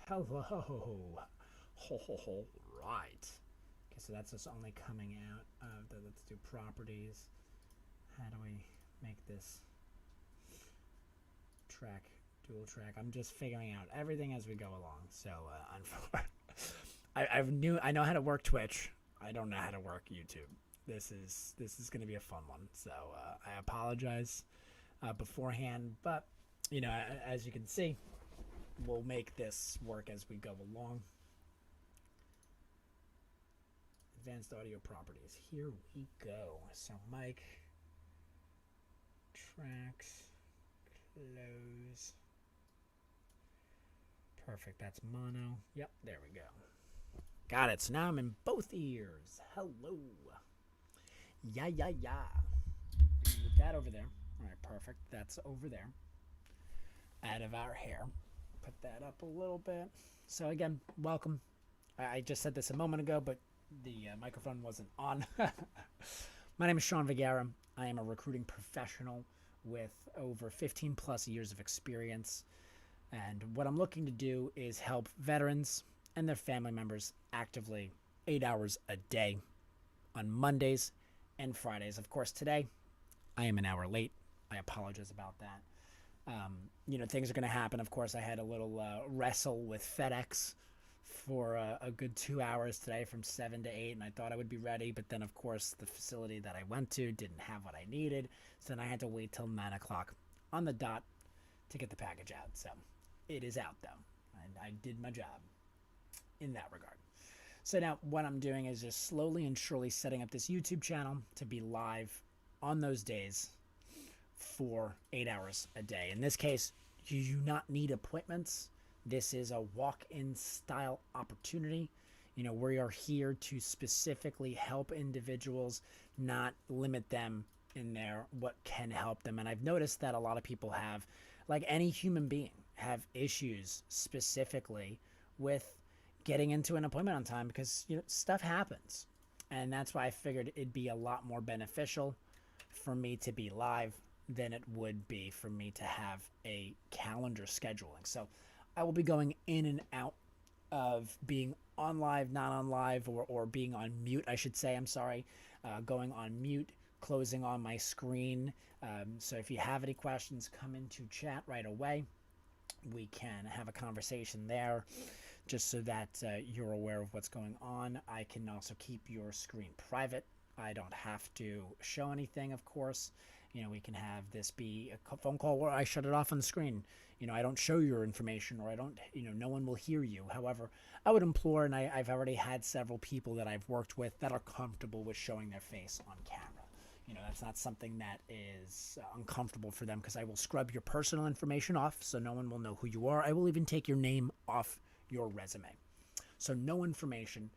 Hello. Ho ho ho. Right. Okay, so that's just only coming out of the. Let's do properties. How do we make this track dual track? I'm just figuring out everything as we go along. So I know how to work Twitch. I don't know how to work YouTube. This is going to be a fun one. So I apologize beforehand, but as you can see, we'll make this work as we go along. Advanced audio properties. Here we go. So mic, tracks, close. Perfect. That's mono. Yep, there we go. Got it. So now I'm in both ears. Hello. Yeah. Move that over there. All right, perfect. That's over there. Out of our hair. Put that up a little bit. So again, welcome. I just said this a moment ago, but the microphone wasn't on. My name is Sean Vergara. I am a recruiting professional with over 15 plus years of experience. And what I'm looking to do is help veterans and their family members actively 8 hours a day on Mondays and Fridays. Of course, today I am an hour late. I apologize about that. Things are going to happen. Of course, I had a little wrestle with FedEx for a good 2 hours today from 7 to 8, and I thought I would be ready, but then, of course, the facility that I went to didn't have what I needed, so then I had to wait till 9 o'clock on the dot to get the package out. So it is out, though, and I did my job in that regard. So now what I'm doing is just slowly and surely setting up this YouTube channel to be live on those days for 8 hours a day. In this case, you do not need appointments. This is a walk-in style opportunity. We are here to specifically help individuals, not limit them in what can help them. And I've noticed that a lot of people have, like any human being, have issues specifically with getting into an appointment on time because stuff happens. And that's why I figured it'd be a lot more beneficial for me to be live than it would be for me to have a calendar scheduling. So I will be going in and out of being on live, not on live, or being on mute, I should say. I'm sorry. Going on mute, closing on my screen. So if you have any questions, come into chat right away. We can have a conversation there just so that you're aware of what's going on. I can also keep your screen private. I don't have to show anything, of course. We can have this be a phone call where I shut it off on the screen. I don't show your information, or I don't, no one will hear you. However, I would implore, and I've already had several people that I've worked with that are comfortable with showing their face on camera. That's not something that is uncomfortable for them, because I will scrub your personal information off so no one will know who you are. I will even take your name off your resume. So no information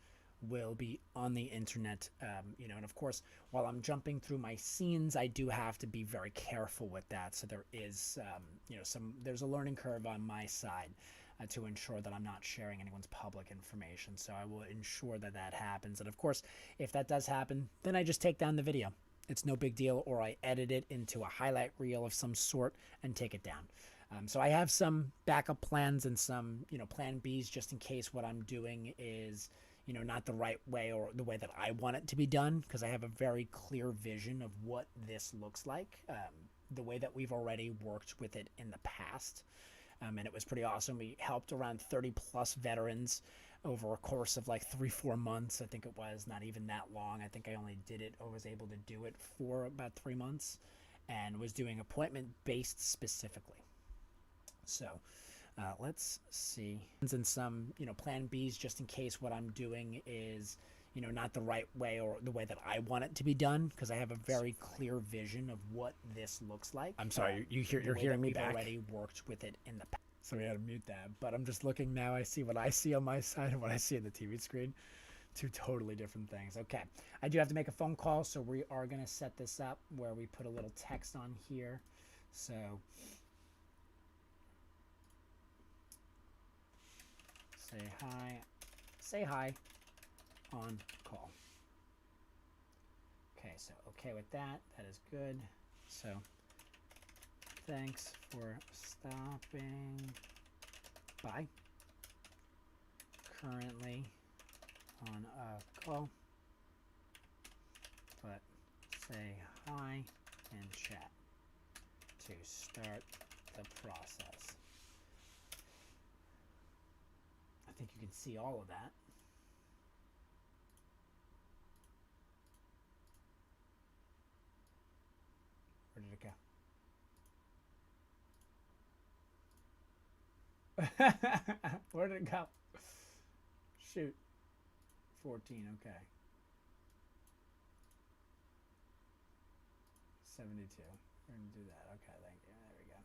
will be on the internet, and of course, while I'm jumping through my scenes, I do have to be very careful with that. So there is, there's a learning curve on my side to ensure that I'm not sharing anyone's public information. So I will ensure that that happens. And of course, if that does happen, then I just take down the video. It's no big deal, or I edit it into a highlight reel of some sort and take it down. So I have some backup plans and some, plan Bs just in case what I'm doing is not the right way or the way that I want it to be done, because I have a very clear vision of what this looks like, the way that we've already worked with it in the past. And it was pretty awesome. We helped around 30 plus veterans over a course of like 3-4 months. I think it was not even that long. I think I only did it or was able to do it for about 3 months, and was doing appointment based specifically. So let's see. And some, plan Bs just in case what I'm doing is, not the right way or the way that I want it to be done, because I have a very clear vision of what this looks like. I'm sorry, you're hearing me back. We've already worked with it in the past. So we had to mute that. But I'm just looking now. I see what I see on my side and what I see on the TV screen. Two totally different things. Okay. I do have to make a phone call, so we are going to set this up where we put a little text on here. So say hi on call. Okay, so okay with that. That is good. So thanks for stopping by. currently on a call, but say hi in chat to start the process. I think you can see all of that. Where did it go? Where did it go? Shoot. 14, okay. 72. We're going to do that. Okay, thank you. There we go.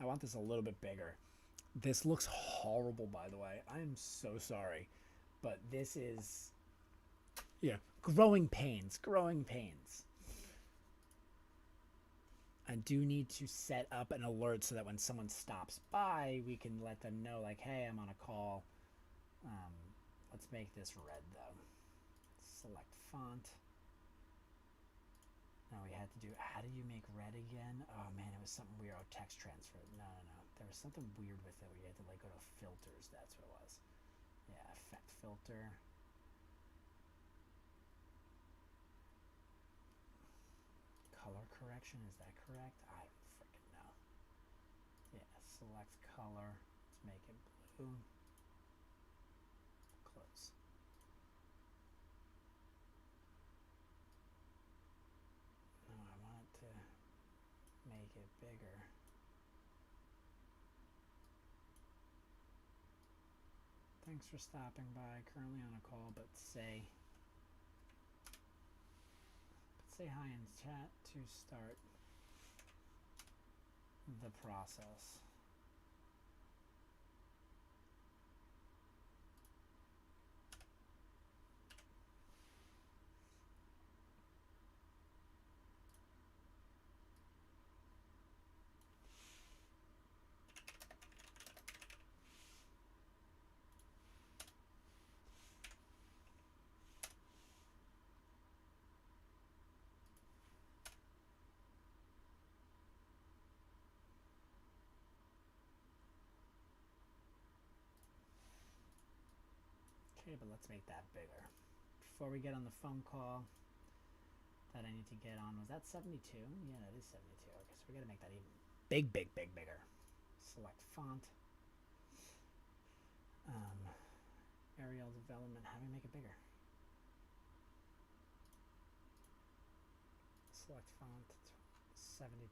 I want this a little bit bigger. This looks horrible, by the way. I am so sorry. But this is, yeah, growing pains. Growing pains. I do need to set up an alert so that when someone stops by, we can let them know, like, hey, I'm on a call. Let's make this red, though. Select font. No, we had to do, how do you make red again? Oh man, it was something weird. Oh, text transfer. No. There was something weird with it where you had to like go to filters. That's what it was. Yeah, effect filter. Color correction, is that correct? I don't freaking know. Yeah, select color. Let's make it blue. Close. No, I want it to make it bigger. Thanks for stopping by. Currently on a call, but say hi in chat to start the process. Okay, but let's make that bigger. Before we get on the phone call that I need to get on, was that 72? Yeah, that is 72. Okay, so we gotta make that even bigger. Select font. Arial development, how do we make it bigger? Select font, 72.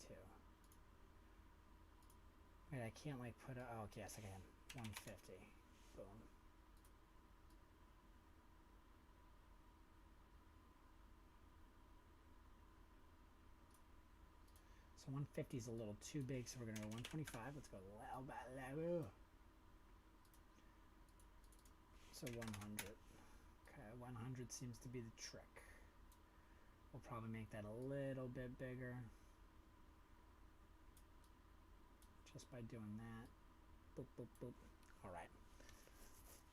Wait, I can't like put a, oh, yes, I can. 150. Boom. So 150 is a little too big, so we're going to go 125. Let's go low. So 100. Okay, 100 seems to be the trick. We'll probably make that a little bit bigger. Just by doing that. Boop, boop, boop. All right.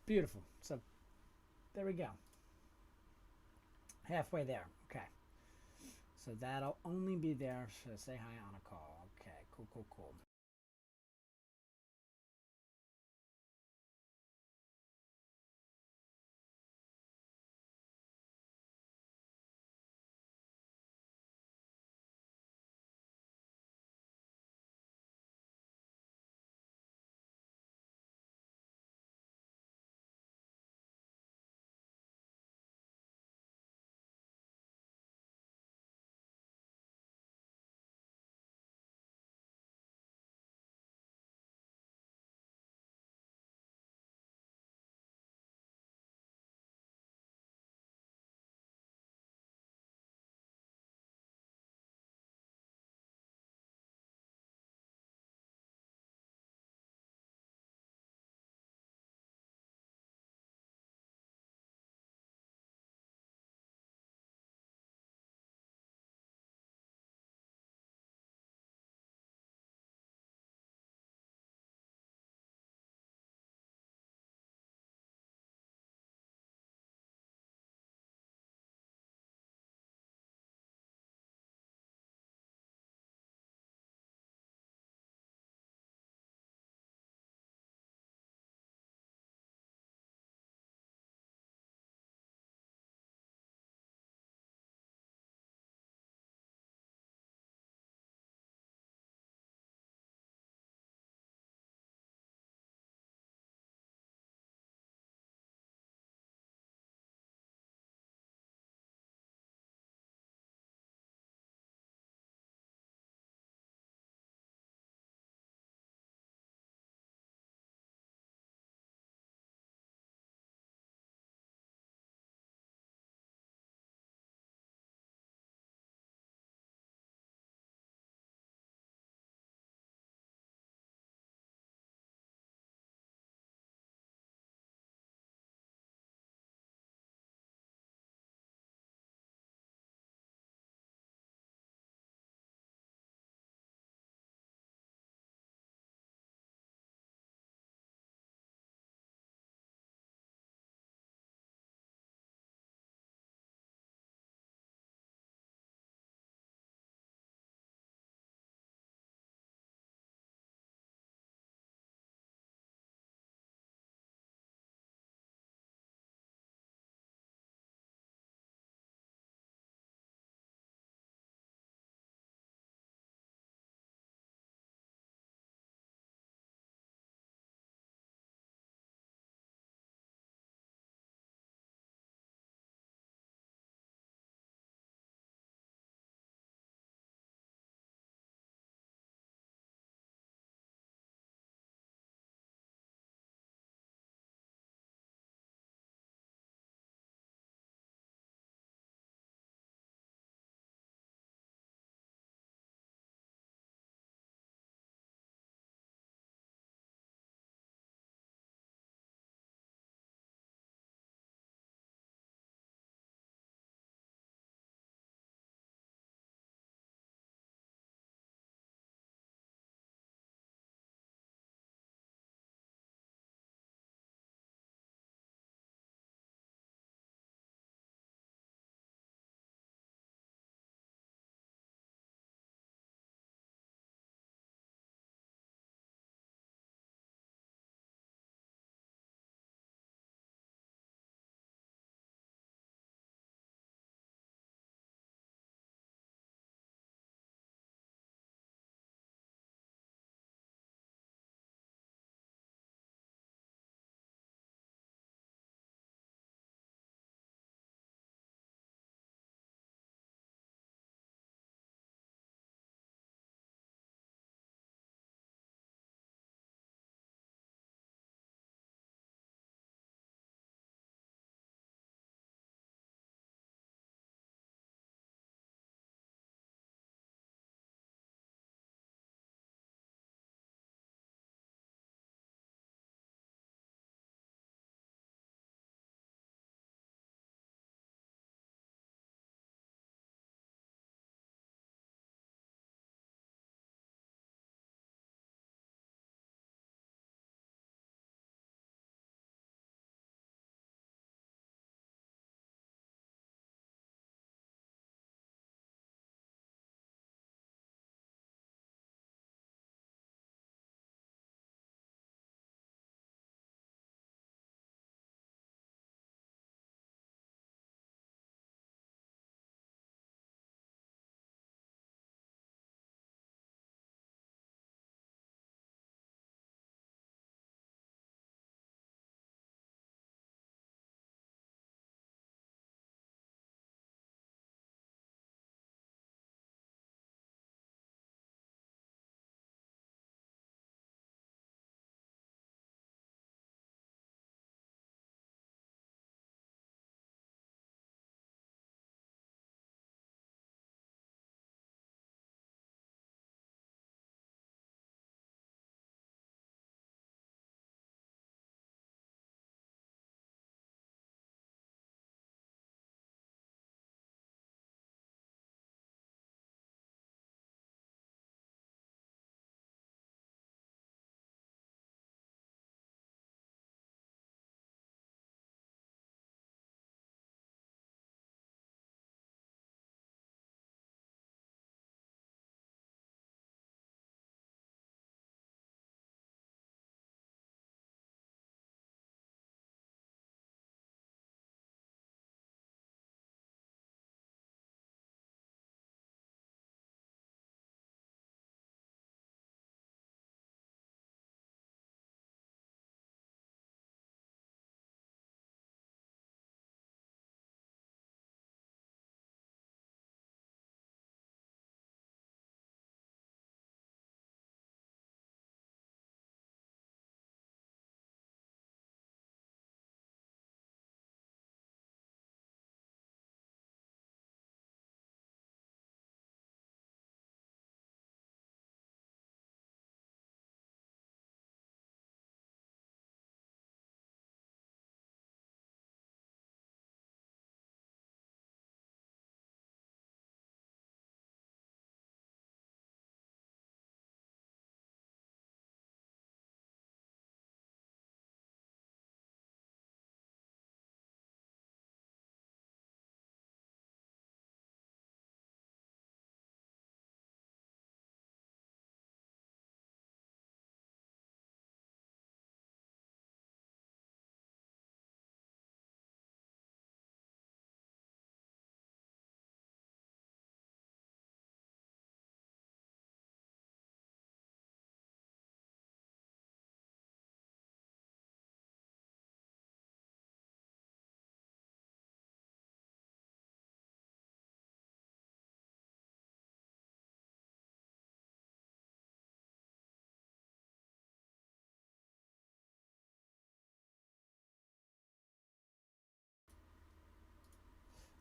Beautiful. So there we go. Halfway there. Okay. So that'll only be there to say hi on a call. Okay, cool.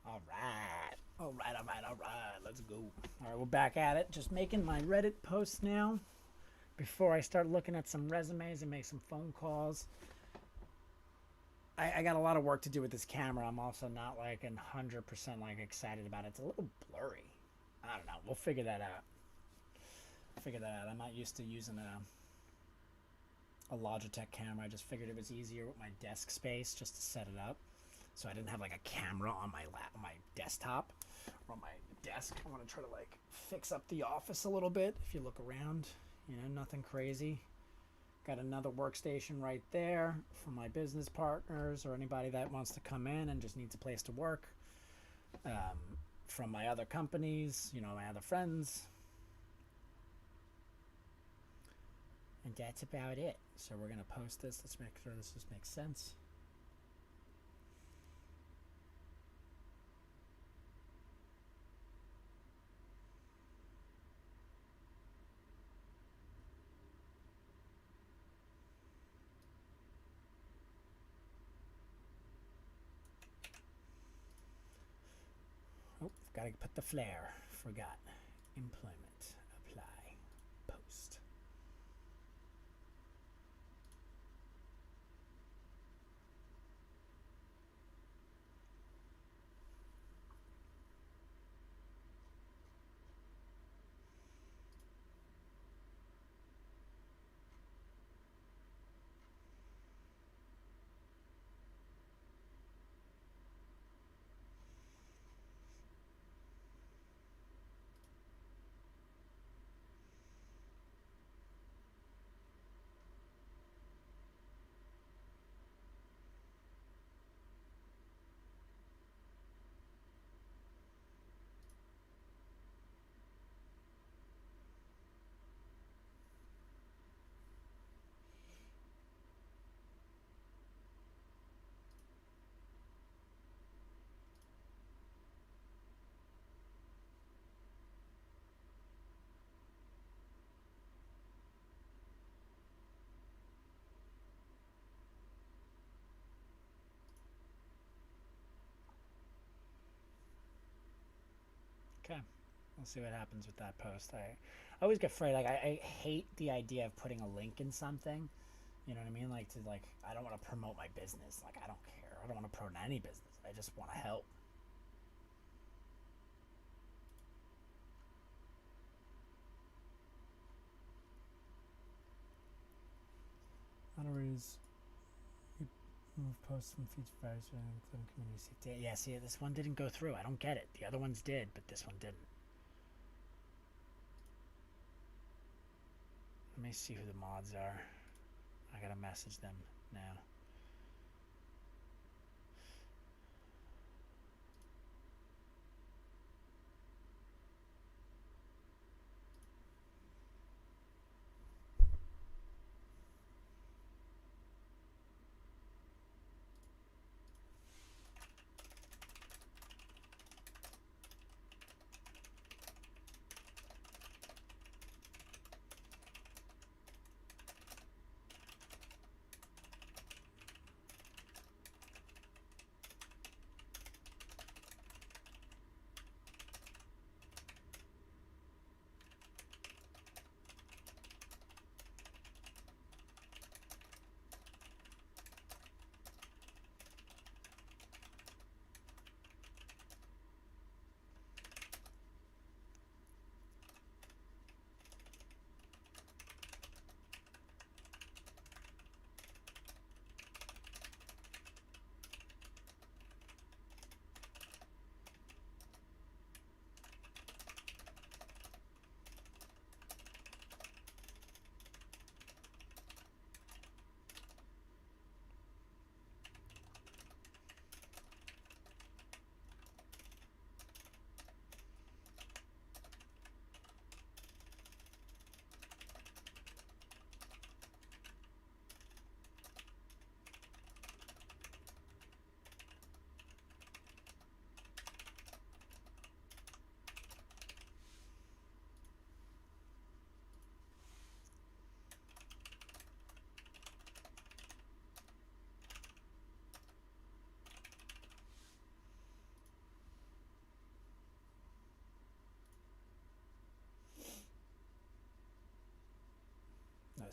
All right. All right, all right, all right. Let's go. All right, we're back at it. Just making my Reddit post now before I start looking at some resumes and make some phone calls. I got a lot of work to do with this camera. I'm also not like 100% like excited about it. It's a little blurry. I don't know. We'll figure that out. I'm not used to using a Logitech camera. I just figured it was easier with my desk space just to set it up. So I didn't have like a camera on my desktop or on my desk. I want to try to like fix up the office a little bit. If you look around, nothing crazy. Got another workstation right there for my business partners or anybody that wants to come in and just needs a place to work. From my other companies, my other friends. And that's about it. So we're going to post this. Let's make sure this just makes sense. Oh, got to put the flare. Forgot. Employment. Apply. Post. Okay. We'll see what happens with that post. I always get afraid. Like I hate the idea of putting a link in something. You know what I mean? I don't want to promote my business. Like I don't care. I don't want to promote any business. I just want to help. Otherwise, you move posts from feeds providers including community safety. Yeah, see, this one didn't go through. I don't get it. The other ones did, but this one didn't. Let me see who the mods are. I gotta message them now.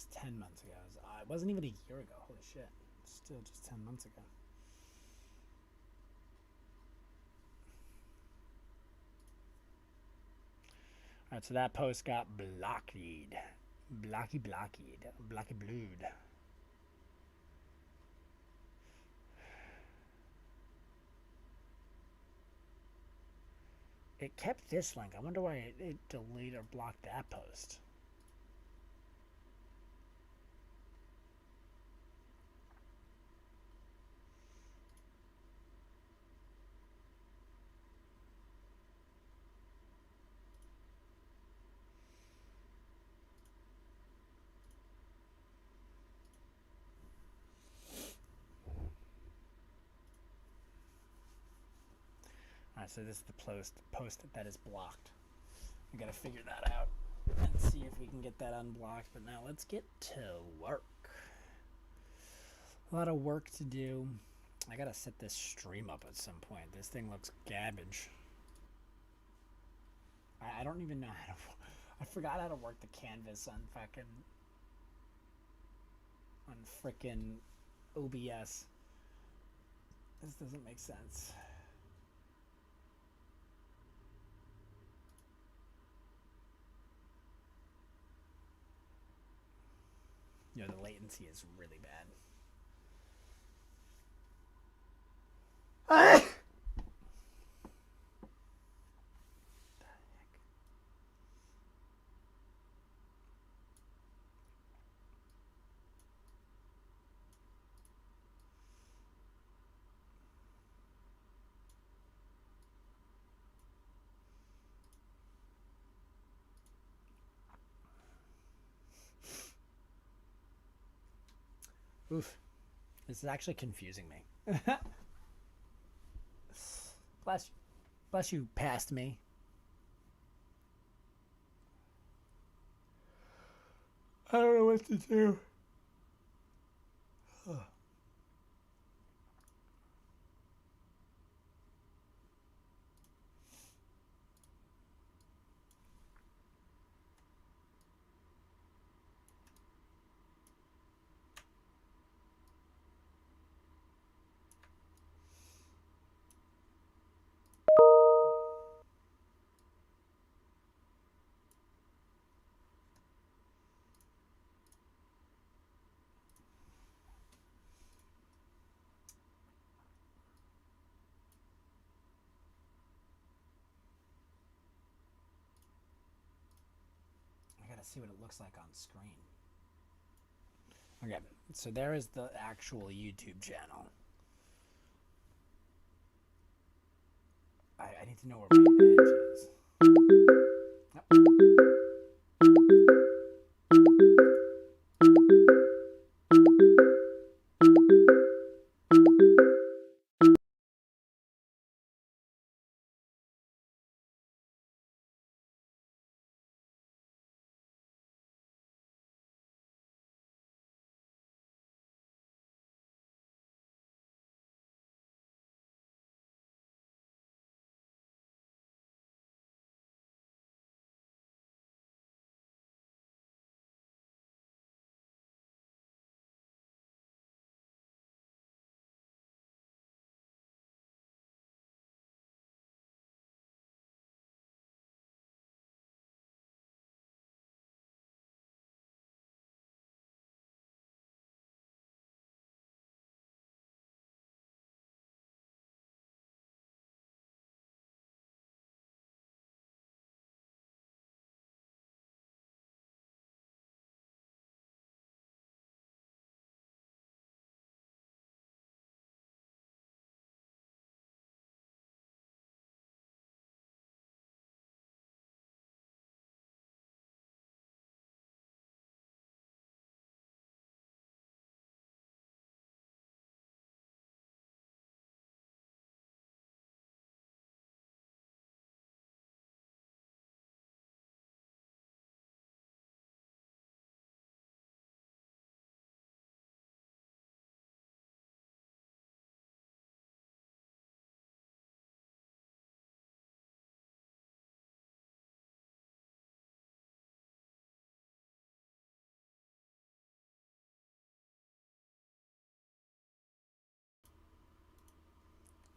was 10 months ago. It wasn't even a year ago. Holy shit. Still just 10 months ago. Alright, so that post got blocked. Blocky blued. It kept this link. I wonder why it deleted or blocked that post. Alright, so this is the post that is blocked. We gotta figure that out and see if we can get that unblocked. But now let's get to work. A lot of work to do. I gotta set this stream up at some point. This thing looks garbage. I don't even know how to. I forgot how to work the canvas on frickin' OBS. This doesn't make sense. You know, the latency is really bad. Oof. This is actually confusing me. Bless you, past me. I don't know what to do. See what it looks like on screen. Okay, so there is the actual YouTube channel. I need to know where my edge is.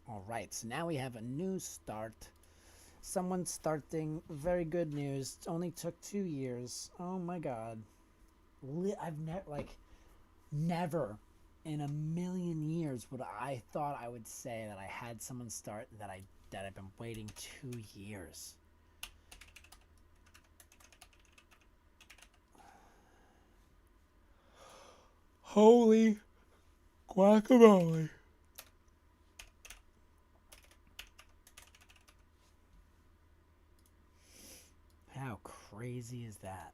All right, so now we have a new start. Someone starting. Very good news. It only took 2 years. Oh my god. I've never in a million years would I thought I would say that I had someone start that I've been waiting 2 years. Holy guacamole. How crazy is that?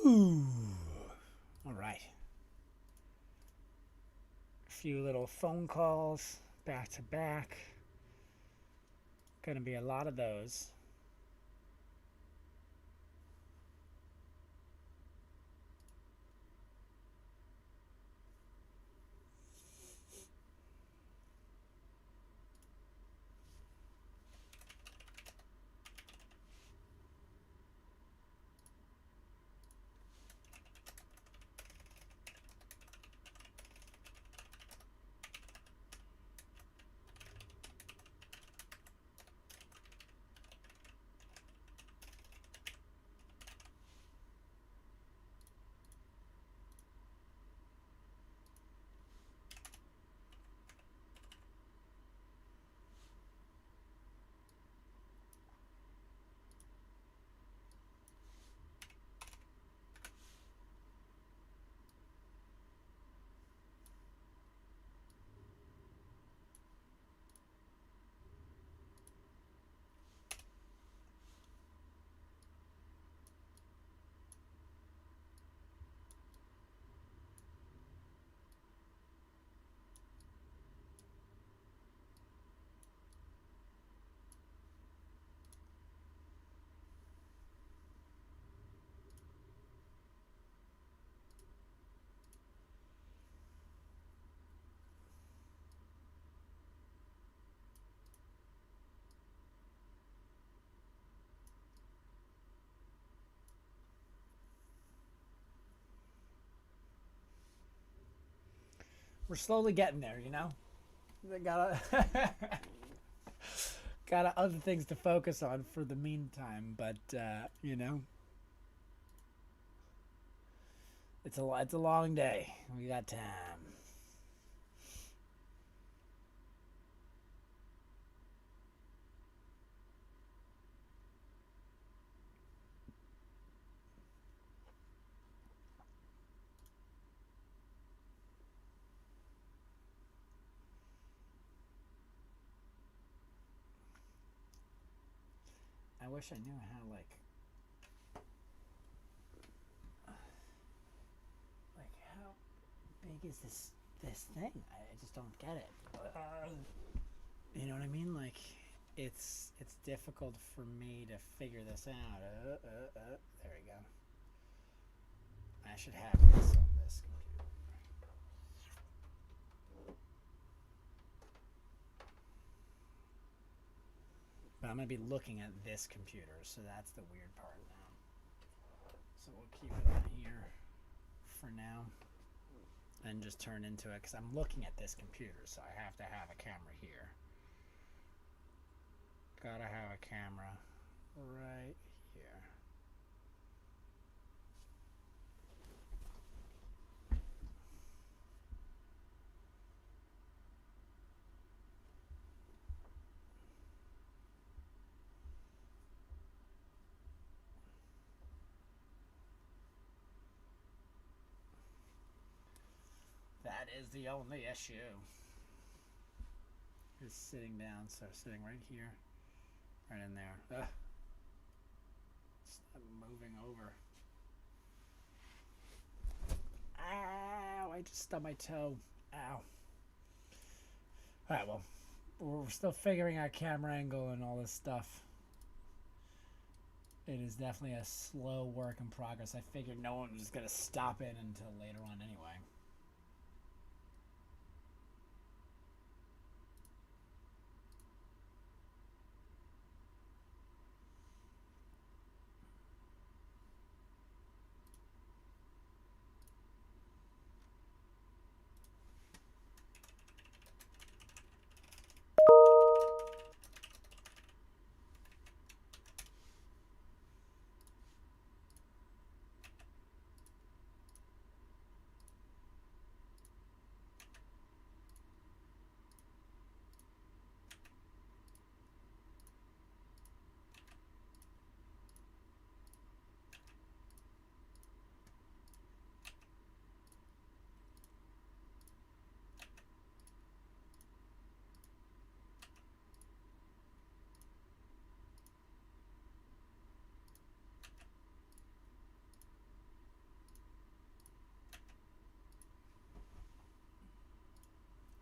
Ooh. All right. A few little phone calls back to back. Going to be a lot of those. We're slowly getting there, you know? They got other things to focus on for the meantime, but you know, it's a long day. We got time. I wish I knew how like how big is this thing? I just don't get it. You know what I mean? Like it's difficult for me to figure this out. There we go. I should have this on this computer. But I'm going to be looking at this computer, so that's the weird part now. So we'll keep it on here for now and just turn into it, because I'm looking at this computer, so I have to have a camera here. Gotta have a camera right here. That is the only issue. Is sitting down, so sitting right here, right in there. Ugh. Stop moving over. Ow, I just stubbed my toe. Ow. Alright, well, we're still figuring out camera angle and all this stuff. It is definitely a slow work in progress. I figured no one was going to stop in until later on anyway.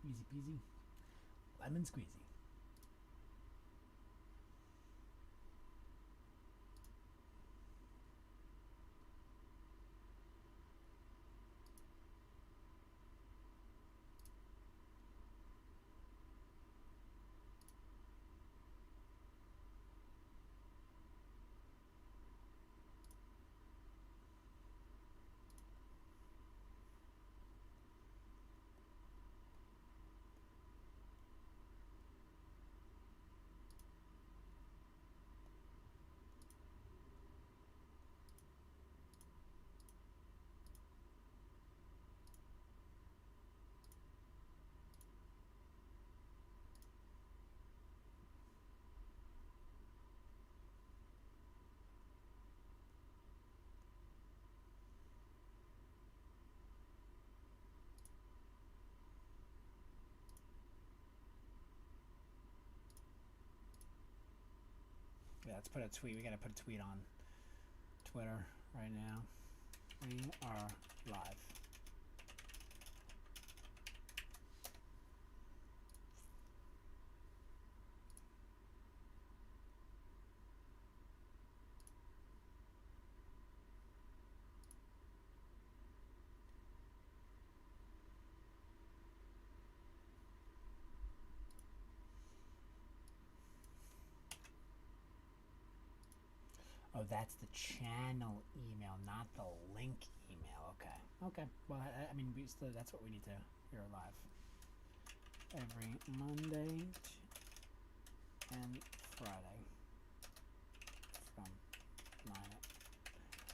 Easy peasy. Lemon squeezy. Yeah, let's put a tweet. We gotta put a tweet on Twitter right now. We are live. Oh, that's the channel email, not the link email. Okay. Okay. Well, I mean, we still, that's what we need to hear live. Every Monday and Friday from 9 to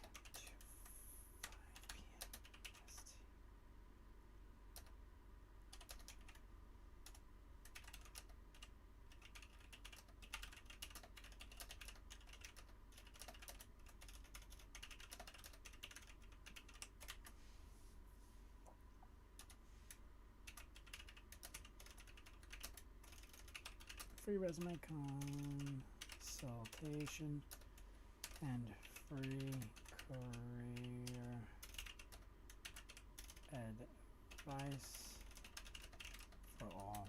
5 p.m. EST. Free resume consultation and free career advice for all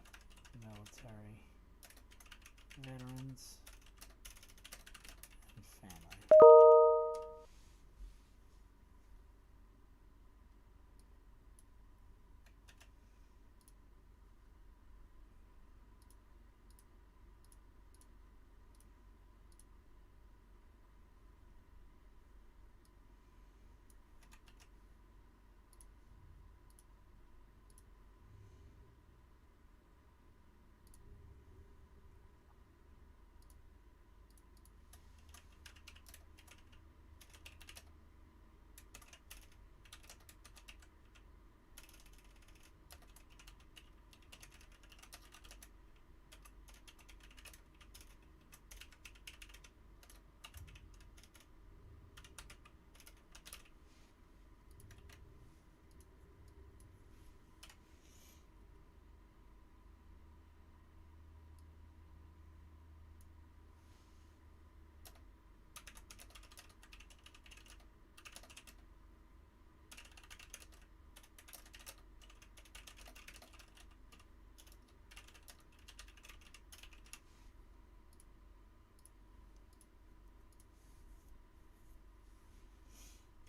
military veterans and family.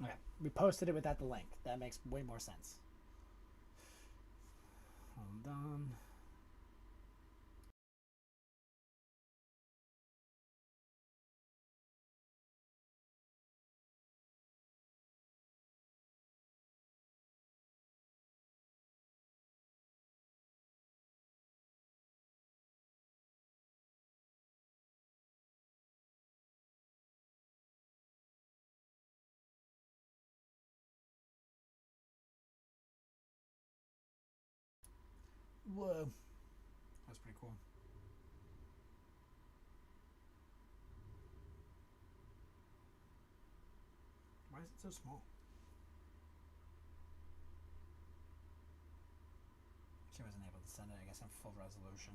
Okay, we posted it without the link. That makes way more sense. Hold on. Whoa. That's pretty cool. Why is it so small? She wasn't able to send it, I guess, in full resolution.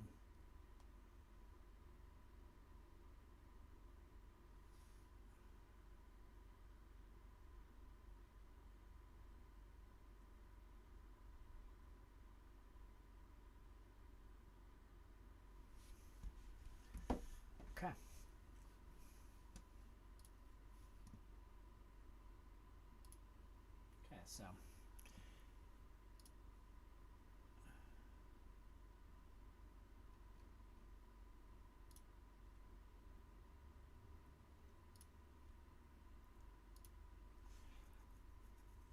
So.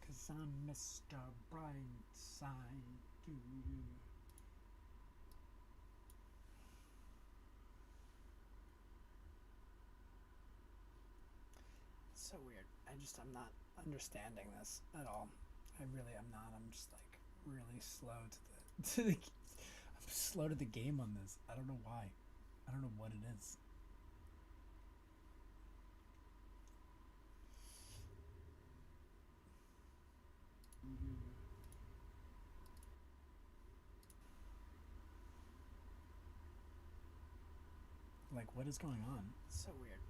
Cause I'm Mr. Brightside. So weird. I'm not understanding this at all. I really am not. I'm just like really slow to the I'm slow to the game on this. I don't know why. I don't know what it is. Like, what is going on? So weird.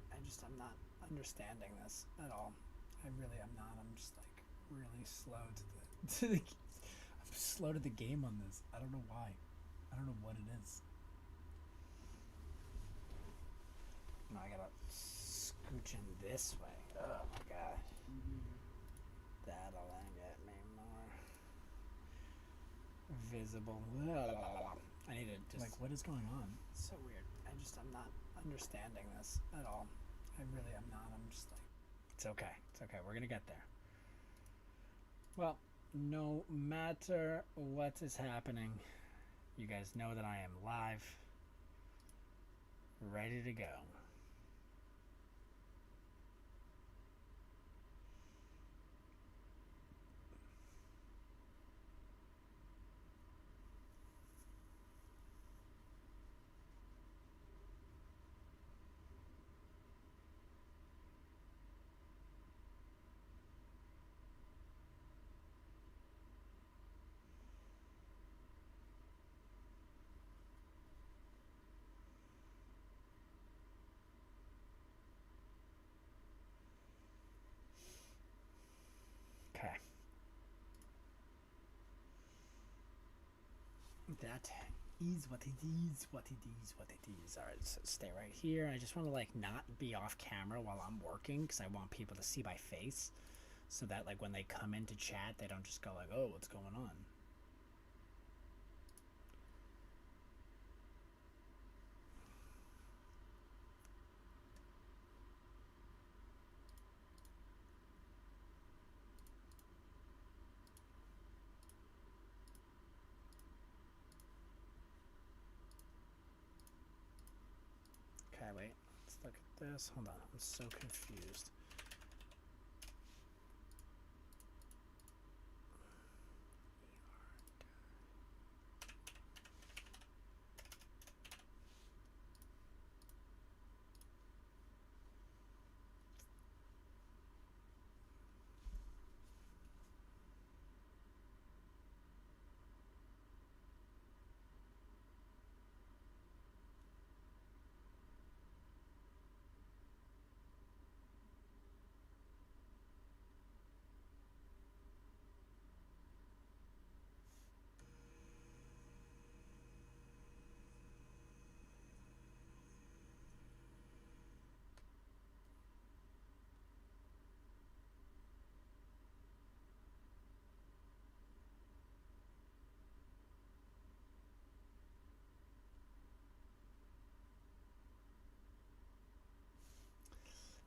I'm not understanding this at all. I really am not. I'm just like really slow to the I'm slow to the game on this. I don't know why. I don't know what it is. No, I gotta scooch in this way. Oh my god. That'll get me more visible. I need to just. Like, what is going on? So weird. I'm not understanding this at all. I really am not. I'm just like. It's okay. It's okay. We're gonna get there. Well, no matter what is happening, you guys know that I am live, ready to go. Okay. That is what it is, what it is, what it is. Alright, so stay right here. I just want to like not be off camera while I'm working because I want people to see my face so that like when they come into chat they don't just go like, oh, what's going on? Okay, wait. Let's look at this. Hold on. I'm so confused.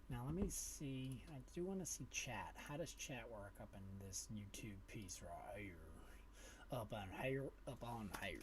Now let me see. I do want to see chat. How does chat work up in this YouTube piece right here? Up on here. Up on here.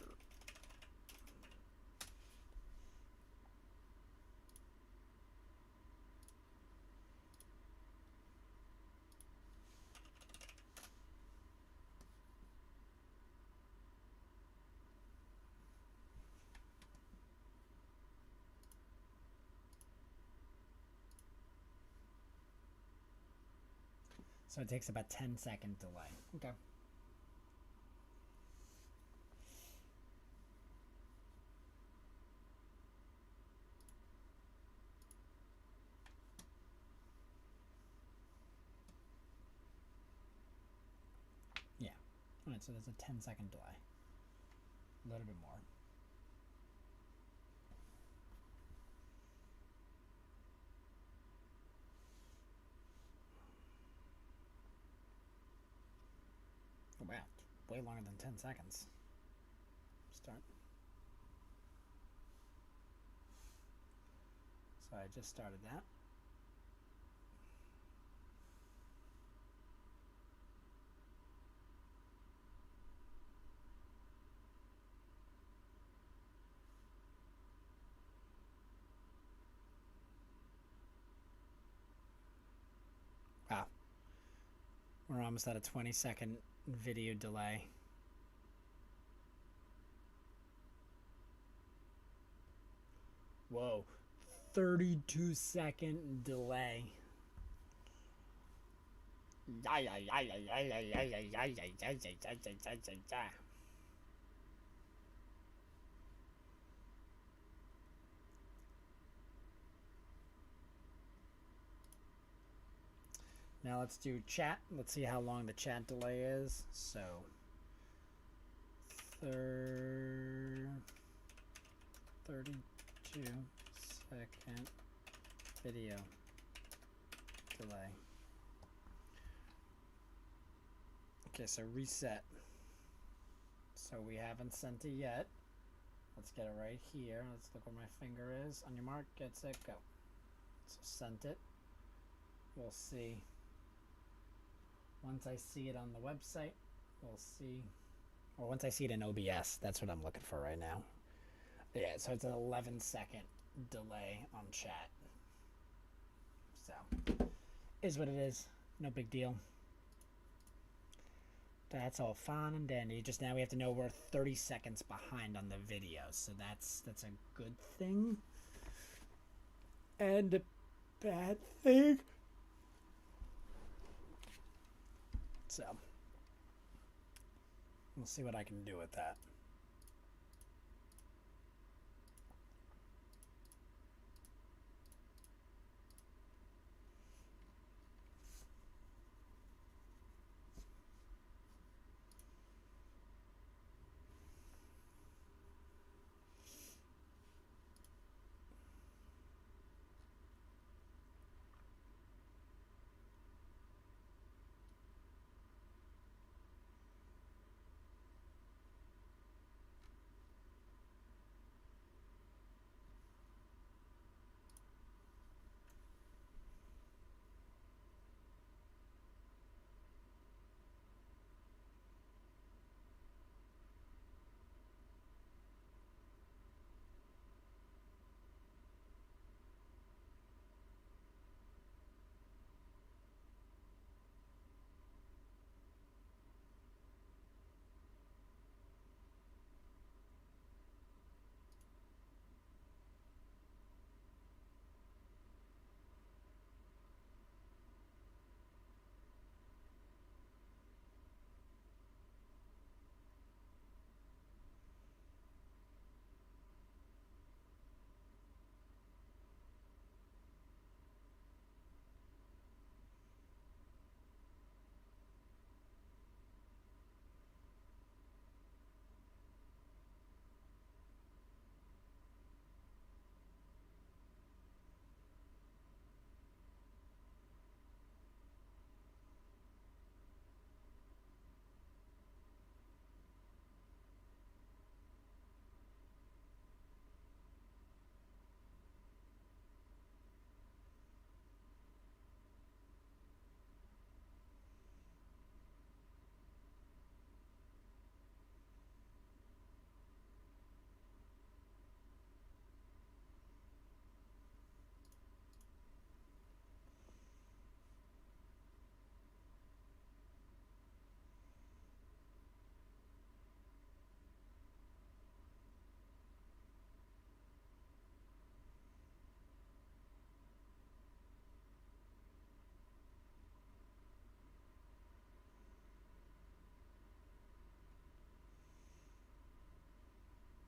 So it takes about 10-second delay. Okay. Yeah. Alright, so there's a 10-second delay. A little bit more. way longer than 10 seconds. Start. So I just started that. Wow. We're almost at a 20-second video delay. Whoa. 32-second delay. Now let's do chat. Let's see how long the chat delay is. So, 32-second video delay. Okay, so reset. So we haven't sent it yet. Let's get it right here. Let's look where my finger is. On your mark, get set, go. So sent it. We'll see. Once I see it on the website, we'll see. Or once I see it in OBS, that's what I'm looking for right now. Yeah, so it's an 11-second delay on chat. So, is what it is. No big deal. That's all fine and dandy. Just now we have to know we're 30 seconds behind on the video. So that's a good thing. And a bad thing. So, we'll see what I can do with that.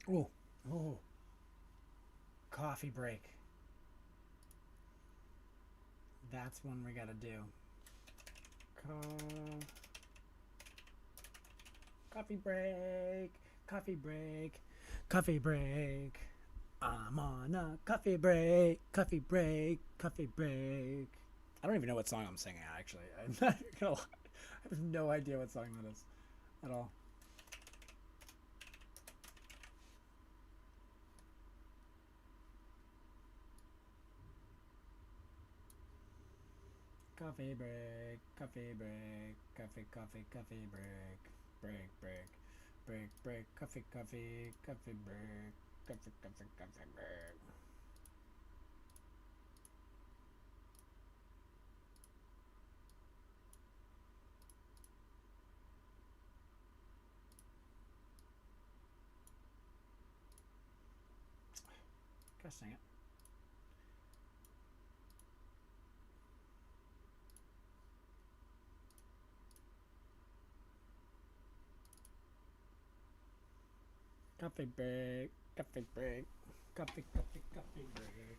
Oh, coffee break. That's one we gotta do. Coffee break, coffee break, coffee break. I'm on a coffee break, coffee break, coffee break. I don't even know what song I'm singing, actually. I'm not gonna lie. I have no idea what song that is at all. Coffee break, coffee break, coffee, coffee, coffee break, break, break, break, break, coffee, coffee, coffee break, coffee, coffee, coffee break. Gosh dang it. Coffee break, coffee break, coffee, coffee, coffee break.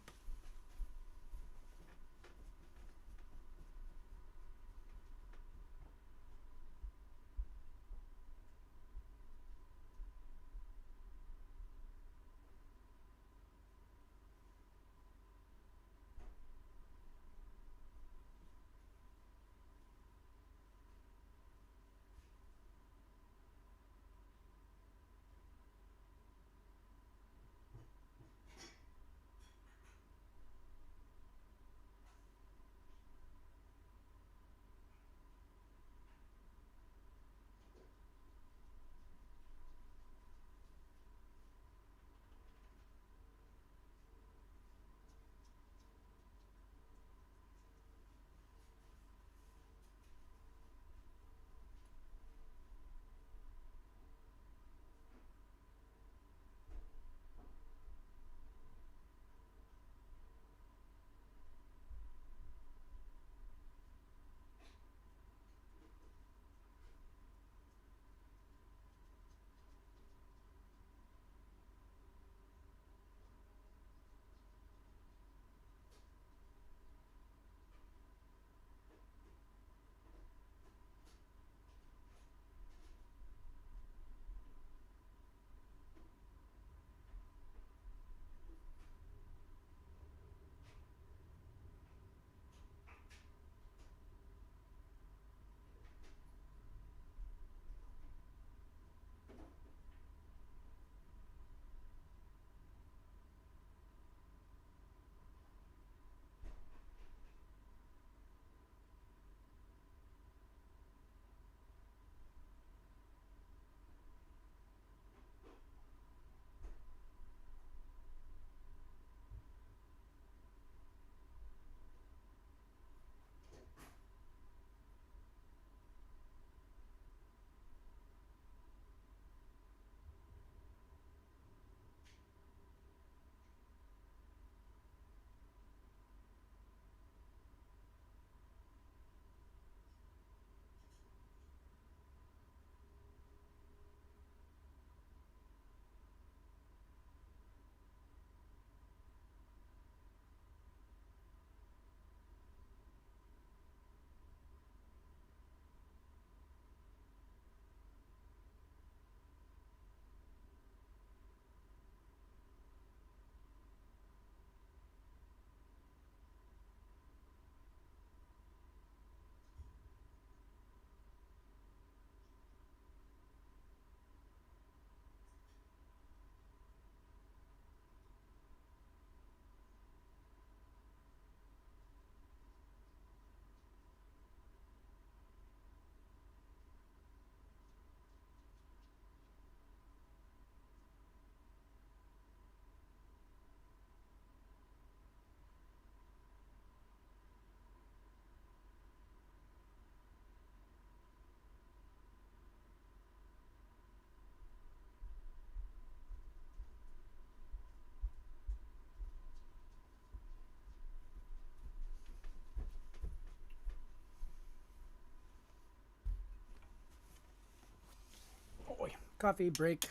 Boy, coffee break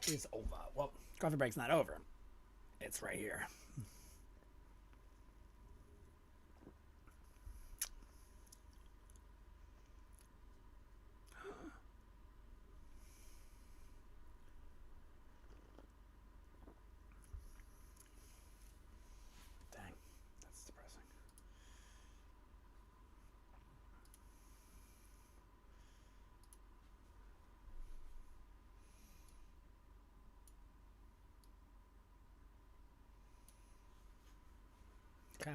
is over. Well, coffee break's not over. It's right here. Dang, that's depressing. Okay.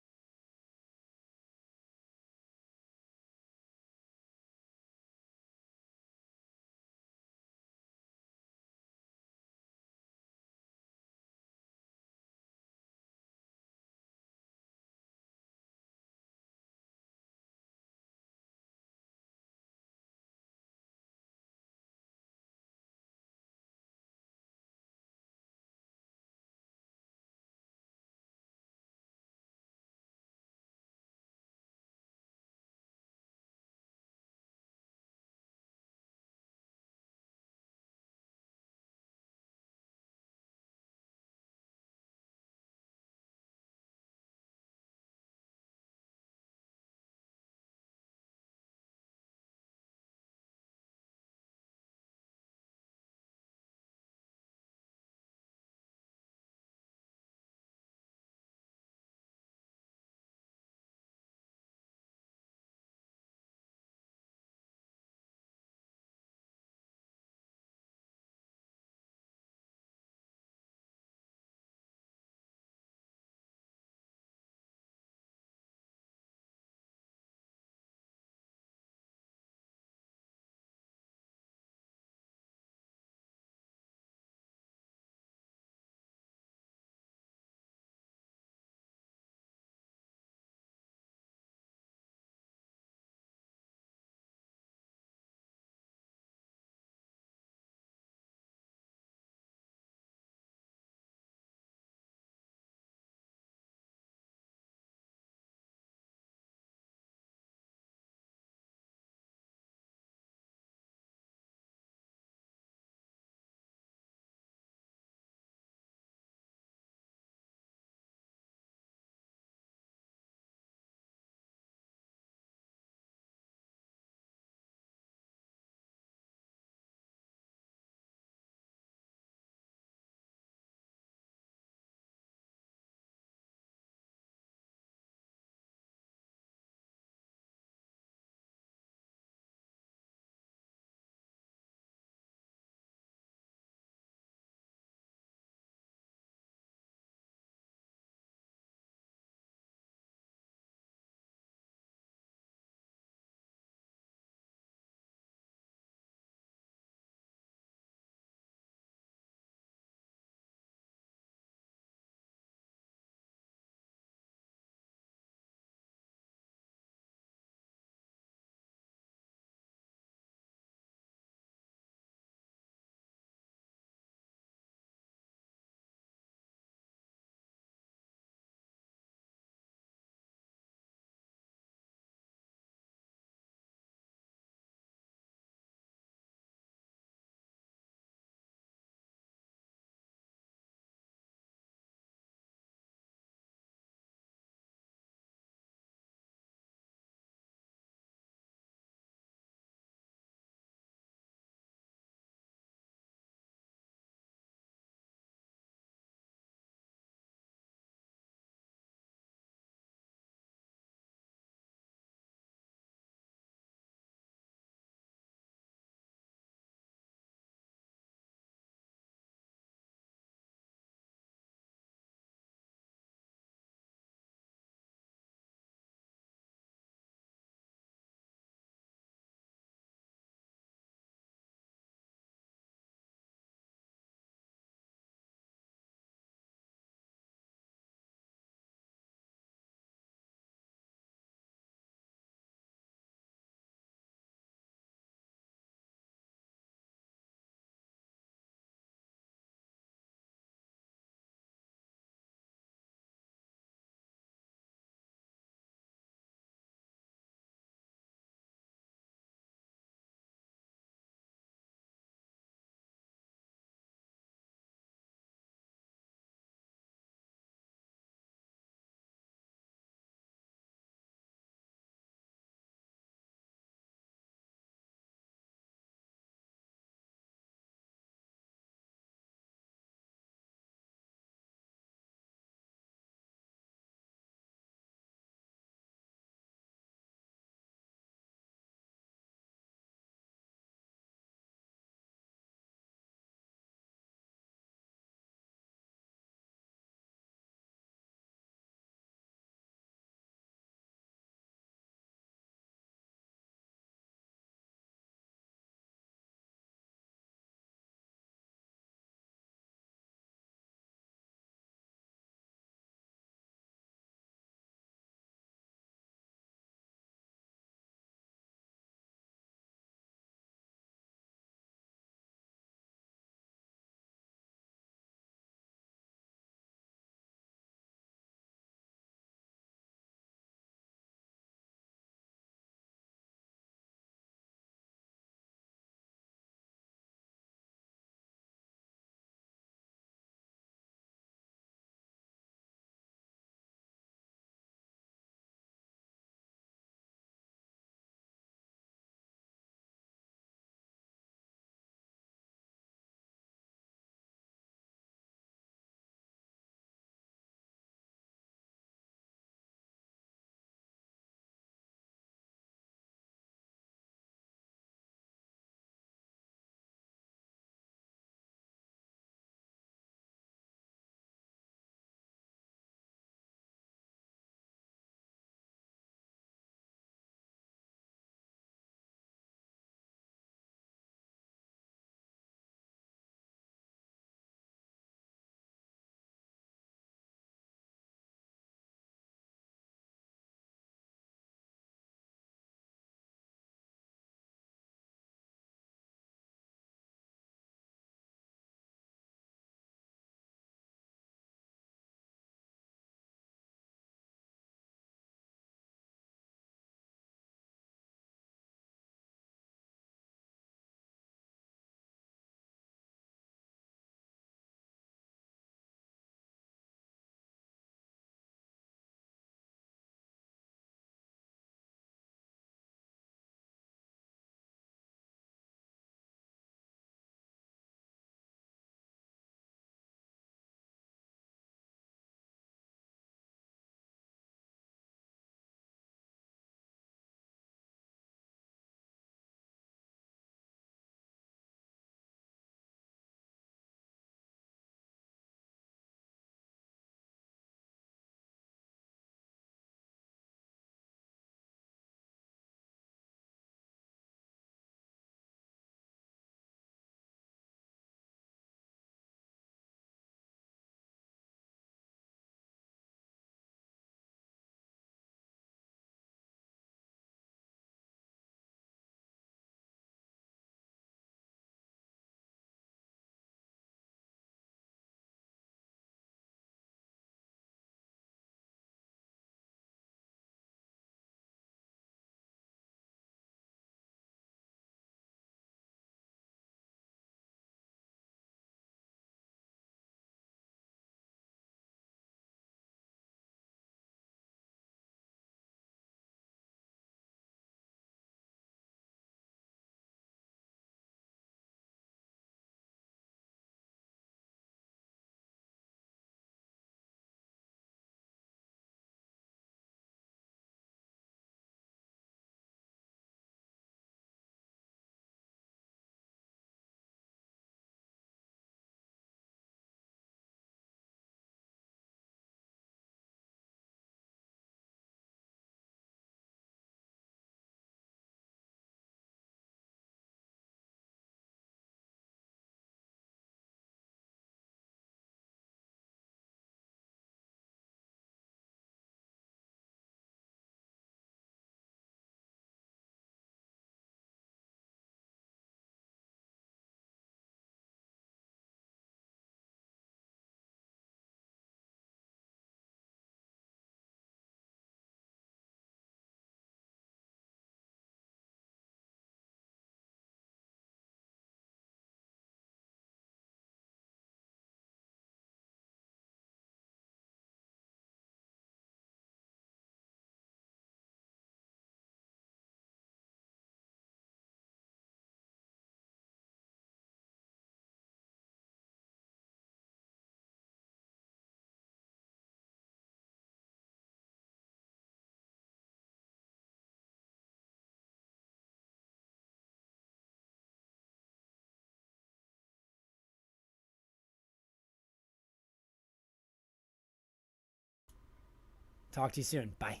Talk to you soon. Bye.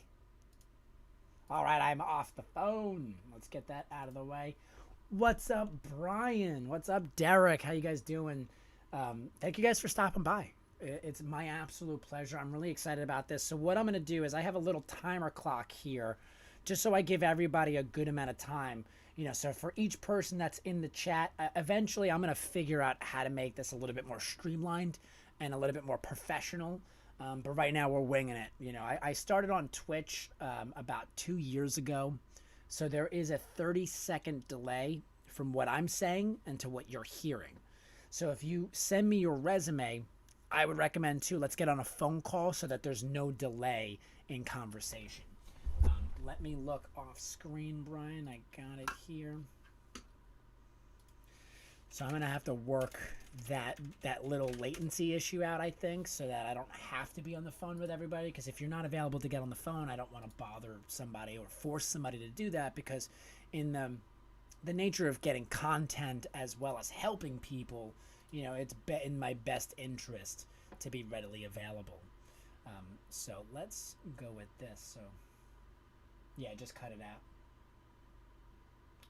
All right, I'm off the phone. Let's get that out of the way. What's up, Brian? What's up, Derek? How you guys doing? Thank you guys for stopping by. It's my absolute pleasure. I'm really excited about this. So what I'm going to do is I have a little timer clock here just so I give everybody a good amount of time. So for each person that's in the chat, eventually I'm going to figure out how to make this a little bit more streamlined and a little bit more professional. But right now we're winging it. I started on Twitch about 2 years ago. So there is a 30-second delay from what I'm saying and to what you're hearing. So if you send me your resume, I would recommend too, let's get on a phone call so that there's no delay in conversation. Let me look off screen, Brian. I got it here. So I'm going to have to work that little latency issue out, I think, so that I don't have to be on the phone with everybody. Because if you're not available to get on the phone, I don't want to bother somebody or force somebody to do that, because in the nature of getting content as well as helping people, it's in my best interest to be readily available. So let's go with this. So yeah, just cut it out.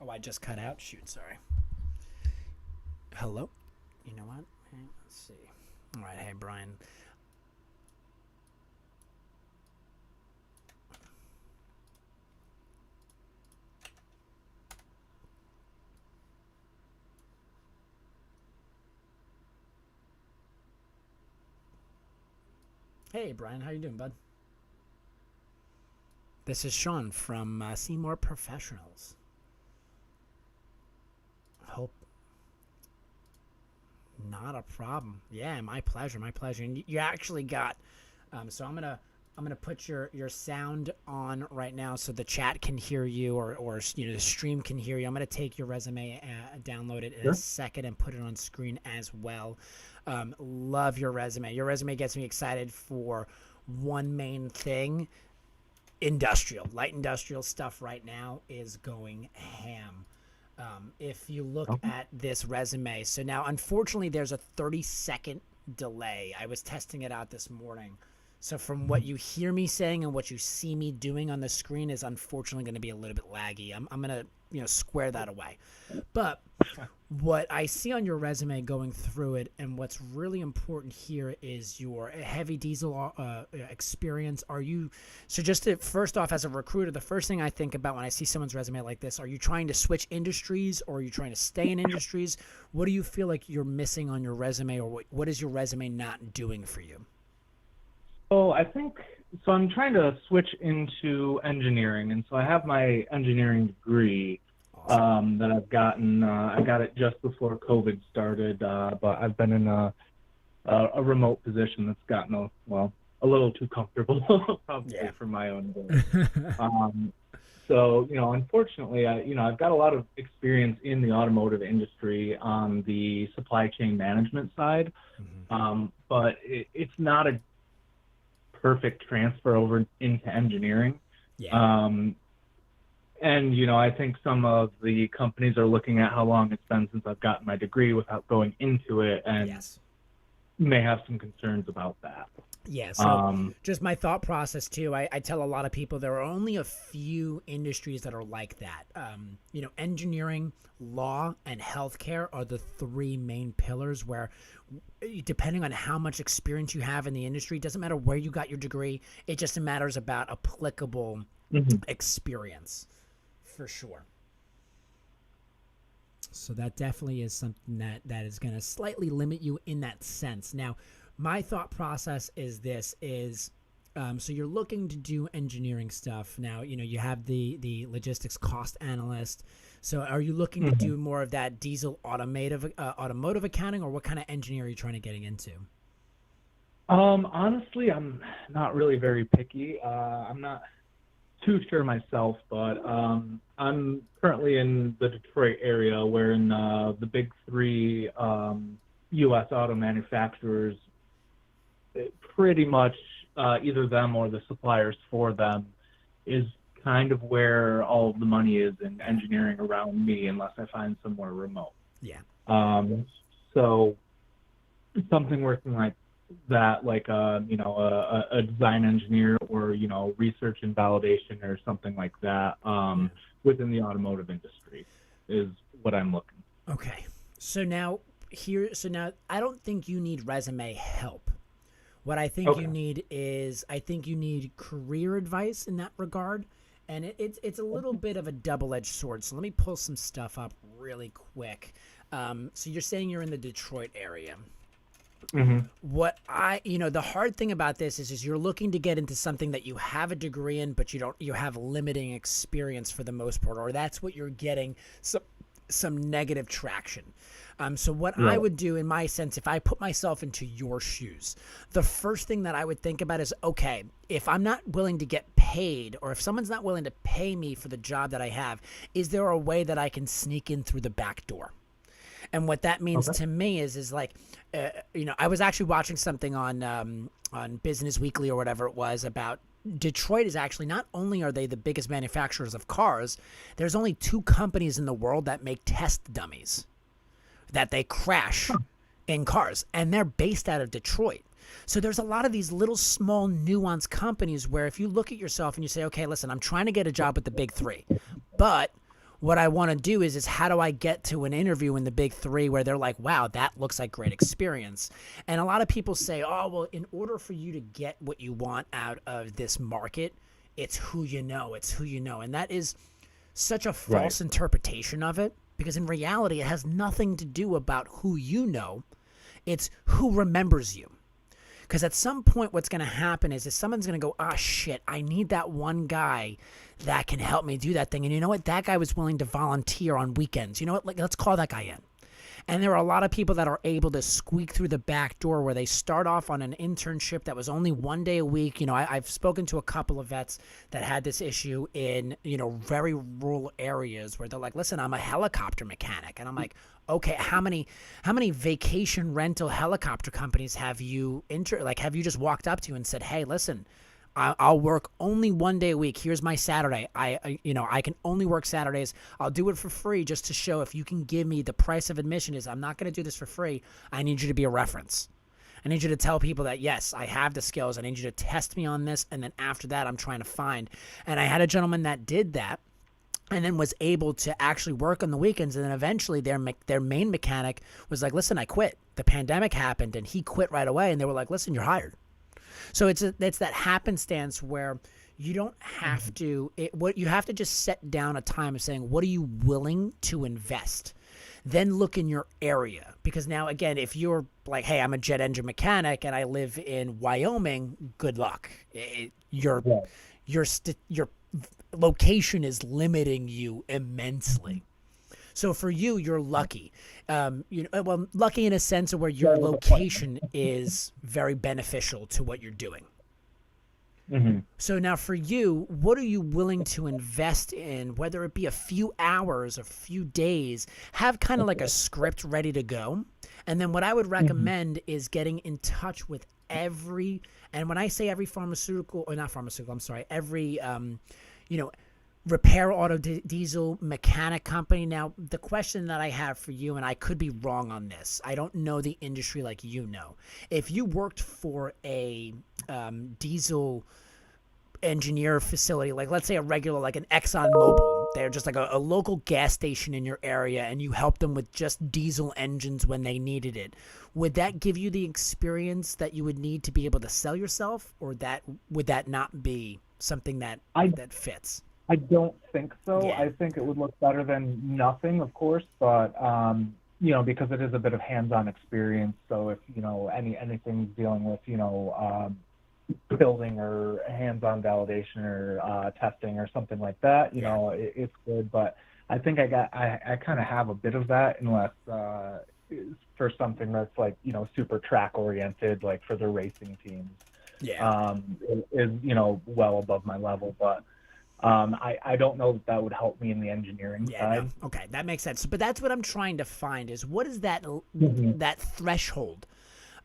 Oh, I just cut out? Shoot, sorry. Hello? You know what? Let's see. All right, hey, Brian. Hey, Brian, how you doing, bud? This is Sean from Seymour Professionals. Hope. Not a problem. Yeah, my pleasure. My pleasure. And you actually got. So I'm gonna put your sound on right now so the chat can hear you, or the stream can hear you. I'm gonna take your resume, download it in a second, and put it on screen as well. Love your resume. Your resume gets me excited for one main thing. Light industrial stuff right now is going ham. If you look at this resume, so now unfortunately there's a 30-second delay. I was testing it out this morning. So from what you hear me saying and what you see me doing on the screen is unfortunately going to be a little bit laggy. I'm going to square that away. But what I see on your resume going through it, and what's really important here, is your heavy diesel experience. First off, as a recruiter, the first thing I think about when I see someone's resume like this, are you trying to switch industries, or are you trying to stay in industries? What do you feel like you're missing on your resume, or what is your resume not doing for you? So I'm trying to switch into engineering, and so I have my engineering degree. Awesome. That I've gotten. I got it just before COVID started, but I've been in a remote position that's gotten a little too comfortable, probably for my own good. So unfortunately, I've got a lot of experience in the automotive industry on the supply chain management side, but it's not a perfect transfer over into engineering. And, I think some of the companies are looking at how long it's been since I've gotten my degree without going into it, and may have some concerns about that. Yeah, so just my thought process too. I tell a lot of people there are only a few industries that are like that. Engineering, law, and healthcare are the three main pillars where, depending on how much experience you have in the industry, it doesn't matter where you got your degree. It just matters about applicable experience, for sure. So that definitely is something that is going to slightly limit you in that sense. Now, my thought process is so you're looking to do engineering stuff. Now, you have the logistics cost analyst. So are you looking to do more of that diesel automotive accounting, or what kind of engineering are you trying to get into? Honestly, I'm not really very picky. I'm not too sure myself, but I'm currently in the Detroit area, where in the big three U.S. auto manufacturers, pretty much either them or the suppliers for them is kind of where all of the money is in engineering around me, unless I find somewhere remote. Yeah. So something working that like a design engineer or research and validation or something like that within the automotive industry is what I'm looking. Okay. So now I don't think you need resume help. What I think you Okay. need is I think you need career advice in that regard. And it's a little bit of a double-edged sword. So let me pull some stuff up really quick. So you're saying you're in the Detroit area. Hmm. The hard thing about this is you're looking to get into something that you have a degree in, but you have limiting experience for the most part, or that's what you're getting some negative traction. So what I Right. would do in my sense, if I put myself into your shoes, the first thing that I would think about is, okay, if I'm not willing to get paid, or if someone's not willing to pay me for the job that I have, is there a way that I can sneak in through the back door? And what that means Okay. to me is like, I was actually watching something on Business Weekly or whatever it was about Detroit is actually not only are they the biggest manufacturers of cars, there's only two companies in the world that make test dummies that they crash in cars, and they're based out of Detroit. So there's a lot of these little small nuanced companies where if you look at yourself and you say, okay, listen, I'm trying to get a job with the big three, but what I want to do is how do I get to an interview in the big three where they're like, wow, that looks like great experience. And a lot of people say, oh, well, in order for you to get what you want out of this market, it's who you know. It's who you know. And that is such a Right. false interpretation of it because in reality, it has nothing to do about who you know. It's who remembers you. Because at some point, what's going to happen is someone's going to go, ah, shit, I need that one guy that can help me do that thing. And you know what? That guy was willing to volunteer on weekends. You know what? Like, let's call that guy in. And there are a lot of people that are able to squeak through the back door where they start off on an internship that was only 1 day a week. I've spoken to a couple of vets that had this issue in, very rural areas where they're like, listen, I'm a helicopter mechanic. And I'm like, okay, how many vacation rental helicopter companies have you have you just walked up to and said, hey, listen, I'll work only 1 day a week. Here's my Saturday. I can only work Saturdays. I'll do it for free just to show if you can give me the price of admission is I'm not going to do this for free. I need you to be a reference. I need you to tell people that, yes, I have the skills. I need you to test me on this. And then after that, I'm trying to find. And I had a gentleman that did that and then was able to actually work on the weekends. And then eventually their main mechanic was like, listen, I quit. The pandemic happened and he quit right away. And they were like, listen, you're hired. So it's that happenstance where you don't have to. What you have to just set down a time of saying, what are you willing to invest? Then look in your area because now again, if you're like, hey, I'm a jet engine mechanic and I live in Wyoming, good luck. Your Yeah. your location is limiting you immensely. So for you, you're lucky. Lucky in a sense of where your That was the point. location is very beneficial to what you're doing. Hmm. So now for you, what are you willing to invest in, whether it be a few hours, a few days, have kind of like a script ready to go. And then what I would Hmm. recommend is getting in touch with and when I say every pharmaceutical, or not pharmaceutical, I'm sorry, every, you know, repair auto diesel mechanic company. Now, the question that I have for you, and I could be wrong on this, I don't know the industry like you know. If you worked for a diesel engineer facility, like let's say a regular, like an Exxon Mobil, they're just like a local gas station in your area, and you help them with just diesel engines when they needed it, would that give you the experience that you would need to be able to sell yourself, or would that not be something that I that fits? I don't think so. Yeah. I think it would look better than nothing, of course, but because it is a bit of hands-on experience. So if anything's dealing with building or hands-on validation or testing or something like that, Yeah. it's good. But I think I kind of have a bit of that, unless for something that's like super track oriented, like for the racing teams, Yeah. is well above my level, but. I don't know that would help me in the engineering Yeah, no. side. Okay, that makes sense. But that's what I'm trying to find is what is that Hmm. that threshold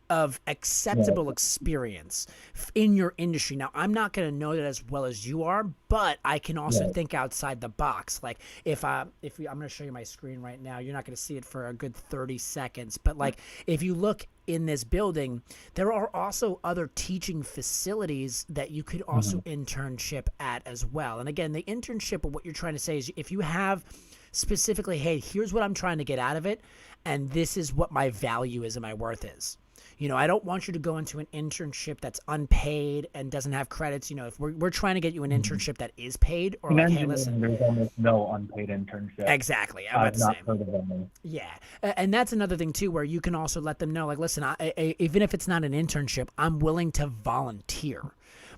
of Yeah. acceptable experience in your industry. Now, I'm not going to know that as well as you are, but I can also Yeah. think outside the box. Like I'm going to show you my screen right now. You're not going to see it for a good 30 seconds, but like if you look in this building, there are also other teaching facilities that you could also internship at as well. And again, the internship of what you're trying to say is if you have specifically, hey, here's what I'm trying to get out of it, and this is what my value is and my worth is. You know, I don't want you to go into an internship that's unpaid and doesn't have credits. You know, if we're trying to get you an internship that is paid, or like, hey, listen, there's almost no unpaid internship. Exactly. I've not heard of any. Yeah. And that's another thing too, where you can also let them know, like, listen, even if it's not an internship, I'm willing to volunteer.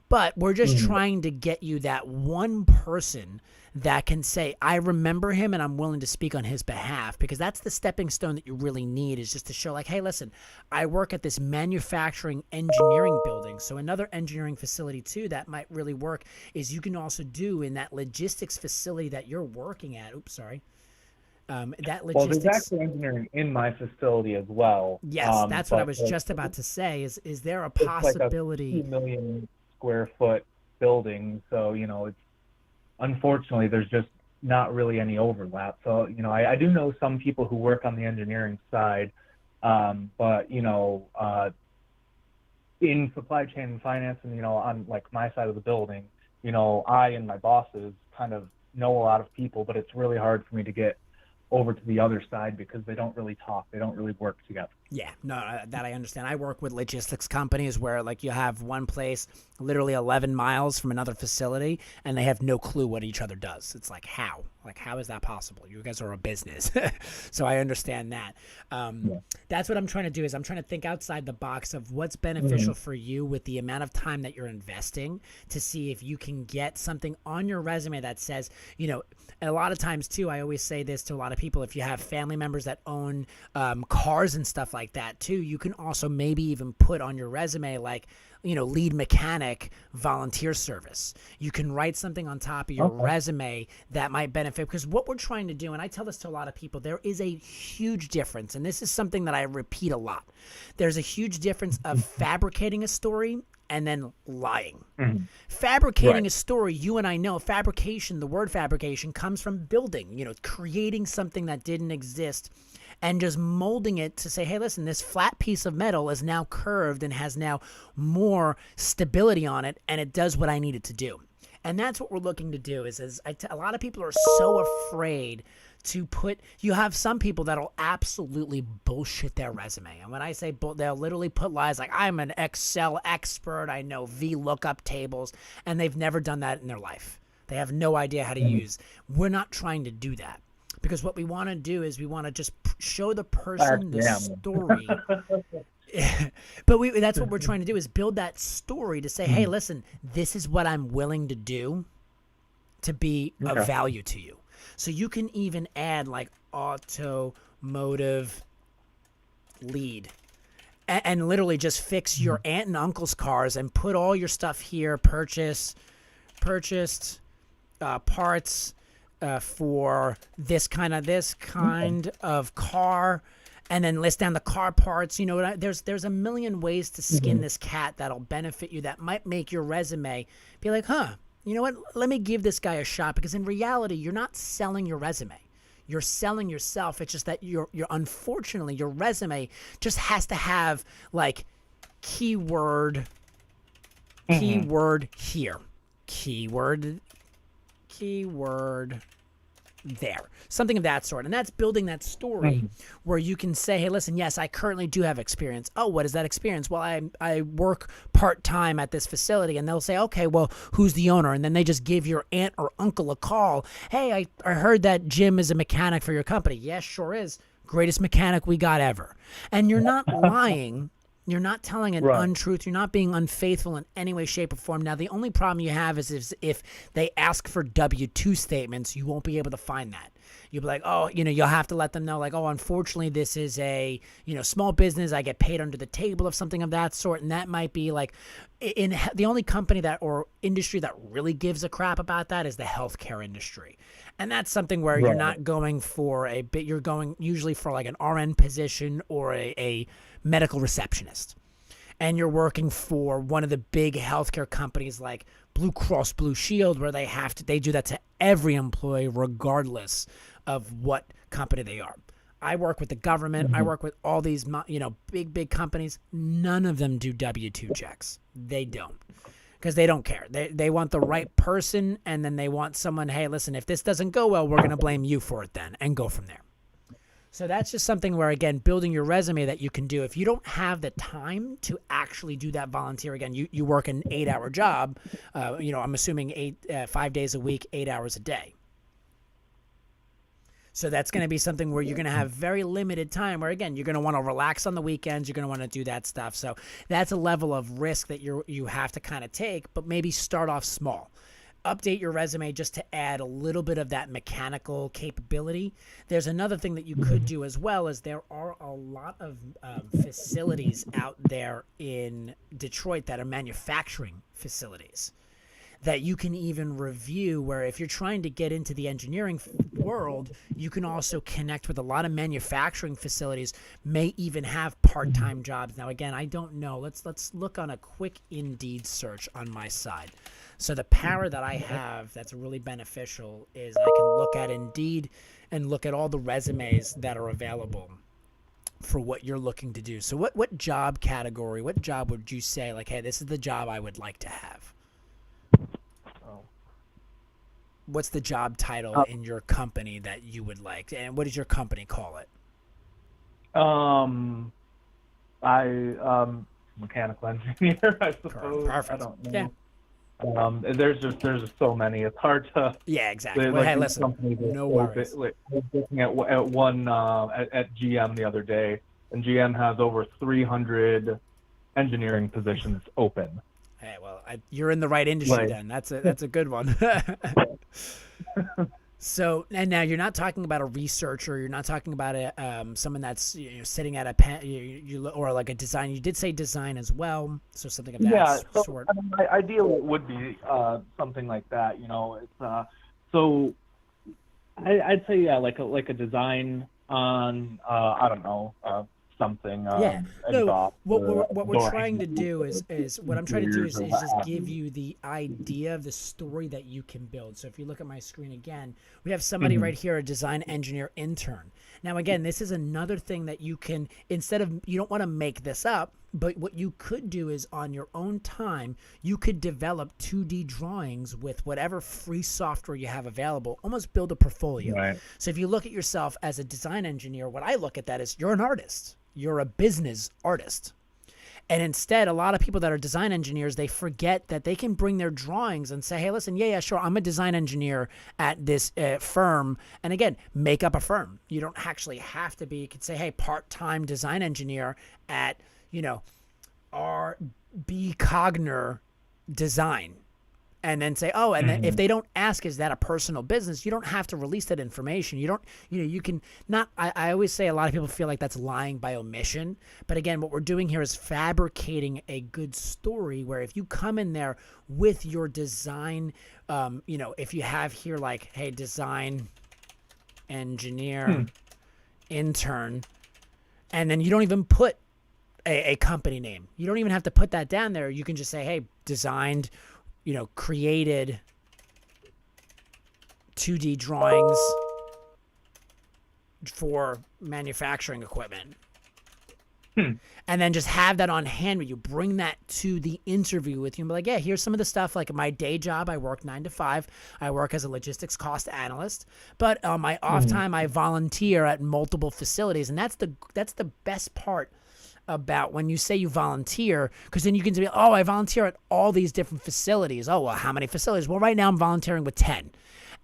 But we're just trying to get you that one person that can say, I remember him and I'm willing to speak on his behalf, because that's the stepping stone that you really need, is just to show like, hey, listen, I work at this manufacturing engineering building. So another engineering facility too that might really work is you can also do in that logistics facility that you're working at. Oops, sorry. That logistics. Well, there's actually engineering in my facility as well. Yes, that's what I was just about to say. Is there a possibility? It's like a 2 million square foot building, so you know, it's unfortunately there's just not really any overlap. So you know, I do know some people who work on the engineering side, but you know, in supply chain and finance, and you know, on like my side of the building, you know, I and my bosses kind of know a lot of people, but it's really hard for me to get over to the other side because they don't really talk, they don't really work together. Yeah, no, that I understand. I work with logistics companies where like you have one place literally 11 miles from another facility and they have no clue what each other does. It's like, how? Like, how is that possible? You guys are a business. So I understand that. That's what I'm trying to do, is I'm trying to think outside the box of what's beneficial for you with the amount of time that you're investing, to see if you can get something on your resume that says, you know, and a lot of times too, I always say this to a lot of people, if you have family members that own cars and stuff like that too, you can also maybe even put on your resume like, you know, lead mechanic volunteer service. You can write something on top of your resume that might benefit, because what we're trying to do, and I tell this to a lot of people, there is a huge difference, and this is something that I repeat a lot. There's a huge difference of fabricating a story and then lying. Fabricating a story, you and I know, fabrication, the word fabrication comes from building, you know, creating something that didn't exist and just molding it to say, hey, listen, this flat piece of metal is now curved and has now more stability on it, and it does what I need it to do. And that's what we're looking to do. A lot of people are so afraid to put, you have some people that'll absolutely bullshit their resume. And when I say they'll literally put lies like, I'm an Excel expert, I know VLOOKUP tables, and they've never done that in their life. They have no idea how to use. We're not trying to do that, because what we want to do is we want to just show the person the story. But that's what we're trying to do, is build that story to say, hey, listen, this is what I'm willing to do to be of value to you. So you can even add like automotive lead and literally just fix your aunt and uncle's cars and put all your stuff here, purchased parts for this kind of car, and then list down the car parts. You know, there's a million ways to skin this cat that'll benefit you, that might make your resume be like, huh, you know what, let me give this guy a shot. Because in reality, you're not selling your resume. You're selling yourself. It's just that you're unfortunately, your resume just has to have like keyword here, keyword there, something of that sort. And that's building that story where you can say, hey, listen, yes, I currently do have experience. Oh, what is that experience? Well, I work part-time at this facility. And they'll say, okay, well, who's the owner? And then they just give your aunt or uncle a call. Hey, I heard that Jim is a mechanic for your company. Yes, sure is. Greatest mechanic we got ever. And you're not lying. You're not telling an untruth. You're not being unfaithful in any way, shape, or form. Now, the only problem you have is if they ask for W-2 statements, you won't be able to find that. You'll be like, oh, you know, you'll have to let them know, like, oh, unfortunately, this is a, you know, small business. I get paid under the table of something of that sort. And that might be like, in the only company that or industry that really gives a crap about that is the healthcare industry. And that's something where you're not going for you're going usually for like an RN position or a medical receptionist. And you're working for one of the big healthcare companies like Blue Cross Blue Shield, where they do that to every employee regardless of what company they are. I work with the government. I work with all these, big companies. None of them do W-2 checks. They don't. Because they don't care. They want the right person, and then they want someone, hey, listen, if this doesn't go well, we're going to blame you for it then, and go from there. So that's just something where, again, building your resume that you can do. If you don't have the time to actually do that volunteer, again, you work an 8-hour job, I'm assuming 5 days a week, 8 hours a day. So that's going to be something where you're going to have very limited time where, again, you're going to want to relax on the weekends. You're going to want to do that stuff. So that's a level of risk that you have to kind of take, but maybe start off small. Update your resume just to add a little bit of that mechanical capability. There's another thing that you could do as well is there are a lot of facilities out there in Detroit that are manufacturing facilities that you can even review, where if you're trying to get into the engineering world, you can also connect with a lot of manufacturing facilities, may even have part-time jobs. Now, again, I don't know. Let's look on a quick Indeed search on my side. So the power that I have that's really beneficial is I can look at Indeed and look at all the resumes that are available for what you're looking to do. So what job category, what job would you say, like, hey, this is the job I would like to have? What's the job title in your company that you would like? And what does your company call it? Mechanical engineer, I suppose. Perfect. I don't know. Yeah. There's just so many. It's hard to. Yeah, exactly. Well, hey, listen. No worries. I was looking at one at GM the other day, and GM has over 300 engineering positions open. Hey, well, you're in the right industry then. That's a good one. So, and now you're not talking about a researcher. You're not talking about someone that's sitting at a pen, or like a design. You did say design as well, so something of that sort. I mean, my ideal would be something like that. It's so I'd say like a design on I don't know. Something. No, what we're trying to do is what I'm trying to do is just give you the idea of the story that you can build. So if you look at my screen again, we have somebody right here, a design engineer intern. Now, again, this is another thing that you can, instead of, you don't want to make this up, but what you could do is on your own time, you could develop 2D drawings with whatever free software you have available, almost build a portfolio. Right. So if you look at yourself as a design engineer, what I look at that is you're an artist. You're a business artist. And instead, a lot of people that are design engineers, they forget that they can bring their drawings and say, hey, listen, yeah, sure, I'm a design engineer at this firm. And again, make up a firm. You don't actually have to be. You could say, hey, part-time design engineer at, R.B. Cogner Design. And then say, oh, and then if they don't ask, is that a personal business? You don't have to release that information. You don't, you can not, I always say a lot of people feel like that's lying by omission. But again, what we're doing here is fabricating a good story where if you come in there with your design, if you have here like, hey, design engineer, intern, and then you don't even put a company name. You don't even have to put that down there. You can just say, hey, designed, created 2D drawings for manufacturing equipment. And then just have that on hand with you. Bring that to the interview with you and be like, yeah, here's some of the stuff. Like my day job, I work 9 to 5. I work as a logistics cost analyst. But on my off time, I volunteer at multiple facilities. And that's the best part about when you say you volunteer, because then you can say, oh, I volunteer at all these different facilities. Oh, well, how many facilities? Well, right now I'm volunteering with 10.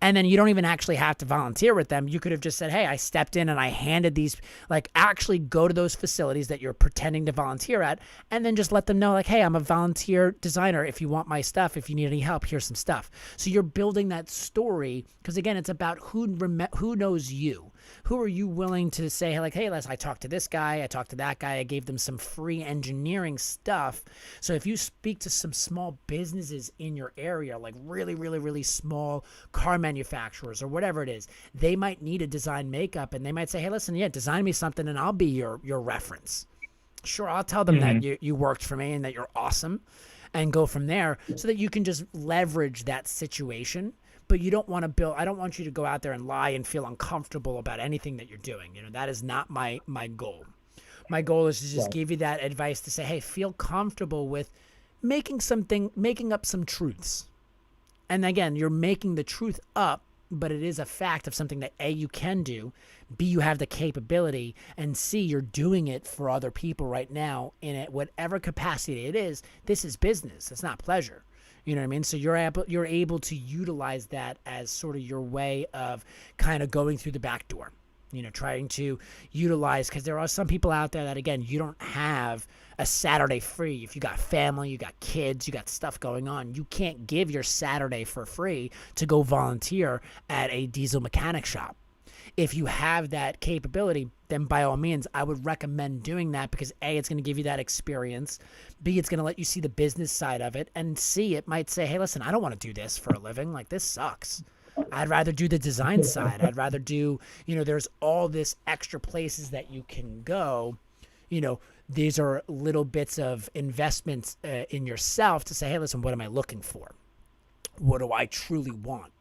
And then you don't even actually have to volunteer with them. You could have just said, hey, I stepped in and I handed these, like actually go to those facilities that you're pretending to volunteer at, and then just let them know, like, hey, I'm a volunteer designer. If you want my stuff, if you need any help, here's some stuff. So you're building that story, because again, it's about who knows you. Who are you willing to say, like, hey, I talked to this guy, I talked to that guy, I gave them some free engineering stuff. So if you speak to some small businesses in your area, like really, really, really small car manufacturers or whatever it is, they might need a design makeup, and they might say, hey, listen, yeah, design me something and I'll be your reference. Sure, I'll tell them that you worked for me and that you're awesome, and go from there, so that you can just leverage that situation. but you don't want to build, I don't want you to go out there and lie and feel uncomfortable about anything that you're doing. That is not my goal. My goal is to just give you that advice to say, hey, feel comfortable with making up some truths. And again, you're making the truth up, but it is a fact of something that A, you can do, B, you have the capability, and C, you're doing it for other people right now in it, whatever capacity it is. This is business. It's not pleasure. You know what I mean? So you're able to utilize that as sort of your way of kind of going through the back door. Trying to utilize, because there are some people out there that, again, you don't have a Saturday free. If you got family, you got kids, you got stuff going on, you can't give your Saturday for free to go volunteer at a diesel mechanic shop. If you have that capability, then by all means, I would recommend doing that, because A, it's going to give you that experience. B, it's going to let you see the business side of it. And C, it might say, hey, listen, I don't want to do this for a living. Like, this sucks. I'd rather do the design side. I'd rather do, there's all this extra places that you can go. These are little bits of investments in yourself to say, hey, listen, what am I looking for? What do I truly want?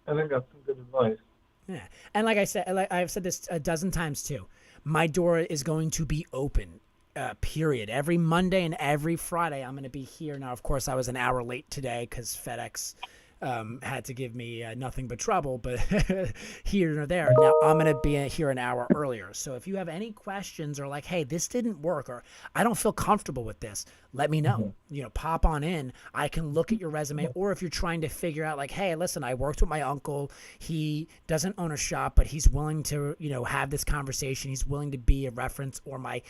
I think that's some good advice. Yeah. And like I said, I've said this a dozen times too, my door is going to be open. Period. Every Monday and every Friday, I'm going to be here. Now, of course, I was an hour late today because FedEx had to give me nothing but trouble, but here or there. Now, I'm going to be here an hour earlier. So if you have any questions or like, hey, this didn't work, or I don't feel comfortable with this, let me know. Pop on in. I can look at your resume. Or if you're trying to figure out like, hey, listen, I worked with my uncle. He doesn't own a shop, but he's willing to, have this conversation. He's willing to be a reference, or my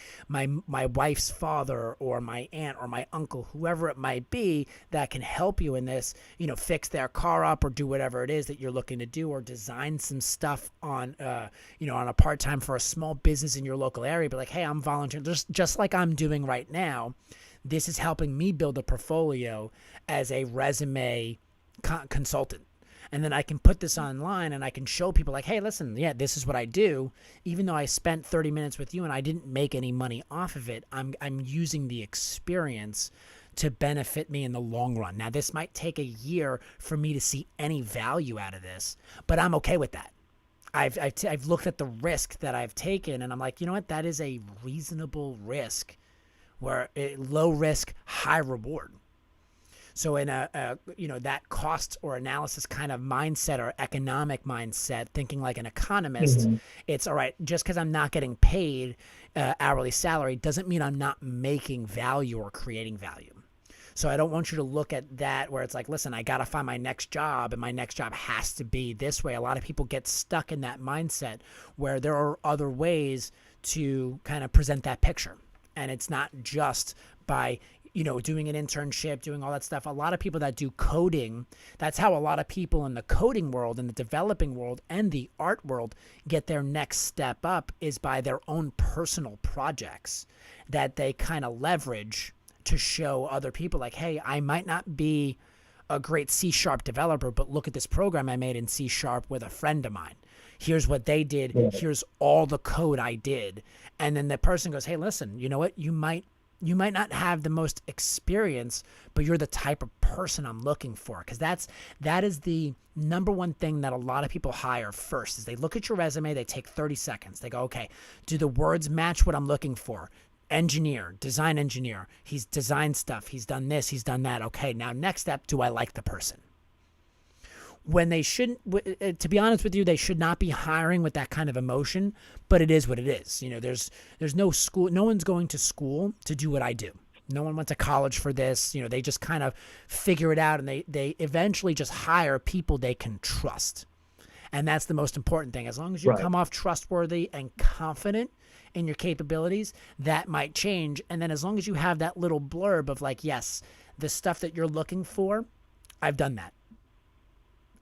wife's father or my aunt or my uncle, whoever it might be that can help you in this, fix their car up or do whatever it is that you're looking to do, or design some stuff on, on a part-time for a small business in your local area. But like, hey, I'm volunteering just like I'm doing right now. This is helping me build a portfolio as a resume consultant. And then I can put this online and I can show people like, hey, listen, yeah, this is what I do. Even though I spent 30 minutes with you and I didn't make any money off of it, I'm using the experience to benefit me in the long run. Now, this might take a year for me to see any value out of this, but I'm okay with that. I've looked at the risk that I've taken, and I'm like, you know what? That is a reasonable risk, where low risk, high reward. So in that cost or analysis kind of mindset, or economic mindset, thinking like an economist, it's all right. Just because I'm not getting paid hourly salary doesn't mean I'm not making value or creating value. So I don't want you to look at that where it's like, listen, I got to find my next job and my next job has to be this way. A lot of people get stuck in that mindset where there are other ways to kind of present that picture. And it's not just by, doing an internship, doing all that stuff. A lot of people that do coding, that's how a lot of people in the coding world, in the developing world, and the art world get their next step up, is by their own personal projects that they kind of leverage to show other people like, hey, I might not be a great C# developer, but look at this program I made in C# with a friend of mine. Here's what they did. Here's all the code I did. And then the person goes, hey, listen, you know what? You might not have the most experience, but you're the type of person I'm looking for. Because that is the number one thing that a lot of people hire first, is they look at your resume, they take 30 seconds. They go, okay, do the words match what I'm looking for? Engineer, design engineer. He's designed stuff. He's done this. He's done that. Okay, now next step, do I like the person? When they shouldn't, to be honest with you, they should not be hiring with that kind of emotion, but it is what it is. There's no school, no one's going to school to do what I do. No one went to college for this. They just kind of figure it out, and they eventually just hire people they can trust. And that's the most important thing. As long as you come off trustworthy and confident in your capabilities, that might change. And then as long as you have that little blurb of like, yes, the stuff that you're looking for, I've done that.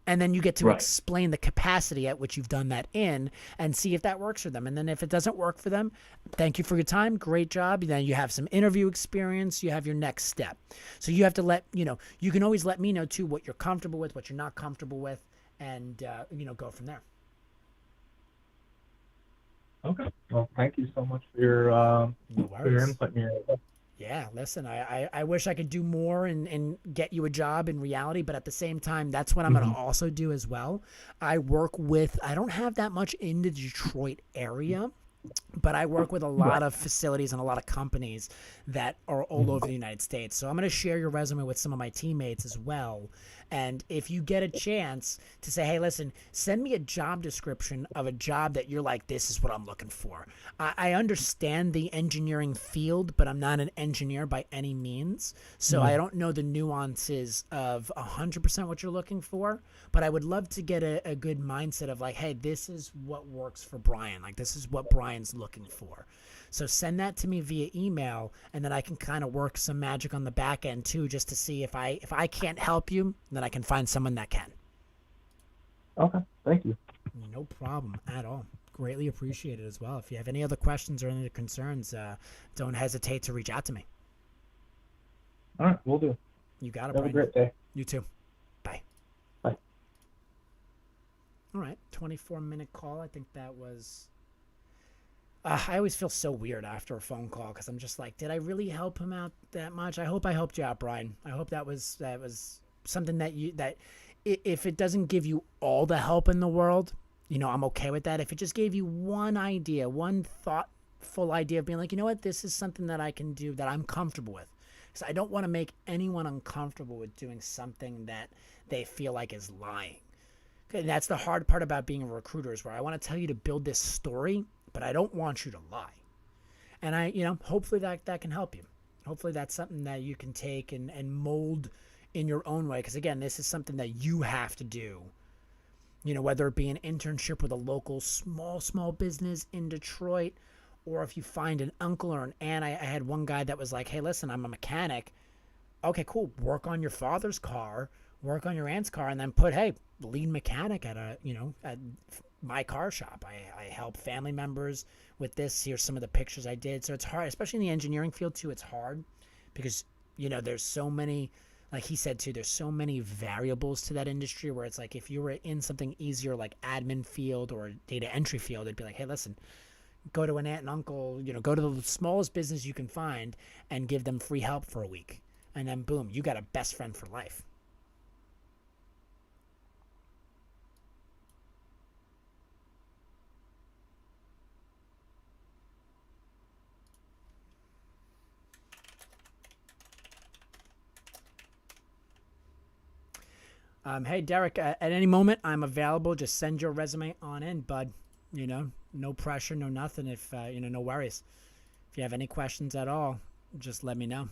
And then you get to explain the capacity at which you've done that in, and see if that works for them. And then if it doesn't work for them, thank you for your time. Great job. Then you have some interview experience. You have your next step. So you have to you can always let me know too what you're comfortable with, what you're not comfortable with, and go from there. Okay. Well, thank you so much for your input here. Yeah, listen, I wish I could do more and get you a job in reality, but at the same time, that's what I'm going to Hmm. also do as well. I don't have that much in the Detroit area, but I work with a lot Right. of facilities and a lot of companies that are all Hmm. over the United States. So I'm going to share your resume with some of my teammates as well. And if you get a chance to say, hey, listen, send me a job description of a job that you're like, this is what I'm looking for. I understand the engineering field, but I'm not an engineer by any means. So I Hmm. don't know the nuances of 100% what you're looking for, but I would love to get a good mindset of like, hey, this is what works for Brian. Like, this is what Brian's looking for. So send that to me via email, and then I can kind of work some magic on the back end too, just to see if I can't help you, then I can find someone that can. Okay. Thank you. No problem at all. Greatly appreciated as well. If you have any other questions or any other concerns, don't hesitate to reach out to me. All right. We'll do. You got it, Have a Brian. great day. You too. Bye. Bye. All right, 24-minute call. I think that was. I always feel so weird after a phone call because I'm just like, did I really help him out that much? I hope I helped you out, Brian. I hope that was something that if it doesn't give you all the help in the world, I'm okay with that. If it just gave you one idea, one thoughtful idea of being like, you know what, this is something that I can do that I'm comfortable with. Because I don't want to make anyone uncomfortable with doing something that they feel like is lying. And that's the hard part about being a recruiter is where I want to tell you to build this story, but I don't want you to lie. And hopefully that can help you. Hopefully that's something that you can take and mold in your own way. Because again, this is something that you have to do. Whether it be an internship with a local small business in Detroit, or if you find an uncle or an aunt. I had one guy that was like, hey, listen, I'm a mechanic. Okay, cool. Work on your father's car, work on your aunt's car, and then put, hey, lead mechanic at my car shop. I help family members with this. Here's some of the pictures I did. So it's hard, especially in the engineering field too. It's hard because there's so many, like he said too, there's so many variables to that industry where it's like if you were in something easier like admin field or data entry field, it'd be like, hey, listen, go to an aunt and uncle, go to the smallest business you can find and give them free help for a week. And then boom, you got a best friend for life. Hey, Derek, at any moment, I'm available. Just send your resume on in, bud. No pressure, no nothing. If, no worries. If you have any questions at all, just let me know.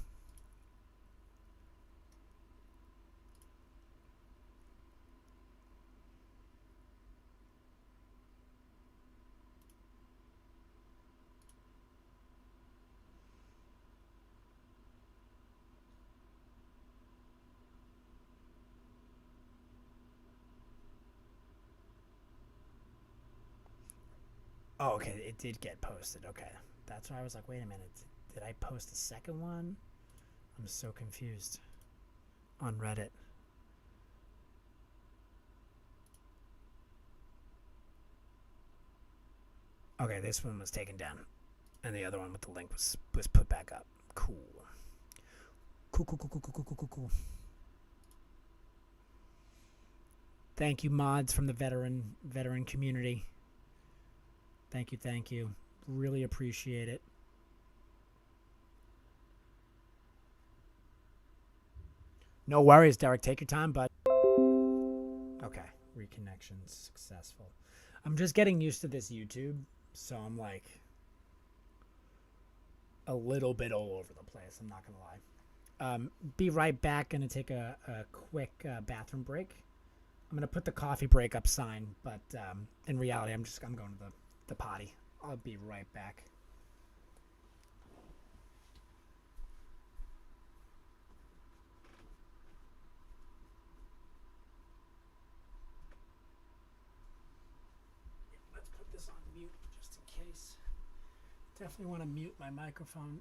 Oh, okay. It did get posted. Okay. That's why I was like, wait a minute. Did I post a second one? I'm so confused on Reddit. Okay, this one was taken down, and the other one with the link was put back up. Cool. Cool, cool, cool, cool, cool, cool, cool, cool. Thank you, mods from the veteran community. Thank you. Really appreciate it. No worries, Derek. Take your time, bud. Okay, reconnection successful. I'm just getting used to this YouTube, so I'm like a little bit all over the place. I'm not gonna lie. Be right back. Gonna take a quick bathroom break. I'm gonna put the coffee break up sign, but in reality, I'm going to the potty. I'll be right back. Let's put this on mute just in case. Definitely want to mute my microphone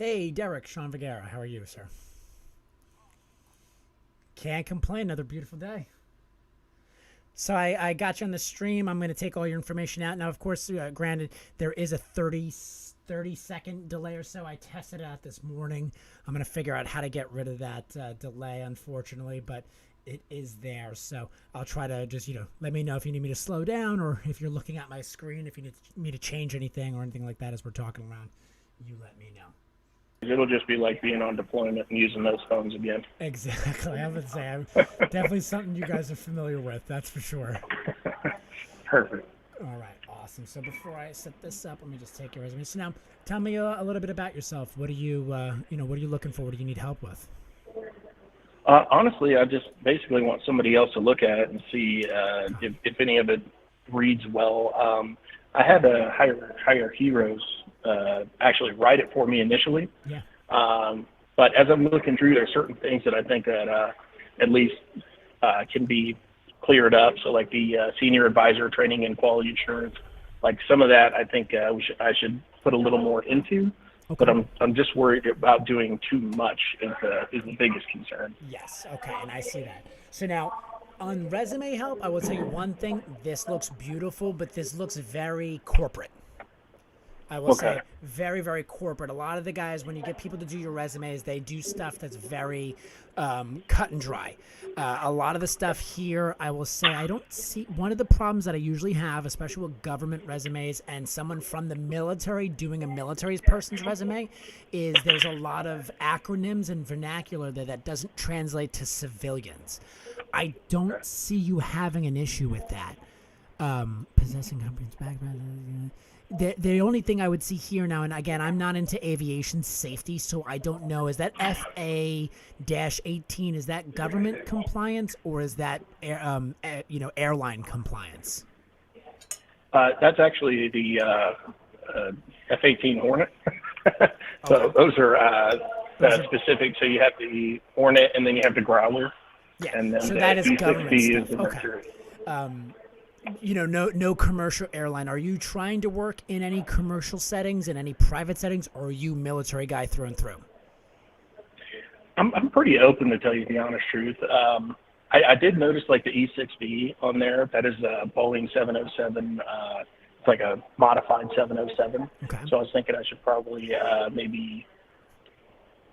Hey, Derek, Sean Vergara. How are you, sir? Can't complain. Another beautiful day. So I got you on the stream. I'm going to take all your information out. Now, of course, granted, there is a 30-second delay or so. I tested it out this morning. I'm going to figure out how to get rid of that delay, unfortunately, but it is there. So I'll try to just, let me know if you need me to slow down or if you're looking at my screen, if you need me to change anything or anything like that as we're talking around, you let me know. It'll just be like being on deployment and using those phones again. Exactly. I would say definitely something you guys are familiar with. That's for sure. Perfect. All right. Awesome. So before I set this up, let me just take your resume. So now tell me a little bit about yourself. What are you, what are you looking for? What do you need help with? Honestly, I just basically want somebody else to look at it and see if any of it reads well. I had to hire heroes actually write it for me initially. Yeah. But as I'm looking through, there are certain things that I think that at least can be cleared up. So like the senior advisor training and quality assurance, like some of that I think I should put a little more into. Okay. But I'm just worried about doing too much is the biggest concern. Yes. Okay. And I see that. So now on resume help, I will tell you one thing. This looks beautiful, but this looks very corporate. I will say very, very corporate. A lot of the guys, when you get people to do your resumes, they do stuff that's very cut and dry. A lot of the stuff here, I will say, I don't see one of the problems that I usually have, especially with government resumes and someone from the military doing a military person's resume, is there's a lot of acronyms and vernacular there that doesn't translate to civilians. I don't see you having an issue with that. Possessing comprehensive background. The only thing I would see here now, and again, I'm not into aviation safety, so I don't know, is that FA-18, is that government compliance or is that airline compliance? That's actually the F-18 Hornet. So those are specific. So you have the Hornet and then you have the Growler. Yeah, and then so the that is F-60 government stuff. Okay. No commercial airline. Are you trying to work in any commercial settings, in any private settings, or are you military guy through and through? I'm pretty open, to tell you the honest truth. I did notice like the E6B on there. That is a Boeing 707. It's like a modified 707. Okay. So I was thinking I should probably maybe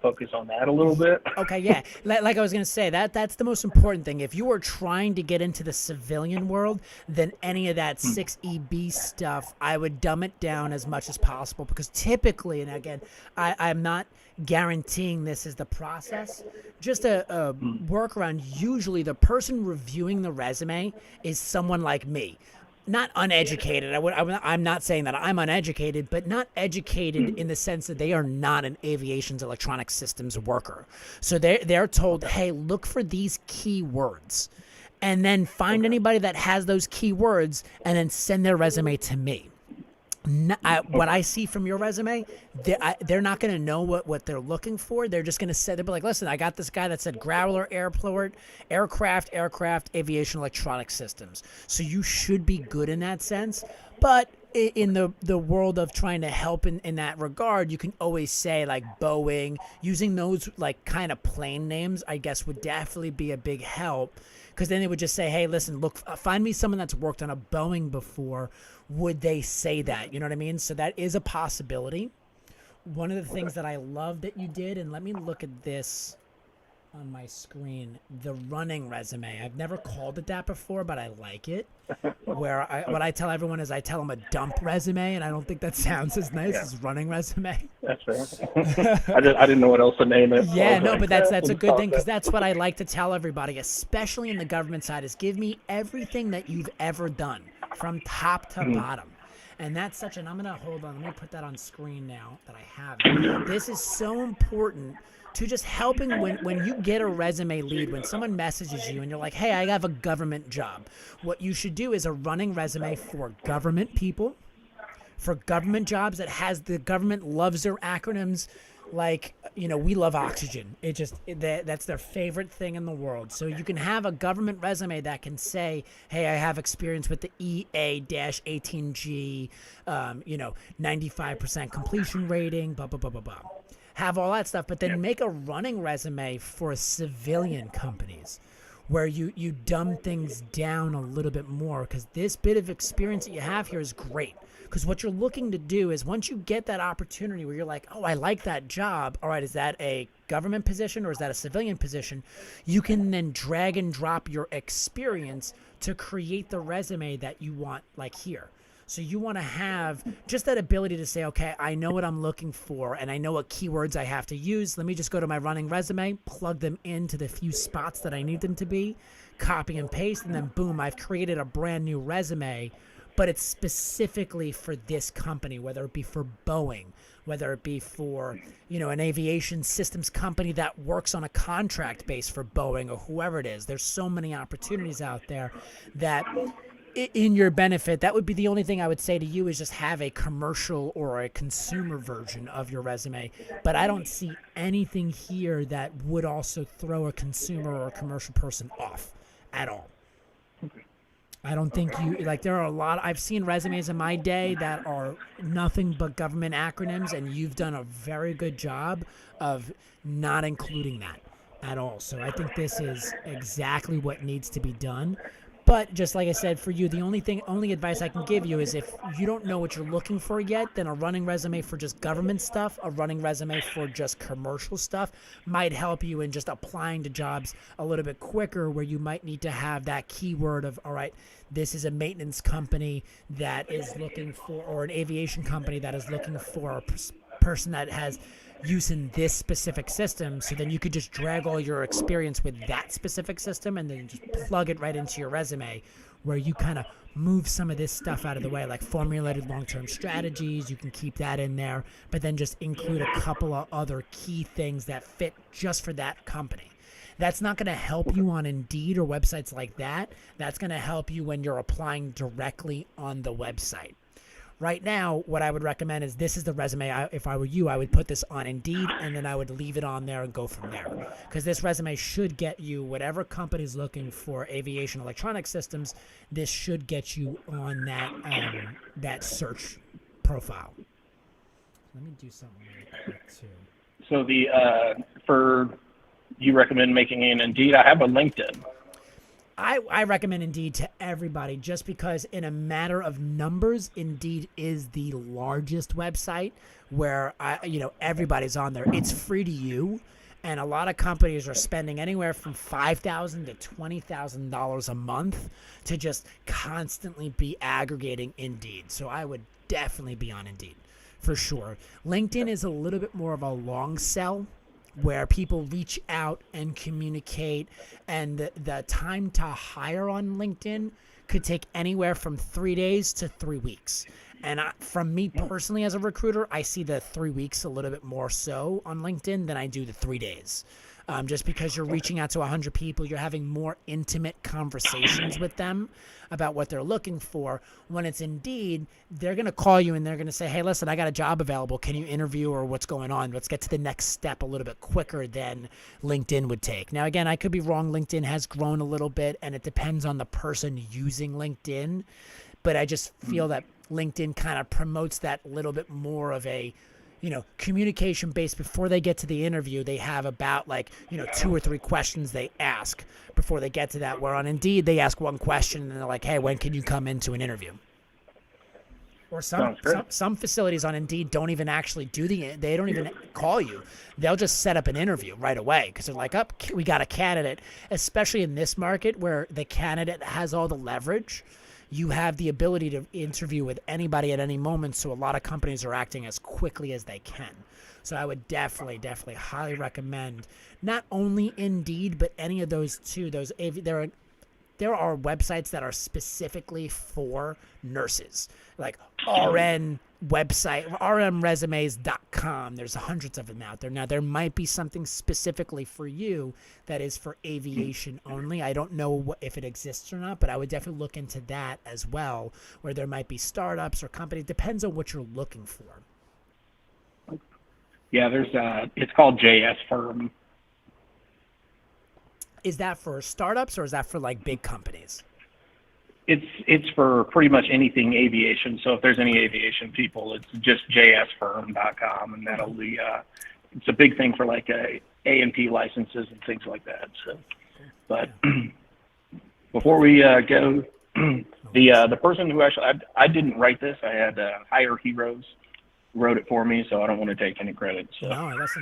focus on that a little bit. Okay, yeah. Like I was going to say, that's the most important thing. If you are trying to get into the civilian world, then any of that 6EB stuff, I would dumb it down as much as possible, because typically, and again, I'm not guaranteeing this is the process, just a workaround. Usually the person reviewing the resume is someone like me. Not uneducated. I'm not saying that I'm uneducated, but not educated in the sense that they are not an aviation's electronic systems worker. So they're told, hey, look for these keywords, and then find anybody that has those keywords, and then send their resume to me. What I see from your resume, they're not going to know what they're looking for. They're just going to say, they'll be like, listen, I got this guy that said Growler, aircraft, aviation electronic systems. So you should be good in that sense. But in the world of trying to help in that regard, you can always say like Boeing. Using those like kind of plain names, I guess, would definitely be a big help, because then they would just say, hey, listen, look, find me someone that's worked on a Boeing before. Would they say that? You know what I mean? So that is a possibility. One of the things that I love that you did, and let me look at this on my screen, the running resume. I've never called it that before, but I like it. Where what I tell everyone is I tell them a dump resume, and I don't think that sounds as nice as running resume. That's fair. I didn't know what else to name it. Yeah, no, but that's a good thing, because that's what I like to tell everybody, especially in the government side, is give me everything that you've ever done from top to bottom. And that's such an, I'm going to hold on. Let me put that on screen now that I have it. This is so important to just helping when you get a resume lead, when someone messages you and you're like, hey, I have a government job. What you should do is a running resume for government people, for government jobs that has the government loves their acronyms. Like, we love oxygen. That's their favorite thing in the world. So you can have a government resume that can say, hey, I have experience with the EA-18G, 95% completion rating, blah, blah, blah, blah, blah. have all that stuff, but then make a running resume for civilian companies where you dumb things down a little bit more, because this bit of experience that you have here is great. Because what you're looking to do is once you get that opportunity where you're like, oh, I like that job. All right, is that a government position or is that a civilian position? You can then drag and drop your experience to create the resume that you want, like here. So you want to have just that ability to say, okay, I know what I'm looking for and I know what keywords I have to use. Let me just go to my running resume, plug them into the few spots that I need them to be, copy and paste, and then boom, I've created a brand new resume. But it's specifically for this company, whether it be for Boeing, whether it be for, an aviation systems company that works on a contract base for Boeing or whoever it is. There's so many opportunities out there that in your benefit, that would be the only thing I would say to you is just have a commercial or a consumer version of your resume. But I don't see anything here that would also throw a consumer or a commercial person off at all. I don't think there are a lot. I've seen resumes in my day that are nothing but government acronyms, and you've done a very good job of not including that at all. So I think this is exactly what needs to be done. But just like I said, for you, the only advice I can give you is if you don't know what you're looking for yet, then a running resume for just government stuff, a running resume for just commercial stuff might help you in just applying to jobs a little bit quicker, where you might need to have that keyword of, all right, this is a maintenance company that is looking for, or an aviation company that is looking for a person that has use in this specific system. So then you could just drag all your experience with that specific system and then just plug it right into your resume, where you kind of move some of this stuff out of the way, like formulated long-term strategies. You can keep that in there, but then just include a couple of other key things that fit just for that company. That's not going to help you on Indeed or websites like that. That's going to help you when you're applying directly on the website. Right now, what I would recommend is this is the resume. If I were you, I would put this on Indeed, and then I would leave it on there and go from there. Because this resume should get you whatever company's looking for aviation electronic systems. This should get you on that search profile. Let me do something really quick too. So for you recommend making an Indeed? I have a LinkedIn. I recommend Indeed to everybody just because in a matter of numbers, Indeed is the largest website where everybody's on there. It's free to you, and a lot of companies are spending anywhere from $5,000 to $20,000 a month to just constantly be aggregating Indeed. So I would definitely be on Indeed for sure. LinkedIn is a little bit more of a long sell, where people reach out and communicate, and the time to hire on LinkedIn could take anywhere from 3 days to 3 weeks. And from me personally as a recruiter, I see the 3 weeks a little bit more so on LinkedIn than I do the 3 days. Just because you're reaching out to 100 people, you're having more intimate conversations with them about what they're looking for. When it's Indeed, they're going to call you and they're going to say, hey, listen, I got a job available. Can you interview, or what's going on? Let's get to the next step a little bit quicker than LinkedIn would take. Now, again, I could be wrong. LinkedIn has grown a little bit, and it depends on the person using LinkedIn. But I just feel that LinkedIn kind of promotes that little bit more of a communication based. Before they get to the interview, they have about 2 or 3 questions they ask before they get to that, where on Indeed, they ask one question and they're like, hey, when can you come into an interview? Or some facilities on Indeed don't even actually they don't even call you. They'll just set up an interview right away because they're like, we got a candidate, especially in this market where the candidate has all the leverage. You have the ability to interview with anybody at any moment, so a lot of companies are acting as quickly as they can. So I would definitely highly recommend not only Indeed, but any of those two. There are websites that are specifically for nurses, like RN website, rnresumes.com. There's hundreds of them out there. Now, there might be something specifically for you that is for aviation only. I don't know if it exists or not, but I would definitely look into that as well, where there might be startups or companies. Depends on what you're looking for. Yeah, it's called JS Firm. Is that for startups or is that for big companies? It's for pretty much anything aviation. So if there's any aviation people, it's just jsfirm.com, and that'll be it's a big thing for like A&P licenses and things like that. So, but before we go, the person who actually I didn't write this. I had Hire Heroes wrote it for me, so I don't want to take any credit. So. No, listen,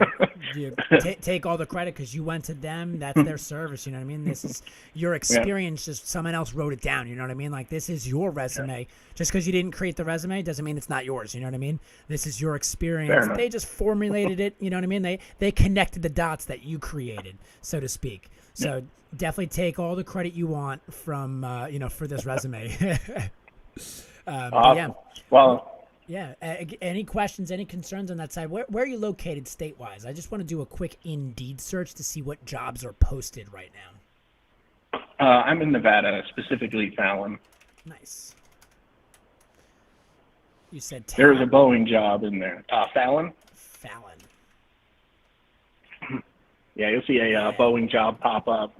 you take all the credit because you went to them. That's their service. You know what I mean? This is your experience. Just someone else wrote it down. You know what I mean? Like, this is your resume. Yeah. Just because you didn't create the resume doesn't mean it's not yours. You know what I mean? This is your experience. They just formulated it. You know what I mean? They connected the dots that you created, so to speak. So definitely take all the credit you want from for this resume. Awesome. Yeah. Well. Yeah. Any questions, any concerns on that side? Where are you located state-wise? I just want to do a quick Indeed search to see what jobs are posted right now. I'm in Nevada, specifically Fallon. Nice. You said There's a Boeing job in there. Fallon? Fallon. Yeah, you'll see a Boeing job pop up.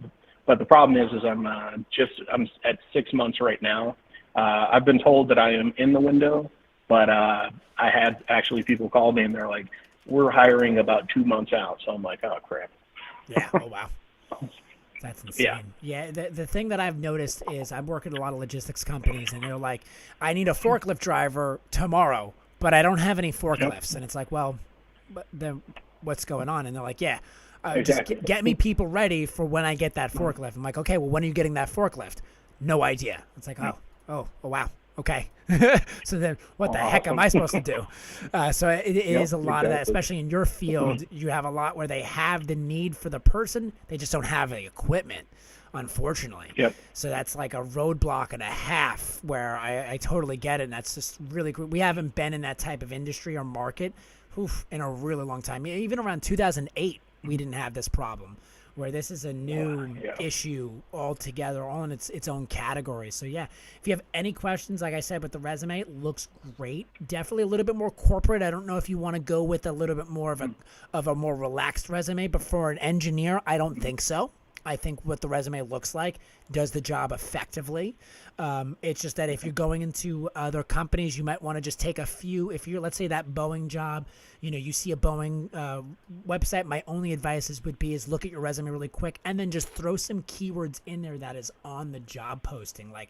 But the problem is I'm at 6 months right now. I've been told that I am in the window. But I had actually people call me and they're like, we're hiring about 2 months out. So I'm like, oh, crap. Yeah. Oh, wow. That's insane. Yeah. The thing that I've noticed is I'm working at a lot of logistics companies and they're like, I need a forklift driver tomorrow, but I don't have any forklifts. And it's like, well, but then what's going on? And they're like, yeah, exactly. Just get me people ready for when I get that forklift. I'm like, okay, well, when are you getting that forklift? No idea. It's like, oh, wow. Okay. So then what the heck am I supposed to do? So it is a lot of that, especially in your field. You have a lot where they have the need for the person. They just don't have the equipment, unfortunately. Yep. So that's like a roadblock and a half where I totally get it. And that's just really good. We haven't been in that type of industry or market in a really long time. Even around 2008, we didn't have this problem. Where this is a new issue altogether, all in its own category. So, yeah, if you have any questions, like I said, with the resume, it looks great. Definitely a little bit more corporate. I don't know if you want to go with a little bit more of a more relaxed resume, but for an engineer, I don't think so. I think what the resume looks like does the job effectively. It's just that if you're going into other companies, you might want to just take a few. If you're, let's say, that Boeing job, you see a Boeing website, my only advice would be look at your resume really quick and then just throw some keywords in there that is on the job posting. Like,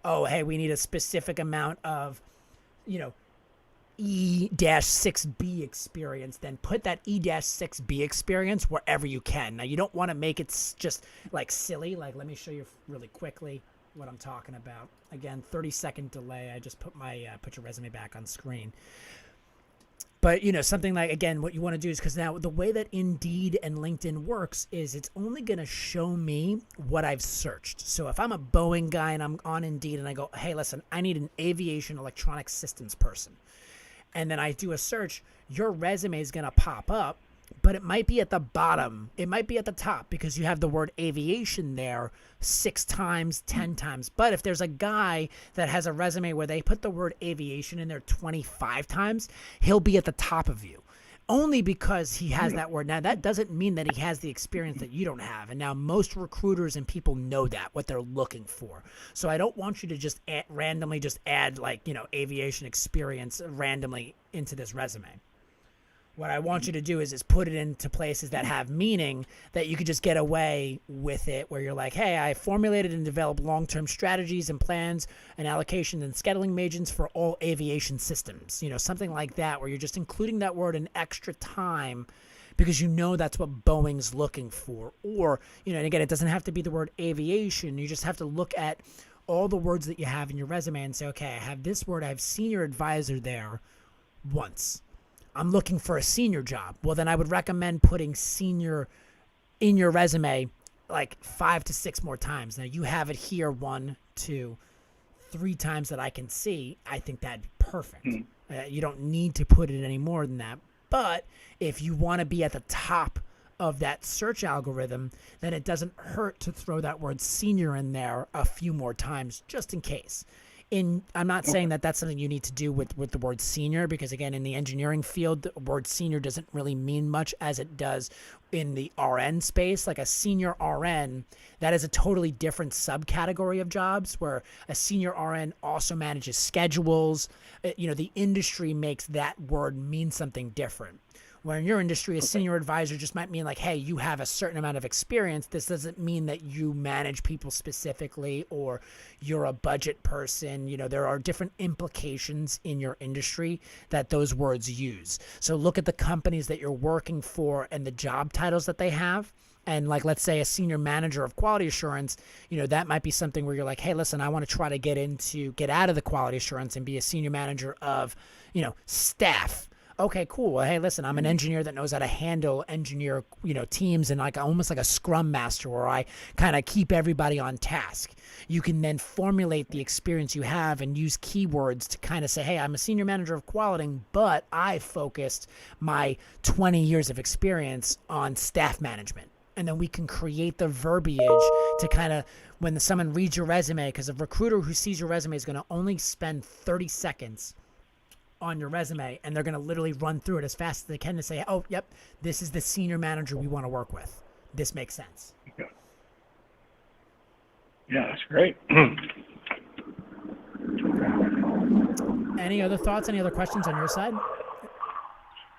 oh, hey, we need a specific amount of, E-6B experience, then put that E-6B experience wherever you can. Now, you don't want to make it just like silly. Like, let me show you really quickly what I'm talking about. Again, 30-second delay. I just put your resume back on screen. But, something like, again, what you want to do is, because now the way that Indeed and LinkedIn works is it's only going to show me what I've searched. So if I'm a Boeing guy and I'm on Indeed and I go, hey, listen, I need an aviation electronic systems person. And then I do a search, your resume is going to pop up, but it might be at the bottom. It might be at the top because you have the word aviation there 6 times, 10 times. But if there's a guy that has a resume where they put the word aviation in there 25 times, he'll be at the top of you. Only because he has that word. Now, that doesn't mean that he has the experience that you don't have. And now most recruiters and people know that, what they're looking for. So I don't want you to just randomly just add aviation experience randomly into this resume. What I want you to do is put it into places that have meaning that you could just get away with it, where you're like, hey, I formulated and developed long-term strategies and plans and allocation and scheduling agents for all aviation systems. Something like that, where you're just including that word an extra time because that's what Boeing's looking for. Or, and again, it doesn't have to be the word aviation. You just have to look at all the words that you have in your resume and say, okay, I have this word, I have senior advisor there once. I'm looking for a senior job. Well, then I would recommend putting senior in your resume like 5 to 6 more times. Now, you have it here 1, 2, 3 times that I can see. I think that'd be perfect. You don't need to put it any more than that. But if you want to be at the top of that search algorithm, then it doesn't hurt to throw that word senior in there a few more times just in case. I'm not saying that that's something you need to do with the word senior, because again, in the engineering field, the word senior doesn't really mean much as it does in the RN space. Like a senior RN, that is a totally different subcategory of jobs, where a senior RN also manages schedules. The industry makes that word mean something different. Where in your industry, a senior advisor just might mean like, hey, you have a certain amount of experience. This doesn't mean that you manage people specifically or you're a budget person. You know, there are different implications in your industry that those words use. So look at the companies that you're working for and the job titles that they have. And like, let's say a senior manager of quality assurance, you know, that might be something where you're like, hey, listen, I want to try to get out of the quality assurance and be a senior manager of, you know, staff. Okay, cool. Well, hey, listen, I'm an engineer that knows how to handle engineer, you know, teams and like almost like a scrum master where I kind of keep everybody on task. You can then formulate the experience you have and use keywords to kind of say, hey, I'm a senior manager of quality, but I focused my 20 years of experience on staff management. And then we can create the verbiage to kind of, when someone reads your resume, because a recruiter who sees your resume is going to only spend 30 seconds on your resume, and they're going to literally run through it as fast as they can to say, oh, yep, this is the senior manager we want to work with. This makes sense. Yeah, that's great. Any other thoughts? Any other questions on your side?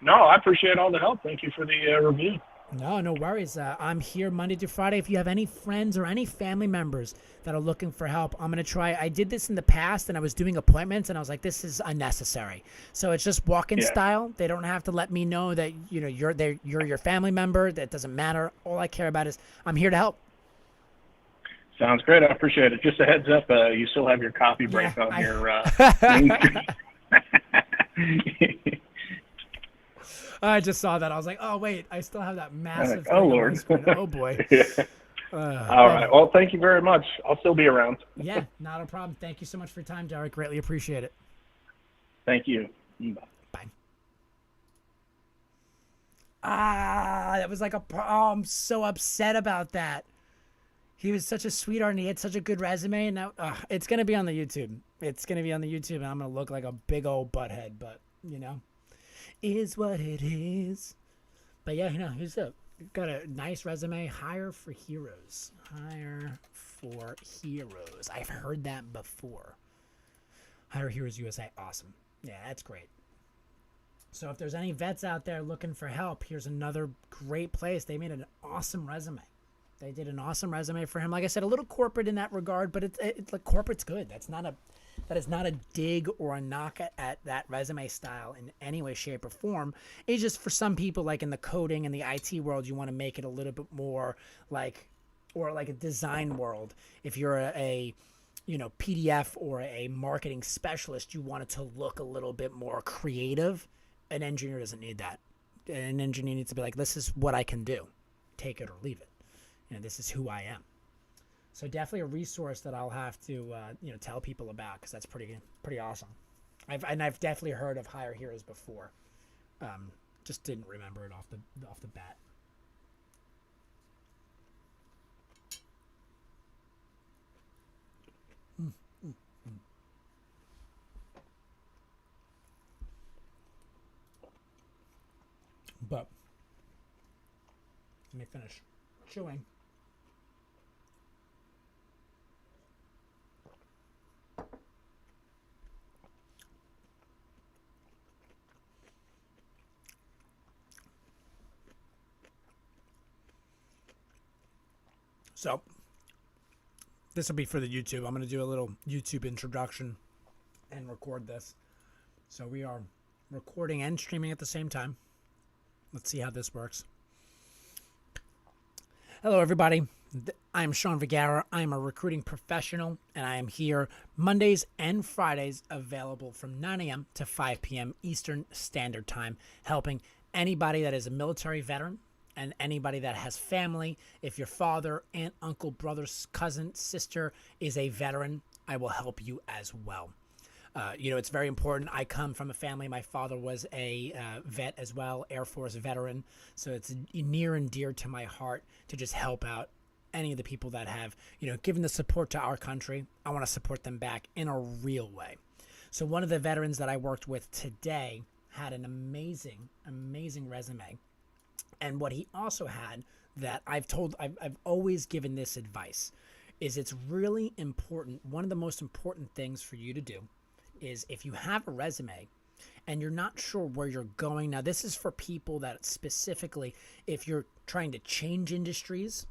No, I appreciate all the help. Thank you for the review. No worries. I'm here Monday through Friday. If you have any friends or any family members that are looking for help, I'm going to try. I did this in the past, and I was doing appointments, and I was like, this is unnecessary. So it's just walk-in style. They don't have to let me know that, you know, you're your family member. That doesn't matter. All I care about is I'm here to help. Sounds great. I appreciate it. Just a heads up, you still have your coffee break on your I just saw that. I was like, oh, wait, I still have that massive oh, Lord. Oh, boy. All right. Well, thank you very much. I'll still be around. Yeah, not a problem. Thank you so much for your time, Derek. Greatly appreciate it. Thank you. Bye. That was like I'm so upset about that. He was such a sweetheart, and he had such a good resume, and now it's going to be on the YouTube. It's going to be on the YouTube, and I'm going to look like a big old butthead, but, you know. Is what it is. But yeah, you know, he's got a nice resume. Hire for heroes. Hire for heroes. I've heard that before. Hire Heroes USA. Awesome. Yeah, that's great. So if there's any vets out there looking for help, here's another great place. They made an awesome resume. They did an awesome resume for him. Like I said, a little corporate in that regard, but it's like corporate's good. That is not a dig or a knock at that resume style in any way, shape, or form. It's just for some people, like in the coding and the IT world, you want to make it a little bit more like, or like a design world. If you're a you know, PDF or a marketing specialist, you want it to look a little bit more creative. An engineer doesn't need that. An engineer needs to be like, this is what I can do. Take it or leave it. You know, this is who I am. So definitely a resource that I'll have to, you know, tell people about, because that's pretty awesome. I've definitely heard of Hire Heroes before. Just didn't remember it off the bat. But let me finish chewing. So this will be for the YouTube. I'm going to do a little YouTube introduction and record this. So we are recording and streaming at the same time. Let's see how this works. Hello, everybody. I'm Sean Vergara. I'm a recruiting professional, and I am here Mondays and Fridays, available from 9 a.m. to 5 p.m. Eastern Standard Time, helping anybody that is a military veteran and anybody that has family. If your father, aunt, uncle, brother, cousin, sister is a veteran, I will help you as well. You know, it's very important. I come from a family. My father was a vet as well, Air Force veteran. So it's near and dear to my heart to just help out any of the people that have, you know, given the support to our country. I want to support them back in a real way. So one of the veterans that I worked with today had an amazing, amazing resume. And what he also had that I've always given this advice is it's really important. One of the most important things for you to do is if you have a resume and you're not sure where you're going. Now, this is for people that specifically, if you're trying to change industries,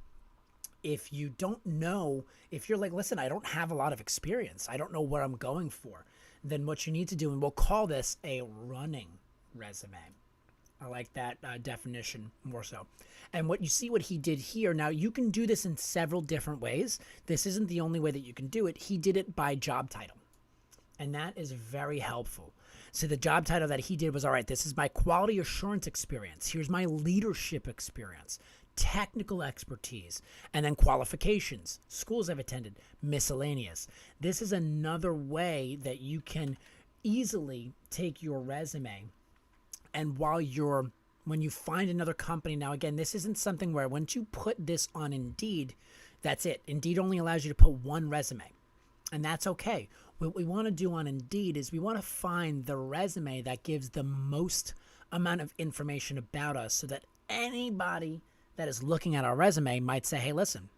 if you don't know, if you're like, listen, I don't have a lot of experience, I don't know what I'm going for, then what you need to do, and we'll call this a running resume. I like that definition more so. And what you see what he did here, now you can do this in several different ways. This isn't the only way that you can do it. He did it by job title. And that is very helpful. So the job title that he did was, all right, this is my quality assurance experience. Here's my leadership experience, technical expertise, and then qualifications, schools I've attended, miscellaneous. This is another way that you can easily take your resume, and when you find another company, now again, this isn't something where once you put this on Indeed, that's it. Indeed only allows you to put one resume, and that's okay. What we want to do on Indeed is we want to find the resume that gives the most amount of information about us, so that anybody that is looking at our resume might say, hey, listen,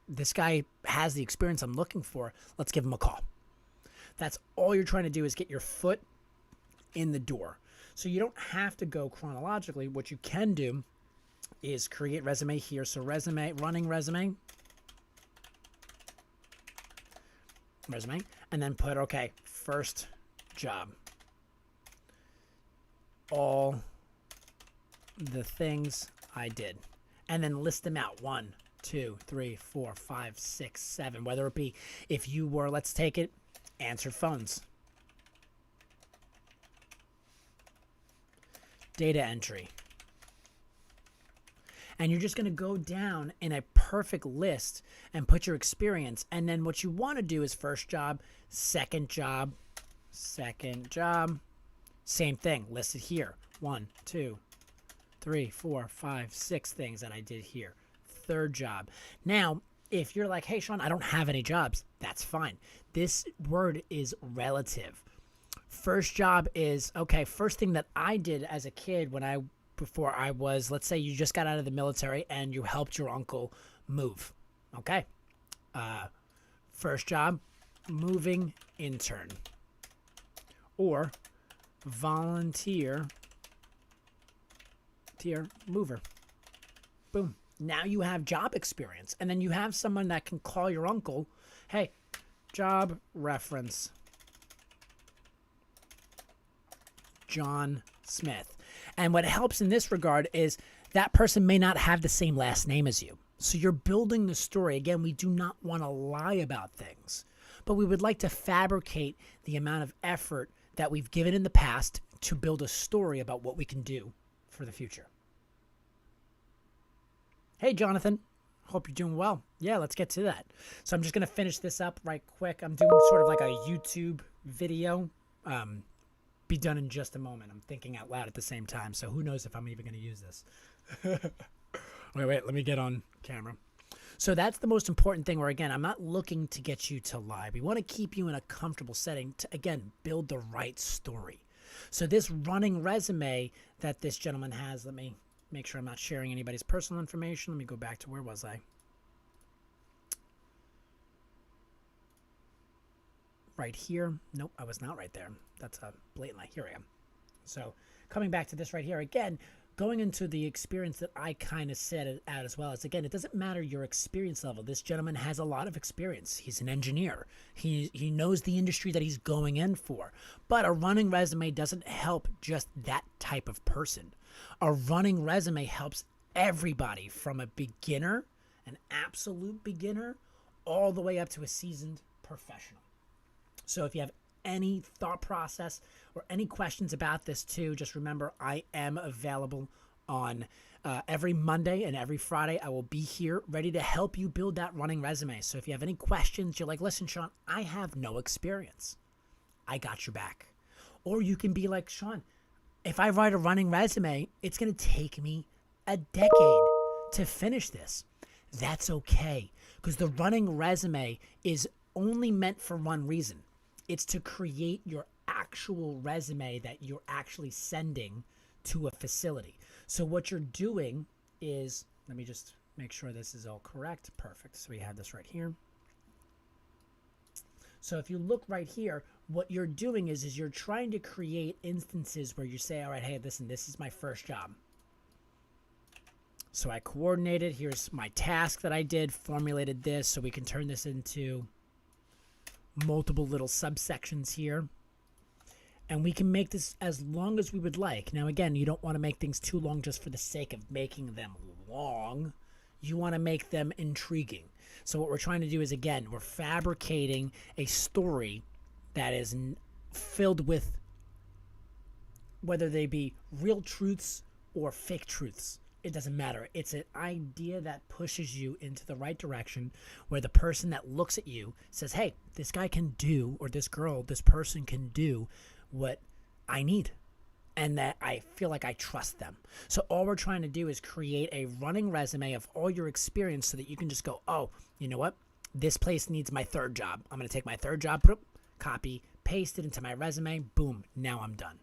this guy has the experience I'm looking for. Let's give him a call. That's all you're trying to do, is get your foot in the door. So you don't have to go chronologically. What you can do is create resume here. So resume, running resume, and then put, okay, first job. All the things I did. And then list them out. 1, 2, 3, 4, 5, 6, 7. Whether it be, if you were, let's take it, answered phones, data entry. And you're just going to go down in a perfect list and put your experience. And then what you want to do is first job, second job, same thing, listed here. 1, 2, 3, 4, 5, 6 things that I did here. Third job. Now, if you're like, hey, Sean, I don't have any jobs, that's fine. This word is relative. First job is, okay, first thing that I did as a kid before I was, let's say you just got out of the military and you helped your uncle move. Okay. First job, moving intern. Or volunteer mover. Boom. Now you have job experience. And then you have someone that can call your uncle, hey, job reference, John Smith. And what helps in this regard is that person may not have the same last name as you. So you're building the story. Again, we do not want to lie about things, but we would like to fabricate the amount of effort that we've given in the past to build a story about what we can do for the future. Hey, Jonathan. Hope you're doing well. Yeah, let's get to that. So I'm just going to finish this up right quick. I'm doing sort of like a YouTube video. Be done in just a moment. I'm thinking out loud at the same time, so who knows if I'm even going to use this. Wait, let me get on camera. So that's the most important thing, where, again, I'm not looking to get you to lie. We want to keep you in a comfortable setting to, again, build the right story. So this running resume that this gentleman has, let me make sure I'm not sharing anybody's personal information. Let me go back to, where was I? Right here. Nope, I was not right there. That's a blatant lie. Here I am. So coming back to this right here, again, going into the experience that I kind of said out as well, is, again, it doesn't matter your experience level. This gentleman has a lot of experience. He's an engineer. He knows the industry that he's going in for. But a running resume doesn't help just that type of person. A running resume helps everybody, from a beginner, an absolute beginner, all the way up to a seasoned professional. So if you have any thought process or any questions about this too, just remember, I am available on every Monday and every Friday. I will be here ready to help you build that running resume. So if you have any questions, you're like, listen, Sean, I have no experience, I got your back. Or you can be like, Sean, if I write a running resume, it's going to take me a decade to finish this. That's okay, because the running resume is only meant for one reason. It's to create your actual resume that you're actually sending to a facility. So what you're doing is, let me just make sure this is all correct. Perfect. So we have this right here. So if you look right here, what you're doing is you're trying to create instances where you say, all right, hey, listen, this is my first job. So I coordinated, here's my task that I did, formulated this, so we can turn this into multiple little subsections here. And we can make this as long as we would like. Now, again, you don't want to make things too long just for the sake of making them long. You want to make them intriguing. So what we're trying to do is, again, we're fabricating a story that is filled with, whether they be real truths or fake truths. It doesn't matter. It's an idea that pushes you into the right direction, where the person that looks at you says, hey, this guy can do, or this girl, this person can do what I need, and that I feel like I trust them. So all we're trying to do is create a running resume of all your experience so that you can just go, oh, you know what? This place needs my third job. I'm going to take my third job, copy, paste it into my resume. Boom. Now I'm done.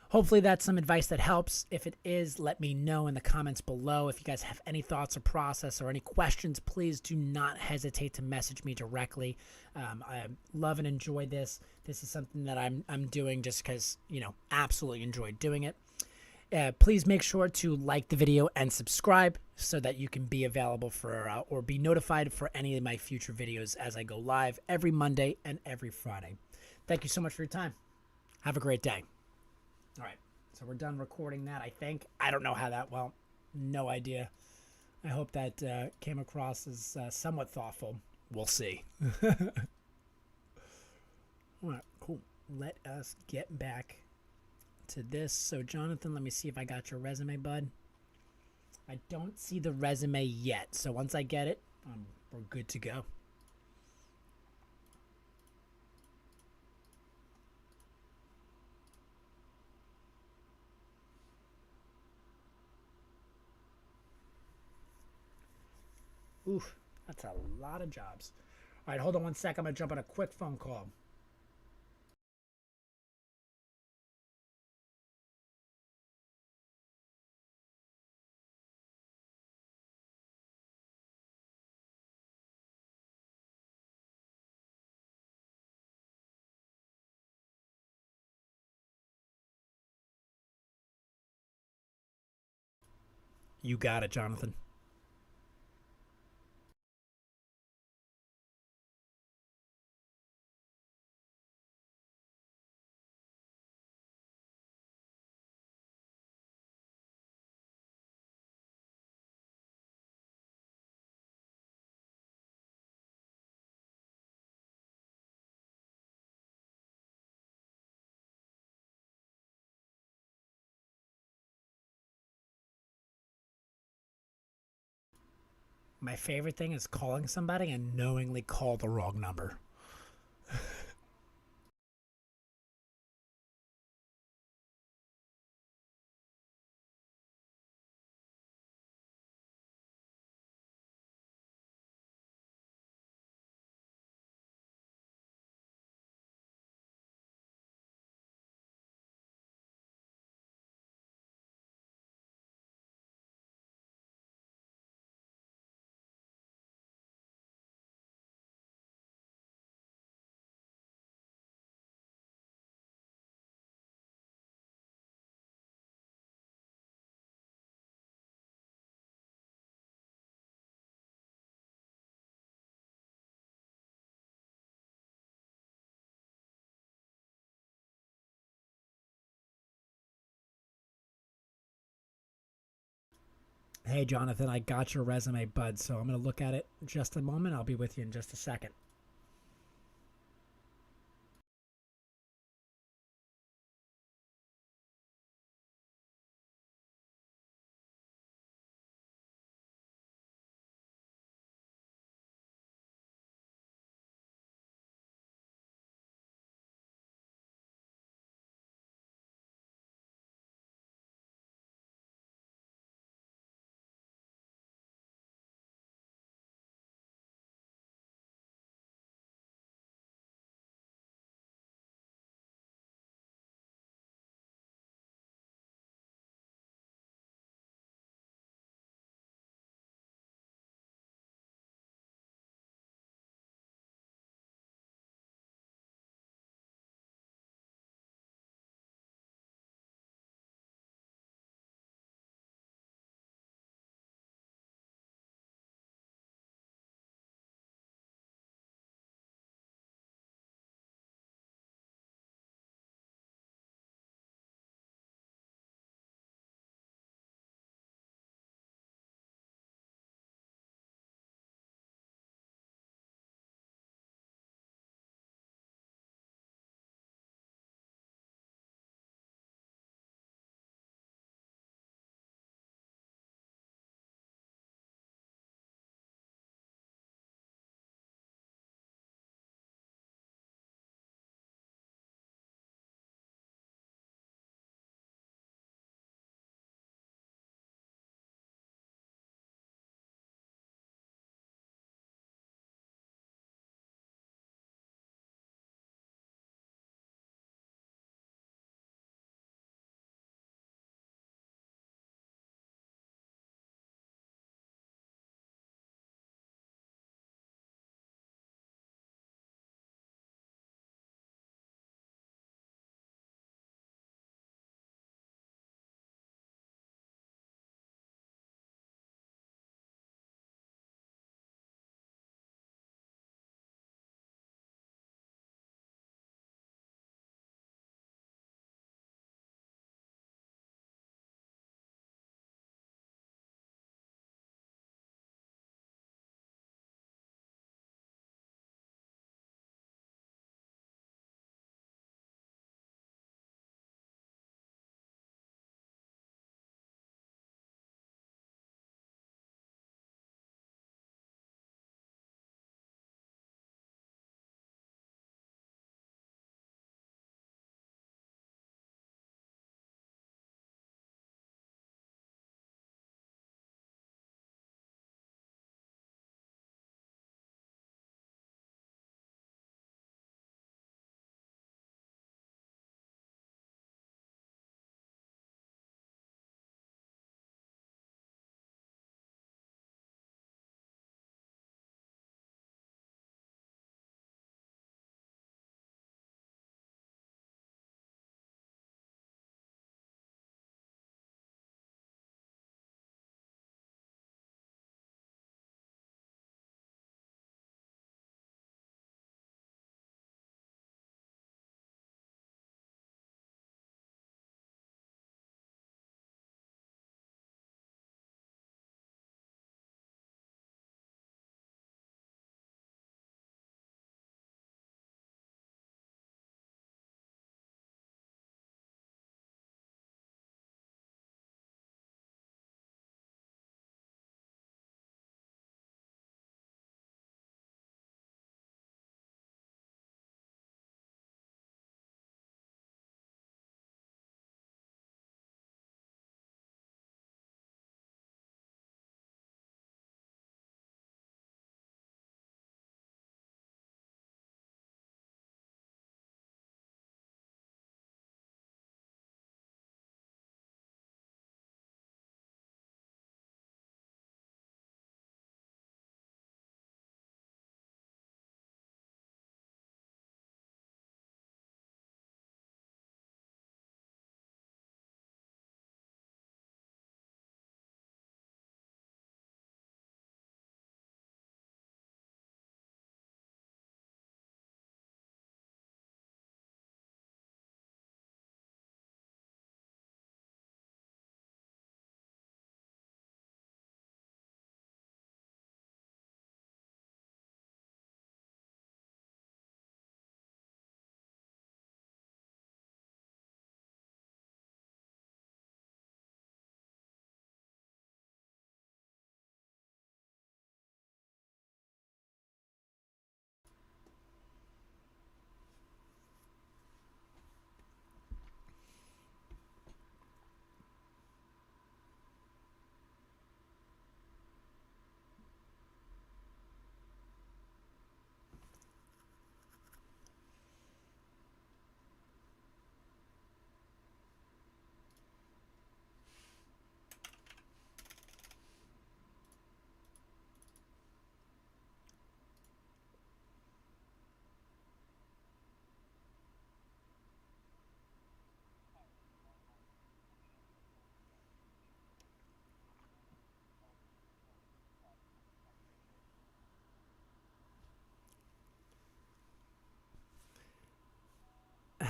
Hopefully that's some advice that helps. If it is, let me know in the comments below. If you guys have any thoughts or process or any questions, please do not hesitate to message me directly. I love and enjoy this. This is something that I'm doing just because, absolutely enjoy doing it. Please make sure to like the video and subscribe so that you can be available for or be notified for any of my future videos as I go live every Monday and every Friday. Thank you so much for your time. Have a great day. All right, so we're done recording that, I think. I don't know how that, well, no idea. I hope that came across as somewhat thoughtful. We'll see. All right, cool. Let us get back to this. So, Jonathan, let me see if I got your resume, bud. I don't see the resume yet, so once I get it, we're good to go. Oof, that's a lot of jobs. All right, hold on one sec. I'm going to jump on a quick phone call. You got it, Jonathan. My favorite thing is calling somebody and knowingly call the wrong number. Hey, Jonathan, I got your resume, bud, so I'm going to look at it in just a moment. I'll be with you in just a second.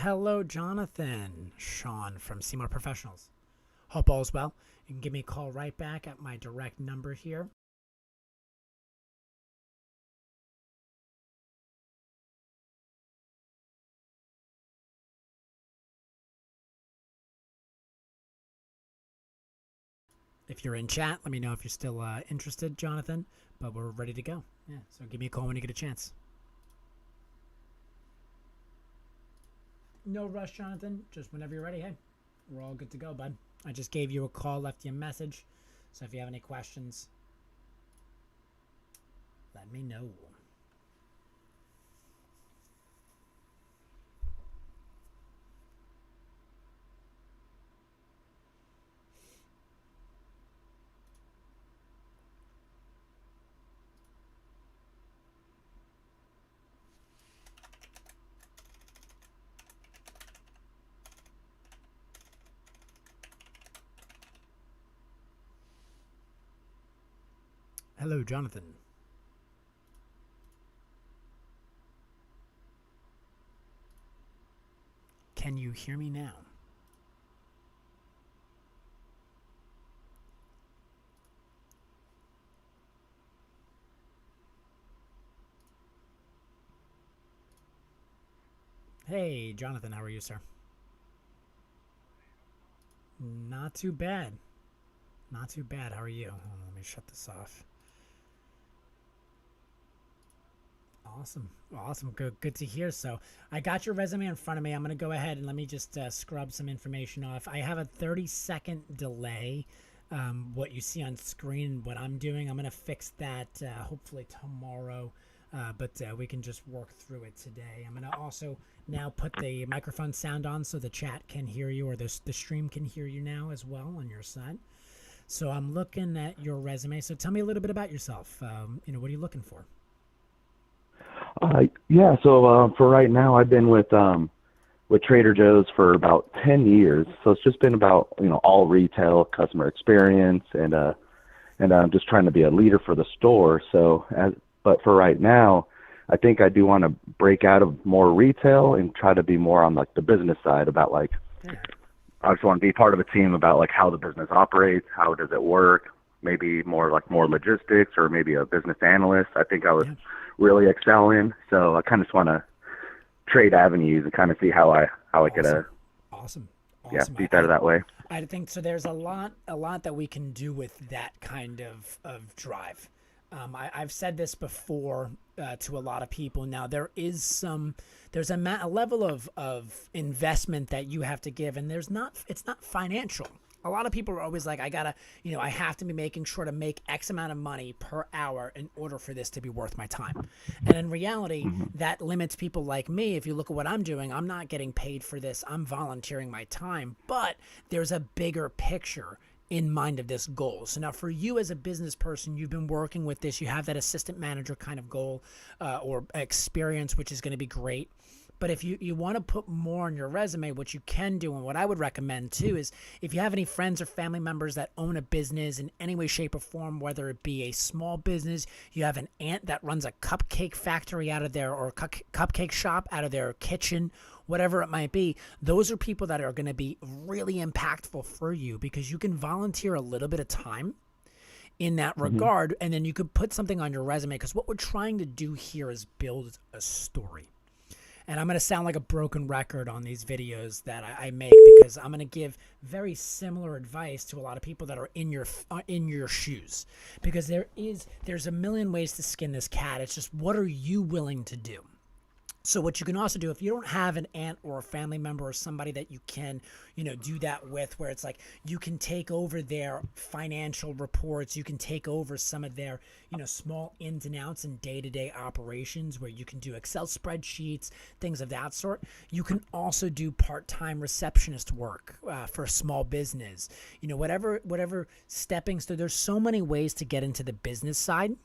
Hello, Jonathan. Sean from Seymour Professionals. Hope all is well. You can give me a call right back at my direct number here. If you're in chat, let me know if you're still interested, Jonathan. But we're ready to go. Yeah, so give me a call when you get a chance. No rush, Jonathan. Just whenever you're ready. Hey, we're all good to go, bud. I just gave you a call, left you a message. So if you have any questions, let me know. Hello, Jonathan. Can you hear me now? Hey, Jonathan, how are you, sir? Not too bad. Not too bad. How are you? Hold on, let me shut this off. Awesome. Awesome. Good to hear. So I got your resume in front of me. I'm going to go ahead and let me just scrub some information off. I have a 30-second delay. What you see on screen, what I'm doing, I'm going to fix that hopefully tomorrow. But we can just work through it today. I'm going to also now put the microphone sound on so the chat can hear you, or the stream can hear you now as well on your side. So I'm looking at your resume. So tell me a little bit about yourself. What are you looking for? Yeah, so for right now, I've been with Trader Joe's for about 10 years. So it's just been about, all retail, customer experience, and I'm just trying to be a leader for the store. But for right now, I think I do want to break out of more retail and try to be more on like the business side about I just want to be part of a team about like how the business operates, how does it work, maybe more logistics, or maybe a business analyst. I think I would really excel in. So I kind of just want to trade avenues and kind of see how I could awesome. beat that way. I think so. There's a lot that we can do with that kind of drive. I've said this before to a lot of people. Now there's a level of investment that you have to give, and it's not financial. A lot of people are always like, I have to be making sure to make X amount of money per hour in order for this to be worth my time. And in reality, that limits people like me. If you look at what I'm doing, I'm not getting paid for this. I'm volunteering my time, but there's a bigger picture in mind of this goal. So now for you as a business person, you've been working with this, you have that assistant manager kind of goal or experience, which is going to be great. But if you want to put more on your resume, what you can do, and what I would recommend too, is if you have any friends or family members that own a business in any way, shape, or form, whether it be a small business, you have an aunt that runs a cupcake factory out of there, or a cupcake shop out of their kitchen, whatever it might be, those are people that are going to be really impactful for you, because you can volunteer a little bit of time in that regard, and then you could put something on your resume, because what we're trying to do here is build a story. And I'm going to sound like a broken record on these videos that I make, because I'm going to give very similar advice to a lot of people that are in your shoes, because there's a million ways to skin this cat. It's just, what are you willing to do? So what you can also do, if you don't have an aunt or a family member or somebody that you can, do that with, where it's like you can take over their financial reports, you can take over some of their, small ins and outs and day-to-day operations, where you can do Excel spreadsheets, things of that sort. You can also do part-time receptionist work for a small business, whatever stepping stone. There's so many ways to get into the business side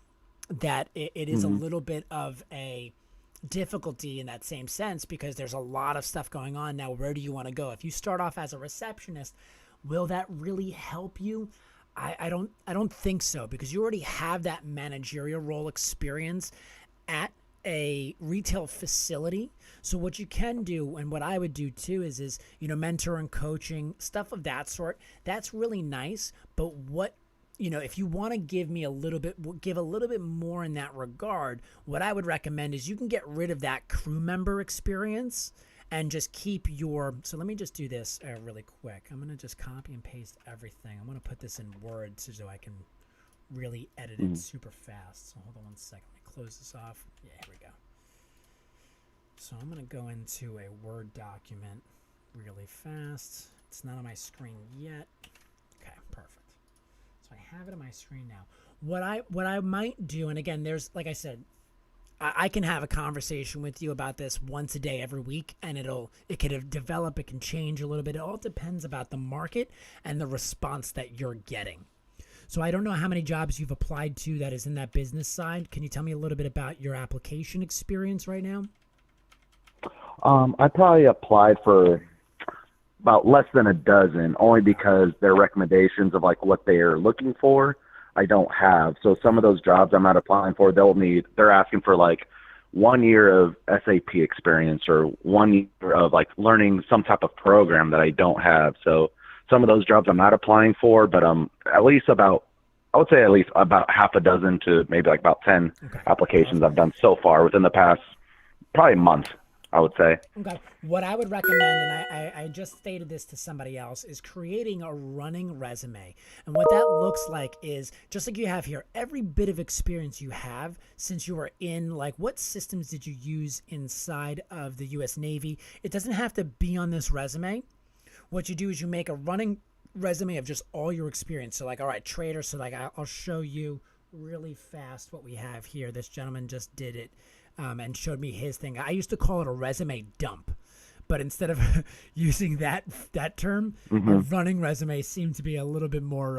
that it is a little bit of a difficulty in that same sense, because there's a lot of stuff going on. Now, where do you want to go? If you start off as a receptionist, will that really help you? I don't think so, because you already have that managerial role experience at a retail facility. So what you can do, and what I would do too, is mentor and coaching, stuff of that sort. That's really nice. But what, if you want to give a little bit more in that regard, what I would recommend is you can get rid of that crew member experience and just keep so let me just do this really quick. I'm going to just copy and paste everything. I'm going to put this in Word so I can really edit it super fast. So hold on one second. Let me close this off. Yeah, here we go. So I'm going to go into a Word document really fast. It's not on my screen yet. Okay, perfect. So I have it on my screen now. What I might do, and again, there's, like I said, I can have a conversation with you about this once a day every week, and it could develop, it can change a little bit. It all depends about the market and the response that you're getting. So I don't know how many jobs you've applied to that is in that business side. Can you tell me a little bit about your application experience right now? I probably applied for about less than a dozen, only because their recommendations of like what they are looking for, I don't have. So some of those jobs I'm not applying for, they're asking for like 1 year of SAP experience or 1 year of like learning some type of program that I don't have. So some of those jobs I'm not applying for, but I would say at least about half a dozen to maybe like about 10 applications I've done so far within the past probably month, I would say. Okay. What I would recommend, and I just stated this to somebody else, is creating a running resume. And what that looks like is, just like you have here, every bit of experience you have since you were in, like, what systems did you use inside of the U.S. Navy? It doesn't have to be on this resume. What you do is you make a running resume of just all your experience. So, like, all right, trader. So, like, I'll show you really fast what we have here. This gentleman just did it. And showed me his thing. I used to call it a resume dump, but instead of using that term, a running resume seemed to be a little bit more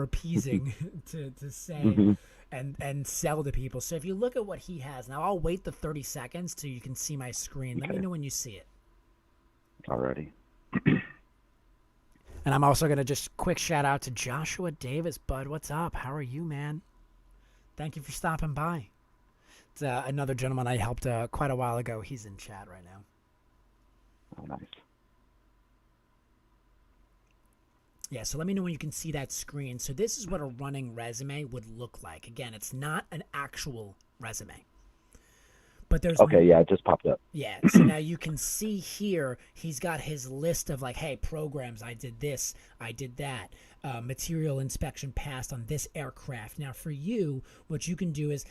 appeasing to say and sell to people. So if you look at what he has now, I'll wait the 30 seconds till you can see my screen. Let me know when you see it. Alrighty. And I'm also gonna just quick shout out to Joshua Davis, bud. What's up? How are you, man? Thank you for stopping by. Another gentleman I helped quite a while ago. He's in chat right now. Oh, nice. Yeah, so let me know when you can see that screen. So this is what a running resume would look like. Again, it's not an actual resume. But there's okay, yeah, it just popped up. Yeah, so now you can see here, he's got his list of like, hey, programs, I did this, I did that. Material inspection passed on this aircraft. Now for you, what you can do is,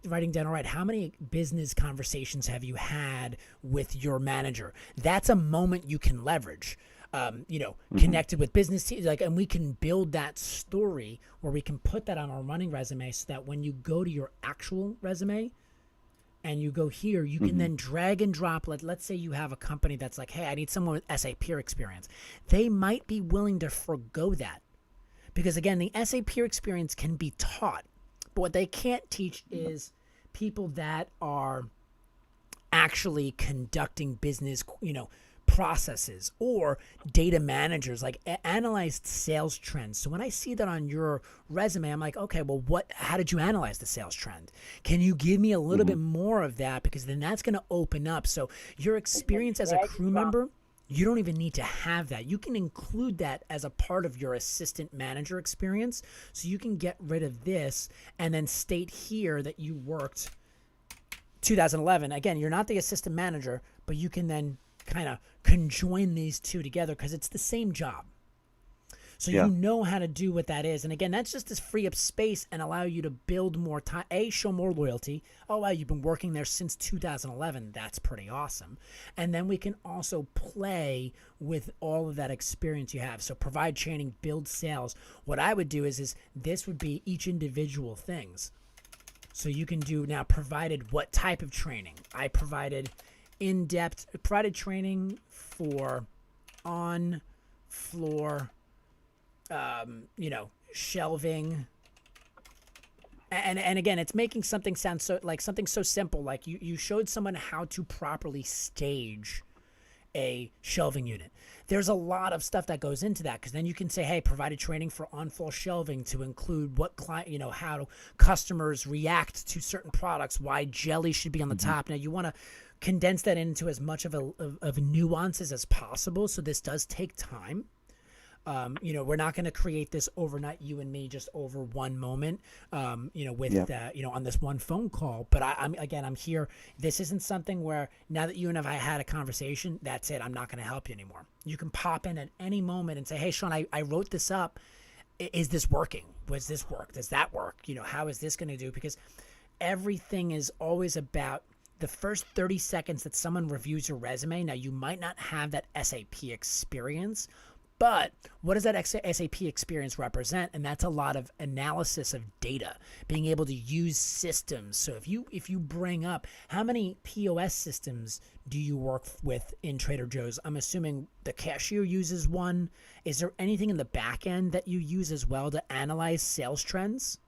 writing down, all right, how many business conversations have you had with your manager? That's a moment you can leverage. Connected with business teams, and we can build that story where we can put that on our running resume so that when you go to your actual resume, and you go here, you can then drag and drop. Let's say you have a company that's like, hey, I need someone with SAP experience. They might be willing to forgo that. Because again, the SAP experience can be taught. But what they can't teach is people that are actually conducting business, processes, or data managers, like analyzed sales trends. So when I see that on your resume, I'm like, okay, well, how did you analyze the sales trend? Can you give me a little bit more of that? Because then that's going to open up. So your experience as a crew member, you don't even need to have that. You can include that as a part of your assistant manager experience. So you can get rid of this and then state here that you worked 2011. Again, you're not the assistant manager, but you can then kind of conjoin these two together because it's the same job. So you know how to do what that is. And again, that's just to free up space and allow you to build more time. Show more loyalty. Oh, wow, you've been working there since 2011. That's pretty awesome. And then we can also play with all of that experience you have. So provide training, build sales. What I would do is this would be each individual things. So you can do now provided what type of training. I provided provided training for on-floor, shelving. And again, it's making something sound so simple. Like you showed someone how to properly stage a shelving unit. There's a lot of stuff that goes into that, because then you can say, hey, provided training for on-fall shelving to include what client, how customers react to certain products, why jelly should be on the top. Now you want to condense that into as much of nuances as possible. So this does take time. We're not going to create this overnight, you and me, just over one moment, on this one phone call. But I'm here. This isn't something where now that you and I had a conversation, that's it. I'm not going to help you anymore. You can pop in at any moment and say, hey, Sean, I wrote this up. Is this working? Does this work? Does that work? How is this going to do? Because everything is always about the first 30 seconds that someone reviews your resume. Now, you might not have that SAP experience, but what does that SAP experience represent? And that's a lot of analysis of data, being able to use systems. So if you bring up, how many POS systems do you work with in Trader Joe's? I'm assuming the cashier uses one. Is there anything in the back end that you use as well to analyze sales trends?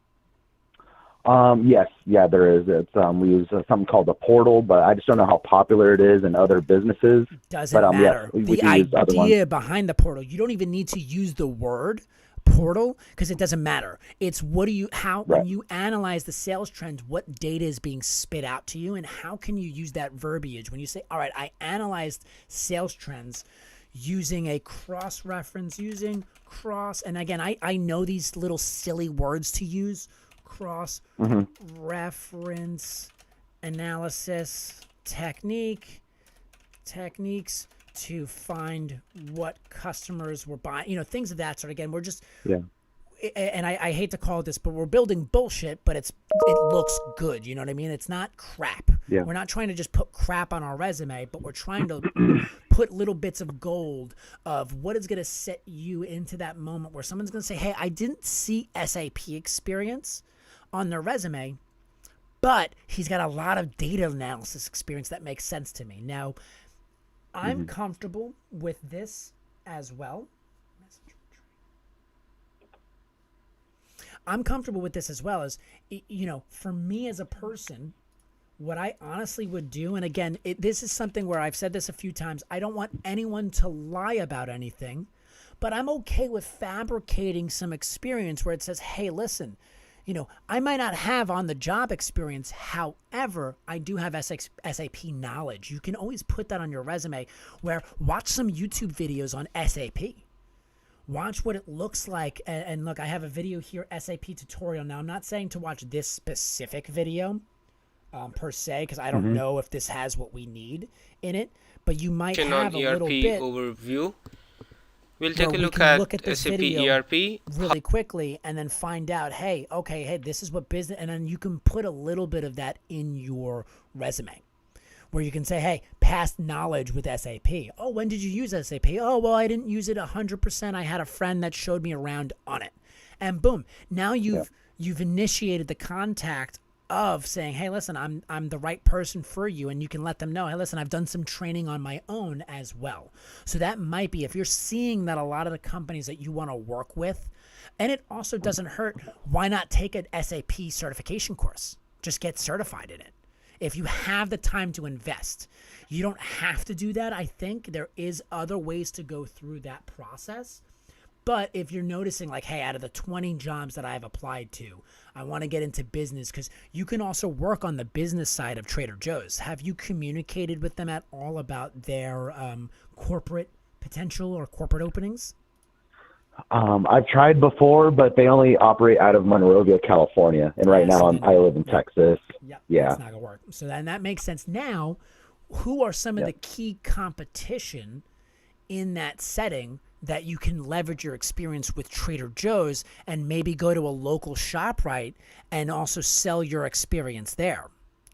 Yes, yeah, there is. It's we use something called a portal, but I just don't know how popular it is in other businesses. Doesn't matter. The idea behind the portal, you don't even need to use the word portal because it doesn't matter. It's when you analyze the sales trends, what data is being spit out to you, and how can you use that verbiage when you say, all right, I analyzed sales trends using a cross-reference, and again, I know these little silly words to use. Cross-reference analysis techniques to find what customers were buying, things of that sort. Again, we're just, and I hate to call it this, but we're building bullshit, but it looks good. You know what I mean? It's not crap. Yeah. We're not trying to just put crap on our resume, but we're trying to put little bits of gold of what is going to set you into that moment where someone's going to say, hey, I didn't see SAP experience on their resume, but he's got a lot of data analysis experience that makes sense to me. Now, I'm comfortable with this as well. I'm comfortable with this as well as, for me as a person, what I honestly would do, and again, this is something where I've said this a few times, I don't want anyone to lie about anything, but I'm okay with fabricating some experience where it says, hey, listen, I might not have on the job experience. However, I do have SAP knowledge. You can always put that on your resume where watch some YouTube videos on SAP. Watch what it looks like. And look, I have a video here, SAP tutorial. Now, I'm not saying to watch this specific video per se, because I don't know if this has what we need in it, but you might have a little bit. Overview. We'll take a look at SAP ERP really quickly and then find out, hey, this is what business, and then you can put a little bit of that in your resume where you can say, hey, past knowledge with SAP. Oh, when did you use SAP? Oh, well, I didn't use it 100%. I had a friend that showed me around on it. And boom, now you've initiated the contact of saying, hey, listen, I'm the right person for you. And you can let them know, hey, listen, I've done some training on my own as well. So that might be, if you're seeing that a lot of the companies that you want to work with, and it also doesn't hurt, why not take an SAP certification course? Just get certified in it. If you have the time to invest, you don't have to do that. I think there is other ways to go through that process. But if you're noticing like, hey, out of the 20 jobs that I've applied to, I want to get into business, because you can also work on the business side of Trader Joe's. Have you communicated with them at all about their corporate potential or corporate openings? I've tried before, but they only operate out of Monrovia, California. And right now I live in Texas. Yeah. That's not going to work. So then that makes sense. Now, who are some of the key competition in that setting that you can leverage your experience with Trader Joe's and maybe go to a local ShopRite and also sell your experience there?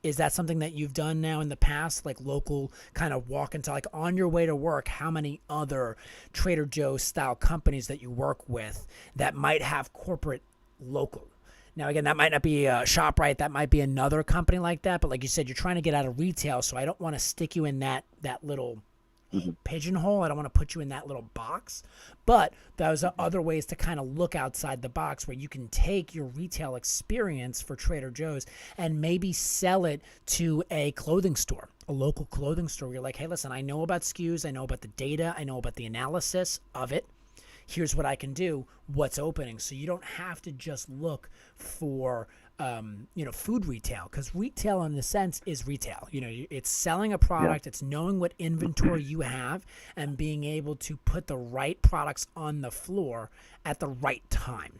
Is that something that you've done now in the past, like local kind of walk into, like on your way to work, how many other Trader Joe's style companies that you work with that might have corporate local? Now, again, that might not be a ShopRite. That might be another company like that. But like you said, you're trying to get out of retail, so I don't want to stick you in that little pigeonhole. I don't want to put you in that little box. But those are other ways to kind of look outside the box where you can take your retail experience for Trader Joe's and maybe sell it to a clothing store, a local clothing store. You're like, hey, listen, I know about SKUs. I know about the data. I know about the analysis of it. Here's what I can do. What's opening? So you don't have to just look for food retail, because retail in a sense is retail. It's selling a product, it's knowing what inventory you have and being able to put the right products on the floor at the right time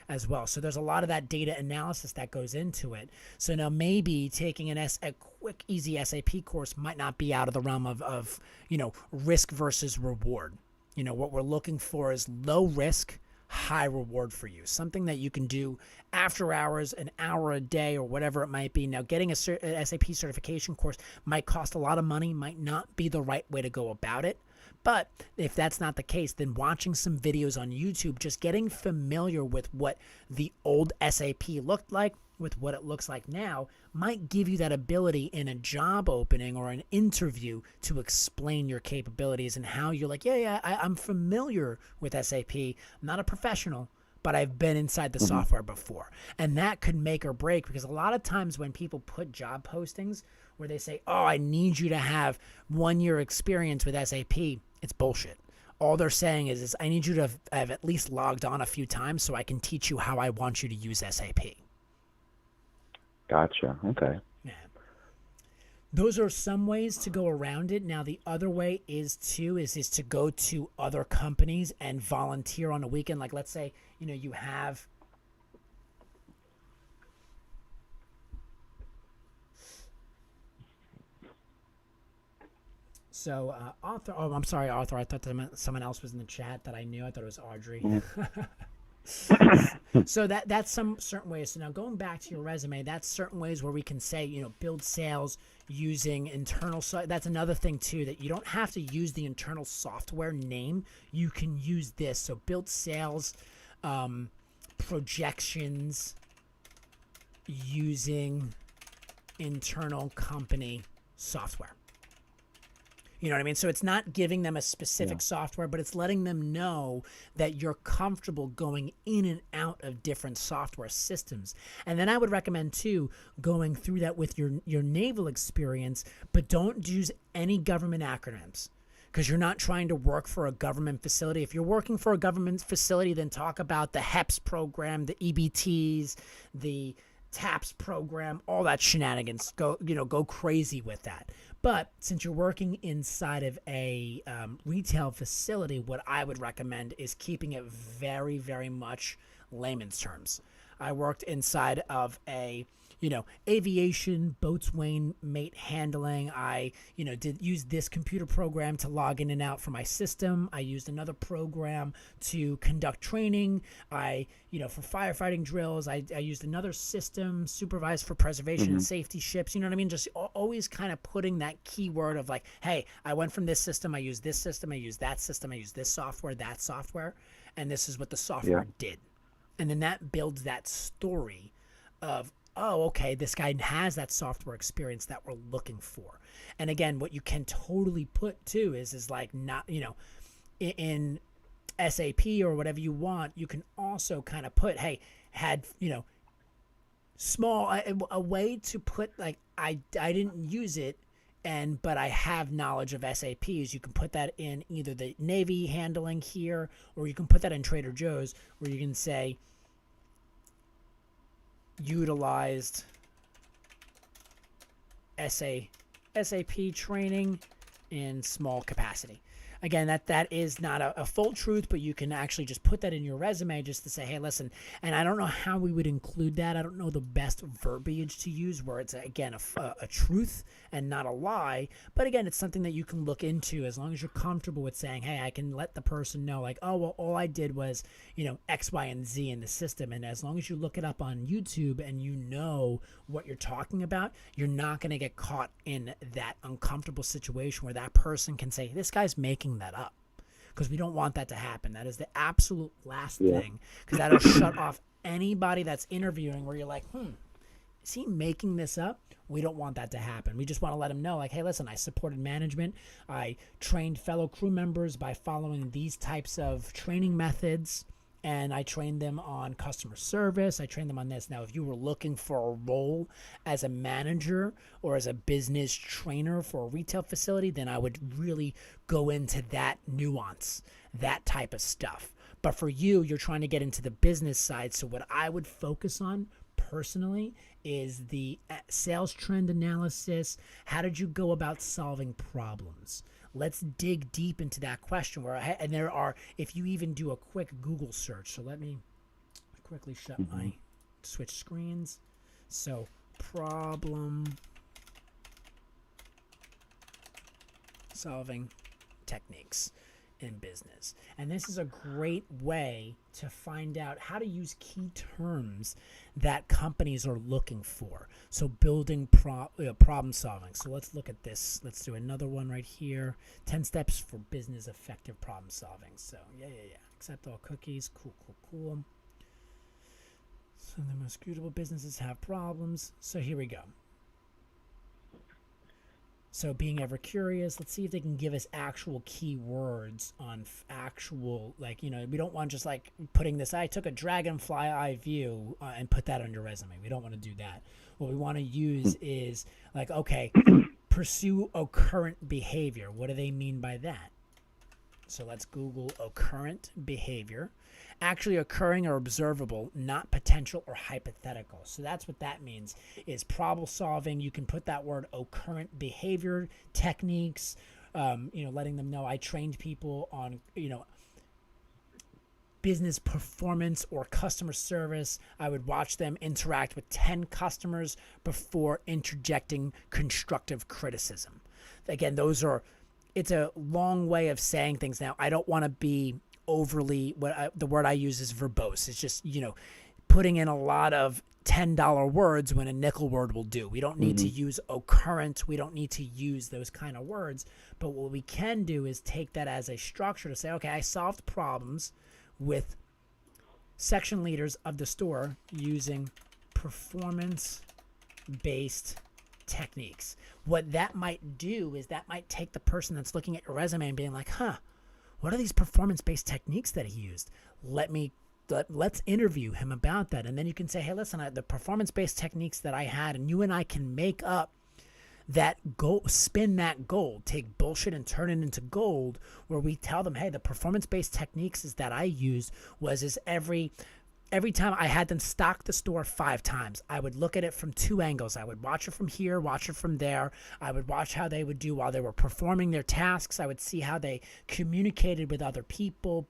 as well. So there's a lot of that data analysis that goes into it. So now maybe taking a quick, easy SAP course might not be out of the realm of risk versus reward. What we're looking for is low risk, high reward for you, something that you can do after hours, an hour a day, or whatever it might be. Now, getting a SAP certification course might cost a lot of money, might not be the right way to go about it. But if that's not the case, then watching some videos on YouTube, just getting familiar with what the old SAP looked like with what it looks like now, might give you that ability in a job opening or an interview to explain your capabilities and how you're like, I'm familiar with SAP. I'm not a professional, but I've been inside the software before. And that could make or break, because a lot of times when people put job postings where they say, I need you to have 1 year experience with SAP, it's bullshit. All they're saying is I need you to have at least logged on a few times so I can teach you how I want you to use SAP. Gotcha. Okay. Yeah. Those are some ways to go around it. Now, the other way is to go to other companies and volunteer on a weekend. Like, let's say, you have Arthur. Oh, I'm sorry, Arthur. I thought someone else was in the chat that I knew. I thought it was Audrey. So that's some certain ways. So now going back to your resume, that's certain ways where we can say, build sales using internal. That's another thing too, that you don't have to use the internal software name. You can use this. So build sales projections using internal company software. You know what I mean? So it's not giving them a specific software, but it's letting them know that you're comfortable going in and out of different software systems. And then I would recommend, too, going through that with your naval experience, but don't use any government acronyms, because you're not trying to work for a government facility. If you're working for a government facility, then talk about the HEPS program, the EBTs, the TAPS program, all that shenanigans. Go crazy with that. But since you're working inside of a retail facility, what I would recommend is keeping it very, very much layman's terms. I worked inside of a aviation, boatswain, mate handling. I, did use this computer program to log in and out for my system. I used another program to conduct training. I, for firefighting drills, I used another system supervised for preservation and safety ships. You know what I mean? Just always kind of putting that keyword of like, hey, I went from this system, I used this system, I used that system, I used this software, that software, and this is what the software did. And then that builds that story of, oh, okay, this guy has that software experience that we're looking for. And again, what you can totally put too is like, not, in SAP or whatever you want, you can also kind of put, hey, had, small, a way to put like, I didn't use it, but I have knowledge of SAPs. You can put that in either the Navy handling here, or you can put that in Trader Joe's, where you can say, utilized SAP training in small capacity. Again, that is not a full truth, but you can actually just put that in your resume just to say, hey, listen, and I don't know how we would include that. I don't know the best verbiage to use where it's, again, a truth and not a lie. But again, it's something that you can look into as long as you're comfortable with saying, hey, I can let the person know, like, oh, well, all I did was, X, Y, and Z in the system. And as long as you look it up on YouTube and you know what you're talking about, you're not going to get caught in that uncomfortable situation where that person can say, this guy's making that up, because we don't want that to happen. That is the absolute last thing, because that'll shut off anybody that's interviewing where you're like, he making this up? We don't want that to happen. We just want to let him know, like, hey, listen, I supported management. I trained fellow crew members by following these types of training methods, and I trained them on customer service. I trained them on this. Now, if you were looking for a role as a manager or as a business trainer for a retail facility, then I would really go into that nuance, that type of stuff. But for you, you're trying to get into the business side. So what I would focus on personally is the sales trend analysis. How did you go about solving problems? Let's dig deep into that question. And there are, if you even do a quick Google search. So let me quickly switch screens. So problem solving techniques in business. And this is a great way to find out how to use key terms that companies are looking for. So building problem solving. So let's look at this. Let's do another one right here. 10 steps for business effective problem solving. So yeah. Accept all cookies. Cool. So the most suitable businesses have problems. So here we go. So being ever curious, let's see if they can give us actual keywords on actual, like, you know, we don't want just like putting this, I took a dragonfly eye view and put that on your resume. We don't want to do that. What we want to use is like, okay, pursue occurrent behavior. What do they mean by that? So let's Google occurrent behavior. Actually occurring or observable, not potential or hypothetical. So that's what that means, is problem solving. You can put that word occurrent behavior techniques, letting them know I trained people on, business performance or customer service. I would watch them interact with 10 customers before interjecting constructive criticism. Again, it's a long way of saying things. Now, I don't want to be overly, the word I use is verbose. It's just, putting in a lot of $10 words when a nickel word will do. We don't need to use occurrent. We don't need to use those kind of words. But what we can do is take that as a structure to say, okay, I solved problems with section leaders of the store using performance-based techniques. What that might do is that might take the person that's looking at your resume and being like, what are these performance-based techniques that he used? Let's interview him about that. And then you can say, hey, listen, the performance-based techniques that I had, and you and I can make up that gold, spin that gold, take bullshit and turn it into gold, where we tell them, hey, the performance-based techniques is that I used was every time I had them stock the store 5 times, I would look at it from 2 angles. I would watch it from here, watch it from there. I would watch how they would do while they were performing their tasks. I would see how they communicated with other people,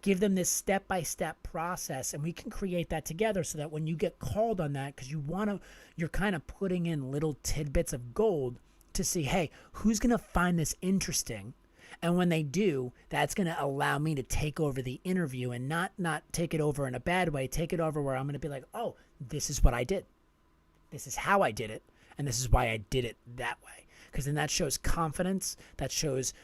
give them this step-by-step process, and we can create that together so that when you get called on that, because you're kind of putting in little tidbits of gold to see, hey, who's going to find this interesting? And when they do, that's going to allow me to take over the interview and not take it over in a bad way, take it over where I'm going to be like, oh, this is what I did. This is how I did it. And this is why I did it that way. Because then that shows confidence. That shows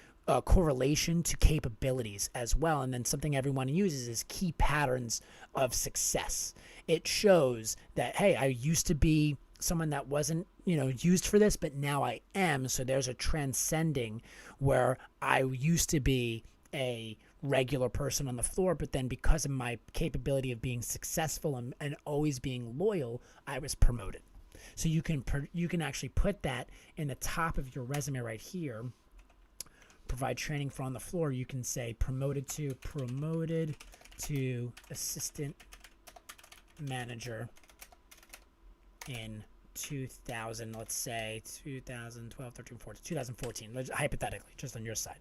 correlation to capabilities as well. And then something everyone uses is key patterns of success. It shows that, hey, I used to be someone that wasn't, used for this, but now I am. So there's a transcending where I used to be a regular person on the floor, but then because of my capability of being successful and always being loyal, I was promoted. So you can actually put that in the top of your resume right here. Provide training for on the floor. You can say promoted to assistant manager in 2000, let's say 2012, 13, 14, 2014, hypothetically, just on your side.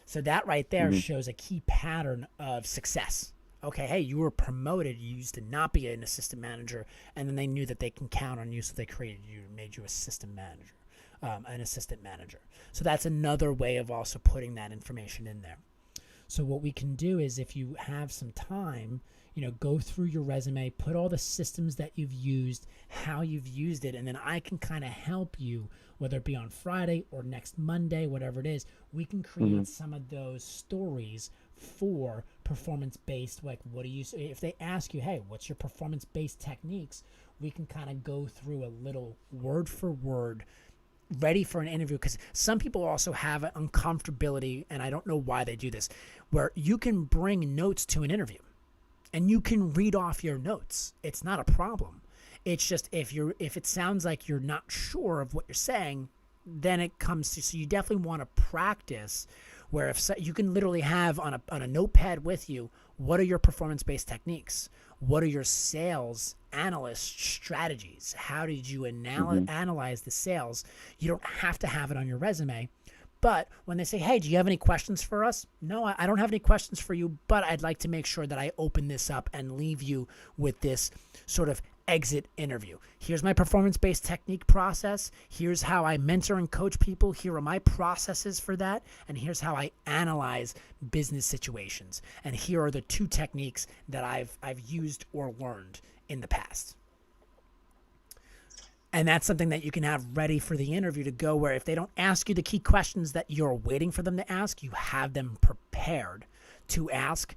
So that right there shows a key pattern of success. Okay, hey, you were promoted. You used to not be an assistant manager, and then they knew that they can count on you, so they created you and made you assistant manager, an assistant manager. So that's another way of also putting that information in there. So what we can do is, if you have some time, go through your resume, put all the systems that you've used, how you've used it, and then I can kind of help you, whether it be on Friday or next Monday, whatever it is. We can create some of those stories for performance-based, like if they ask you, hey, what's your performance-based techniques? we can kind of go through a little word for word, ready for an interview, because some people also have an uncomfortability, and I don't know why they do this, where you can bring notes to an interview and you can read off your notes. It's not a problem. It's just if it sounds like you're not sure of what you're saying, then it comes to, so you definitely want to practice where if you can literally have on a notepad with you, what are your performance-based techniques? What are your sales analyst strategies? How did you analyze the sales? You don't have to have it on your resume. But when they say, hey, do you have any questions for us? No, I don't have any questions for you, but I'd like to make sure that I open this up and leave you with this sort of exit interview. Here's my performance-based technique process. Here's how I mentor and coach people. Here are my processes for that. And here's how I analyze business situations. And here are the 2 techniques that I've used or learned in the past. And that's something that you can have ready for the interview to go, where if they don't ask you the key questions that you're waiting for them to ask, you have them prepared to ask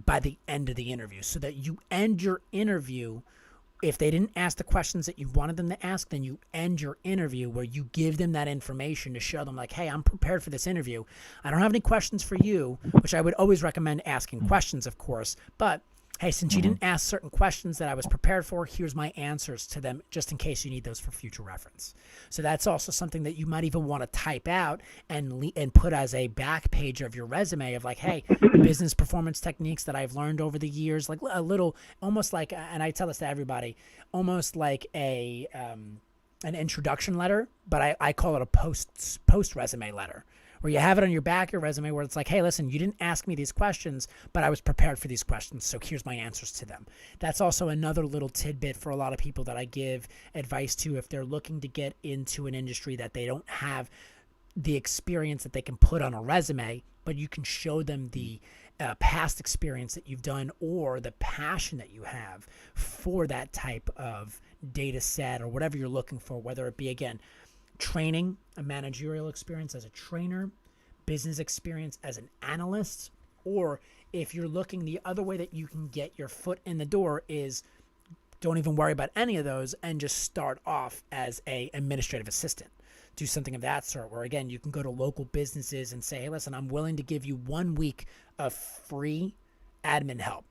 by the end of the interview, so that you end your interview. If they didn't ask the questions that you wanted them to ask, then you end your interview where you give them that information to show them like, hey, I'm prepared for this interview. I don't have any questions for you, which I would always recommend asking questions, of course. But hey, since you didn't ask certain questions that I was prepared for, here's my answers to them, just in case you need those for future reference. So that's also something that you might even want to type out and put as a back page of your resume of like, hey, business performance techniques that I've learned over the years, like a little, almost like, and I tell this to everybody, almost like an introduction letter, but I call it a post resume letter, where you have it on your back of your resume where it's like, hey, listen, you didn't ask me these questions, but I was prepared for these questions, so here's my answers to them. That's also another little tidbit for a lot of people that I give advice to if they're looking to get into an industry that they don't have the experience that they can put on a resume, but you can show them the past experience that you've done or the passion that you have for that type of data set or whatever you're looking for, whether it be, again, training, a managerial experience as a trainer, business experience as an analyst, or if you're looking the other way that you can get your foot in the door is don't even worry about any of those and just start off as a administrative assistant. Do something of that sort where, again, you can go to local businesses and say, hey, listen, I'm willing to give you 1 week of free admin help,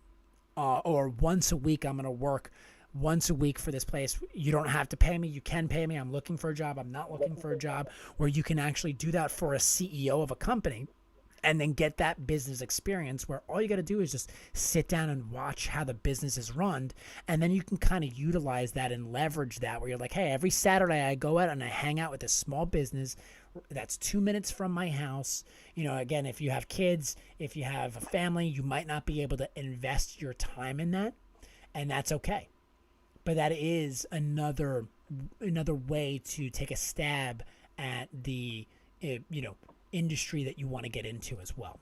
or once a week I'm going to work once a week for this place. You don't have to pay me. You can pay me. I'm looking for a job. I'm not looking for a job, where you can actually do that for a CEO of a company and then get that business experience where all you got to do is just sit down and watch how the business is run. And then you can kind of utilize that and leverage that, where you're like, hey, every Saturday I go out and I hang out with a small business that's 2 minutes from my house. You know, again, if you have kids, if you have a family, you might not be able to invest your time in that, and that's okay. But that is another way to take a stab at the industry that you want to get into as well.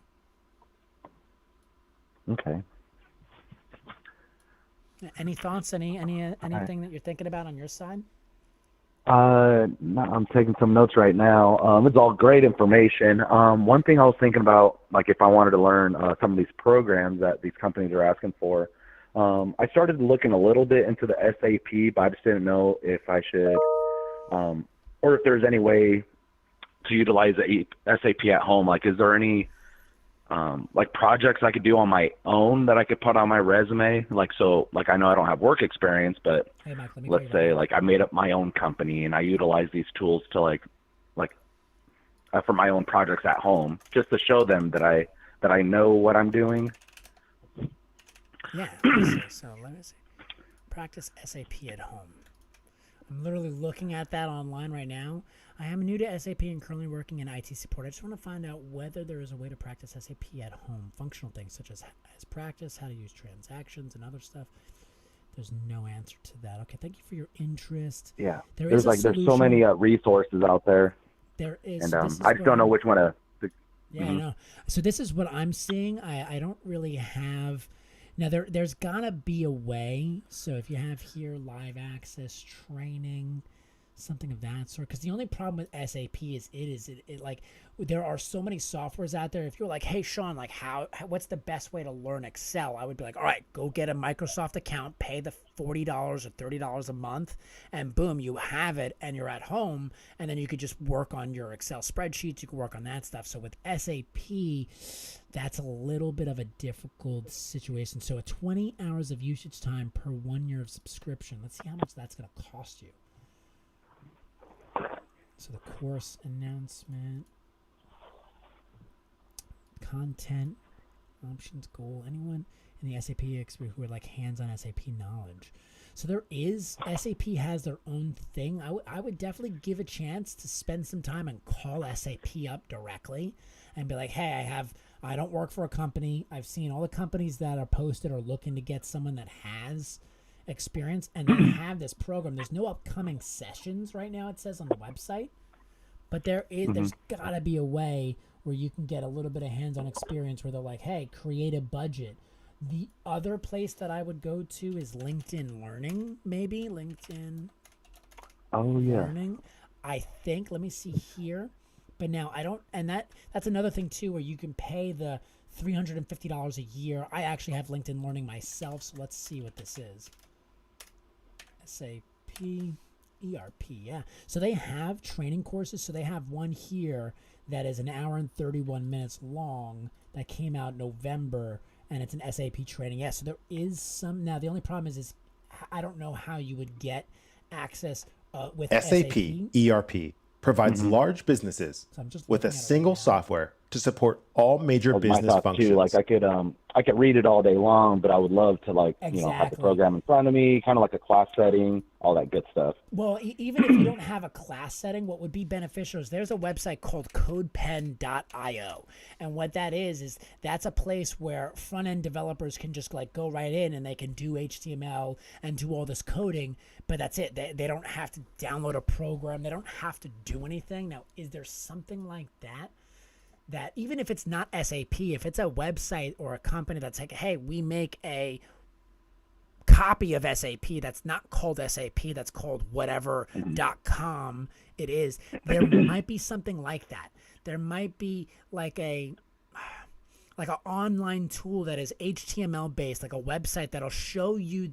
Okay. Any thoughts? Anything that you're thinking about on your side? No, I'm taking some notes right now. It's all great information. One thing I was thinking about, like if I wanted to learn some of these programs that these companies are asking for, I started looking a little bit into the SAP, but I just didn't know if I should, or if there's any way to utilize the SAP at home. Like, is there any, like projects I could do on my own that I could put on my resume? Like, so, like, I know I don't have work experience, but hey, Mike, let's say like I made up my own company and I utilize these tools to like for my own projects at home, just to show them that I know what I'm doing. Yeah. So let me see. Practice SAP at home. I'm literally looking at that online right now. I am new to SAP and currently working in IT support. I just want to find out whether there is a way to practice SAP at home. Functional things such as practice, how to use transactions, and other stuff. There's no answer to that. Okay, thank you for your interest. Yeah. There's so many resources out there. There is. And I just don't know which one to. Yeah, I know. So this is what I'm seeing. I don't really have. Now, there's got to be a way. So if you have here live access training, something of that sort. Because the only problem with SAP is it like there are so many softwares out there. If you're like, hey Sean, like what's the best way to learn Excel? I would be like, all right, go get a Microsoft account, pay the $40 or $30 a month, and boom, you have it, and you're at home, and then you could just work on your Excel spreadsheets. You can work on that stuff. So with SAP, that's a little bit of a difficult situation. So 20 hours of usage time per 1 year of subscription. Let's see how much that's going to cost you. So the course announcement, content, options, goal, anyone in the SAP expert who are like hands-on SAP knowledge. So there is, SAP has their own thing. I would definitely give a chance to spend some time and call SAP up directly and be like, hey, I don't work for a company. I've seen all the companies that are posted are looking to get someone that has experience, and they have this program. There's no upcoming sessions right now, it says on the website, but there's gotta be a way where you can get a little bit of hands-on experience where they're like, hey, create a budget. The other place that I would go to is LinkedIn Learning, maybe LinkedIn Learning, I think. Let me see here. But now I don't, and that's another thing too, where you can pay the $350 a year. I actually have LinkedIn Learning myself, so let's see what this is. SAP ERP, yeah. So they have training courses. So they have one here that is an hour and 31 minutes long that came out November, and it's an SAP training. Yeah, so there is some. Now, the only problem is I don't know how you would get access with SAP ERP provides large businesses with a single software to support all major business functions. Too. Like I could read it all day long, but I would love to have the program in front of me, kind of like a class setting, all that good stuff. Well, even if you don't have a class setting, what would be beneficial is there's a website called codepen.io. And what that is that's a place where front-end developers can just like go right in and they can do HTML and do all this coding, but that's it. They don't have to download a program. They don't have to do anything. Now, is there something like that even if it's not SAP, if it's a website or a company that's like, hey, we make a copy of SAP that's not called SAP, that's called whatever.com it is, there might be something like that. There might be like an online tool that is HTML based, like a website that'll show you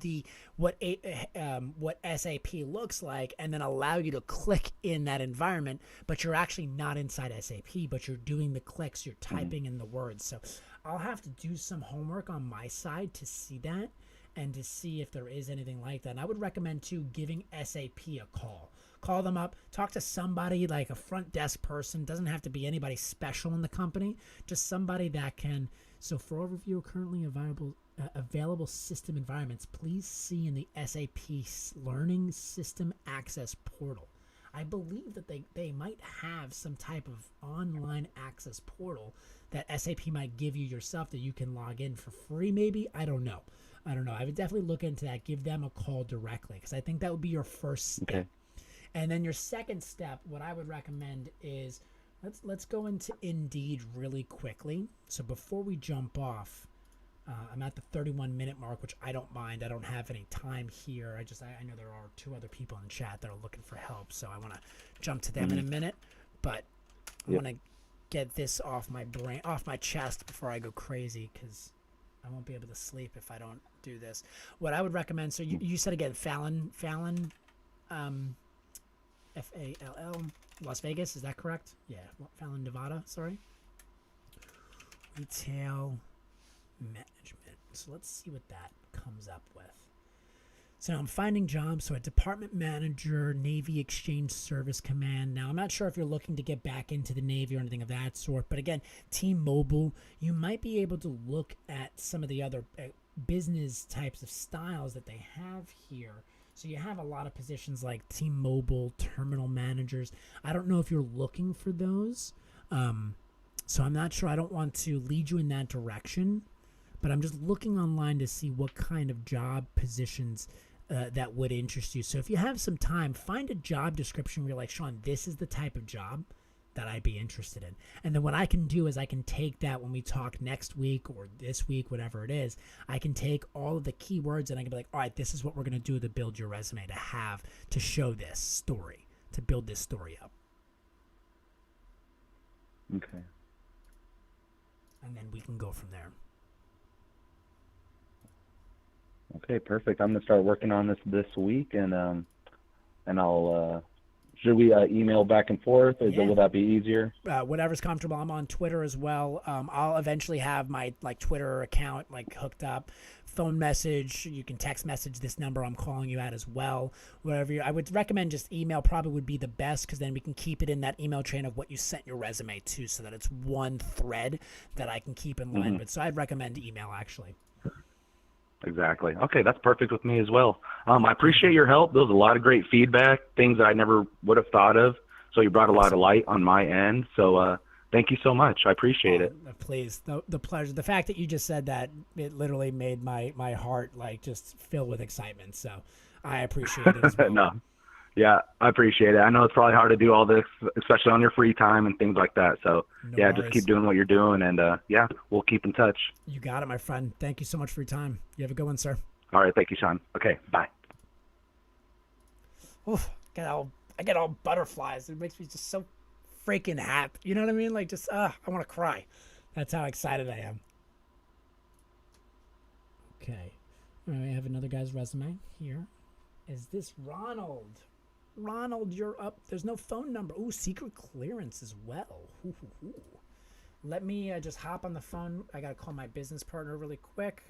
what SAP looks like, and then allow you to click in that environment, but you're actually not inside SAP, but you're doing the clicks, you're typing in the words. So I'll have to do some homework on my side to see that and to see if there is anything like that. And I would recommend too giving SAP a call. Call them up, talk to somebody like a front desk person. Doesn't have to be anybody special in the company, just somebody that can. So for overview of currently available system environments, please see in the SAP Learning System Access portal. I believe that they might have some type of online access portal that SAP might give you yourself that you can log in for free maybe. I don't know. I would definitely look into that. Give them a call directly, because I think that would be your first step. Okay. And then your second step, what I would recommend is let's go into Indeed really quickly. So before we jump off, I'm at the 31-minute mark, which I don't mind. I don't have any time here. I know there are 2 other people in chat that are looking for help, so I want to jump to them in a minute. But I want to get this off my chest before I go crazy, because I won't be able to sleep if I don't do this. What I would recommend, so you said again, Fallon, F-A-L-L, Las Vegas, is that correct? Yeah, Fallon, Nevada, sorry. Retail management. So let's see what that comes up with. So now I'm finding jobs. So a department manager, Navy Exchange Service Command. Now I'm not sure if you're looking to get back into the Navy or anything of that sort, but again, T-Mobile, you might be able to look at some of the other business types of styles that they have here. So you have a lot of positions like T-Mobile, terminal managers. I don't know if you're looking for those. So I'm not sure. I don't want to lead you in that direction, but I'm just looking online to see what kind of job positions that would interest you. So if you have some time, find a job description where you're like, Sean, this is the type of job that I'd be interested in. And then what I can do is I can take that when we talk next week or this week, whatever it is, I can take all of the keywords and I can be like, all right, this is what we're going to do to build your resume, to show this story. to build this story up. Okay. And then we can go from there. Okay, perfect. I'm gonna start working on this week, and I'll. Should we email back and forth? Will that be easier? Whatever's comfortable. I'm on Twitter as well. I'll eventually have my Twitter account hooked up. Phone message. You can text message this number I'm calling you at as well. Whatever. I would recommend just email probably would be the best, because then we can keep it in that email train of what you sent your resume to, so that it's one thread that I can keep in line with. So I'd recommend email actually. Exactly. Okay, that's perfect with me as well. I appreciate your help. There was a lot of great feedback, things that I never would have thought of. So you brought a lot of light on my end. So thank you so much. I appreciate it. Please, the pleasure. The fact that you just said that, it literally made my heart just fill with excitement. So I appreciate it as well. No. Yeah, I appreciate it. I know it's probably hard to do all this, especially on your free time and things like that. So, just keep doing what you're doing, and, we'll keep in touch. You got it, my friend. Thank you so much for your time. You have a good one, sir. All right, thank you, Sean. Okay, bye. Oof, I get all butterflies. It makes me just so freaking happy. You know what I mean? I want to cry. That's how excited I am. Okay. All right, I have another guy's resume here. Is this Ronald? Ronald, you're up. There's no phone number. Ooh, secret clearance as well. Ooh. Let me just hop on the phone. I got to call my business partner really quick.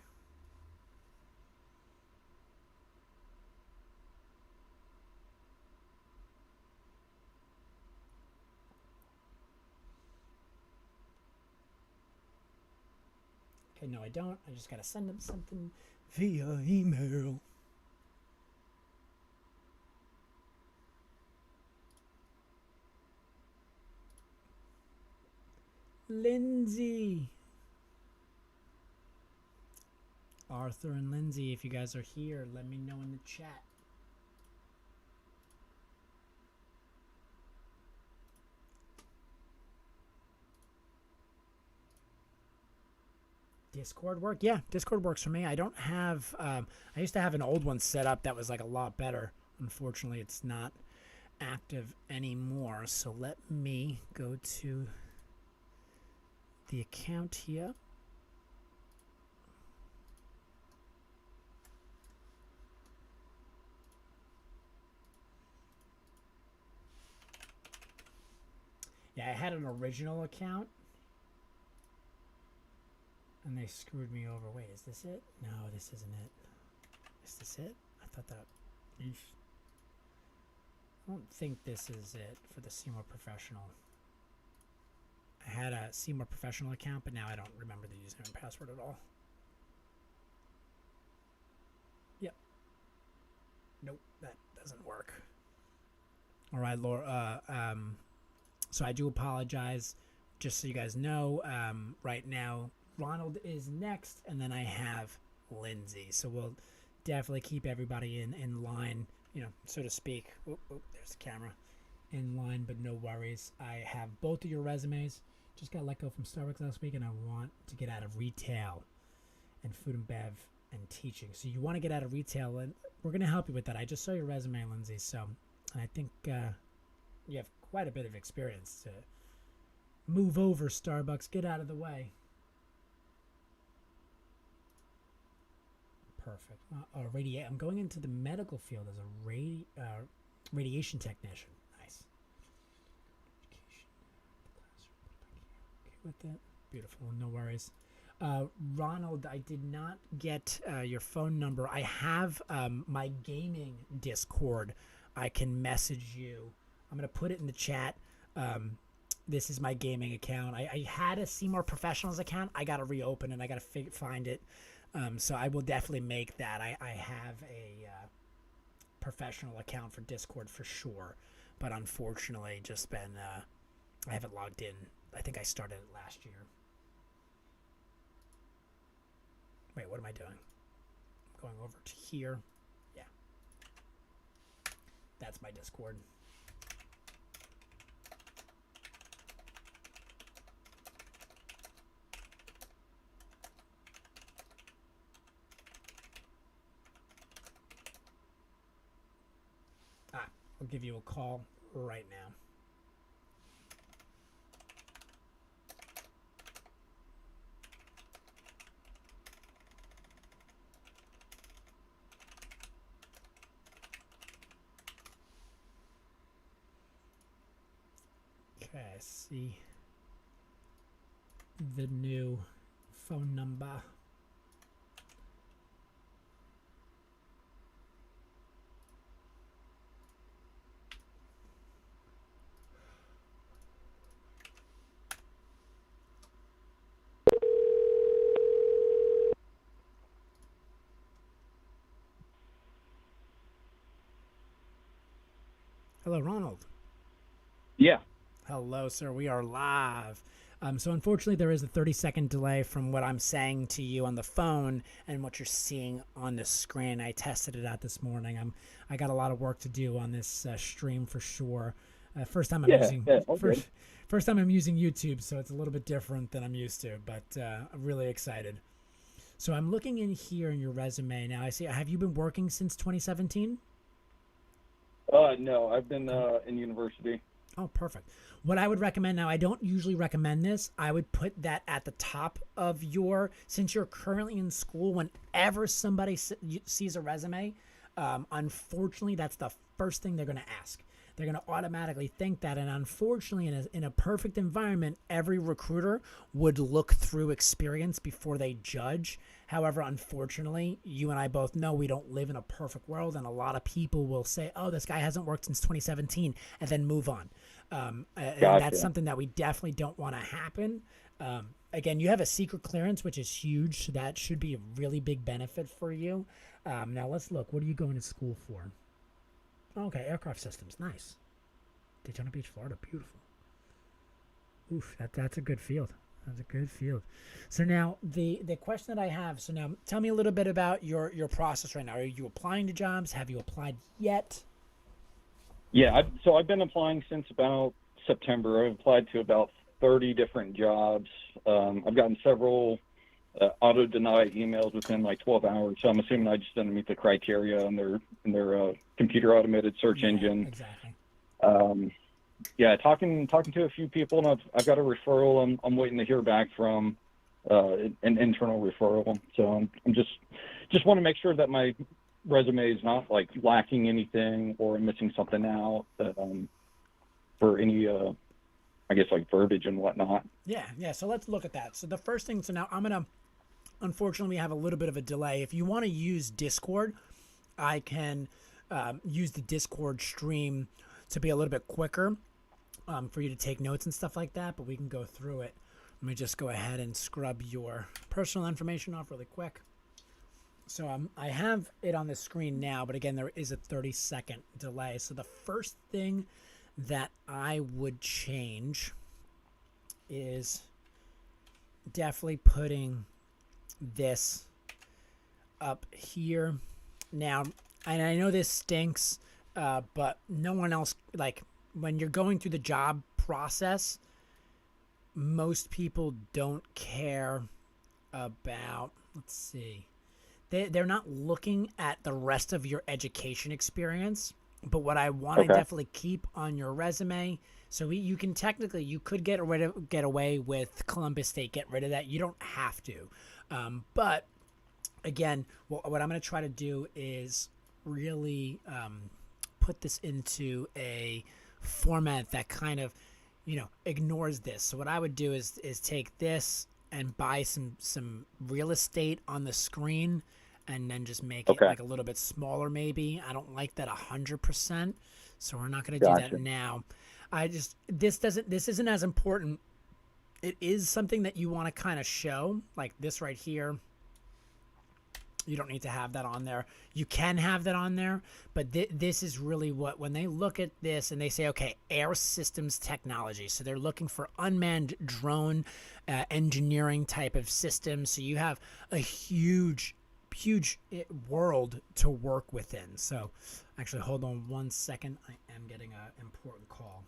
Okay, no, I don't. I just got to send him something via email. Lindsay. Arthur and Lindsay, if you guys are here, let me know in the chat. Discord work? Yeah, Discord works for me. I don't have, I used to have an old one set up that was a lot better. Unfortunately, it's not active anymore. So let me go to the account here. Yeah, I had an original account and they screwed me over. Wait, is this it? No, this isn't it. Is this it? I thought that. I don't think this is it for the Seymour Professional. I had a Seymour Professional account, but now I don't remember the username and password at all. Yep. Nope, that doesn't work. All right, Laura. So I do apologize. Just so you guys know, right now Ronald is next, and then I have Lindsay. So we'll definitely keep everybody in line, so to speak. Oop, there's the camera. In line, but no worries. I have both of your resumes. Just got let go from Starbucks last week, and I want to get out of retail and food and bev and teaching. So you want to get out of retail, and we're going to help you with that. I just saw your resume, Lindsay, so I think you have quite a bit of experience to move over. Starbucks, get out of the way. Perfect. I'm going into the medical field as a radiation technician. Nice. Okay with that. Beautiful. No worries. Ronald, I did not get your phone number. I have my gaming Discord. I can message you. I'm going to put it in the chat. This is my gaming account. I had a Seymour Professionals account. I got to reopen and I got to find it. So I will definitely make that. I have a professional account for Discord for sure. But unfortunately, just been, I haven't logged in. I think I started it last year. Wait, what am I doing? I'm going over to here. Yeah. That's my Discord. I'll give you a call right now. Okay, I see the new phone number. Hello, Ronald. Yeah. Hello, sir. We are live. So unfortunately, there is a 30-second delay from what I'm saying to you on the phone and what you're seeing on the screen. I tested it out this morning. I got a lot of work to do on this stream for sure. First time I'm using YouTube, so it's a little bit different than I'm used to. But I'm really excited. So I'm looking in here in your resume now. I see. Have you been working since 2017? No, I've been in university. Oh, perfect. What I would recommend now, I don't usually recommend this. I would put that at the top of your, since you're currently in school, whenever somebody sees a resume, unfortunately, that's the first thing they're going to ask. They're going to automatically think that. And unfortunately, in a perfect environment, every recruiter would look through experience before they judge. However, unfortunately, you and I both know we don't live in a perfect world. And a lot of people will say, oh, this guy hasn't worked since 2017 and then move on. And that's something that we definitely don't want to happen. Again, you have a secret clearance, which is huge. So that should be a really big benefit for you. Now let's look. What are you going to school for? Okay, aircraft systems, nice. Daytona Beach, Florida, beautiful. Oof, that's a good field. That's a good field. So now the question that I have. So now tell me a little bit about your process right now. Are you applying to jobs? Have you applied yet? Yeah, so I've been applying since about September. I've applied to about 30 different jobs. I've gotten several auto-deny emails within like 12 hours. So I'm assuming I just didn't meet the criteria in their computer automated search engine. Exactly. Yeah, talking to a few people, and I've got a referral. I'm waiting to hear back from an internal referral. So I'm just want to make sure that my resume is not like lacking anything or missing something out for any I guess like verbiage and whatnot. Yeah. So let's look at that. So the first thing. So now I'm gonna. Unfortunately, we have a little bit of a delay. If you want to use Discord, I can use the Discord stream to be a little bit quicker for you to take notes and stuff like that, but we can go through it. Let me just go ahead and scrub your personal information off really quick. So I have it on the screen now, but again, there is a 30-second delay. So the first thing that I would change is definitely putting this up here. Now, and I know this stinks, but no one else, like when you're going through the job process, most people don't care about, let's see, they're not looking at the rest of your education experience. But what I want to definitely keep on your resume, so you can technically, you could get away with Columbus State, get rid of that. You don't have to. But again, what I'm going to try to do is really put this into a format that kind of, ignores this. So what I would do is take this and buy some real estate on the screen and then just make it like a little bit smaller maybe. I don't like that 100%, so we're not going to do that now. This isn't as important. It is something that you want to kind of show, like this right here. You don't need to have that on there. You can have that on there, but this is really what, when they look at this and they say, okay, air systems technology. So they're looking for unmanned drone engineering type of systems. So you have a huge world to work within. So actually, hold on 1 second. I am getting an important call.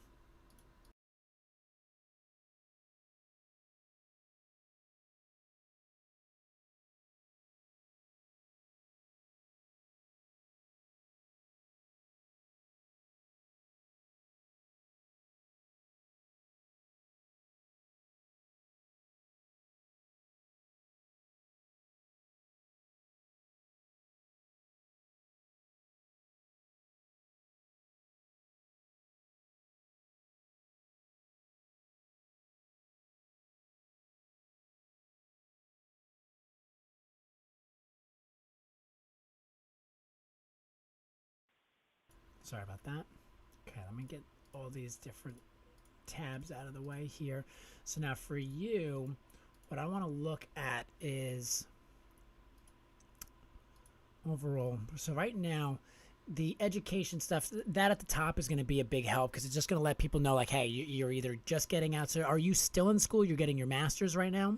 Sorry about that. Okay, let me get all these different tabs out of the way here. So now for you, what I want to look at is overall. So right now, the education stuff, that at the top is going to be a big help because it's just going to let people know, like, hey, you're either just getting out. So are you still in school? You're getting your master's right now?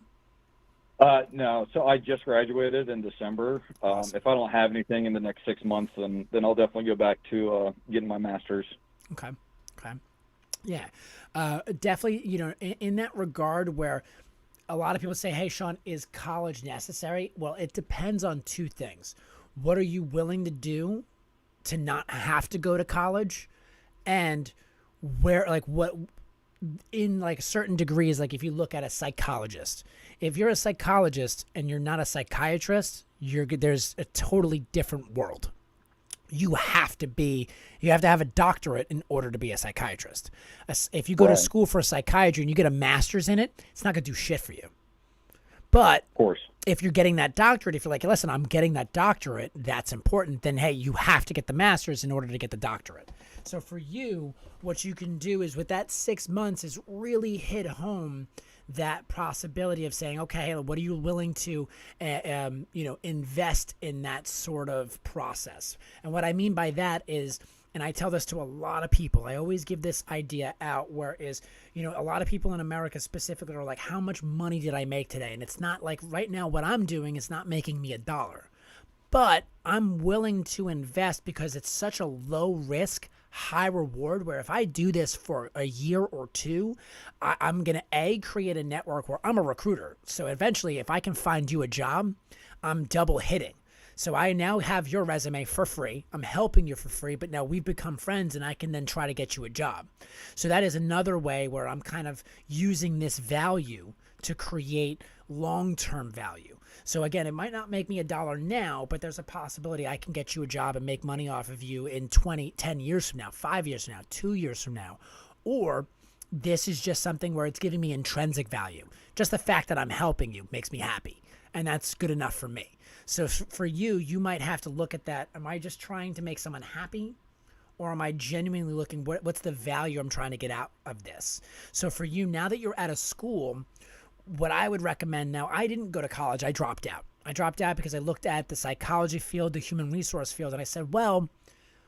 No, so I just graduated in December. Awesome. If I don't have anything in the next 6 months, then I'll definitely go back to getting my master's. Okay. Yeah. Definitely, in that regard where a lot of people say, hey, Sean, is college necessary? Well, it depends on two things. What are you willing to do to not have to go to college? And where, like, what in like certain degrees, like if you look at a psychologist, if you're a psychologist and you're not a psychiatrist, there's a totally different world. You have to have a doctorate in order to be a psychiatrist. If you go to school for psychiatry and you get a master's in it, it's not going to do shit for you. But Of course. if you're getting that doctorate, if you're like, listen, I'm getting that doctorate, that's important, then hey, you have to get the master's in order to get the doctorate. So for you, what you can do is with that 6 months is really hit home that possibility of saying, okay, what are you willing to, invest in that sort of process? And what I mean by that is, and I tell this to a lot of people, I always give this idea out where is, a lot of people in America specifically are like, how much money did I make today? And it's not like right now what I'm doing is not making me $1. But I'm willing to invest because it's such a low risk, high reward where if I do this for a year or two, I'm going to create a network where I'm a recruiter. So eventually, if I can find you a job, I'm double hitting. So I now have your resume for free. I'm helping you for free, but now we've become friends and I can then try to get you a job. So that is another way where I'm kind of using this value to create long-term value. So again, it might not make me $1 now, but there's a possibility I can get you a job and make money off of you in 10 years from now, 5 years from now, 2 years from now. Or this is just something where it's giving me intrinsic value. Just the fact that I'm helping you makes me happy. And that's good enough for me. So for you, you might have to look at that. Am I just trying to make someone happy? Or am I genuinely looking, what's the value I'm trying to get out of this? So for you, now that you're out of school, what I would recommend now, I didn't go to college. I dropped out. I dropped out because I looked at the psychology field, the human resource field, and I said, well,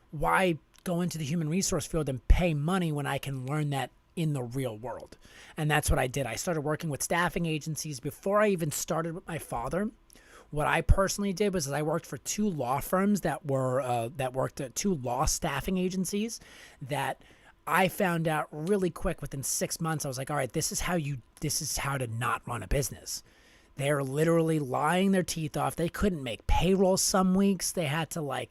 why go into the human resource field and pay money when I can learn that in the real world? And that's what I did. I started working with staffing agencies before I even started with my father. What I personally did was I worked for 2 law firms that worked at 2 law staffing agencies that I found out really quick within 6 months. I was like, all right, this is how to not run a business. They're literally lying their teeth off. They couldn't make payroll some weeks. They had to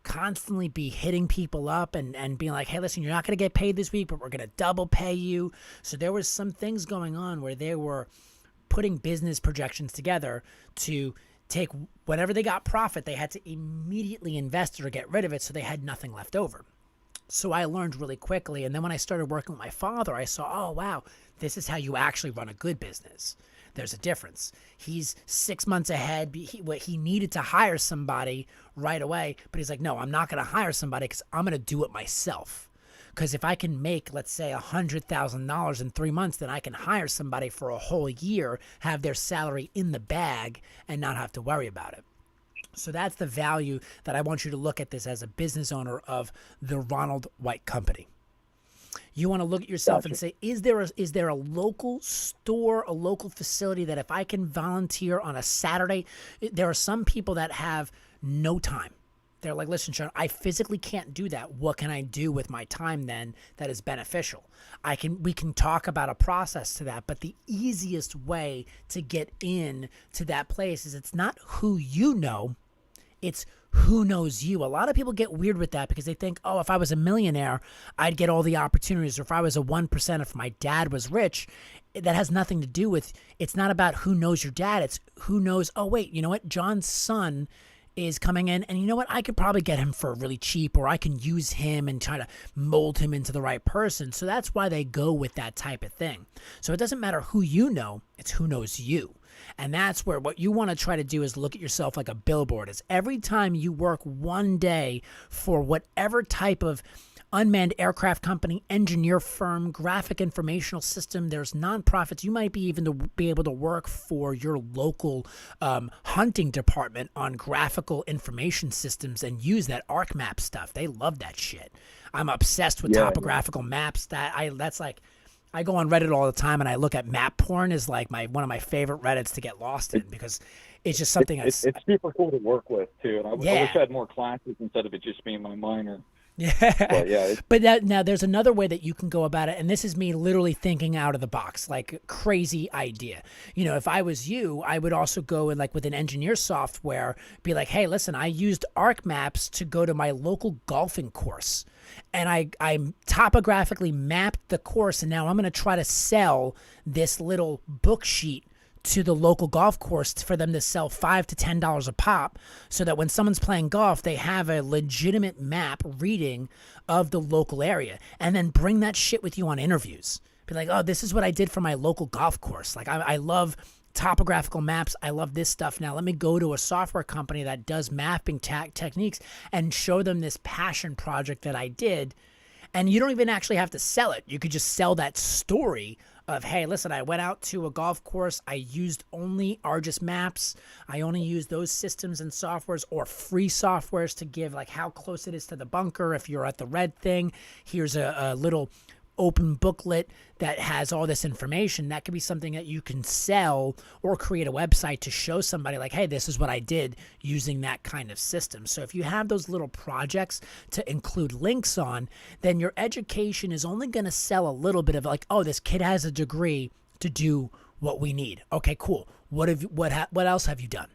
constantly be hitting people up and being like, hey, listen, you're not going to get paid this week, but we're going to double pay you. So there was some things going on where they were putting business projections together to take whatever they got profit, they had to immediately invest it or get rid of it, so they had nothing left over. So I learned really quickly, and then when I started working with my father, I saw, oh, wow, this is how you actually run a good business. There's a difference. He's 6 months ahead. He needed to hire somebody right away, but he's like, no, I'm not going to hire somebody because I'm going to do it myself. Because if I can make, let's say, $100,000 in 3 months, then I can hire somebody for a whole year, have their salary in the bag, and not have to worry about it. So that's the value that I want you to look at this as a business owner of the Ronald White Company. You want to look at yourself and say, is there a local store, a local facility that if I can volunteer on a Saturday? There are some people that have no time. They're like, listen, Sean, I physically can't do that. What can I do with my time then that is beneficial? We can talk about a process to that, but the easiest way to get in to that place is it's not who you know, it's who knows you. A lot of people get weird with that because they think, oh, if I was a millionaire, I'd get all the opportunities. Or if I was a 1%, if my dad was rich, that has nothing to do with, it's not about who knows your dad. It's who knows, oh, wait, you know what? John's son is coming in, and you know what? I could probably get him for really cheap, or I can use him and try to mold him into the right person. So that's why they go with that type of thing. So it doesn't matter who you know, it's who knows you. And that's where what you want to try to do is look at yourself like a billboard. Is every time you work one day for whatever type of unmanned aircraft company, engineer firm, graphic informational system, there's nonprofits. You might be even to be able to work for your local hunting department on graphical information systems and use that ArcMap stuff. They love that shit. I'm obsessed with topographical maps. That's like, I go on Reddit all the time and I look at map porn is like one of my favorite Reddits to get lost in, because it's just something it's super cool to work with too. And I wish I had more classes instead of it just being my minor. Yeah, but now there's another way that you can go about it, and this is me literally thinking out of the box, like crazy idea. You know, if I was you, I would also go and like with an engineer software, be like, hey, listen, I used ArcMaps to go to my local golfing course, and I topographically mapped the course, and now I'm going to try to sell this little book sheet to the local golf course for them to sell $5 to $10 a pop, so that when someone's playing golf, they have a legitimate map reading of the local area, and then bring that shit with you on interviews. Be like, oh, this is what I did for my local golf course. Like, I love topographical maps. I love this stuff. Now let me go to a software company that does mapping techniques and show them this passion project that I did. And you don't even actually have to sell it. You could just sell that story of, hey, listen, I went out to a golf course. I used only Argus Maps. I only used those systems and softwares or free softwares to give like how close it is to the bunker. If you're at the red thing, here's a little open booklet that has all this information. That could be something that you can sell or create a website to show somebody like, hey, this is what I did using that kind of system. So if you have those little projects to include links on, then your education is only going to sell a little bit of like, oh, this kid has a degree to do what we need. Okay, cool. What else have you done?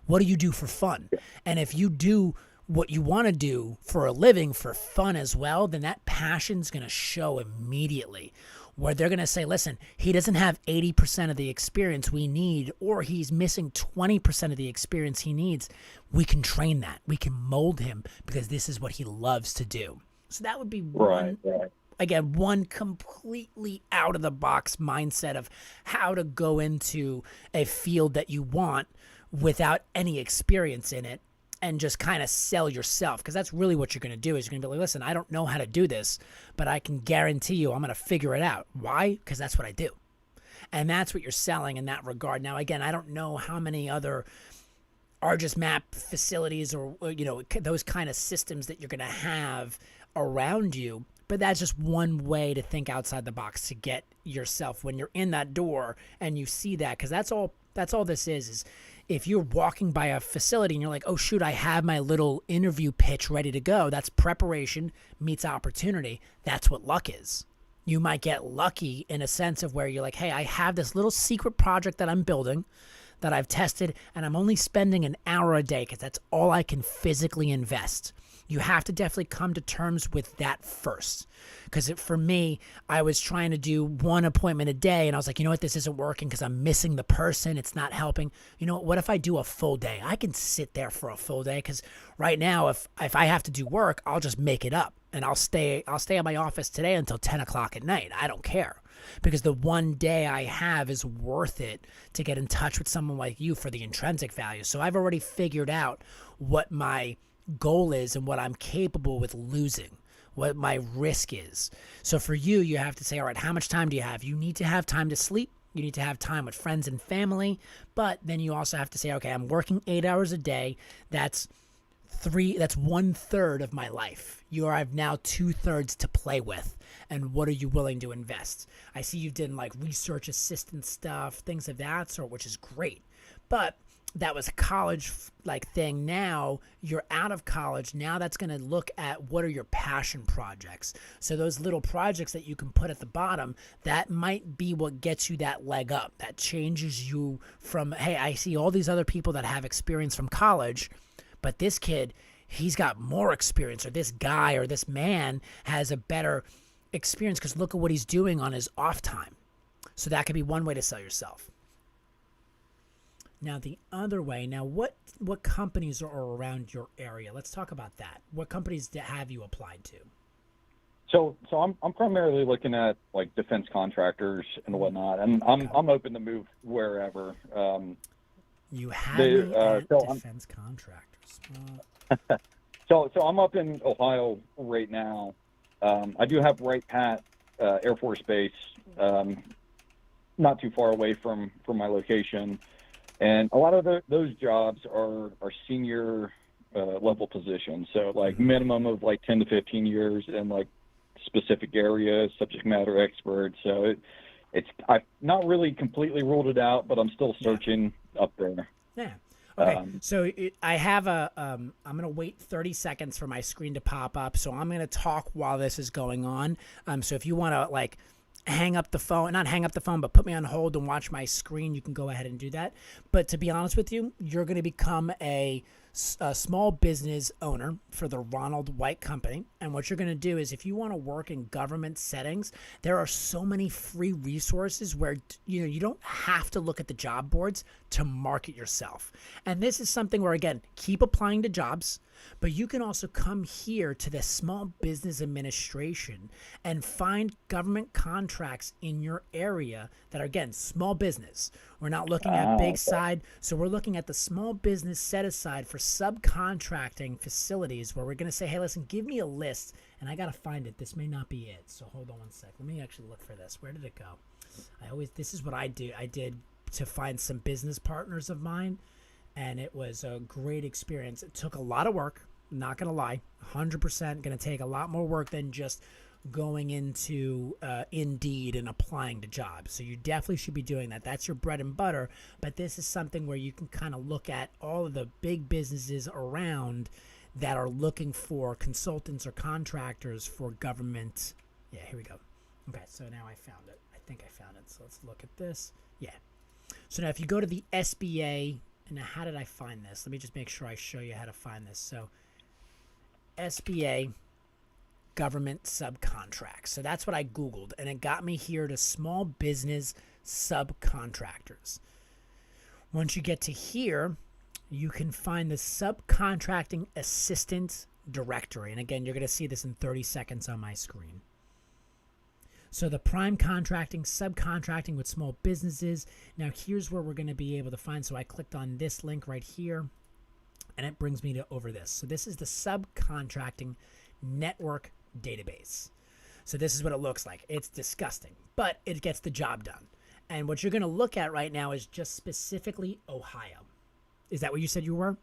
What do you do for fun? And if you do what you want to do for a living for fun as well, then that passion's going to show immediately, where they're going to say, listen, he doesn't have 80% of the experience we need, or he's missing 20% of the experience he needs. We can train that. We can mold him because this is what he loves to do. So that would be one completely out of the box mindset of how to go into a field that you want without any experience in it, and just kind of sell yourself, because that's really what you're going to do. Is you're going to be like, listen, I don't know how to do this, but I can guarantee you I'm going to figure it out. Why? Because that's what I do. And that's what you're selling in that regard. Now, again, I don't know how many other Argus Map facilities or you know, those kind of systems that you're going to have around you, but that's just one way to think outside the box to get yourself when you're in that door and you see that, because that's all this is if you're walking by a facility and you're like, oh, shoot, I have my little interview pitch ready to go. That's preparation meets opportunity. That's what luck is. You might get lucky in a sense of where you're like, hey, I have this little secret project that I'm building that I've tested, and I'm only spending an hour a day because that's all I can physically invest. You have to definitely come to terms with that first. Because for me, I was trying to do one appointment a day, and I was like, you know what, this isn't working because I'm missing the person. It's not helping. You know what if I do a full day? I can sit there for a full day, because right now, if I have to do work, I'll just make it up, and I'll stay at my office today until 10 o'clock at night. I don't care, because the one day I have is worth it to get in touch with someone like you for the intrinsic value. So I've already figured out what my goal is and what I'm capable with losing, what my risk is. So for you, you have to say, all right, how much time do you have? You need to have time to sleep. You need to have time with friends and family. But then you also have to say, okay, I'm working 8 hours a day. That's 1/3 of my life. You have now 2/3 to play with. And what are you willing to invest? I see you've done like research assistant stuff, things of that sort, which is great. But that was a college like thing. Now you're out of college. Now that's going to look at what are your passion projects. So those little projects that you can put at the bottom, that might be what gets you that leg up. That changes you from, hey, I see all these other people that have experience from college, but this kid, he's got more experience, or this guy or this man has a better experience because look at what he's doing on his off time. So that could be one way to sell yourself. Now, the other way, what companies are around your area? Let's talk about that. What companies have you applied to? I'm primarily looking at like defense contractors and whatnot, and I'm open to move wherever. You have me at defense contractors. So I'm up in Ohio right now. I do have Wright Pat Air Force Base, not too far away from my location, and a lot of those jobs are senior level positions. So like minimum of like 10 to 15 years in like specific areas, subject matter experts. So I've not really completely ruled it out, but I'm still searching up there. Yeah. Okay. So I have I'm going to wait 30 seconds for my screen to pop up. So I'm going to talk while this is going on. So if you want to like hang up the phone, not hang up the phone, but put me on hold and watch my screen, you can go ahead and do that. But to be honest with you, you're going to become a small business owner for the Ronald White Company. And what you're going to do is if you want to work in government settings, there are so many free resources where you don't have to look at the job boards to market yourself. And this is something where, again, keep applying to jobs, but you can also come here to the Small Business Administration and find government contracts in your area that are, again, small business. We're not looking at big side. So we're looking at the small business set aside for subcontracting facilities where we're going to say, hey, listen, give me a list. And I got to find it. This may not be it. So hold on one sec. Let me actually look for this. Where did it go? This is what I do. I did to find some business partners of mine. And it was a great experience. It took a lot of work, not going to lie, 100% going to take a lot more work than just going into Indeed and applying to jobs. So you definitely should be doing that. That's your bread and butter. But this is something where you can kind of look at all of the big businesses around that are looking for consultants or contractors for government. Yeah, here we go. Okay, so now I found it. I think I found it. So let's look at this. Yeah. So now if you go to the SBA, and now how did I find this? Let me just make sure I show you how to find this. So SBA government subcontracts. So that's what I Googled, and it got me here to small business subcontractors. Once you get to here, you can find the subcontracting assistant directory. And again, you're going to see this in 30 seconds on my screen. So the prime contracting, subcontracting with small businesses. Now here's where we're going to be able to find. So I clicked on this link right here, and it brings me to over this. So this is the subcontracting network database. So this is what it looks like. It's disgusting, but it gets the job done. And what you're going to look at right now is just specifically Ohio. Is that what you said you were?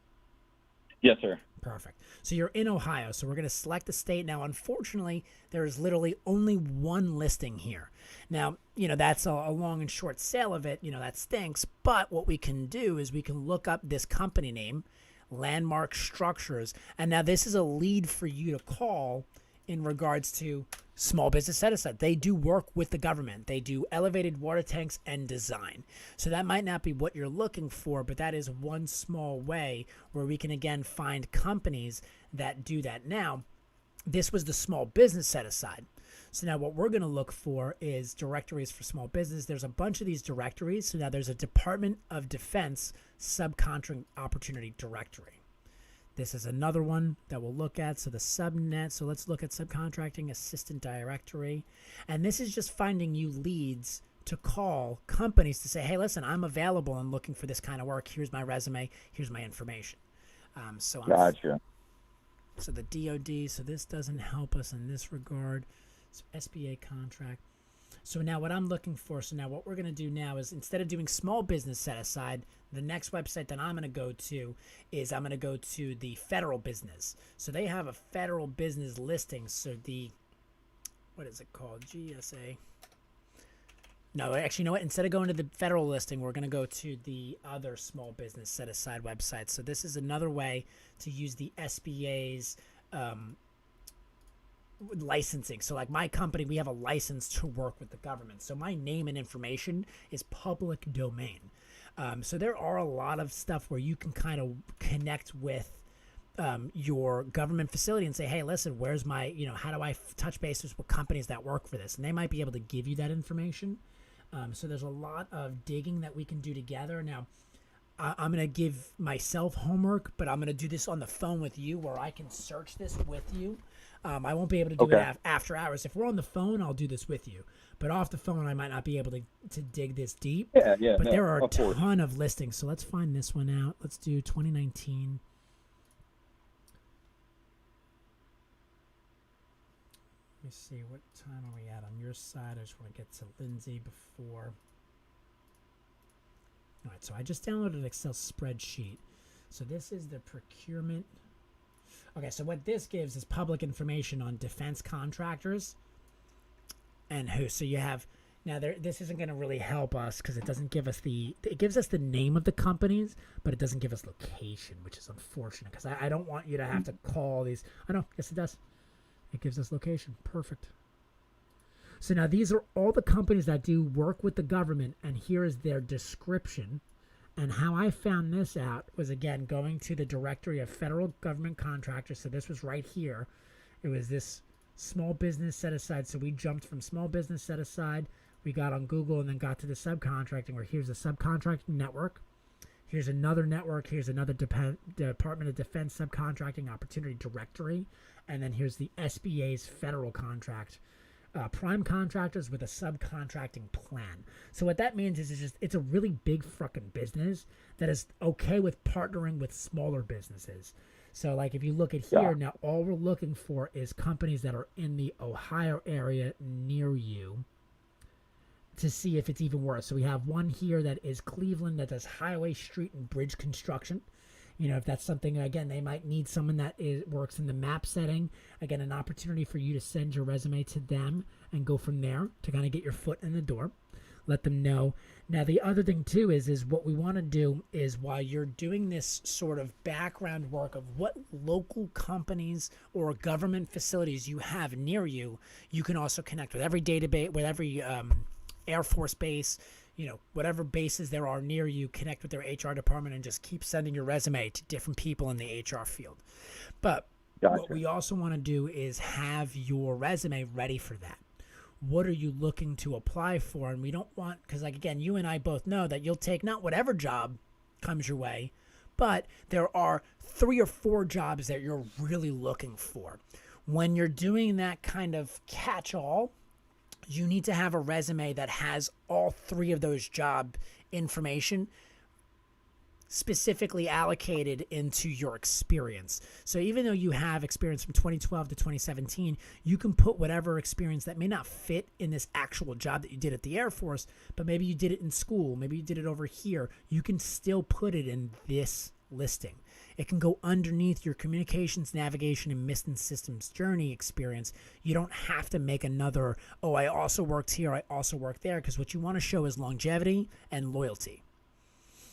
Yes, sir. Perfect. So you're in Ohio. So we're going to select the state. Now, unfortunately, there is literally only one listing here. Now, that's a long and short sale of it. That stinks. But what we can do is we can look up this company name, Landmark Structures. And now this is a lead for you to call in regards to small business set aside. They do work with the government. They do elevated water tanks and design. So that might not be what you're looking for, but that is one small way where we can again find companies that do that. Now, this was the small business set aside. So now what we're going to look for is directories for small business. There's a bunch of these directories. So now there's a Department of Defense subcontract opportunity directory. This is another one that we'll look at. So the subnet. So let's look at subcontracting assistant directory. And this is just finding you leads to call companies to say, hey, listen, I'm available and looking for this kind of work. Here's my resume. Here's my information. Gotcha. So the DOD. So this doesn't help us in this regard. So SBA contract. So now what I'm looking for, so now what we're going to do now is instead of doing small business set aside, the next website that I'm going to go to is I'm going to go to the federal business. So they have a federal business listing. So what is it called? GSA. No, actually, you know what? Instead of going to the federal listing, we're going to go to the other small business set aside website. So this is another way to use the SBA's licensing. So like my company, we have a license to work with the government. So my name and information is public domain. So there are a lot of stuff where you can kind of connect with your government facility and say, hey, listen, where's my, how do I touch bases with companies that work for this? And they might be able to give you that information. So there's a lot of digging that we can do together. Now, I'm going to give myself homework, but I'm going to do this on the phone with you where I can search this with you. I won't be able to do it after hours. If we're on the phone, I'll do this with you. But off the phone, I might not be able to dig this deep. Yeah. But there are a ton of listings. So let's find this one out. Let's do 2019. Let me see. What time are we at on your side? I just want to get to Lindsay before. All right, so I just downloaded an Excel spreadsheet. So this is the procurement. Okay, so what this gives is public information on defense contractors and who. So you have, now this isn't going to really help us because it doesn't give us it gives us the name of the companies, but it doesn't give us location, which is unfortunate because I don't want you to have to call these. I know, yes it does. It gives us location. Perfect. So now these are all the companies that do work with the government, and here is their description. And how I found this out was, again, going to the directory of federal government contractors. So this was right here. It was this small business set aside. So we jumped from small business set aside. We got on Google and then got to the subcontracting, where here's a subcontracting network. Here's another network. Here's another Department of Defense subcontracting opportunity directory. And then here's the SBA's federal contract. Prime contractors with a subcontracting plan. So what that means is it's a really big fucking business that is okay with partnering with smaller businesses. So like if you look at here, now all we're looking for is companies that are in the Ohio area near you to see if it's even worse. So we have one here that is Cleveland that does highway, street, and bridge construction. You know, if that's something, again, they might need someone that works in the map setting. Again, an opportunity for you to send your resume to them and go from there to kind of get your foot in the door. Let them know. Now, the other thing, too, is what we want to do is while you're doing this sort of background work of what local companies or government facilities you have near you, you can also connect with every database, with every Air Force base, you know, whatever bases there are near you, connect with their HR department and just keep sending your resume to different people in the HR field. But what we also want to do is have your resume ready for that. What are you looking to apply for? And we don't want, because like, again, you and I both know that you'll take not whatever job comes your way, but there are 3 or 4 jobs that you're really looking for. When you're doing that kind of catch-all, you need to have a resume that has all 3 of those job information specifically allocated into your experience. So even though you have experience from 2012 to 2017, you can put whatever experience that may not fit in this actual job that you did at the Air Force, but maybe you did it in school, maybe you did it over here. You can still put it in this listing. It can go underneath your communications, navigation, and mission systems journey experience. You don't have to make another, oh, I also worked here, I also worked there, because what you want to show is longevity and loyalty.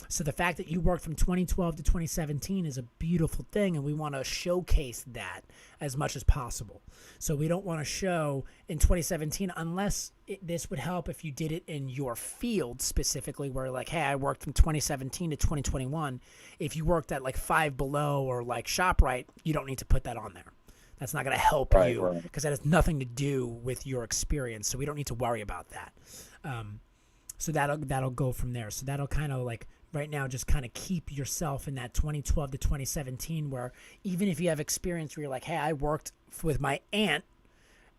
So the fact that you worked from 2012 to 2017 is a beautiful thing, and we want to showcase that as much as possible. So we don't want to show in 2017 unless this would help if you did it in your field specifically, where like, hey, I worked from 2017 to 2021. If you worked at like Five Below or like ShopRite, you don't need to put that on there. That's not going to help you because that has nothing to do with your experience. So we don't need to worry about that. So that'll go from there. So that'll kind of like right now just kind of keep yourself in that 2012 to 2017 where even if you have experience where you're like, hey, I worked with my aunt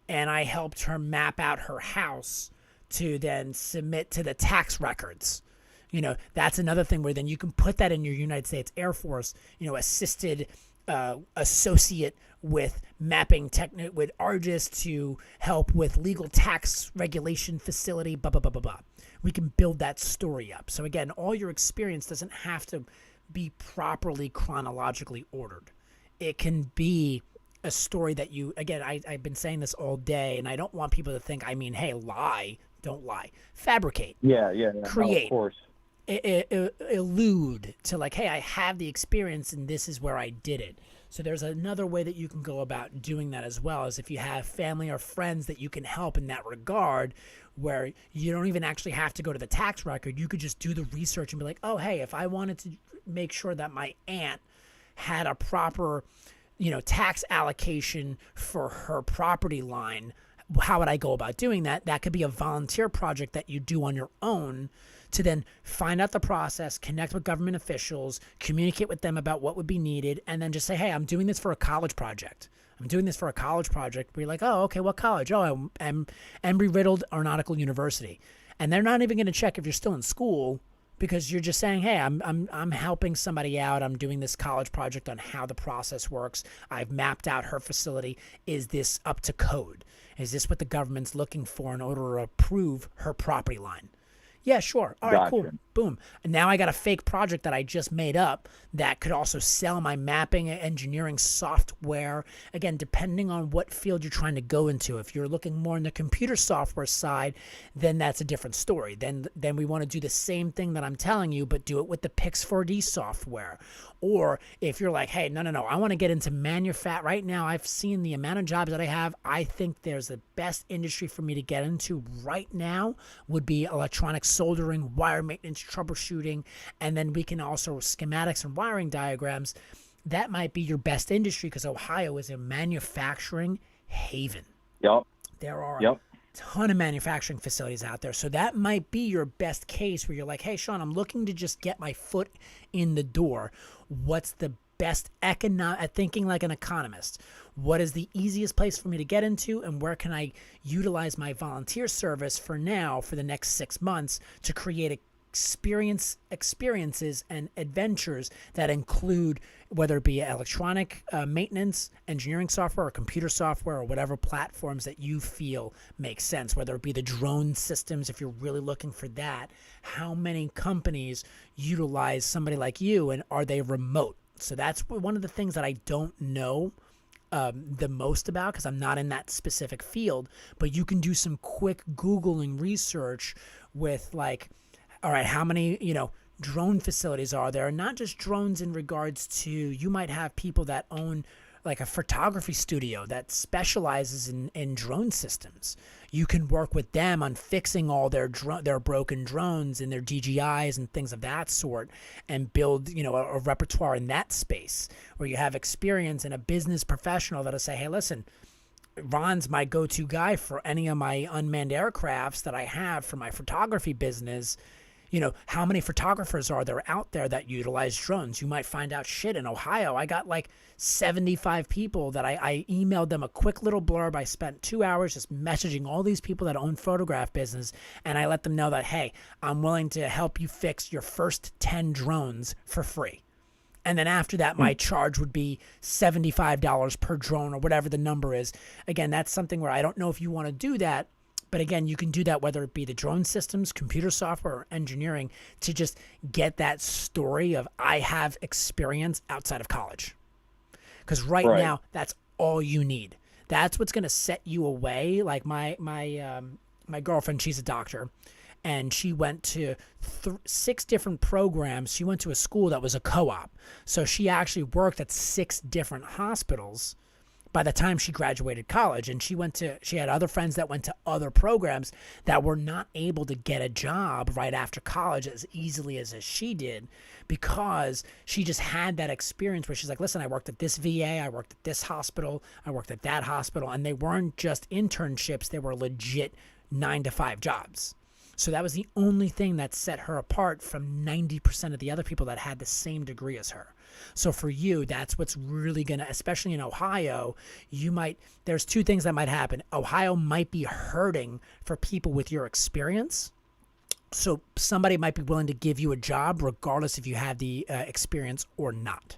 and I helped her map out her house to then submit to the tax records. You know, that's another thing where then you can put that in your United States Air Force, you know, assisted associate with mapping with ARGIS to help with legal tax regulation facility, blah, blah, blah, blah, blah. We can build that story up. So again, all your experience doesn't have to be properly chronologically ordered. It can be a story that you, again, I've been saying this all day, and I don't want people to think, I mean, hey, lie. Don't lie. Fabricate. Yeah. Create. No, of course. Allude to like, hey, I have the experience and this is where I did it. So there's another way that you can go about doing that as well, as if you have family or friends that you can help in that regard, where you don't even actually have to go to the tax record. You could just do the research and be like, oh, hey, if I wanted to make sure that my aunt had a proper, you know, tax allocation for her property line, how would I go about doing that? That could be a volunteer project that you do on your own to then find out the process, connect with government officials, communicate with them about what would be needed, and then just say, hey, I'm doing this for a college project. I'm doing this for a college project. We're like, oh, okay, what college? Oh, I'm Embry-Riddle Aeronautical University. And they're not even going to check if you're still in school because you're just saying, hey, I'm helping somebody out. I'm doing this college project on how the process works. I've mapped out her facility. Is this up to code? Is this what the government's looking for in order to approve her property line? Yeah, sure. All right, cool. Boom. And now I got a fake project that I just made up that could also sell my mapping and engineering software. Again, depending on what field you're trying to go into. If you're looking more in the computer software side, then that's a different story. Then we want to do the same thing that I'm telling you, but do it with the Pix4D software. Or if you're like, hey, no, I want to get into manufacturing. Right now, I've seen the amount of jobs that I have. I think there's the best industry for me to get into right now would be electronic soldering, wire maintenance, troubleshooting, and then we can also schematics and wiring diagrams. That might be your best industry because Ohio is a manufacturing haven. Yep. There are a ton of manufacturing facilities out there. So that might be your best case where you're like, hey, Sean, I'm looking to just get my foot in the door. What's the best thinking like an economist? What is the easiest place for me to get into, and where can I utilize my volunteer service for the next 6 months to create experiences and adventures that include whether it be electronic maintenance, engineering software, or computer software, or whatever platforms that you feel make sense, whether it be the drone systems, if you're really looking for that. How many companies utilize somebody like you, and are they remote? So that's one of the things that I don't know the most about because I'm not in that specific field, but you can do some quick Googling research with like, all right, how many, drone facilities are there? Not just drones in regards to, you might have people that own like a photography studio that specializes in drone systems. You can work with them on fixing all their broken drones and their DJIs and things of that sort, and build, a repertoire in that space where you have experience and a business professional that'll say, hey, listen, Ron's my go-to guy for any of my unmanned aircrafts that I have for my photography business. How many photographers are there out there that utilize drones? You might find out, shit, in Ohio, I got like 75 people that I emailed them a quick little blurb. I spent 2 hours just messaging all these people that own photograph business, and I let them know that, hey, I'm willing to help you fix your first 10 drones for free. And then after that, my charge would be $75 per drone or whatever the number is. Again, that's something where I don't know if you want to do that. But again, you can do that whether it be the drone systems, computer software, or engineering to just get that story of I have experience outside of college. Because right now, that's all you need. That's what's going to set you away. Like my girlfriend, she's a doctor, and she went to 6 different programs. She went to a school that was a co-op. So she actually worked at 6 different hospitals by the time she graduated college. And she had other friends that went to other programs that were not able to get a job right after college as easily as she did, because she just had that experience where she's like, listen, I worked at this VA, I worked at this hospital, I worked at that hospital, and they weren't just internships, they were legit 9-to-5 jobs. So that was the only thing that set her apart from 90% of the other people that had the same degree as her. So for you, that's what's really going to, especially in Ohio, there's 2 things that might happen. Ohio might be hurting for people with your experience. So somebody might be willing to give you a job regardless if you have the experience or not.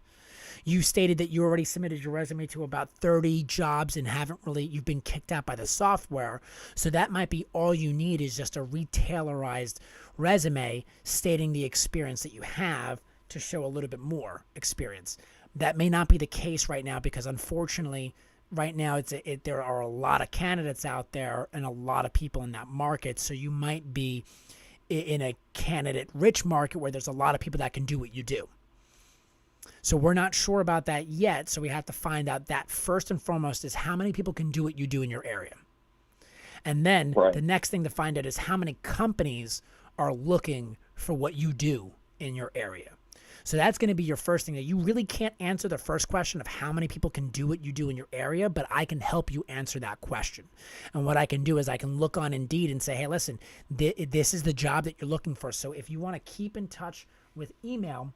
You stated that you already submitted your resume to about 30 jobs and you've been kicked out by the software. So that might be all you need is just a retailerized resume stating the experience that you have to show a little bit more experience. That may not be the case right now because unfortunately right now there are a lot of candidates out there and a lot of people in that market. So you might be in a candidate-rich market where there's a lot of people that can do what you do. So we're not sure about that yet. So we have to find out that first and foremost is how many people can do what you do in your area. And then the next thing to find out is how many companies are looking for what you do in your area. So that's going to be your first thing. That you really can't answer the first question of how many people can do what you do in your area, but I can help you answer that question. And what I can do is I can look on Indeed and say, hey, listen, this is the job that you're looking for. So if you want to keep in touch with email,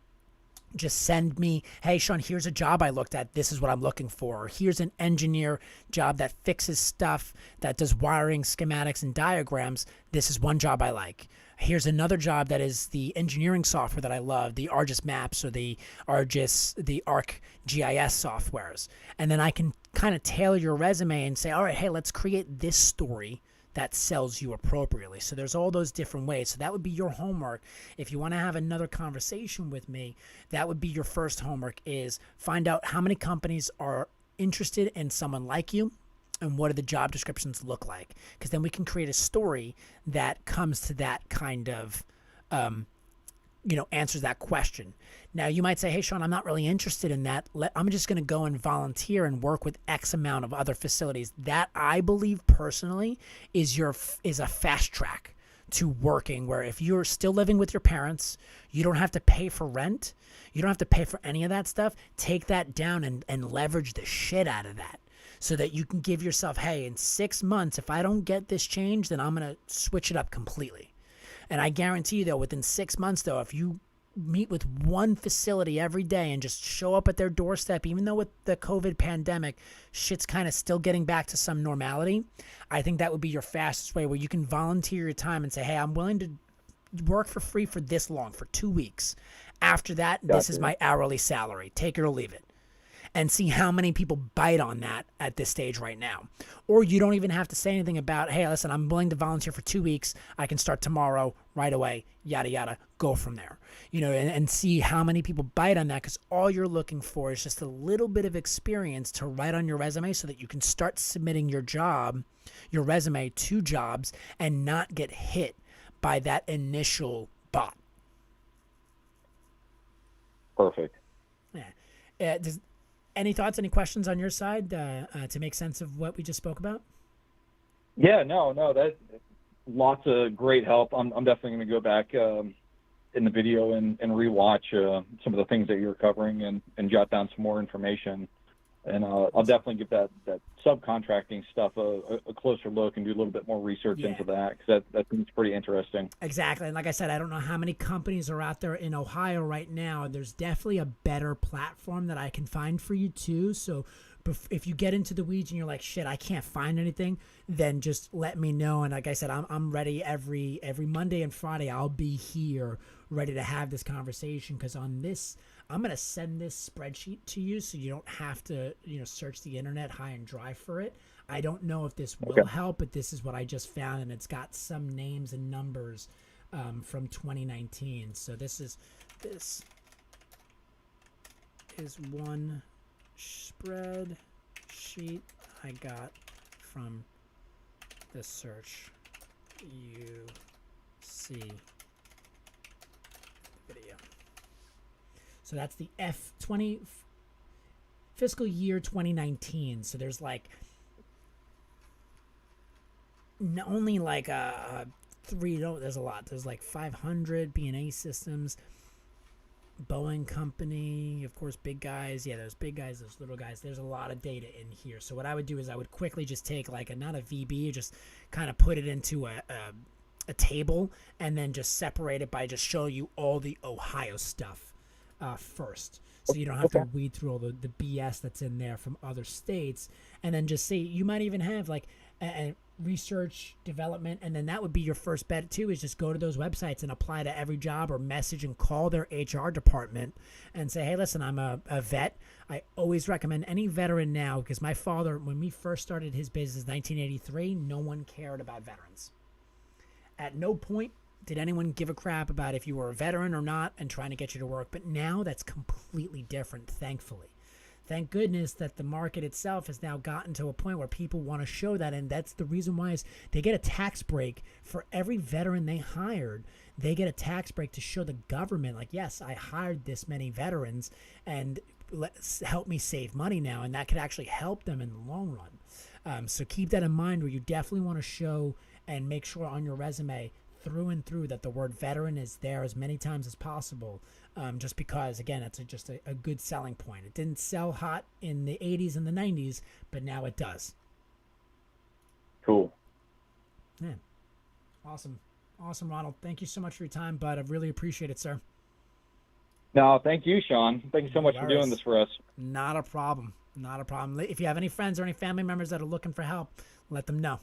just send me, hey, Sean, here's a job I looked at. This is what I'm looking for. Or here's an engineer job that fixes stuff, that does wiring, schematics, and diagrams. This is one job I like. Here's another job that is the engineering software that I love, the ArcGIS Maps or the ArcGIS softwares. And then I can kind of tailor your resume and say, all right, hey, let's create this story that sells you appropriately. So there's all those different ways. So that would be your homework. If you want to have another conversation with me, that would be your first homework, is find out how many companies are interested in someone like you and what do the job descriptions look like. Because then we can create a story that comes to that kind of, answers that question. Now, you might say, hey, Sean, I'm not really interested in that. I'm just going to go and volunteer and work with X amount of other facilities. That, I believe personally, is a fast track to working, where if you're still living with your parents, you don't have to pay for rent. You don't have to pay for any of that stuff. Take that down and leverage the shit out of that, so that you can give yourself, hey, in 6 months, if I don't get this change, then I'm going to switch it up completely. And I guarantee you, though, within 6 months, though, if you meet with one facility every day and just show up at their doorstep, even though with the COVID pandemic, shit's kind of still getting back to some normality, I think that would be your fastest way, where you can volunteer your time and say, hey, I'm willing to work for free for this long, for 2 weeks. After that, this is my hourly salary. Take it or leave it. And see how many people bite on that at this stage right now. Or you don't even have to say anything about, hey, listen, I'm willing to volunteer for 2 weeks. I can start tomorrow, right away, yada, yada, go from there. And see how many people bite on that, because all you're looking for is just a little bit of experience to write on your resume so that you can start submitting your resume to jobs and not get hit by that initial bot. Perfect. Yeah. Any thoughts, any questions on your side to make sense of what we just spoke about? Yeah, no, that lots of great help. I'm definitely going to go back in the video and rewatch some of the things that you're covering and jot down some more information. And I'll definitely give that subcontracting stuff a closer look and do a little bit more research into that, because that seems pretty interesting. Exactly. And like I said, I don't know how many companies are out there in Ohio right now. There's definitely a better platform that I can find for you too. So if you get into the weeds and you're like, shit, I can't find anything, then just let me know. And like I said, I'm ready every Monday and Friday. I'll be here ready to have this conversation, because on this, I'm going to send this spreadsheet to you so you don't have to, search the internet high and dry for it. I don't know if this will help, but this is what I just found, and it's got some names and numbers from 2019. So this is one spreadsheet I got from the search you see video. So that's the F20 fiscal year 2019. So there's only there's a lot. There's 500 B&A systems, Boeing company, of course, big guys. Yeah, there's big guys, there's little guys. There's a lot of data in here. So what I would do is I would quickly just take not a VB, just kind of put it into a table, and then just separate it by just showing you all the Ohio stuff first, so you don't have to weed through all the BS that's in there from other states. And then just say, you might even have a research development, and then that would be your first bet too, is just go to those websites and apply to every job, or message and call their HR department and say, hey, listen, I'm a vet. I always recommend any veteran now, because my father, when we first started his business in 1983, no one cared about veterans. At no point did anyone give a crap about if you were a veteran or not and trying to get you to work. But now that's completely different, thankfully. Thank goodness that the market itself has now gotten to a point where people want to show that. And that's the reason why is they get a tax break for every veteran they hired. They get a tax break to show the government, yes, I hired this many veterans, and help me save money now. And that could actually help them in the long run. So keep that in mind, where you definitely want to show and make sure on your resume through and through that the word veteran is there as many times as possible, just because, again, it's just a good selling point. It didn't sell hot in the 80s and the 90s, but now it does. Cool. Yeah. Awesome, Ronald. Thank you so much for your time, bud. I really appreciate it, sir. No, thank you, Sean. Thank you so much for worries. doing this for us. Not a problem. Not a problem. If you have any friends or any family members that are looking for help, let them know.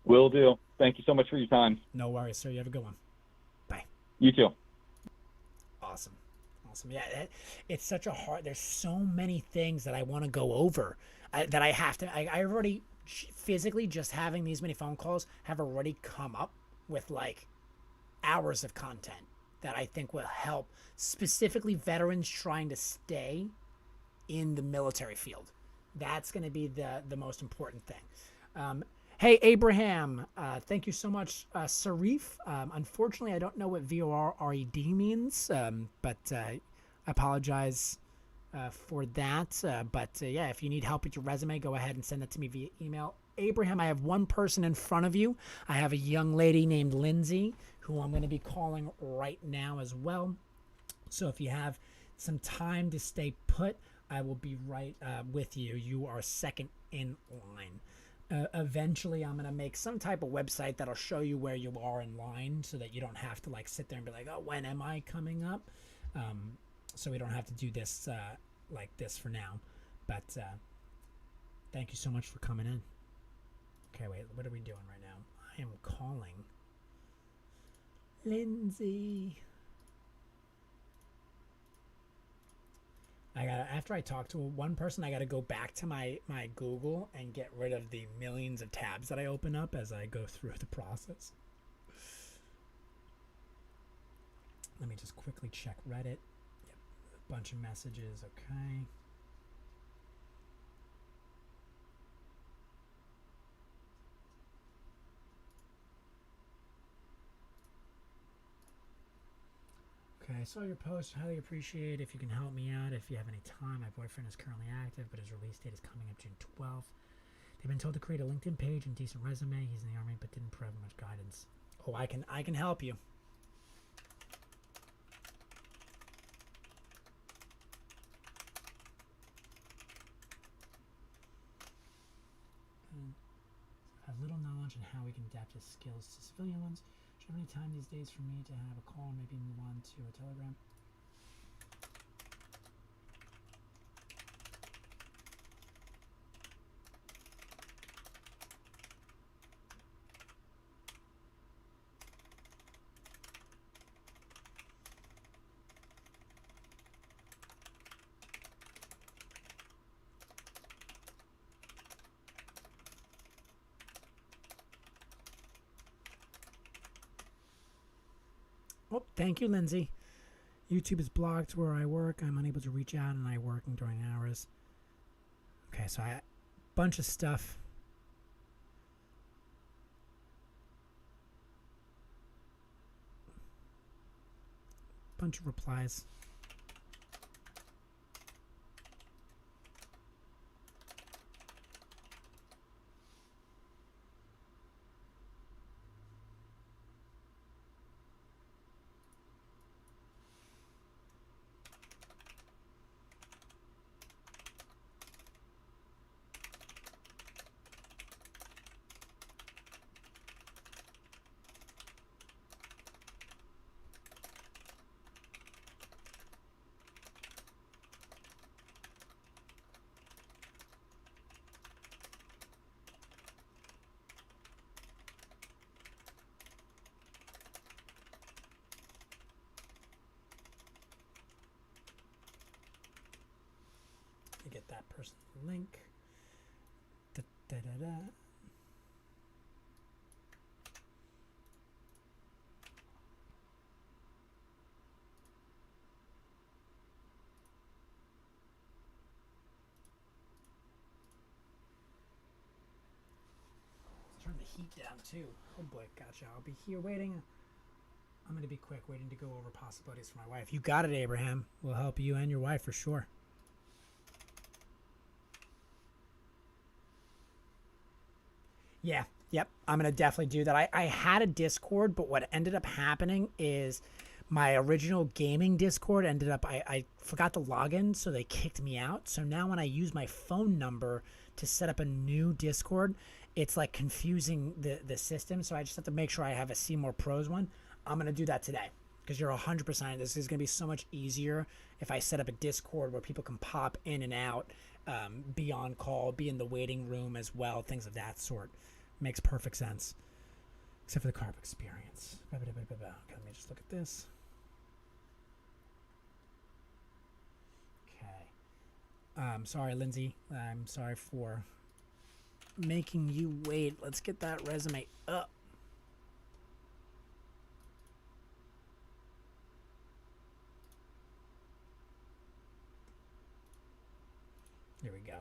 Will do. Thank you so much for your time. No worries, sir. You have a good one. Bye. You too. Awesome. Yeah, it's such a hard. There's so many things that I want to go over that I have to. I already physically just having these many phone calls have already come up with like hours of content that I think will help specifically veterans trying to stay in the military field. That's going to be the most important thing. Hey, Abraham, thank you so much, Sarif. Unfortunately, I don't know what VORRED means, but I apologize for that. But yeah, if you need help with your resume, go ahead and send that to me via email. Abraham, I have one person in front of you. I have a young lady named Lindsay, who I'm going to be calling right now as well. So if you have some time to stay put, I will be right with you. You are second in line. Eventually I'm going to make some type of website that'll show you where you are in line so that you don't have to like sit there and be like, oh, when am I coming up? So we don't have to do this like this for now. But thank you so much for coming in. Okay, wait, what are we doing right now? I am calling Lindsay. After I talk to one person, I gotta go back to my Google and get rid of the millions of tabs that I open up as I go through the process. Let me just quickly check Reddit. Yep, a bunch of messages, okay. Okay, I saw your post. Highly appreciate if you can help me out. If you have any time, my boyfriend is currently active, but his release date is coming up June 12th. They've been told to create a LinkedIn page and decent resume. He's in the Army, but didn't provide much guidance. Oh, I can help you. Have little knowledge on how we can adapt his skills to civilian ones. Do you have any time these days for me to have a call, maybe move on to a telegram? Oh, thank you, Lindsay. YouTube is blocked where I work. I'm unable to reach out and I working during hours. Okay, so I bunch of stuff. Bunch of replies. Get that person's link. Da, da, da, da. Let's turn the heat down too. Oh boy, gotcha. I'll be here waiting. I'm gonna be quick, waiting to go over possibilities for my wife. You got it, Abraham. We'll help you and your wife for sure. Yeah, yep. I'm going to definitely do that. I had a Discord, but what ended up happening is my original gaming Discord ended up, I forgot the login, so they kicked me out. So now when I use my phone number to set up a new Discord, it's like confusing the system. So I just have to make sure I have a See More Pros one. I'm going to do that today. because you're 100%. This is going to be so much easier if I set up a Discord where people can pop in and out, be on call, be in the waiting room as well, things of that sort. Makes perfect sense. Except for the carb experience. Okay, let me just look at this. Okay. Sorry, Lindsay. I'm sorry for making you wait. Let's get that resume up. Here we go.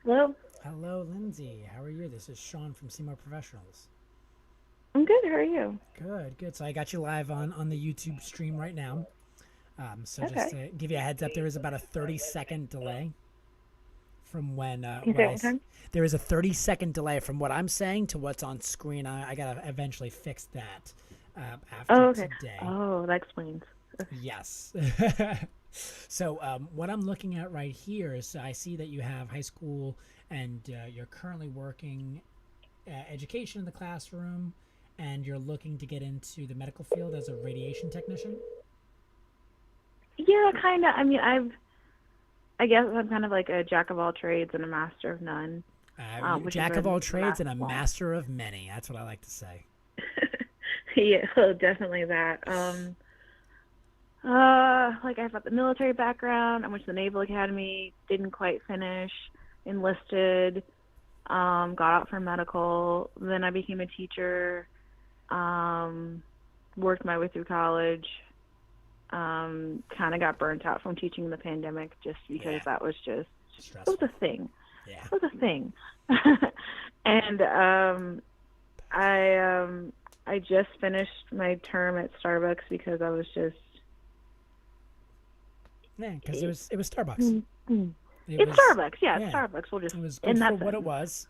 Hello. Hello, Lindsay. How are you? This is Sean from Seymour Professionals. I'm good. How are you? Good. So I got you live on the YouTube stream right now. So Okay. just to give you a heads up, there is about a 30-second delay from when Can you say it one time? there is a 30-second delay from what I'm saying to what's on screen. I gotta eventually fix that after today. Oh, that explains. Yes. So what I'm looking at right here is I see that you have high school and you're currently working education in the classroom, and you're looking to get into the medical field as a radiation technician. Yeah, kind of. I mean, I guess I'm kind of like a jack of all trades and a master of none. Jack of all trades and a master of many. That's what I like to say. Yeah, definitely that. Like I've got the military background. I went to the Naval Academy, didn't quite finish, enlisted, got out for medical. Then I became a teacher, worked my way through college. Kind of got burnt out from teaching in the pandemic just because that was just stressful. It was a thing. Yeah. It was a thing. And I just finished my term at Starbucks because I was just because it was Starbucks. It's Starbucks, yeah. Starbucks. We'll just it was good for what it was,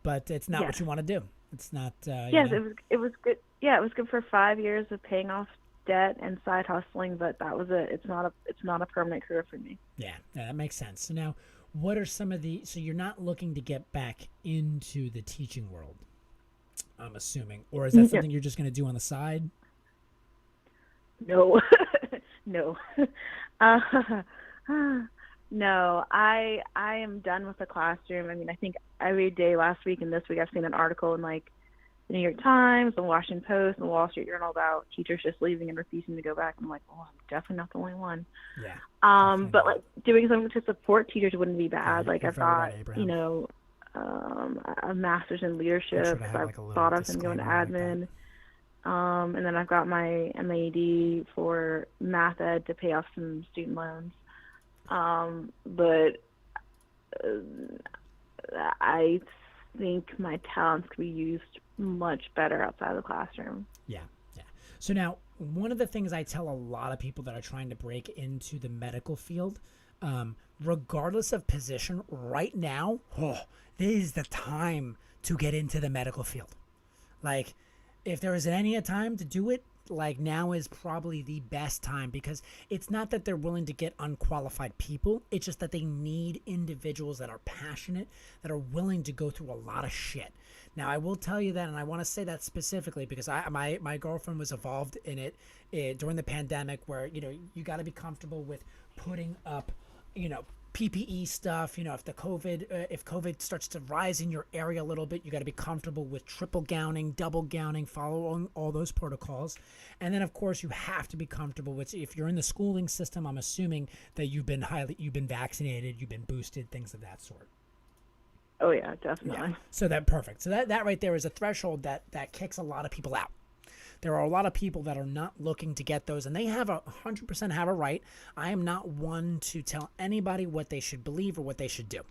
but it's not what you want to do. It's not. Yes, it was good. Yeah, it was good for 5 years of paying off debt and side hustling, but that was it. It's not a permanent career for me. Yeah, that makes sense. So now, what are some of so you're not looking to get back into the teaching world, I'm assuming, or is that something you're just going to do on the side? No, no, no. I am done with the classroom. I mean, I think every day last week and this week I've seen an article in like the New York Times, the Washington Post, and the Wall Street Journal about teachers just leaving and refusing to go back. I'm like, oh, I'm definitely not the only one. Yeah. But like doing something to support teachers wouldn't be bad. Like I've got, a master's in leadership. I've thought of and going to admin. And then I've got my MAD for math ed to pay off some student loans. But I think my talents could be used much better outside of the classroom. Yeah. So now, one of the things I tell a lot of people that are trying to break into the medical field, regardless of position, right now, this is the time to get into the medical field. Like, if there is any time to do it, like now is probably the best time, because it's not that they're willing to get unqualified people. It's just that they need individuals that are passionate, that are willing to go through a lot of shit. Now, I will tell you that, and I want to say that specifically because my girlfriend was involved in it during the pandemic, where, you got to be comfortable with putting up, PPE stuff. If COVID starts to rise in your area a little bit, you got to be comfortable with triple gowning, double gowning, following all those protocols. And then, of course, you have to be comfortable with, if you're in the schooling system, I'm assuming that you've been vaccinated, you've been boosted, things of that sort. Oh yeah, definitely. Yeah. So perfect. So that right there is a threshold that kicks a lot of people out. There are a lot of people that are not looking to get those, and they have 100% have a right. I am not one to tell anybody what they should believe or what they should do.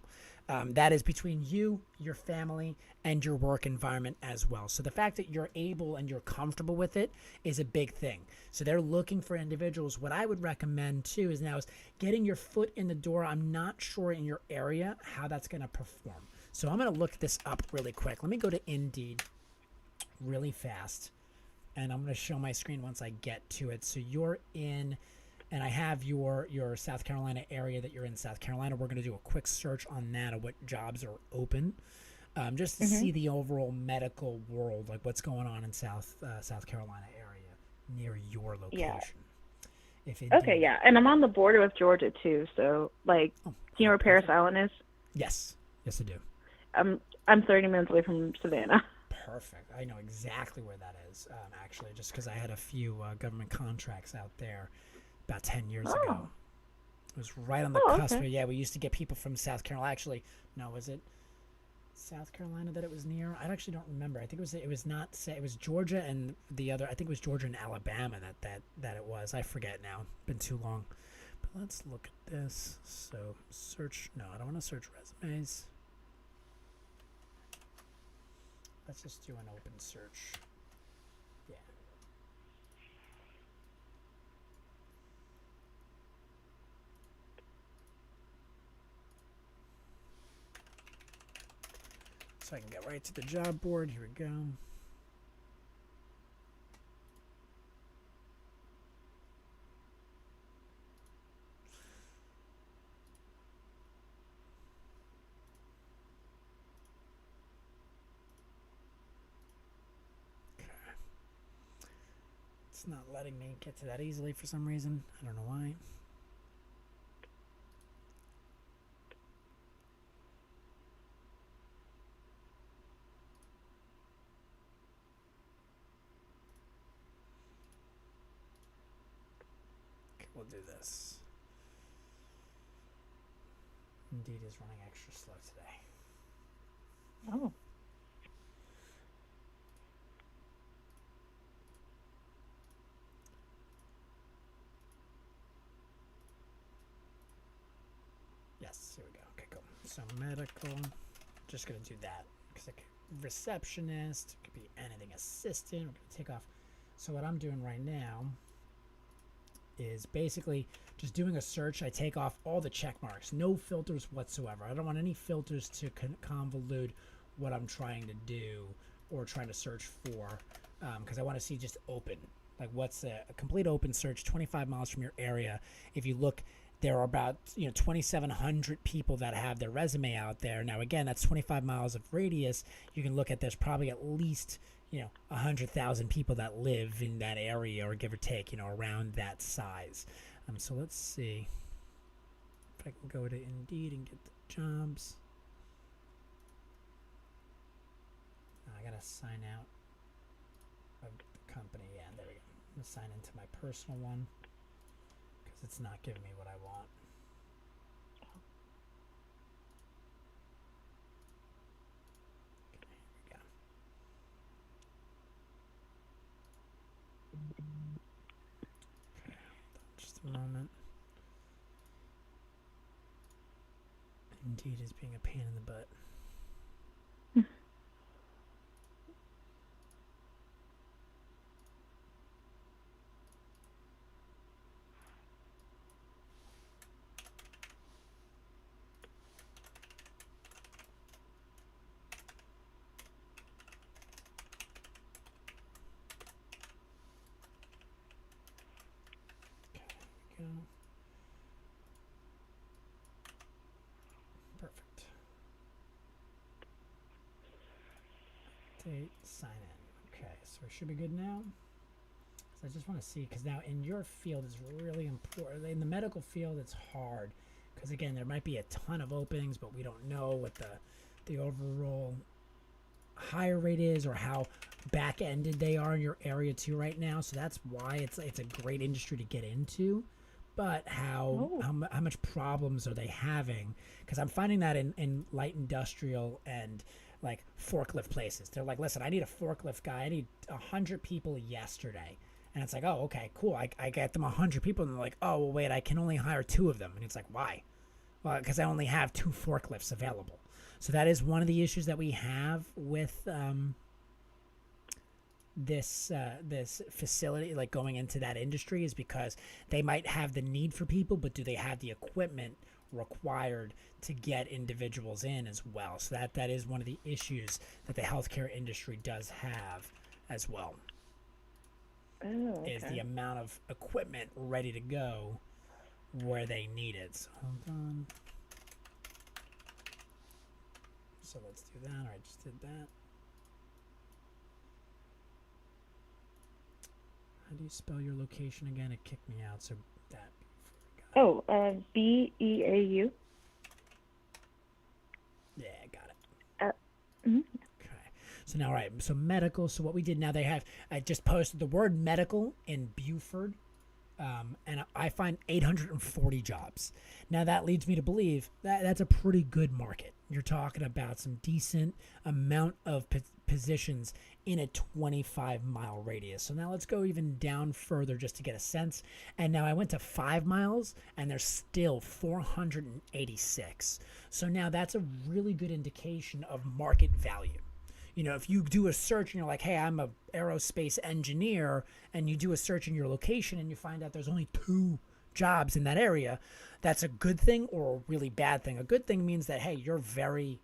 That is between you, your family, and your work environment as well. So the fact that you're able and you're comfortable with it is a big thing. So they're looking for individuals. What I would recommend too is getting your foot in the door. I'm not sure in your area how that's going to perform. So I'm going to look this up really quick. Let me go to Indeed. really fast, and I'm going to show my screen once I get to it. So you're in, and I have your South Carolina area that you're in. South Carolina. We're going to do a quick search on that of what jobs are open, just to see the overall medical world, like what's going on in South Carolina area near your location. Yeah. Okay, yeah, and I'm on the border with Georgia too. So, like, do you know where Paris Island is? Yes, I do. I'm 30 minutes away from Savannah. Perfect. I know exactly where that is, actually, just because I had a few government contracts out there about 10 years ago. It was right on the cusp. Okay. Yeah, we used to get people from South Carolina. Actually, no, was it South Carolina that it was near? I actually don't remember. I think it was Georgia and the other. I think it was Georgia and Alabama that it was. I forget now. Been too long. But let's look at this. So search. No, I don't want to search resumes. Let's just do an open search. Yeah. So I can get right to the job board. Here we go. It's not letting me get to that easily for some reason. I don't know why. Okay, we'll do this. Indeed is running extra slow today. Oh. Yes, here we go. Okay, cool. So medical, just gonna do that because it could, receptionist, it could be anything, assistant. We're gonna take off. So what I'm doing right now is basically just doing a search. I take off all the check marks, no filters whatsoever. I don't want any filters to convolute what I'm trying to do or trying to search for, because I want to see just open, like what's a complete open search 25 miles from your area. If you look, there are about 2,700 people that have their resume out there. Now again, that's 25 miles of radius. You can look at, there's probably at least 100,000 people that live in that area, or give or take, around that size. So let's see if I can go to Indeed and get the jobs. Now I gotta sign out of the company. Yeah, there we go. I'm gonna sign into my personal one because it's not giving me what I want. Okay, here we go. Okay, just a moment. Indeed is being a pain in the butt. Go. Perfect. Date, sign in. Okay, so we should be good now. So I just want to see, because now in your field is really important. In the medical field, it's hard because again, there might be a ton of openings, but we don't know what the overall hire rate is or how back-ended they are in your area too right now. So that's why it's a great industry to get into. But how much problems are they having? Because I'm finding that in light industrial and like forklift places. They're like, listen, I need a forklift guy. I need 100 people yesterday. And it's like, oh, okay, cool. I get them 100 people. And they're like, oh, well, wait, I can only hire 2 of them. And it's like, why? Well, because I only have 2 forklifts available. So that is one of the issues that we have with this facility, like going into that industry, is because they might have the need for people, but do they have the equipment required to get individuals in as well. So that is one of the issues that the healthcare industry does have as well. Oh, okay. Is the amount of equipment ready to go where they need it. So hold on. So let's do that. All right, just did that. How do you spell your location again? It kicked me out. So that. Oh, Beau. Yeah, got it. Mm-hmm. So now, all right, so medical. So what we did now, I just posted the word medical in Buford, and I find 840 jobs. Now that leads me to believe that that's a pretty good market. You're talking about some decent amount of positions in a 25-mile radius. So now let's go even down further just to get a sense. And now I went to 5 miles, and there's still 486. So now that's a really good indication of market value. You know, if you do a search and you're like, hey, I'm a aerospace engineer, and you do a search in your location and you find out there's only 2 jobs in that area, that's a good thing or a really bad thing. A good thing means that, hey, you're very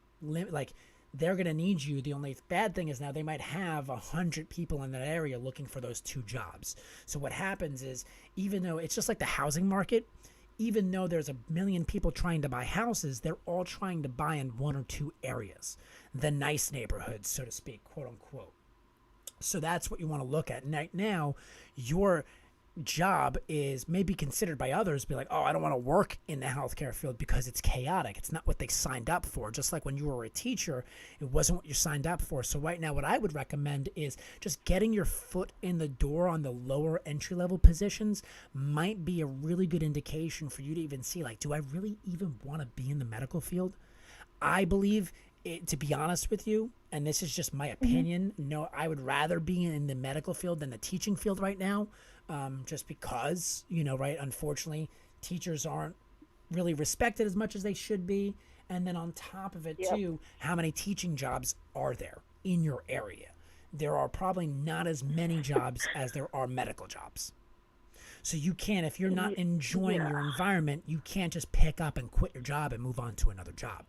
they're going to need you. The only bad thing is now they might have 100 people in that area looking for those 2 jobs. So what happens is, even though it's just like the housing market, even though there's a million people trying to buy houses, they're all trying to buy in 1 or 2 areas, the nice neighborhoods, so to speak, quote unquote. So that's what you want to look at. Right now, your job is maybe considered by others be like, oh, I don't want to work in the healthcare field because it's chaotic. It's not what they signed up for. Just like when you were a teacher, it wasn't what you signed up for. So right now, what I would recommend is just getting your foot in the door on the lower entry-level positions might be a really good indication for you to even see, like, do I really even want to be in the medical field? I believe to be honest with you, and this is just my opinion, no, I would rather be in the medical field than the teaching field right now. Just because, right, unfortunately, teachers aren't really respected as much as they should be. And then on top of it, too, how many teaching jobs are there in your area? There are probably not as many jobs as there are medical jobs. So you can't, if you're not enjoying your environment, you can't just pick up and quit your job and move on to another job.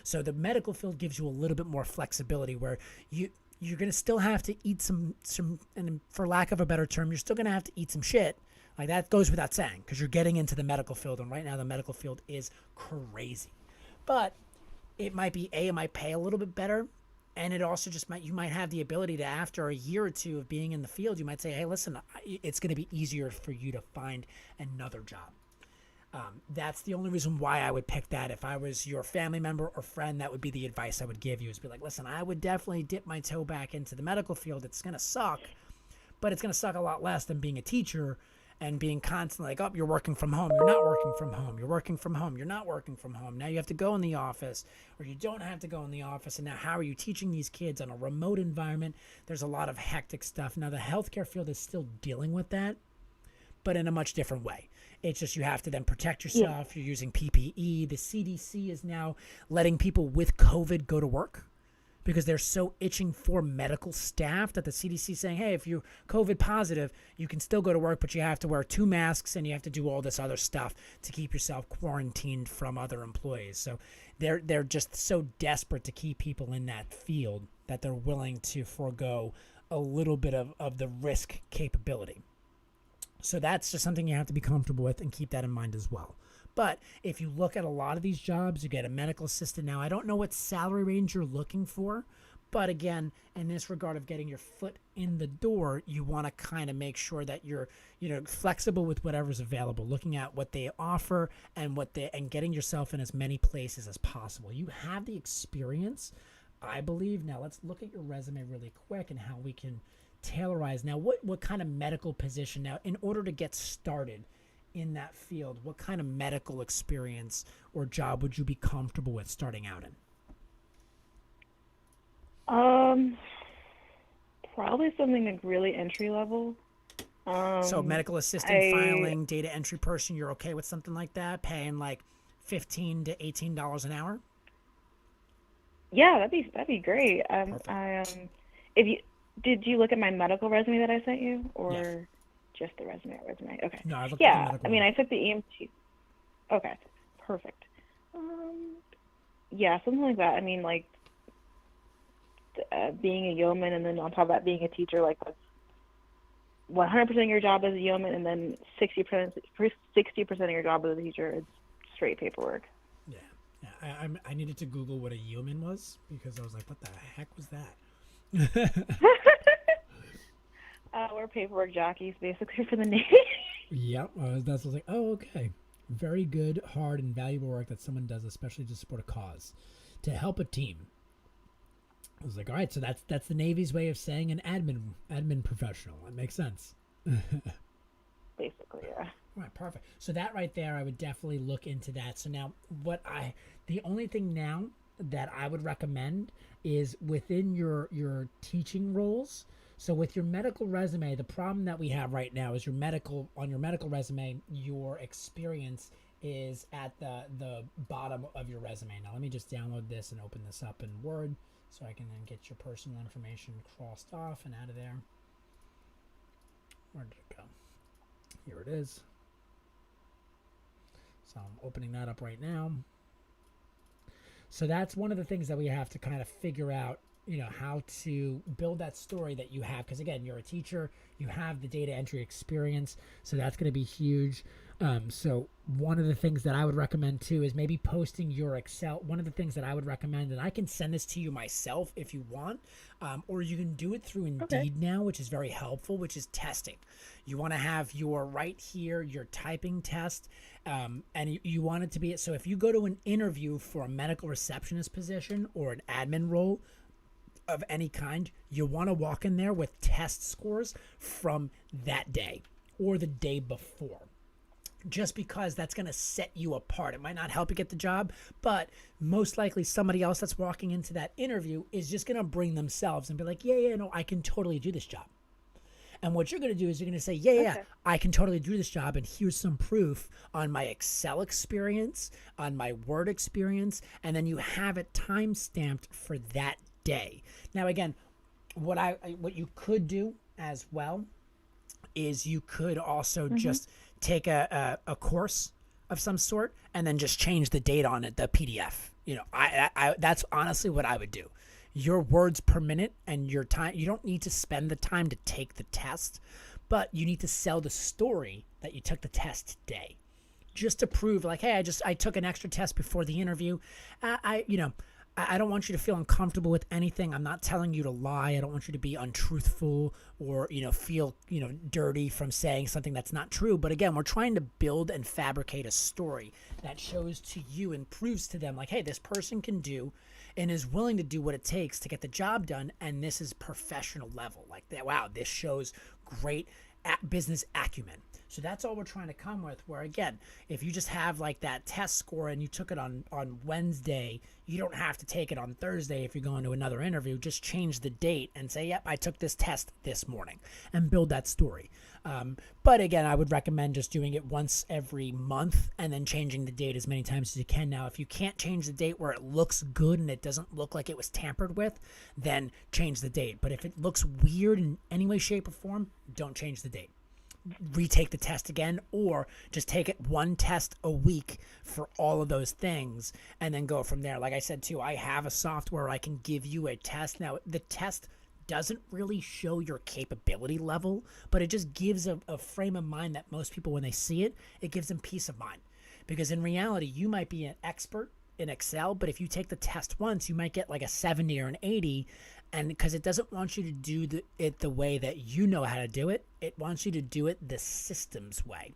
So the medical field gives you a little bit more flexibility where you're going to still have to eat some, and for lack of a better term, you're still going to have to eat some shit. Like, that goes without saying, because you're getting into the medical field, and right now the medical field is crazy. But it might pay a little bit better, and it also just you might have the ability to, after a year or 2 of being in the field, you might say, hey, listen, it's going to be easier for you to find another job. That's the only reason why I would pick that. If I was your family member or friend, that would be the advice I would give you, is be like, listen, I would definitely dip my toe back into the medical field. It's going to suck, but it's going to suck a lot less than being a teacher and being constantly like, oh, you're working from home. You're not working from home. You're working from home. You're not working from home. Now you have to go in the office, or you don't have to go in the office. And now how are you teaching these kids on a remote environment? There's a lot of hectic stuff. Now the healthcare field is still dealing with that, but in a much different way. It's just you have to then protect yourself. You're using PPE. The CDC is now letting people with COVID go to work because they're so itching for medical staff that the CDC is saying, hey, if you're COVID positive, you can still go to work, but you have to wear 2 masks and you have to do all this other stuff to keep yourself quarantined from other employees. So they're just so desperate to keep people in that field that they're willing to forego a little bit of the risk capability. So that's just something you have to be comfortable with and keep that in mind as well. But if you look at a lot of these jobs, you get a medical assistant. Now, I don't know what salary range you're looking for, but again, in this regard of getting your foot in the door, you want to kind of make sure that you're, flexible with whatever's available, looking at what they offer and getting yourself in as many places as possible. You have the experience, I believe. Now, let's look at your resume really quick and how we can tailorize. Now, what kind of medical position, now, in order to get started in that field, what kind of medical experience or job would you be comfortable with starting out in? Probably something like really entry level. So medical assistant, filing, data entry person, you're okay with something like that, paying like $15 to $18 an hour? Yeah, that'd be great. Did you look at my medical resume that I sent you, or just the resume? Okay. No, I looked at the medical I mean, I took the EMT. Okay, perfect. Yeah, something like that. I mean, like being a yeoman, and then on top of that, being a teacher. Like that's 100% of your job as a yeoman, and then 60% of your job as a teacher is straight paperwork. Yeah. I needed to Google what a yeoman was because I was like, what the heck was that? We're paperwork jockeys, basically, for the Navy. Yep. That's like, oh, okay. Very good, hard, and valuable work that someone does, especially to support a cause, to help a team. I was like, all right, so that's the Navy's way of saying an admin professional. That makes sense. Basically, yeah. All right, perfect. So that right there, I would definitely look into that. So now, the only thing now that I would recommend is within your teaching roles. So with your medical resume, the problem that we have right now is on your medical resume, your experience is at the bottom of your resume. Now let me just download this and open this up in Word so I can then get your personal information crossed off and out of there. Where did it go? Here it is. So I'm opening that up right now. So that's one of the things that we have to kind of figure out, how to build that story that you have. Because again, you're a teacher, you have the data entry experience. So that's going to be huge. So one of the things that I would recommend too is maybe posting your Excel. One of the things that I would recommend, and I can send this to you myself if you want, or you can do it through Indeed now, which is very helpful, which is testing. You want to have your typing test, and you want it to be, so if you go to an interview for a medical receptionist position or an admin role of any kind, you want to walk in there with test scores from that day or the day before. Just because that's going to set you apart. It might not help you get the job, but most likely somebody else that's walking into that interview is just going to bring themselves and be like, no, I can totally do this job. And what you're going to do is you're going to say, yeah, I can totally do this job. And here's some proof on my Excel experience, on my Word experience. And then you have it time stamped for that day. Now, again, what you could do as well is you could also just take a course of some sort and then just change the date on it, the PDF. That's honestly what I would do. Your words per minute and your time, you don't need to spend the time to take the test, but you need to sell the story that you took the test today, just to prove like, hey, I took an extra test before the interview. I don't want you to feel uncomfortable with anything. I'm not telling you to lie. I don't want you to be untruthful or, feel, dirty from saying something that's not true. But again, we're trying to build and fabricate a story that shows to you and proves to them like, hey, this person can do and is willing to do what it takes to get the job done. And this is professional level like that. Wow, this shows great business acumen. So that's all we're trying to come with, where again, if you just have like that test score and you took it on Wednesday, you don't have to take it on Thursday if you're going to another interview. Just change the date and say, yep, I took this test this morning, and build that story. But again, I would recommend just doing it once every month and then changing the date as many times as you can. Now, if you can't change the date where it looks good and it doesn't look like it was tampered with, then change the date. But if it looks weird in any way, shape, or form, don't change the date. Retake the test again, or just take it one test a week for all of those things and then go from there. Like I said too, I have a software I can give you a test. Now the test doesn't really show your capability level, but it just gives a frame of mind that most people, when they see it, it gives them peace of mind. Because in reality, you might be an expert in Excel, but if you take the test once, you might get like a 70 or an 80. And because it doesn't want you to do it the way that you know how to do it, it wants you to do it the systems way.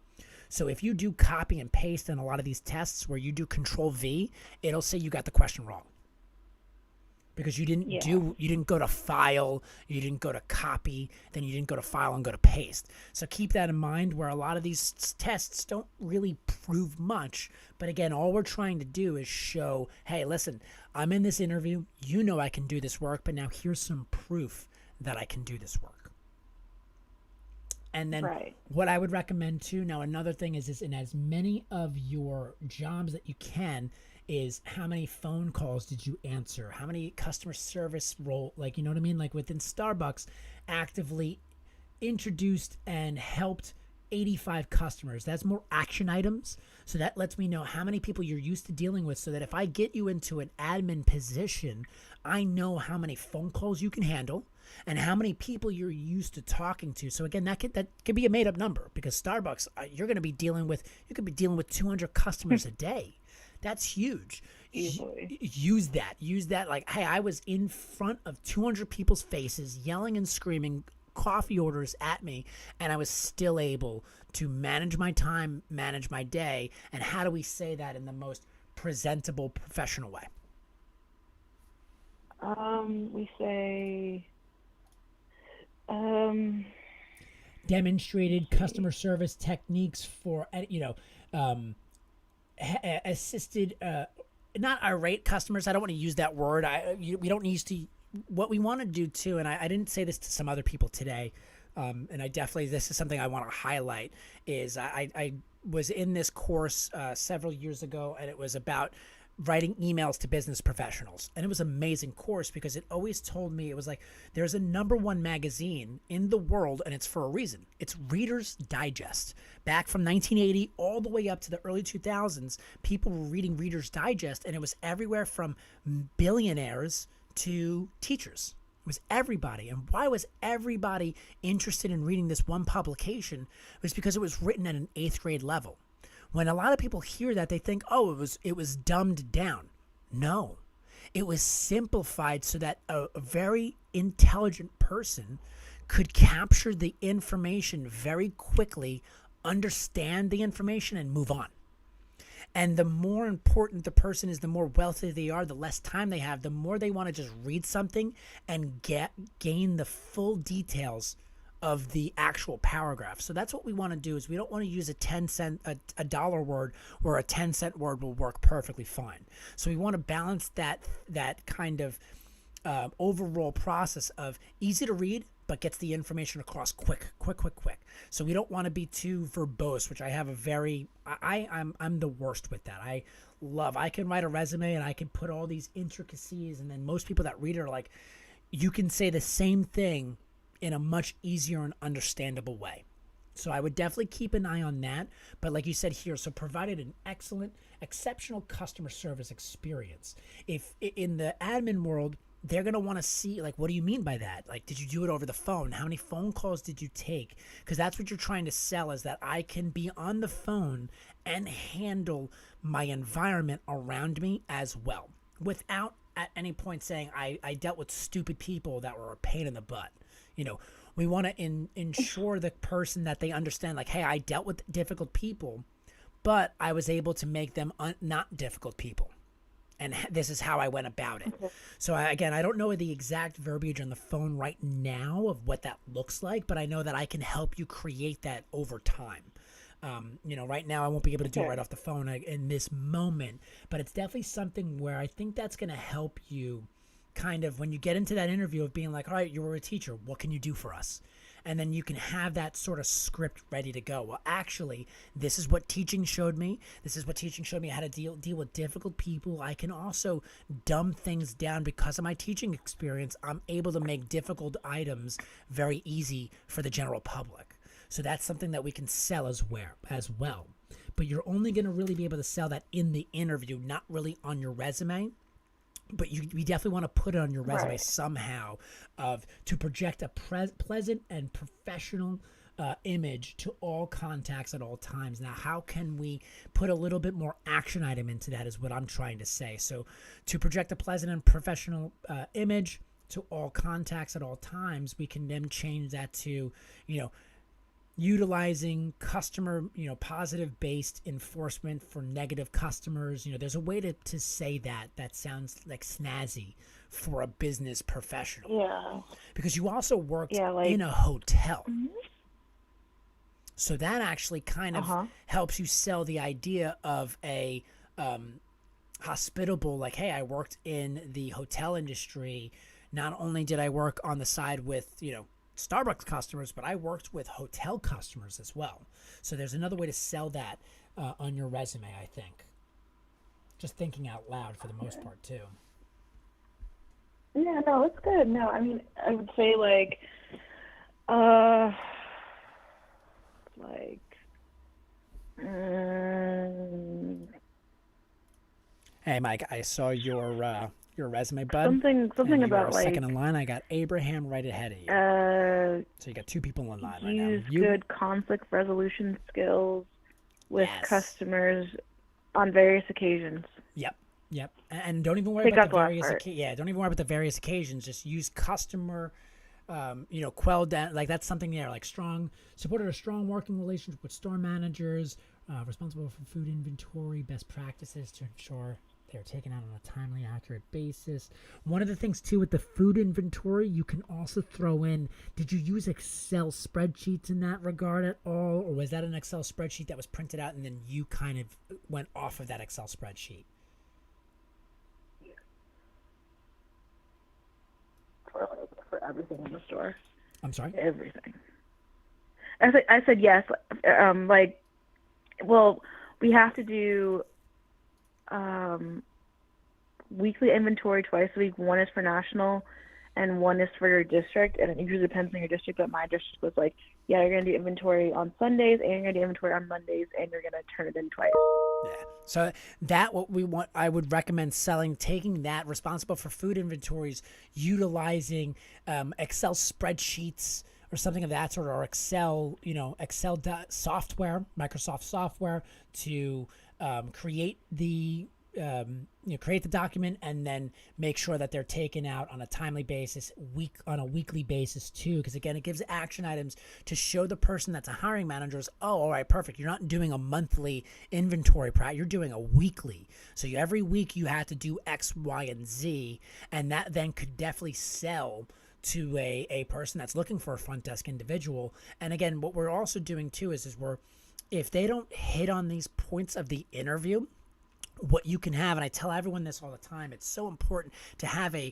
So if you do copy and paste in a lot of these tests where you do Control V, it'll say you got the question wrong. Because you didn't go to file, you didn't go to copy, then you didn't go to file and go to paste. So keep that in mind, where a lot of these tests don't really prove much. But again, all we're trying to do is show, hey, listen, I'm in this interview, you know I can do this work, but now here's some proof that I can do this work. And then what I would recommend too, now another thing is in as many of your jobs that you can, is how many phone calls did you answer? How many customer service role, like, you know what I mean? Like within Starbucks, actively introduced and helped 85 customers. That's more action items. So that lets me know how many people you're used to dealing with, so that if I get you into an admin position, I know how many phone calls you can handle and how many people you're used to talking to. So again, that could be a made up number, because Starbucks, you could be dealing with 200 customers a day. That's huge. Easily. Use that. Like, hey, I was in front of 200 people's faces, yelling and screaming coffee orders at me, and I was still able to manage my time, manage my day. And how do we say that in the most presentable, professional way? We say, demonstrated customer service techniques for, assisted, not irate customers. I don't want to use that word. We don't need to. What we want to do too, and I didn't say this to some other people today, and this is something I want to highlight, is I was in this course several years ago, and it was about writing emails to business professionals. And it was an amazing course, because it always told me, it was like, there's a #1 magazine in the world, and it's for a reason. It's Reader's Digest. Back from 1980 all the way up to the early 2000s, people were reading Reader's Digest, and it was everywhere from billionaires to teachers. It was everybody. And why was everybody interested in reading this one publication? It was because it was written at an 8th grade level. When a lot of people hear that, they think, oh, it was dumbed down. No, it was simplified so that a very intelligent person could capture the information very quickly, understand the information, and move on. And the more important the person is, the more wealthy they are, the less time they have, the more they want to just read something and gain the full details of the actual paragraph. So that's what we want to do, is we don't want to use a 10-cent, a dollar word, where a 10-cent word will work perfectly fine. So we want to balance that kind of overall process of easy to read, but gets the information across quick. So we don't want to be too verbose, which I have I'm the worst with that. I can write a resume and I can put all these intricacies, and then most people that read it are like, you can say the same thing in a much easier and understandable way. So I would definitely keep an eye on that. But like you said here, so provided an exceptional customer service experience. If in the admin world, they're going to want to see, like, what do you mean by that? Like, did you do it over the phone? How many phone calls did you take? Because that's what you're trying to sell, is that I can be on the phone and handle my environment around me as well, without at any point saying I dealt with stupid people that were a pain in the butt. We want to ensure the person that they understand, like, hey, I dealt with difficult people, but I was able to make them not difficult people. And this is how I went about it. So I don't know the exact verbiage on the phone right now of what that looks like, but I know that I can help you create that over time. Right now I won't be able to do it right off the phone in this moment, but it's definitely something where I think that's going to help you kind of, when you get into that interview, of being like, all right, you were a teacher, what can you do for us? And then you can have that sort of script ready to go. Well, actually, this is what teaching showed me. This is what teaching showed me, how to deal with difficult people. I can also dumb things down because of my teaching experience. I'm able to make difficult items very easy for the general public. So that's something that we can sell as well. But you're only going to really be able to sell that in the interview, not really on your resume. But we definitely want to put it on your resume somehow, to project a pleasant and professional image to all contacts at all times. Now, how can we put a little bit more action item into that, is what I'm trying to say. So to project a pleasant and professional image to all contacts at all times, we can then change that to, utilizing customer, positive based enforcement for negative customers. There's a way to say that sounds like snazzy for a business professional. Yeah. Because you also worked in a hotel. Mm-hmm. So that actually kind of helps you sell the idea of a hospitable, like, hey, I worked in the hotel industry. Not only did I work on the side with, Starbucks customers, but I worked with hotel customers as well. So there's another way to sell that on your resume, I think. Just thinking out loud for the most part, too. Yeah, no, it's good. No, I mean, I would say, like, like Hey, Mike, I saw your resume, bud. something and you about are like second in line. I got Abraham right ahead of you. So you got two people in line right now. use good conflict resolution skills with customers on various occasions. Yep. And don't even worry about the various don't even worry about the various occasions. Just use customer quell down, like that's something there, like supported a strong working relationship with store managers, responsible for food inventory, best practices to ensure they're taken out on a timely, accurate basis. One of the things too with the food inventory, you can also throw in, did you use Excel spreadsheets in that regard at all? Or was that an Excel spreadsheet that was printed out and then you kind of went off of that Excel spreadsheet? For everything in the store. I'm sorry? Everything. I said yes. We have to do weekly inventory twice a week. One is for national and one is for your district. And it usually depends on your district, but my district was like, yeah, you're going to do inventory on Sundays and you're going to do inventory on Mondays and you're going to turn it in twice. Yeah. So I would recommend taking that, responsible for food inventories, utilizing Excel spreadsheets or something of that sort, or Excel software, Microsoft software, to create the document and then make sure that they're taken out on a timely basis, on a weekly basis too, because again, it gives action items to show the person that's a hiring manager is, oh, all right, perfect. You're not doing a monthly inventory you're doing a weekly. So every week you have to do X, Y, and Z, and that then could definitely sell to a person that's looking for a front desk individual. And again, what we're also doing too is if they don't hit on these points of the interview, what you can have, and I tell everyone this all the time, it's so important to have a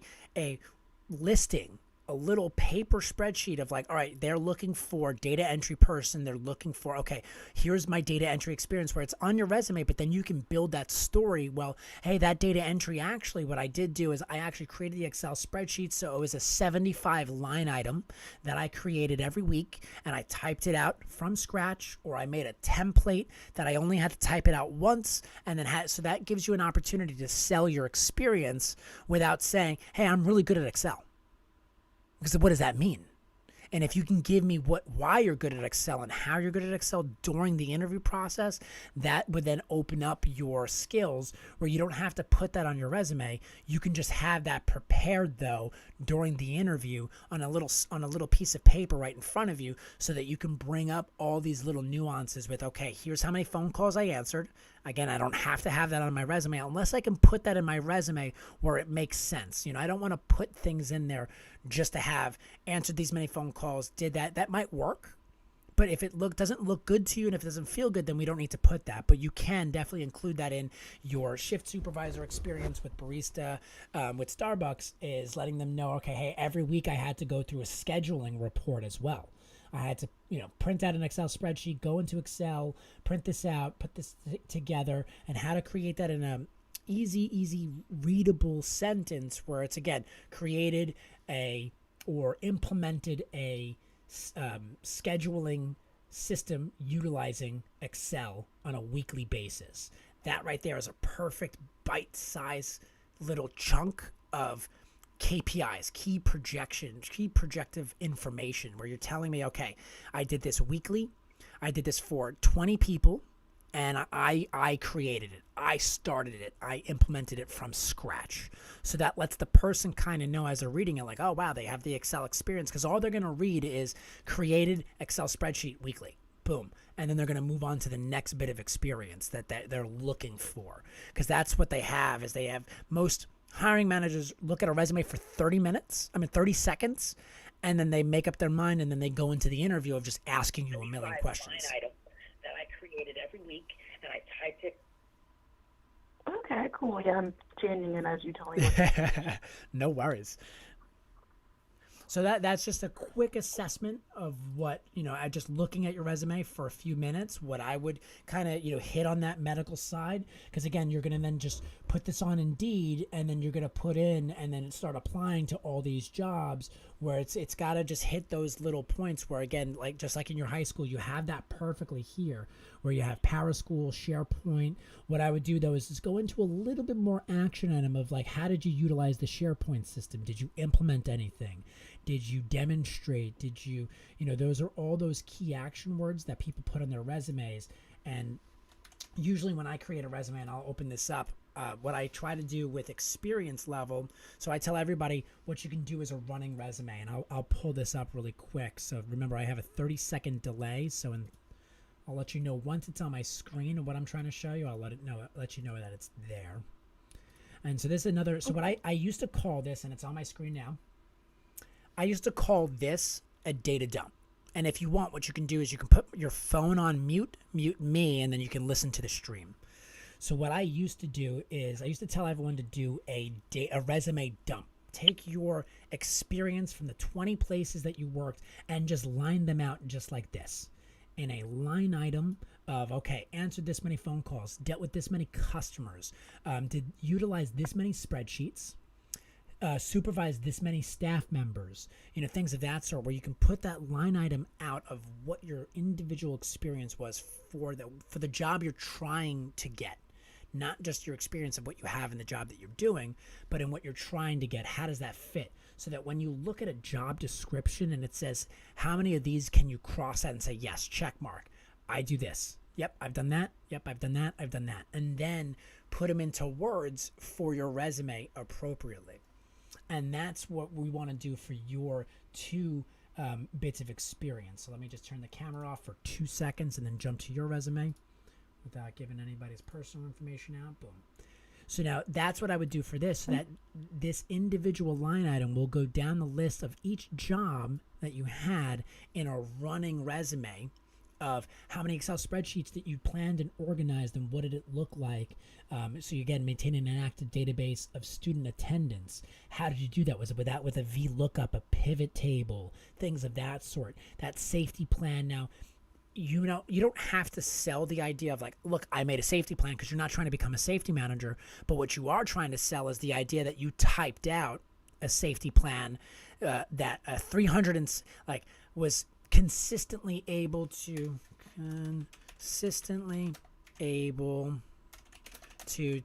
listing, a little paper spreadsheet of like, all right, they're looking for data entry person. They're looking for, okay, here's my data entry experience, where it's on your resume, but then you can build that story. Well, hey, that data entry, actually, what I did do is I actually created the Excel spreadsheet. So it was a 75 line item that I created every week, and I typed it out from scratch, or I made a template that I only had to type it out once, and then so that gives you an opportunity to sell your experience without saying, hey, I'm really good at Excel. Because what does that mean? And if you can give me why you're good at Excel and how you're good at Excel during the interview process, that would then open up your skills where you don't have to put that on your resume. You can just have that prepared though during the interview on a little piece of paper right in front of you, so that you can bring up all these little nuances with, okay, here's how many phone calls I answered. Again, I don't have to have that on my resume unless I can put that in my resume where it makes sense. I don't want to put things in there just to have answered these many phone calls, did that. That might work, but if it doesn't look good to you and if it doesn't feel good, then we don't need to put that. But you can definitely include that in your shift supervisor experience with barista, with Starbucks, is letting them know, okay, hey, every week I had to go through a scheduling report as well. I had to, print out an Excel spreadsheet, go into Excel, print this out, put this together, and how to create that in a easy readable sentence where it's, again, created or implemented a scheduling system utilizing Excel on a weekly basis. That right there is a perfect bite-sized little chunk of KPIs, key projective information, where you're telling me, okay, I did this weekly, I did this for 20 people, and I created it, I started it, I implemented it from scratch. So that lets the person kind of know as they're reading it, like, oh wow, they have the Excel experience, because all they're going to read is created Excel spreadsheet weekly, boom, and then they're going to move on to the next bit of experience that they're looking for, because that's what they have. Is they have most hiring managers look at a resume for 30 seconds, and then they make up their mind, and then they go into the interview of just asking you a million questions. Line item that I created every week, and I typed it. Okay, cool. Yeah, I'm changing it as you tell me. No worries. So that's just a quick assessment of what, I just looking at your resume for a few minutes, what I would kind of, hit on that medical side. Because again, you're going to then just put this on Indeed, and then you're going to put in and then start applying to all these jobs where it's got to just hit those little points where, again, just like in your high school, you have that perfectly here where you have PowerSchool, SharePoint. What I would do though is just go into a little bit more action item of like, how did you utilize the SharePoint system? Did you implement anything? Did you demonstrate? Did you, those are all those key action words that people put on their resumes. And usually when I create a resume, and I'll open this up, what I try to do with experience level, so I tell everybody what you can do as a running resume, and I'll pull this up really quick. So remember, I have a 30-second delay, so I'll let you know once it's on my screen of what I'm trying to show you. I'll let you know that it's there. And so this is another, so what I used to call this, and it's on my screen now, I used to call this a data dump. And if you want, what you can do is you can put your phone on mute me, and then you can listen to the stream. So what I used to do is I used to tell everyone to do a resume dump. Take your experience from the 20 places that you worked and just line them out just like this. In a line item of, okay, answered this many phone calls, dealt with this many customers, did utilize this many spreadsheets, supervise this many staff members, things of that sort, where you can put that line item out of what your individual experience was for the job you're trying to get. Not just your experience of what you have in the job that you're doing, but in what you're trying to get. How does that fit? So that when you look at a job description and it says, how many of these can you cross out and say, yes, check mark, I do this. Yep, I've done that. Yep, I've done that. I've done that. And then put them into words for your resume appropriately. And that's what we want to do for your two bits of experience. So let me just turn the camera off for 2 seconds and then jump to your resume without giving anybody's personal information out. Boom. So now that's what I would do for this, so that this individual line item will go down the list of each job that you had in a running resume of how many Excel spreadsheets that you planned and organized and what did it look like. So you, again, maintaining an active database of student attendance. How did you do that? Was it with a VLOOKUP, a pivot table, things of that sort? That safety plan. Now, you don't have to sell the idea of like, look, I made a safety plan, because you're not trying to become a safety manager. But what you are trying to sell is the idea that you typed out a safety plan that 300 and was consistently able to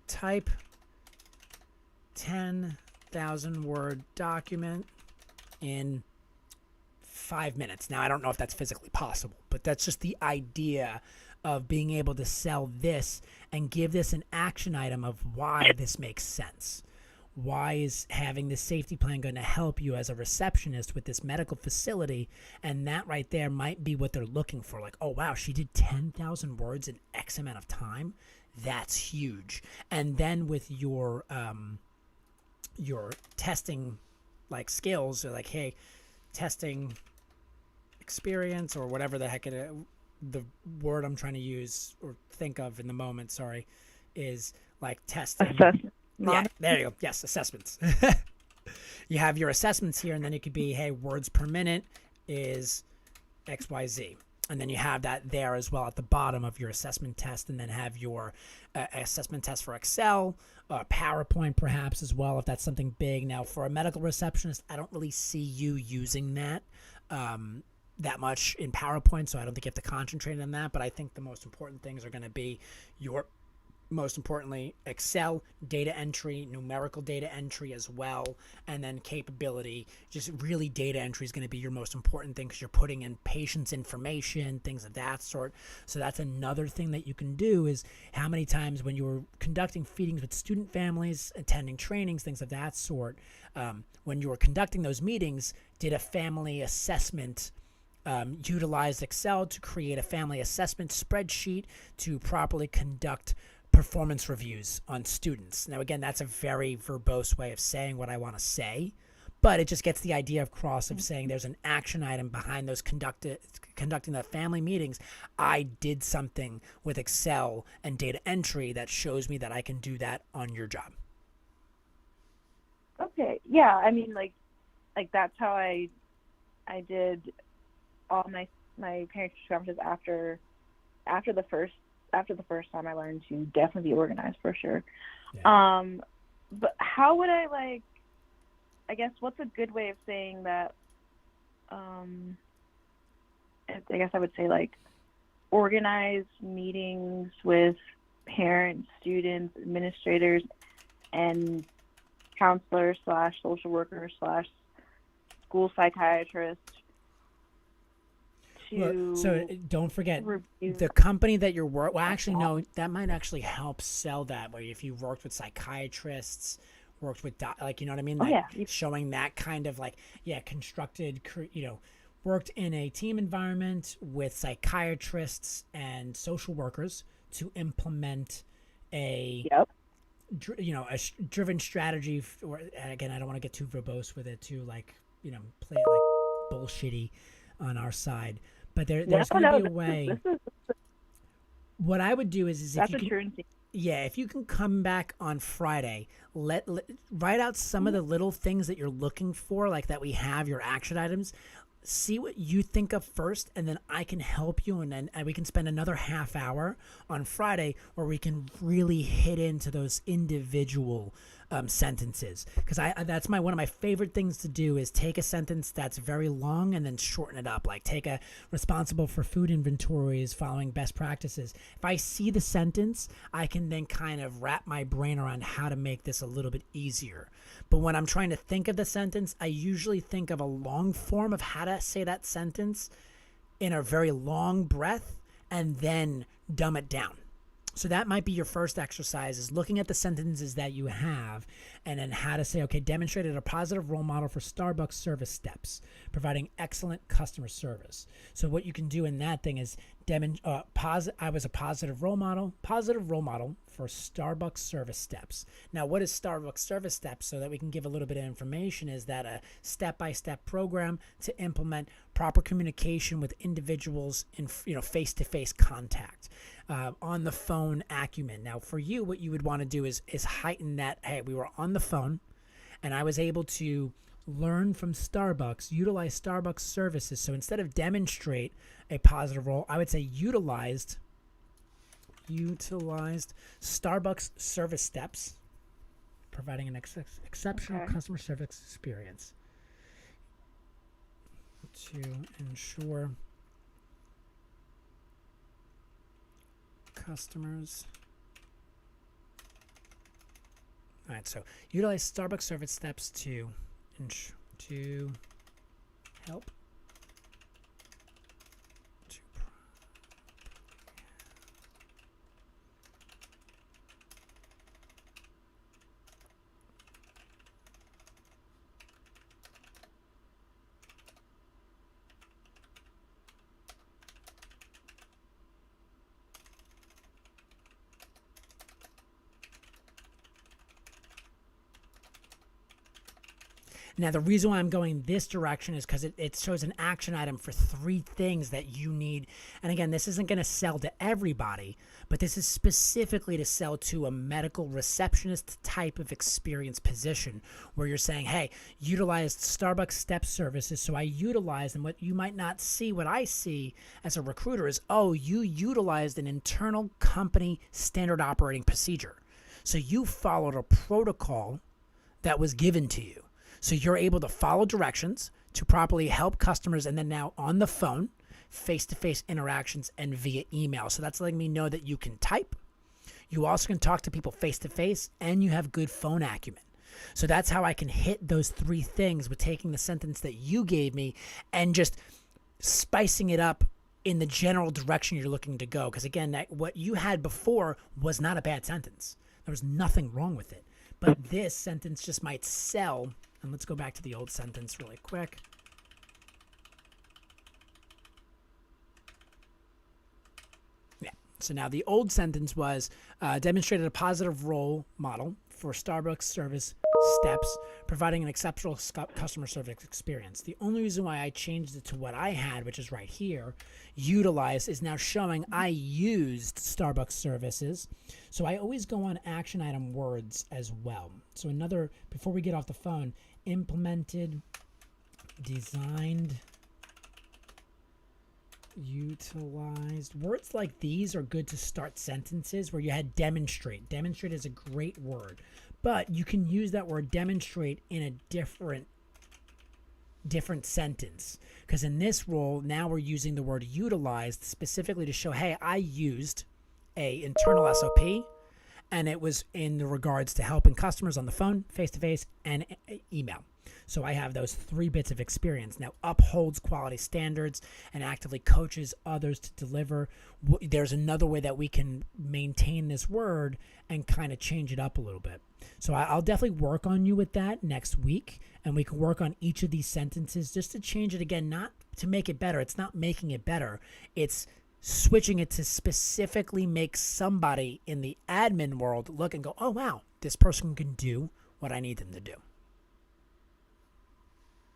type 10,000 word document in 5 minutes. Now, I don't know if that's physically possible, but that's just the idea of being able to sell this and give this an action item of why this makes sense. Why is having this safety plan going to help you as a receptionist with this medical facility? And that right there might be what they're looking for. Like, oh, wow, she did 10,000 words in X amount of time. That's huge. And then with your testing skills, or like, hey, testing experience, or whatever the heck the word I'm trying to use or think of in the moment, sorry, is like testing. Assessment. Yeah, there you go. Yes, assessments. You have your assessments here, and then it could be, hey, words per minute is XYZ. And then you have that there as well at the bottom of your assessment test, and then have your assessment test for Excel, PowerPoint perhaps as well, if that's something big. Now, for a medical receptionist, I don't really see you using that much in PowerPoint, so I don't think you have to concentrate on that. But I think the most important things are going to be most importantly, Excel data entry, numerical data entry as well, and then capability. Just really data entry is going to be your most important thing, because you're putting in patients' information, things of that sort. So that's another thing that you can do, is how many times when you were conducting feedings with student families, attending trainings, things of that sort, when you were conducting those meetings, did a family assessment, utilized Excel to create a family assessment spreadsheet to properly conduct performance reviews on students. Now, again, that's a very verbose way of saying what I want to say, but it just gets the idea across of saying there's an action item behind those conducting the family meetings. I did something with Excel and data entry that shows me that I can do that on your job. Okay. Yeah. I mean, like, like that's how I did all my parents conferences after the first time I learned to definitely be organized for sure. Yeah. But how would I like? I guess what's a good way of saying that? I guess I would say like organize meetings with parents, students, administrators, and counselors / social workers / school psychiatrists. Well, so don't forget review. the company that you're working. Well, actually, no, that might actually help sell that. Where if you worked with psychiatrists, worked with like, you know what I mean? Like, showing that kind of like, constructed, worked in a team environment with psychiatrists and social workers to implement a driven strategy. Or again, I don't want to get too verbose with it, too like, play it like bullshitty on our side. But there's going to be a way. What I would do is if you can, if you can come back on Friday, write out some of the little things that you're looking for, like that we have your action items. See what you think of first, and then I can help you, and then we can spend another half hour on Friday where we can really hit into those individual sentences, because that's one of my favorite things to do is take a sentence that's very long and then shorten it up. Like take a responsible for food inventories following best practices. If I see the sentence, I can then kind of wrap my brain around how to make this a little bit easier. But when I'm trying to think of the sentence, I usually think of a long form of how to say that sentence in a very long breath and then dumb it down. So that might be your first exercise, is looking at the sentences that you have and then how to say, okay, demonstrated a positive role model for Starbucks service steps, providing excellent customer service. So what you can do in that thing is I was a positive role model for Starbucks service steps. Now, what is Starbucks service steps? So that we can give a little bit of information, is that a step-by-step program to implement proper communication with individuals in face-to-face contact. On the phone acumen. Now, for you, what you would want to do is heighten that. Hey, we were on the phone, and I was able to learn from Starbucks, utilize Starbucks services. So instead of demonstrate a positive role, I would say utilized Starbucks service steps, providing an exceptional customer service experience to ensure customers. All right, so utilize Starbucks service steps to help Now, the reason why I'm going this direction is because it shows an action item for 3 things that you need. And again, this isn't going to sell to everybody, but this is specifically to sell to a medical receptionist type of experience position, where you're saying, hey, utilized Starbucks step services. So I utilized, and what you might not see, what I see as a recruiter is, oh, you utilized an internal company standard operating procedure. So you followed a protocol that was given to you. So you're able to follow directions to properly help customers, and then now on the phone, face-to-face interactions, and via email. So that's letting me know that you can type. You also can talk to people face-to-face, and you have good phone acumen. So that's how I can hit those 3 things with taking the sentence that you gave me and just spicing it up in the general direction you're looking to go. Because again, what you had before was not a bad sentence. There was nothing wrong with it. But this sentence just might sell. And let's go back to the old sentence really quick. Yeah. So now the old sentence was demonstrated a positive role model for Starbucks service steps, providing an exceptional customer service experience. The only reason why I changed it to what I had, which is right here, utilized, is now showing I used Starbucks services. So I always go on action item words as well. So before we get off the phone, implemented designed, utilized. Words like these are good to start sentences where you had demonstrate. Demonstrate is a great word, but you can use that word demonstrate in a different sentence, because in this role now we're using the word utilized specifically to show, hey, I used a internal SOP, and it was in the regards to helping customers on the phone, face-to-face, and email. So I have those 3 bits of experience. Now, upholds quality standards and actively coaches others to deliver. There's another way that we can maintain this word and kind of change it up a little bit. So I'll definitely work on you with that next week, and we can work on each of these sentences just to change it again, not to make it better. It's not making it better. It's switching it to specifically make somebody in the admin world look and go, oh, wow, this person can do what I need them to do.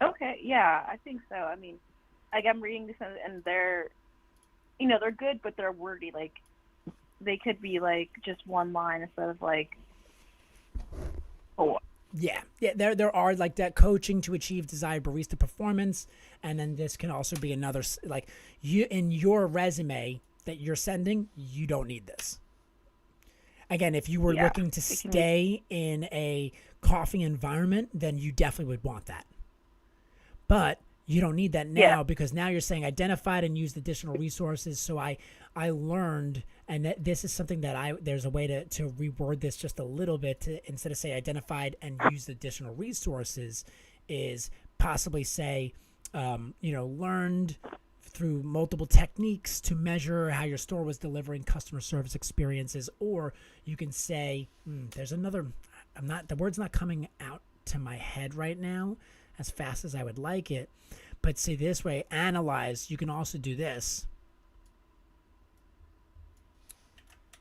Okay, yeah, I think so. I mean, like, I'm reading this and they're, they're good, but they're wordy. Like, they could be like just one line instead of like 4. Yeah. There are like that coaching to achieve desired barista performance, and then this can also be another, like, you in your resume that you're sending, you don't need this. Again, if you were looking to stay in a coffee environment, then you definitely would want that. But you don't need that now because now you're saying identified and used additional resources. So I learned, and this is something that there's a way to reword this just a little bit to, instead of say identified and used additional resources, is possibly say, learned through multiple techniques to measure how your store was delivering customer service experiences. Or you can say, there's another, the word's not coming out to my head right now as fast as I would like it, but say this way, analyze. You can also do this.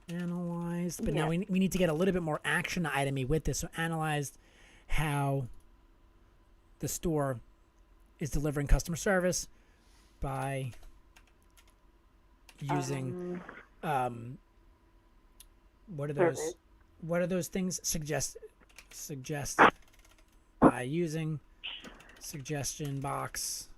Analyzed, but now we need to get a little bit more action item-y with this. So analyzed how the store is delivering customer service by using what are those things? Suggest by using suggestion box.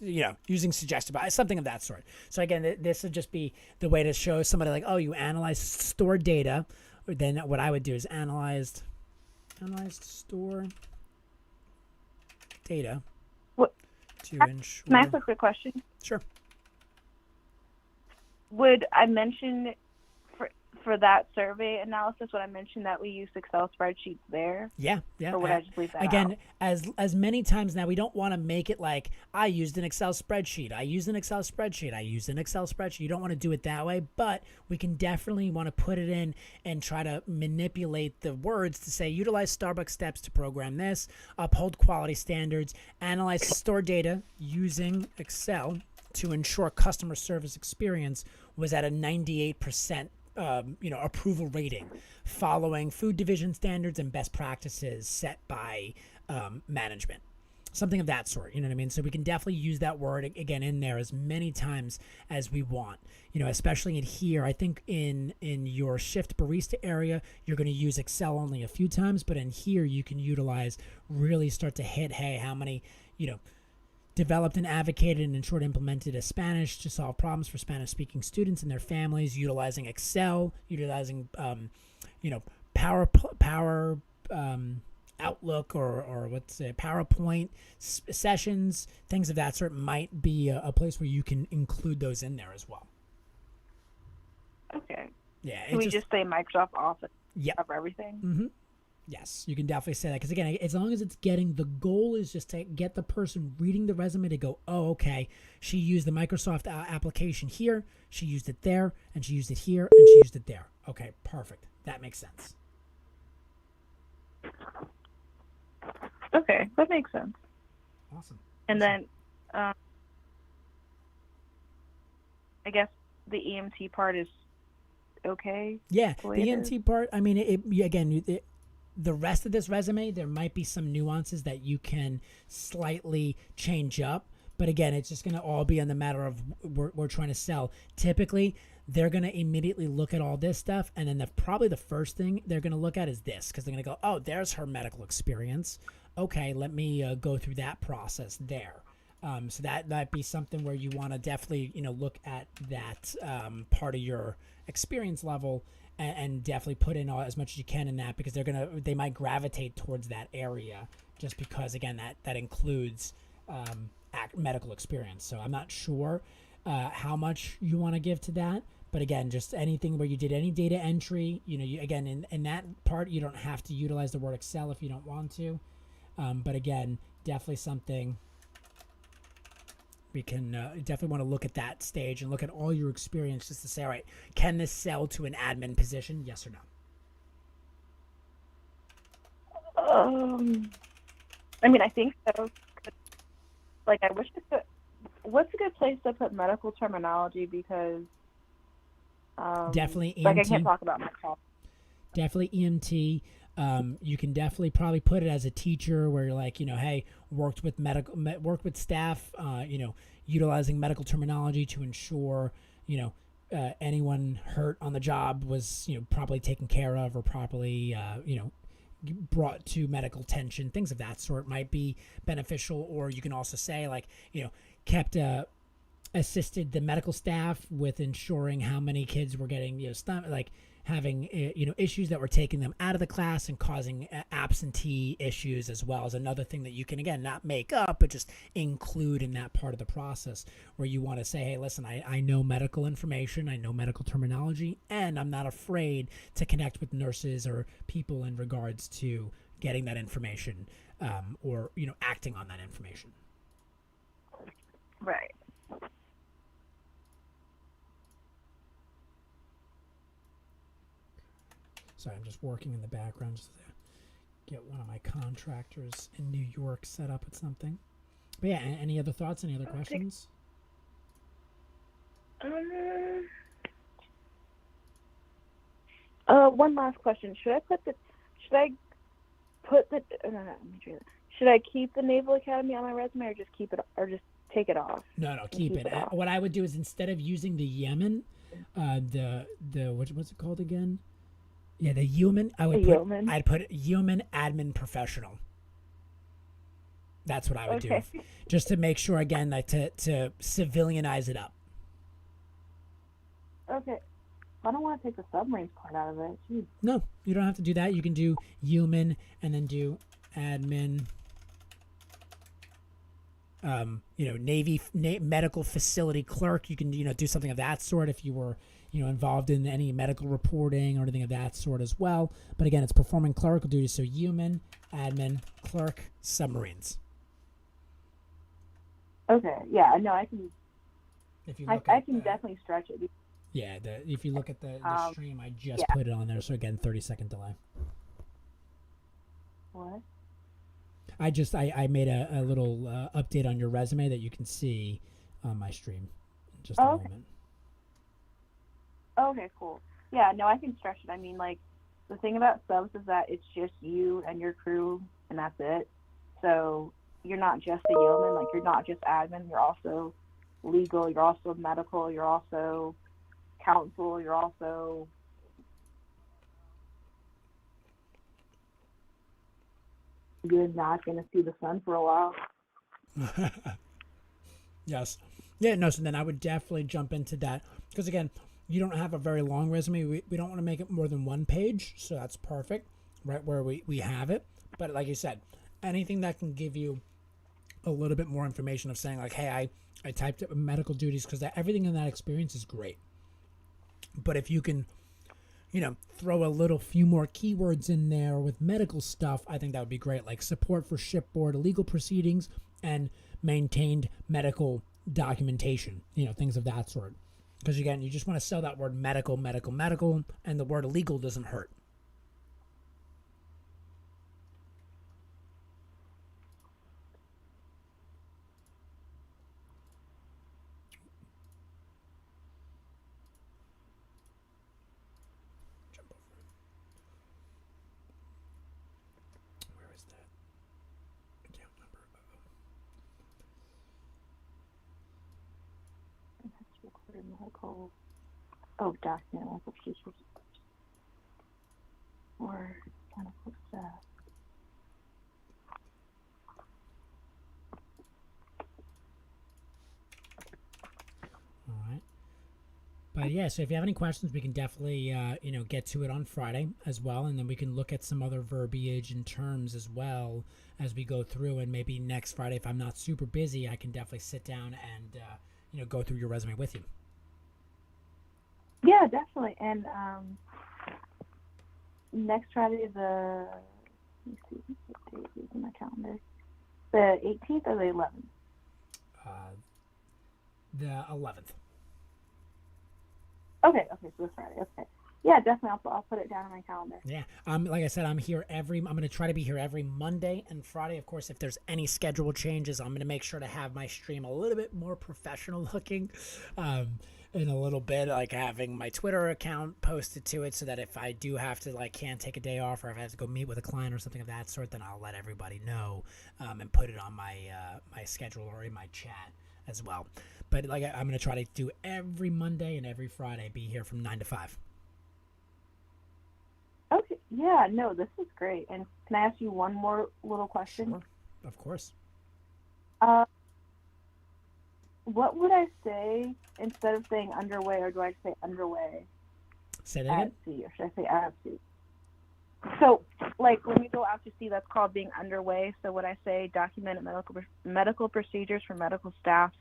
Using suggested box, something of that sort. So again, this would just be the way to show somebody like, oh, you analyze store data. Or then what I would do is analyzed store data to ensure. Can I ask a quick question? Sure. Would I mention for that survey analysis, would I mention that we use Excel spreadsheets there? Yeah. Or would I just leave that again, out? as many times now, we don't want to make it like, I used an Excel spreadsheet. I used an Excel spreadsheet. You don't want to do it that way, but we can definitely want to put it in and try to manipulate the words to say, utilize Starbucks steps to program this, uphold quality standards, analyze store data using Excel to ensure customer service experience was at a 98% approval rating, following food division standards and best practices set by management, something of that sort. You know what I mean? So we can definitely use that word again in there as many times as we want. Especially in here, I think in your shift barista area, you're going to use Excel only a few times, but in here you can really start to hit, hey, how many, developed and advocated and ensured implemented as Spanish to solve problems for Spanish-speaking students and their families, utilizing Excel, utilizing, Power Outlook or what's it, PowerPoint sessions, things of that sort might be a place where you can include those in there as well. Okay. Yeah. Can we just say Microsoft Office? Yeah. Cover everything? Mm-hmm. Yes, you can definitely say that because, again, as long as it's the goal is just to get the person reading the resume to go, oh, okay, she used the Microsoft application here, she used it there, and she used it here, and she used it there. Okay, perfect. That makes sense. Okay, that makes sense. Awesome. And then, I guess the EMT part is okay? Yeah, the EMT part, I mean, the rest of this resume, there might be some nuances that you can slightly change up. But again, it's just going to all be on the matter of we're trying to sell. Typically, they're going to immediately look at all this stuff, and then probably the first thing they're going to look at is this, because they're going to go, oh, there's her medical experience. Okay, let me go through that process there. So that might be something where you want to definitely, look at that part of your experience level and definitely put in as much as you can in that, because they might gravitate towards that area just because, again, that includes medical experience. So I'm not sure how much you want to give to that. But again, just anything where you did any data entry, again, in that part, you don't have to utilize the word Excel if you don't want to. But again, definitely something we can definitely want to look at that stage and look at all your experience just to say, all right, can this sell to an admin position? Yes or no? I mean, I think so. Like, I wish I could. What's a good place to put medical terminology? Because definitely EMT. Like, I can't talk about my call. Definitely EMT. You can definitely probably put it as a teacher where you're like, hey, worked with staff, utilizing medical terminology to ensure, anyone hurt on the job was, properly taken care of or properly, brought to medical attention. Things of that sort might be beneficial. Or you can also say, like, assisted the medical staff with ensuring how many kids were getting, having issues that were taking them out of the class and causing absentee issues, as well as another thing that you can, again, not make up, but just include in that part of the process where you want to say, hey, listen, I know medical information, I know medical terminology, and I'm not afraid to connect with nurses or people in regards to getting that information or acting on that information. Right. Sorry, I'm just working in the background just to get one of my contractors in New York set up with something. But yeah, any other thoughts? Any other questions? One last question. Should I keep the Naval Academy on my resume, or just keep it, or just take it off? No, keep it. What I would do is, instead of using the Yemen, what's it called again? Yeah, the Yeoman. I'd put Yeoman Admin Professional. That's what I would do, just to make sure, again, that to civilianize it up. Okay. I don't want to take the submarines part out of it. Jeez. No, you don't have to do that. You can do Yeoman and then do Admin. Navy medical facility clerk. You can do something of that sort if you were involved in any medical reporting or anything of that sort as well. But again, it's performing clerical duties, so Yeoman, Admin, Clerk, Submarines. Okay, yeah, no, I can. If you I can definitely stretch it. Yeah, if you look at the stream, I just put it on there. So again, 30-second delay. What? I made a little update on your resume that you can see on my stream in just a moment. Okay, cool. Yeah, no, I can stretch it. I mean, like, the thing about subs is that it's just you and your crew, and that's it. So you're not just a yeoman, like, you're not just admin, you're also legal, you're also medical, you're also counsel, you're also... You're not going to see the sun for a while. Yes. Yeah, no, so then I would definitely jump into that. Because, again, you don't have a very long resume. We don't want to make it more than one page, so that's perfect, right where we have it. But like you said, anything that can give you a little bit more information of saying, like, hey, I typed up medical duties, because everything in that experience is great. But if you can, throw a few more keywords in there with medical stuff, I think that would be great. Like support for shipboard legal proceedings and maintained medical documentation, things of that sort. Because again, you just want to sell that word medical, and the word illegal doesn't hurt. Medical Oh, document medical procedures. Or medical staff. All right. But yeah, so if you have any questions, we can definitely, get to it on Friday as well. And then we can look at some other verbiage and terms as well as we go through. And maybe next Friday, if I'm not super busy, I can definitely sit down and, go through your resume with you. Yeah, definitely. And next Friday, let me see what date is in my calendar. The 18th or the 11th? The 11th. Okay, so this Friday. Okay. Yeah, definitely. I'll put it down on my calendar. Yeah. Like I said, I'm going to try to be here every Monday and Friday. Of course, if there's any schedule changes, I'm going to make sure to have my stream a little bit more professional looking. In a little bit, like having my Twitter account posted to it so that if I do have to, can't take a day off, or if I have to go meet with a client or something of that sort, then I'll let everybody know and put it on my my schedule or in my chat as well. But I'm going to try to do every Monday and every Friday, be here from 9 to 5. Okay. Yeah, no, this is great. And can I ask you one more little question? Sure. Of course. What would I say instead of saying underway, or do I say underway? Say that again? At sea, or should I say out of sea? So, when we go out to sea, that's called being underway. So would I say documented medical procedures for medical staff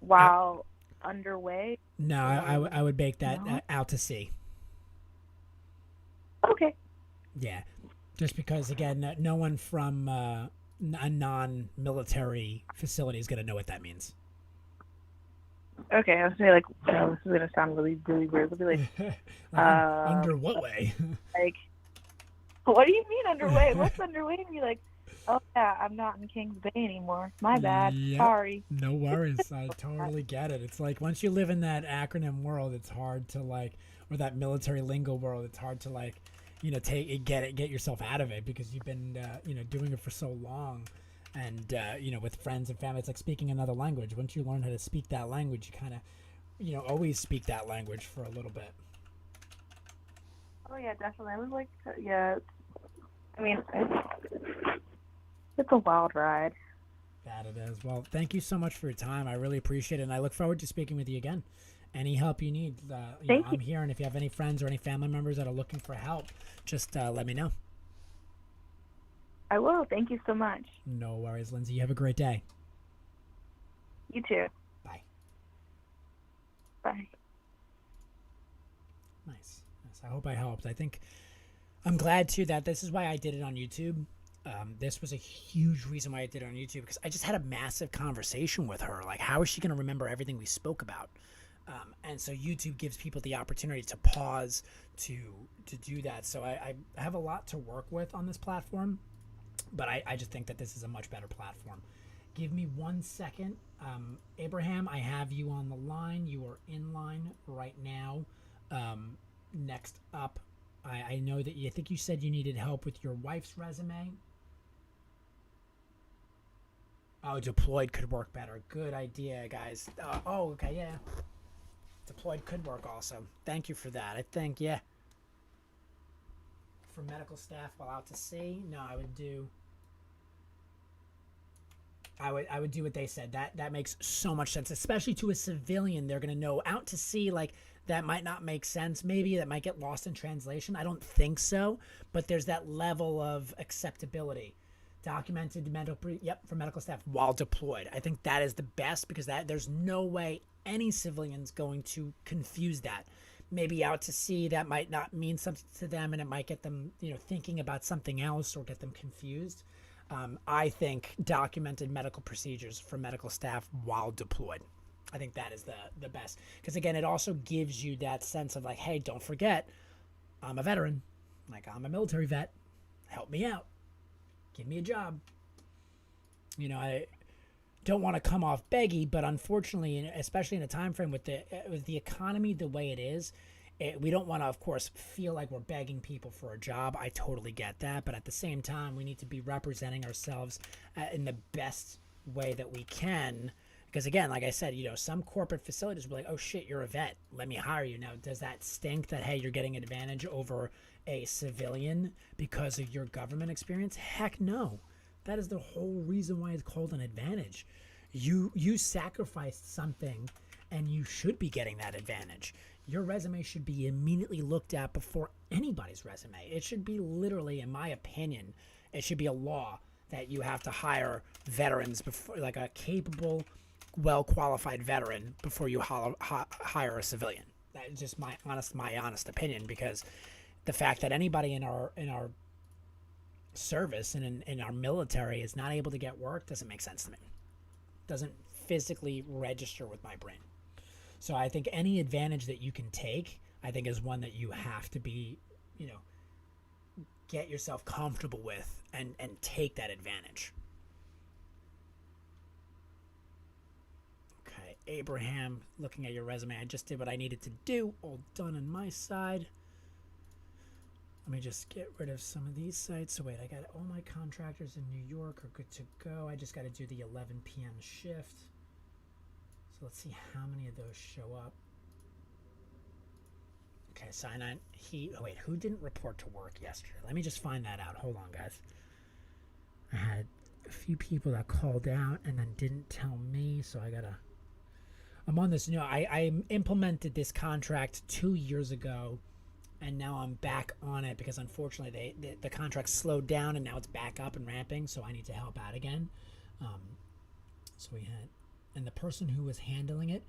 while underway? No, I would make that out to sea. Okay. Yeah, just because, again, no one from a non-military facility is going to know what that means. Okay, I was saying this is gonna sound really, really weird. It'll be under what way? What do you mean underway? What's underway? And you're oh yeah, I'm not in Kings Bay anymore. My bad. Yep. Sorry. No worries. I totally get it. It's once you live in that acronym world, it's hard to or that military lingo world. It's hard to get yourself out of it because you've been doing it for so long. And, with friends and family, it's like speaking another language. Once you learn how to speak that language, you kind of, always speak that language for a little bit. Oh, yeah, definitely. I was yeah. I mean, it's a wild ride. That it is. Well, thank you so much for your time. I really appreciate it. And I look forward to speaking with you again. Any help you need, I'm here. And if you have any friends or any family members that are looking for help, just let me know. I will. Thank you so much. No worries, Lindsay. You have a great day. You too. Bye. Bye. Nice. I hope I helped. I'm glad, too, that this is why I did it on YouTube. This was a huge reason why I did it on YouTube, because I just had a massive conversation with her. How is she going to remember everything we spoke about? And so YouTube gives people the opportunity to pause to do that. So I have a lot to work with on this platform. But I just think that this is a much better platform. Give me 1 second. Abraham, I have you on the line. You are in line right now. Next up, I know that I think you said you needed help with your wife's resume. Oh, deployed could work better. Good idea, guys. Okay, yeah. Deployed could work also. Thank you for that. I think, yeah. For medical staff while out to sea, no, I would do what they said. That makes so much sense, especially to a civilian. They're going to know out to sea, that might not make sense. Maybe that might get lost in translation. I don't think so, but there's that level of acceptability. Documented for medical staff while deployed. I think that is the best, because there's no way any civilian's going to confuse that. Maybe out to sea, that might not mean something to them, and it might get them, thinking about something else or get them confused. I think documented medical procedures for medical staff while deployed. I think that is the best. Because, again, it also gives you that sense of hey, don't forget, I'm a veteran. I'm a military vet. Help me out. Give me a job. I don't want to come off beggy, but unfortunately, especially in a time frame with the economy the way it is, we don't want to, of course, feel like we're begging people for a job. I totally get that. But at the same time, we need to be representing ourselves in the best way that we can, Because again, like I said, some corporate facilities will be like, oh shit, you're a vet. Let me hire you. Now, does that stink that, hey, you're getting advantage over a civilian because of your government experience? Heck no. That is the whole reason why it's called an advantage. You sacrificed something and you should be getting that advantage. Your resume should be immediately looked at before anybody's resume. It should be literally, in my opinion, it should be a law that you have to hire veterans before, like a capable, well-qualified veteran before you hire a civilian. That's just my honest opinion, because the fact that anybody in our service and in our military is not able to get work doesn't make sense to me. Doesn't physically register with my brain. So I think any advantage that you can take, I think, is one that you have to be, get yourself comfortable with and take that advantage. Okay, Abraham, looking at your resume, I just did what I needed to do. All done on my side. Let me just get rid of some of these sites. So wait, I got all my contractors in New York are good to go. I just got to do the 11 p.m. shift. So let's see how many of those show up. Okay, sign on. Wait, who didn't report to work yesterday? Let me just find that out. Hold on, guys. I had a few people that called out and then didn't tell me, so I'm on this. I implemented this contract 2 years ago, and now I'm back on it because unfortunately the contract slowed down and now it's back up and ramping, so I need to help out again. So we had, and the person who was handling it,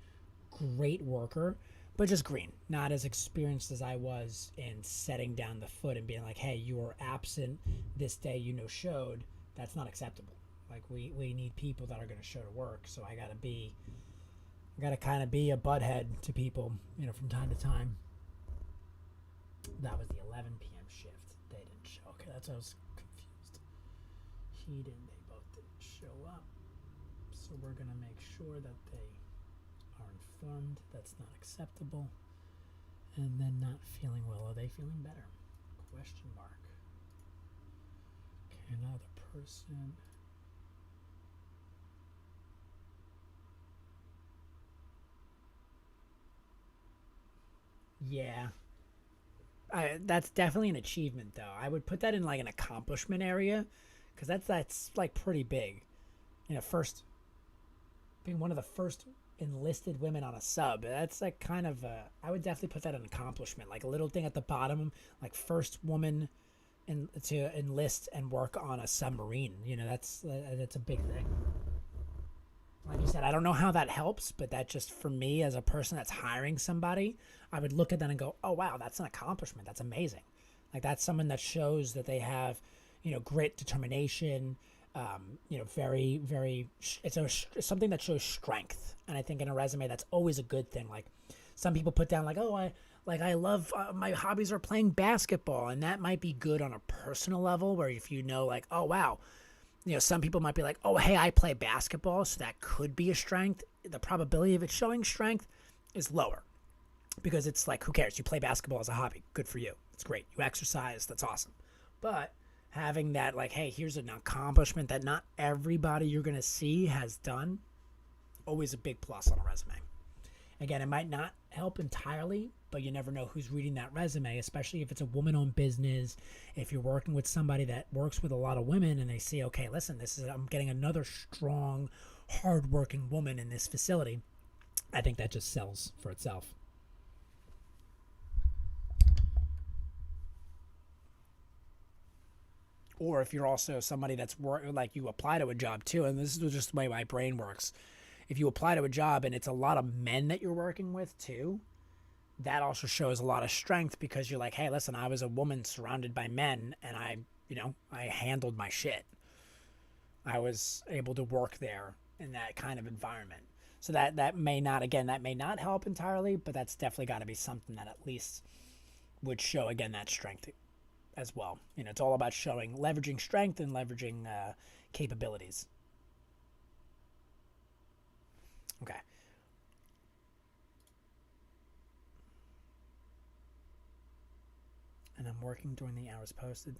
great worker, but just green, not as experienced as I was in setting down the foot and being like, hey, you were absent this day, showed. That's not acceptable. Like we need people that are going to show to work. So I got to kind of be a butthead to people, from time to time. That was the 11 p.m. shift. They didn't show. Okay, that's why I was confused. They both didn't show up. So we're going to make sure that they are informed that's not acceptable. And then not feeling well. Are they feeling better? Question mark. Okay, another person. Yeah. That's definitely an achievement, though. I would put that in like an accomplishment area, because that's like pretty big. First being one of the first enlisted women on a sub. That's like kind of I would definitely put that in an accomplishment, like a little thing at the bottom, like first woman to enlist and work on a submarine. That's a big thing. Like you said, I don't know how that helps, but that just, for me as a person that's hiring somebody, I would look at that and go, oh wow, that's an accomplishment. That's amazing. Like that's someone that shows that they have, grit, determination. Very, very, it's something that shows strength. And I think in a resume, that's always a good thing. Like some people put down like, oh, I love, my hobbies are playing basketball. And that might be good on a personal level, where if like, oh, wow, some people might be like, oh, hey, I play basketball. So that could be a strength. The probability of it showing strength is lower, because it's like, who cares? You play basketball as a hobby. Good for you. It's great. You exercise. That's awesome. But having that, like, hey, here's an accomplishment that not everybody you're going to see has done, always a big plus on a resume. Again, it might not help entirely, but you never know who's reading that resume, especially if it's a woman-owned business. If you're working with somebody that works with a lot of women and they see, okay, listen, I'm getting another strong, hardworking woman in this facility, I think that just sells for itself. Or if you're also somebody that's like you apply to a job too, and this is just the way my brain works. If you apply to a job and it's a lot of men that you're working with too, that also shows a lot of strength, because you're like, hey, listen, I was a woman surrounded by men and I handled my shit. I was able to work there in that kind of environment. So that may not help entirely, but that's definitely got to be something that at least would show, again, that strength as well. It's all about leveraging strength and leveraging capabilities. Okay. And I'm working during the hours posted.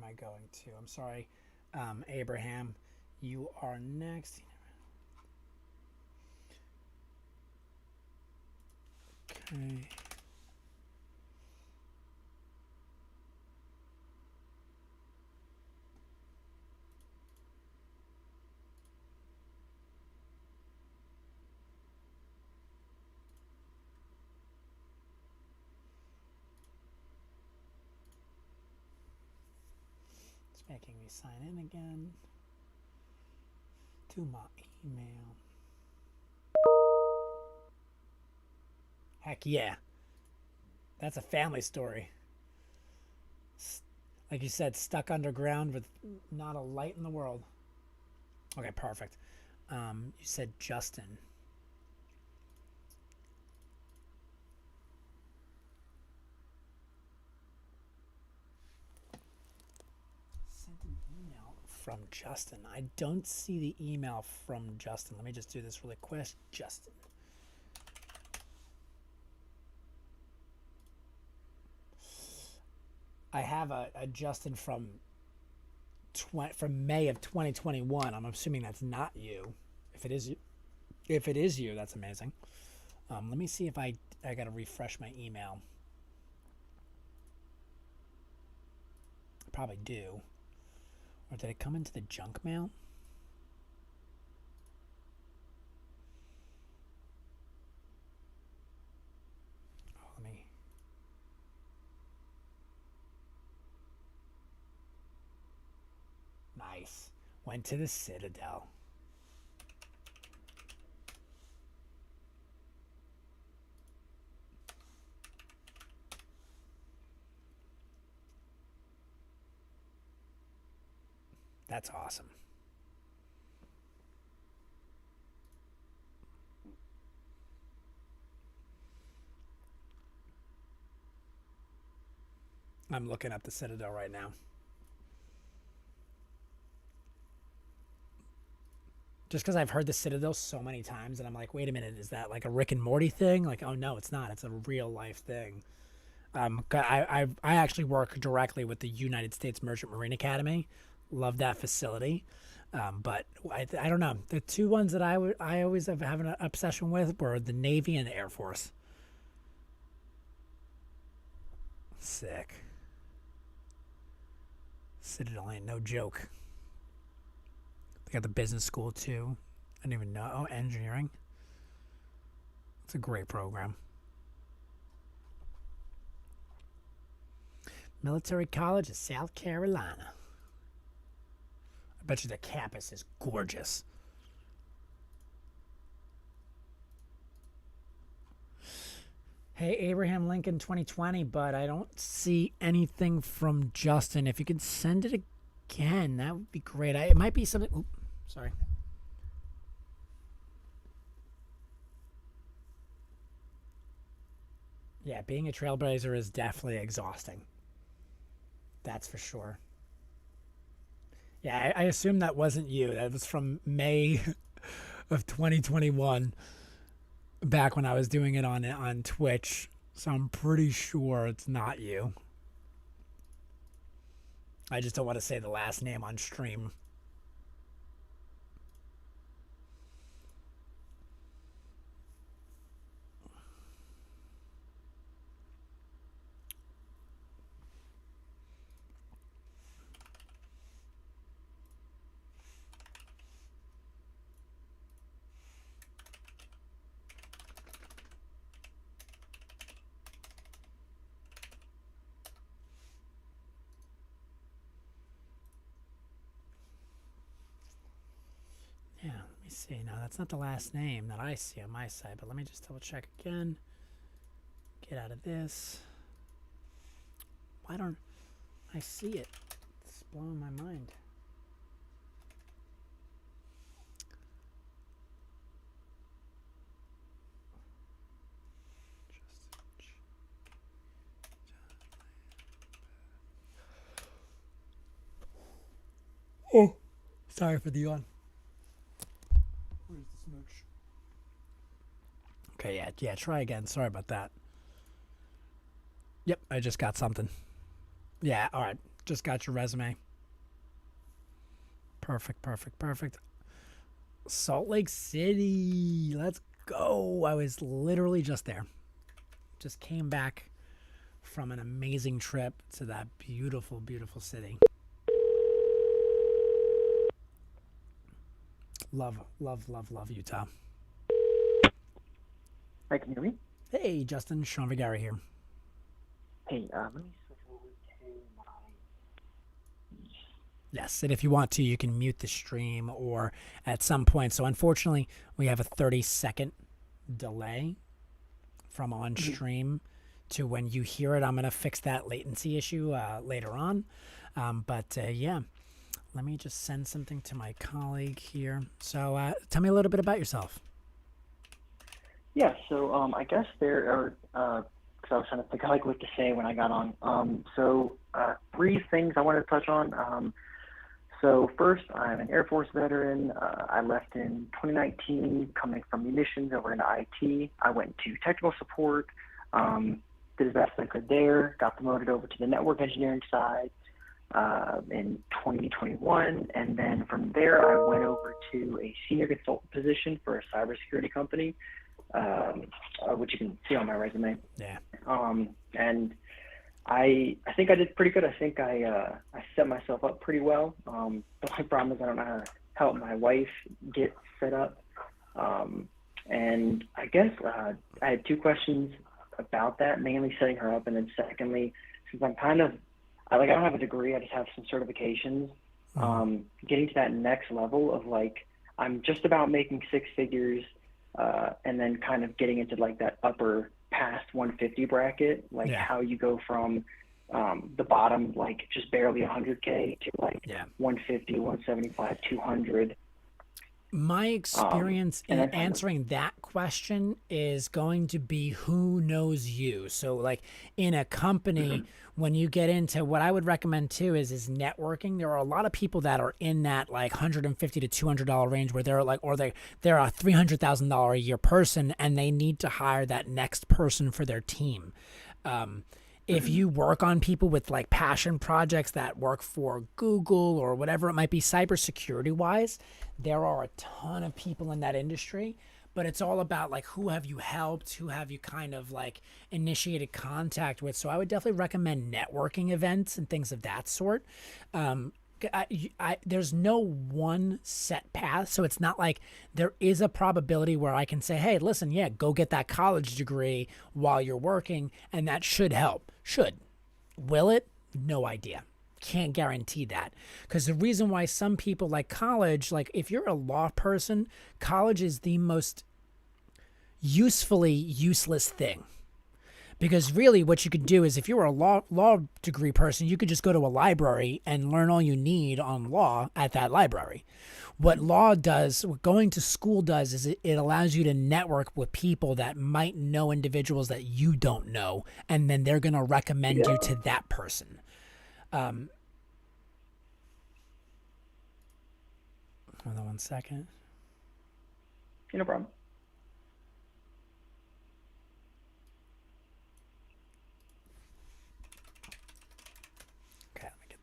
I going to? I'm sorry, Abraham. You are next. Okay. It's making me sign in again to my email. Heck yeah. That's a family story. Like you said, stuck underground with not a light in the world. Okay, perfect. You said Justin. Sent an email from Justin. I don't see the email from Justin. Let me just do this really quick. Justin. I have a Justin from May of 2021. I'm assuming that's not you. If it is you, that's amazing. Let me see if I gotta refresh my email. I probably do. Or did it come into the junk mail? Oh, let me. Nice. Went to the Citadel. That's awesome. I'm looking up the Citadel right now. Just because I've heard the Citadel so many times, and I'm like, wait a minute, is that like a Rick and Morty thing? Like, oh no, it's not. It's a real life thing. I actually work directly with the United States Merchant Marine Academy. Love that facility. But I don't know. The two ones that I always have an obsession with were the Navy and the Air Force. Sick. Citadel ain't no joke. They got the business school too. I didn't even know. Oh, engineering. It's a great program. Military College of South Carolina. I bet you the campus is gorgeous. Hey, Abraham Lincoln 2020, but I don't see anything from Justin. If you could send it again, that would be great. It might be something. Oops, sorry. Yeah, being a trailblazer is definitely exhausting. That's for sure. Yeah, I assume that wasn't you. That was from May of 2021, back when I was doing it on Twitch. So I'm pretty sure it's not you. I just don't want to say the last name on stream. Yeah, let me see. Now, that's not the last name that I see on my side, but let me just double check again. Get out of this. Why don't I see it? It's blowing my mind. Oh, sorry for the yawn. Where's the smooch? Okay, yeah, try again. Sorry about that. Yep, I just got something. Yeah, all right. Just got your resume. Perfect. Salt Lake City. Let's go. I was literally just there. Just came back from an amazing trip to that beautiful, beautiful city. Love Utah. Hi, can you hear me? Hey, Justin. Sean Vergara here. Hey, let me switch over to my... Yes, and if you want to, you can mute the stream or at some point. So unfortunately, we have a 30-second delay from on stream to when you hear it. I'm going to fix that latency issue later on. Yeah, let me just send something to my colleague here. So tell me a little bit about yourself. Yeah, so I guess there are, because I was trying to think like what to say when I got on. Three things I wanted to touch on. So first, I'm an Air Force veteran. I left in 2019, coming from munitions over into IT. I went to technical support, did as best I could there, got promoted over to the network engineering side in 2021. And then from there, I went over to a senior consultant position for a cybersecurity company, which you can see on my resume. Yeah. And I think I did pretty good. I think I set myself up pretty well. The only problem is I don't know how to help my wife get set up. And I guess I had two questions about that, mainly setting her up, and then secondly, since I'm kind of, I don't have a degree, I just have some certifications. Getting to that next level of like, I'm just about making six figures, and then kind of getting into like that upper past 150 bracket, like how you go from the bottom, like just barely 100K to like 150, 175, 200. My experience in answering that question is going to be who knows you. So like in a company, when you get into what I would recommend too is networking. There are a lot of people that are in that like $150 to $200 range where they're like, or they're a $300,000 a year person and they need to hire that next person for their team. If you work on people with like passion projects that work for Google or whatever it might be, cybersecurity wise, there are a ton of people in that industry, but it's all about like who have you helped, who have you kind of like initiated contact with. So I would definitely recommend networking events and things of that sort. There's no one set path, so it's not like there is a probability where I can say, hey, listen, go get that college degree while you're working, and that should help. Will it? No idea. Can't guarantee that, because the reason why some people like college, like if you're a law person, college is the most usefully useless thing. Because really what you could do is if you were a law degree person, you could just go to a library and learn all you need on law at that library. What going to school does is it allows you to network with people that might know individuals that you don't know, and then they're going to recommend you to that person. Hold on 1 second. No problem.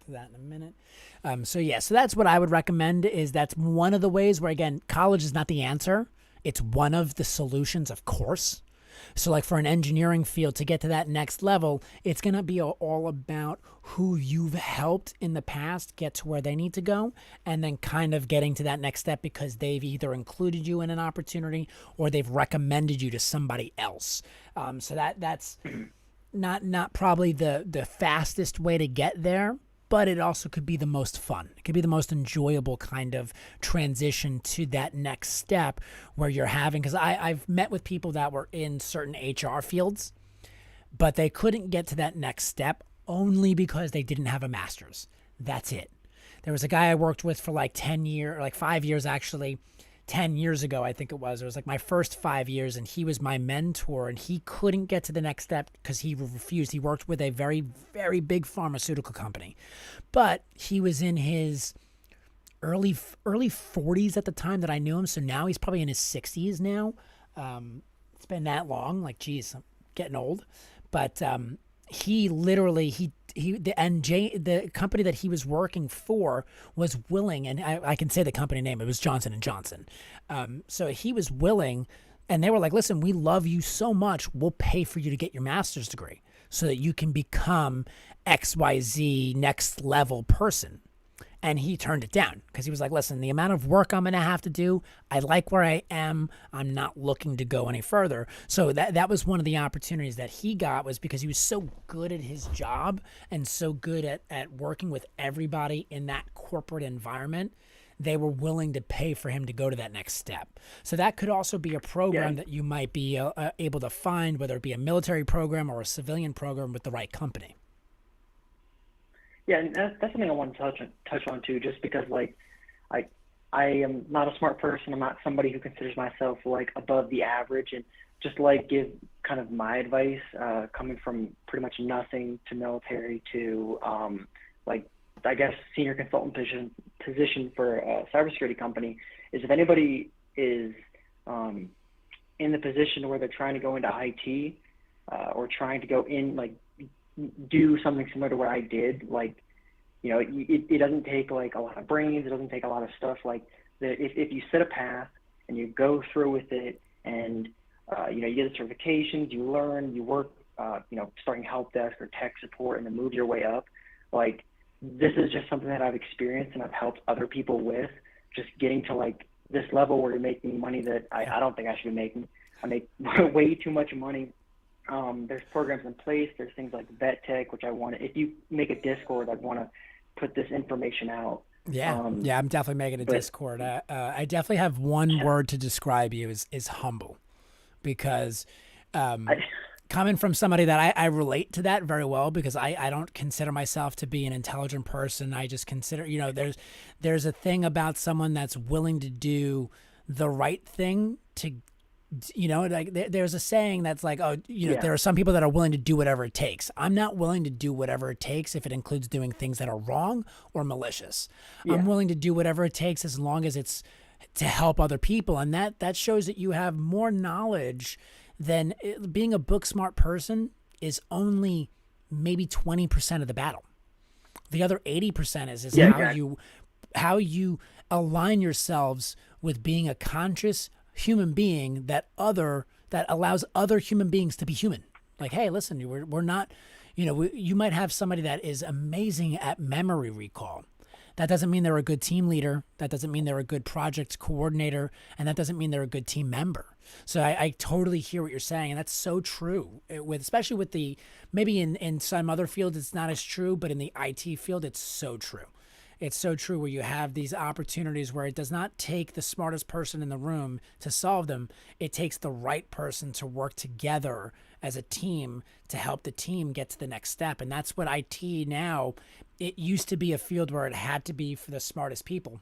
That in a minute. So that's what I would recommend. Is that's one of the ways where, again, college is not the answer. It's one of the solutions, of course. So like for an engineering field to get to that next level, it's going to be all about who you've helped in the past get to where they need to go, and then kind of getting to that next step because they've either included you in an opportunity or they've recommended you to somebody else. So that's not probably the fastest way to get there, but it also could be the most fun. It could be the most enjoyable kind of transition to that next step where you're having, because I've met with people that were in certain HR fields, but they couldn't get to that next step only because they didn't have a master's. That's it. There was a guy I worked with for like 10 years, or like 5 years actually, 10 years ago, I think it was. It was like my first 5 years, and he was my mentor, and he couldn't get to the next step because he refused. He worked with a very, very big pharmaceutical company, but he was in his early 40s at the time that I knew him. So now he's probably in his 60s now. It's been that long. Like, geez, I'm getting old. But he literally the company that he was working for was willing, and I can say the company name, it was Johnson and Johnson. So he was willing, and they were like, listen, we love you so much, we'll pay for you to get your master's degree so that you can become XYZ next level person. And he turned it down because he was like, listen, the amount of work I'm going to have to do, I like where I am. I'm not looking to go any further. So that was one of the opportunities that he got, was because he was so good at his job and so good at working with everybody in that corporate environment. They were willing to pay for him to go to that next step. So that could also be a program that you might be able to find, whether it be a military program or a civilian program with the right company. Yeah, and that's something I want to touch on too, just because like I am not a smart person. I'm not somebody who considers myself like above the average, and just like give kind of my advice, coming from pretty much nothing to military to like I guess senior consultant position for a cybersecurity company, is if anybody is in the position where they're trying to go into IT or trying to go in like do something similar to what I did, like, you know, it doesn't take like a lot of brains, it doesn't take a lot of stuff. Like if you set a path and you go through with it, and you know, you get the certifications, you learn, you work, you know, starting help desk or tech support, and then move your way up. Like, this is just something that I've experienced and I've helped other people with, just getting to like this level where you're making money that I don't think I should be making. I make way too much money. There's programs in place. There's things like Vet Tech, which I want to, if you make a Discord, I'd want to put this information out. Yeah, I'm definitely making a Discord. I definitely have one word to describe you is humble, because coming from somebody that I relate to that very well, because I don't consider myself to be an intelligent person. I just consider, you know, there's a thing about someone that's willing to do the right thing to, you know, like there's a saying that's like, oh, you know, there are some people that are willing to do whatever it takes. I'm not willing to do whatever it takes if it includes doing things that are wrong or malicious. I'm willing to do whatever it takes as long as it's to help other people. And that shows that you have more knowledge than being a book smart person is only maybe 20% of the battle. The other 80% is how you align yourselves with being a conscious human being that allows other human beings to be human. Like, hey, listen, we're not, you know, you might have somebody that is amazing at memory recall. That doesn't mean they're a good team leader. That doesn't mean they're a good project coordinator. And that doesn't mean they're a good team member. So I totally hear what you're saying. And that's so true, especially with maybe in some other fields, it's not as true, but in the IT field, it's so true. It's so true, where you have these opportunities where it does not take the smartest person in the room to solve them. It takes the right person to work together as a team to help the team get to the next step. And that's what IT now, it used to be a field where it had to be for the smartest people,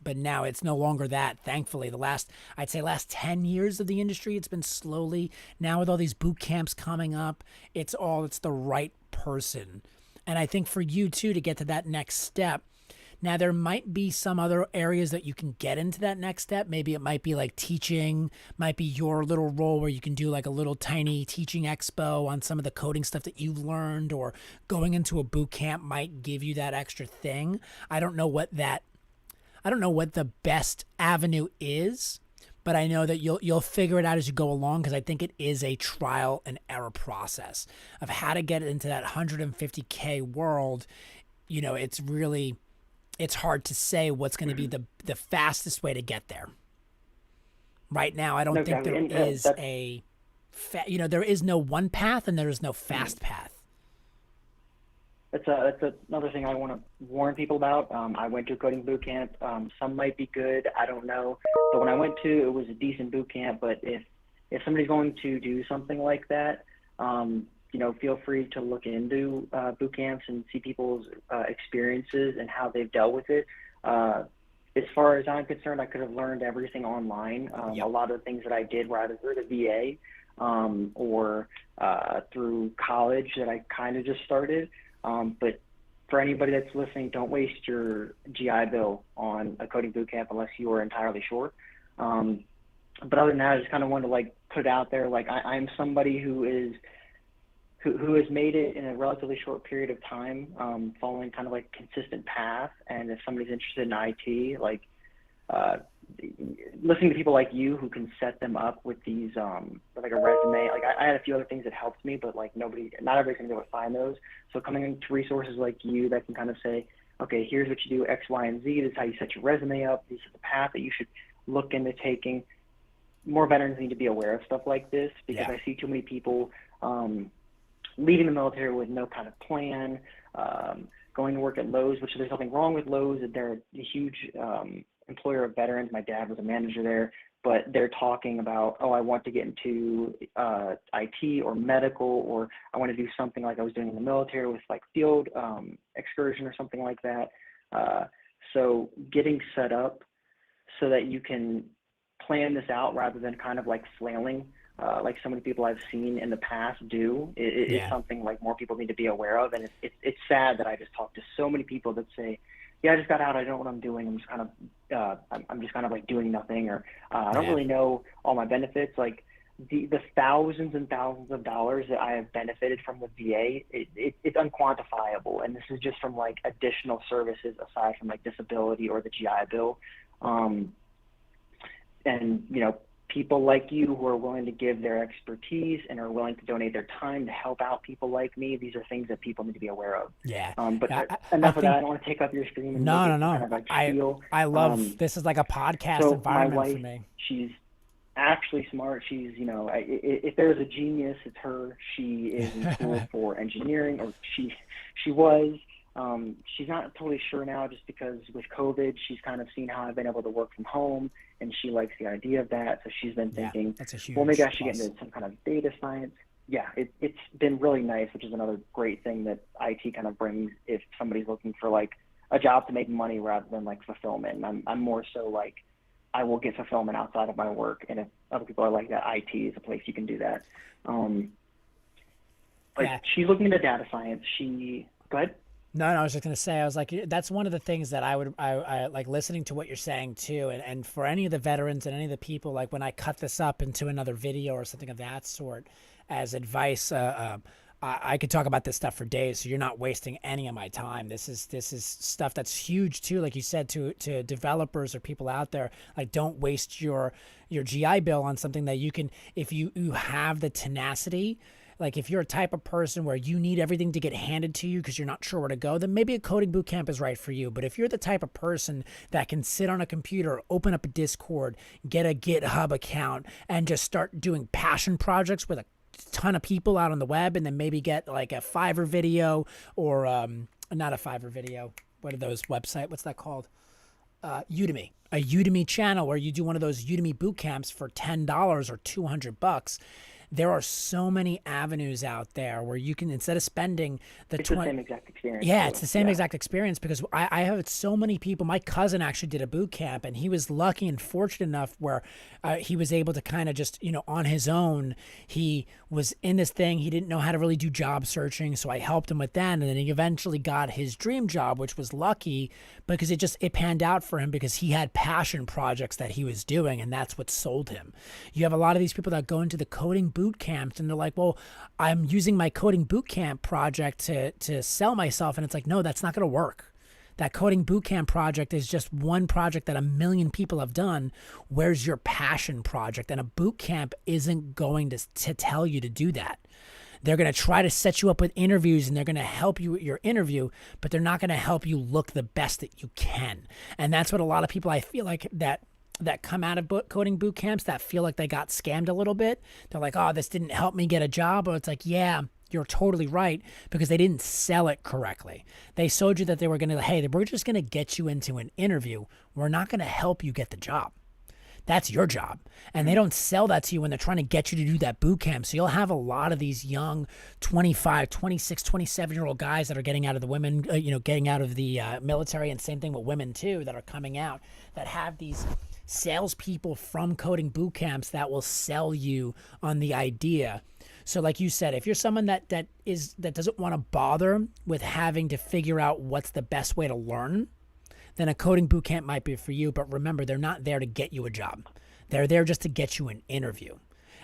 but now it's no longer that. Thankfully, I'd say last 10 years of the industry, it's been slowly, now with all these boot camps coming up, it's the right person. And I think for you too, to get to that next step, now, there might be some other areas that you can get into that next step. Maybe it might be like teaching, might be your little role where you can do like a little tiny teaching expo on some of the coding stuff that you learned, or going into a boot camp might give you that extra thing. I don't know what the best avenue is, but I know that you'll figure it out as you go along, because I think it is a trial and error process of how to get into that 150K world. You know, it's hard to say what's going to be the fastest way to get there. Right now, I don't think there is there is no one path and there is no fast path. That's another thing I want to warn people about. I went to a coding boot camp. Some might be good, I don't know. But when I went to, it was a decent boot camp. But if somebody's going to do something like that, you know, feel free to look into boot camps and see people's experiences and how they've dealt with it. As far as I'm concerned, I could have learned everything online. A lot of the things that I did were either through the VA or through college that I kind of just started. But for anybody that's listening, don't waste your GI Bill on a coding boot camp unless you are entirely sure. But other than that, I just kind of wanted to like put it out there. Like I'm somebody who is who has made it in a relatively short period of time, following kind of like consistent path. And if somebody's interested in IT, like listening to people like you who can set them up with these, like a resume. Like I had a few other things that helped me, but like not everybody's gonna be able to find those. So coming into resources like you that can kind of say, okay, here's what you do, X, Y, and Z. This is how you set your resume up. This is the path that you should look into taking. More veterans need to be aware of stuff like this, because I see too many people leaving the military with no kind of plan, going to work at Lowe's, which there's nothing wrong with Lowe's. They're a huge employer of veterans. My dad was a manager there, but they're talking about, oh, I want to get into IT or medical, or I want to do something like I was doing in the military with like field excursion or something like that. So getting set up so that you can plan this out rather than kind of like flailing, like so many people I've seen in the past do, is something like more people need to be aware of. And it's sad that I just talked to so many people that say, yeah, I just got out, I don't know what I'm doing, I'm just kind of like doing nothing, or I don't really know all my benefits. Like the thousands and thousands of dollars that I have benefited from the VA, it's unquantifiable. And this is just from like additional services aside from like disability or the GI Bill. And, you know, people like you who are willing to give their expertise and are willing to donate their time to help out people like me, these are things that people need to be aware of. Yeah. But enough of that. I don't want to take up your screen. And No. Kind of like I love, this is like a podcast environment my wife, for me. She's actually smart. She's, you know, if there's a genius, it's her. She is in school for engineering, or she was. She's not totally sure now, just because with COVID, she's kind of seen how I've been able to work from home, and she likes the idea of that. So she's been thinking, that's a huge well, maybe I should plus. get into some kind of data science. Yeah, it's been really nice, which is another great thing that IT kind of brings if somebody's looking for like a job to make money rather than like fulfillment. And I'm more so like, I will get fulfillment outside of my work, and if other people are like that, IT is a place you can do that. But she's looking into data science. Go ahead. No, I was just going to say, I was like, that's one of the things that I like listening to what you're saying too. And for any of the veterans and any of the people, like when I cut this up into another video or something of that sort as advice, I could talk about this stuff for days. So you're not wasting any of my time. This is stuff that's huge too. Like you said, to developers or people out there, like don't waste your GI Bill on something that you can, if you have the tenacity. Like if you're a type of person where you need everything to get handed to you because you're not sure where to go, then maybe a coding boot camp is right for you. But if you're the type of person that can sit on a computer, open up a Discord, get a GitHub account, and just start doing passion projects with a ton of people out on the web, and then maybe get like a Fiverr video or not a Fiverr video. What are those website? What's that called? Udemy. A Udemy channel where you do one of those Udemy boot camps for $10 or $200. There are so many avenues out there where you can, instead of spending the same exact experience. Yeah, it's the same exact experience, because I have so many people. My cousin actually did a boot camp, and he was lucky and fortunate enough where he was able to kind of just, you know, on his own, he was in this thing. He didn't know how to really do job searching, so I helped him with that, and then he eventually got his dream job, which was lucky because it panned out for him because he had passion projects that he was doing, and that's what sold him. You have a lot of these people that go into the coding boot camps, and they're like, well, I'm using my coding boot camp project to sell myself. And it's like, no, that's not going to work. That coding boot camp project is just one project that 1 million people have done. Where's your passion project? And a boot camp isn't going to tell you to do that. They're going to try to set you up with interviews, and they're going to help you with your interview, but they're not going to help you look the best that you can. And that's what a lot of people, I feel like, that come out of coding boot camps that feel like they got scammed a little bit. They're like, oh, this didn't help me get a job. Or it's like, yeah, you're totally right, because they didn't sell it correctly. They sold you that they were going to, hey, we're just going to get you into an interview. We're not going to help you get the job. That's your job. And they don't sell that to you when they're trying to get you to do that boot camp. So you'll have a lot of these young 25, 26, 27-year-old guys that are getting out of the getting out of the military, and same thing with women too, that are coming out, that have these salespeople from coding boot camps that will sell you on the idea. So like you said, if you're someone that doesn't want to bother with having to figure out what's the best way to learn, then a coding boot camp might be for you. But remember, they're not there to get you a job. They're there just to get you an interview.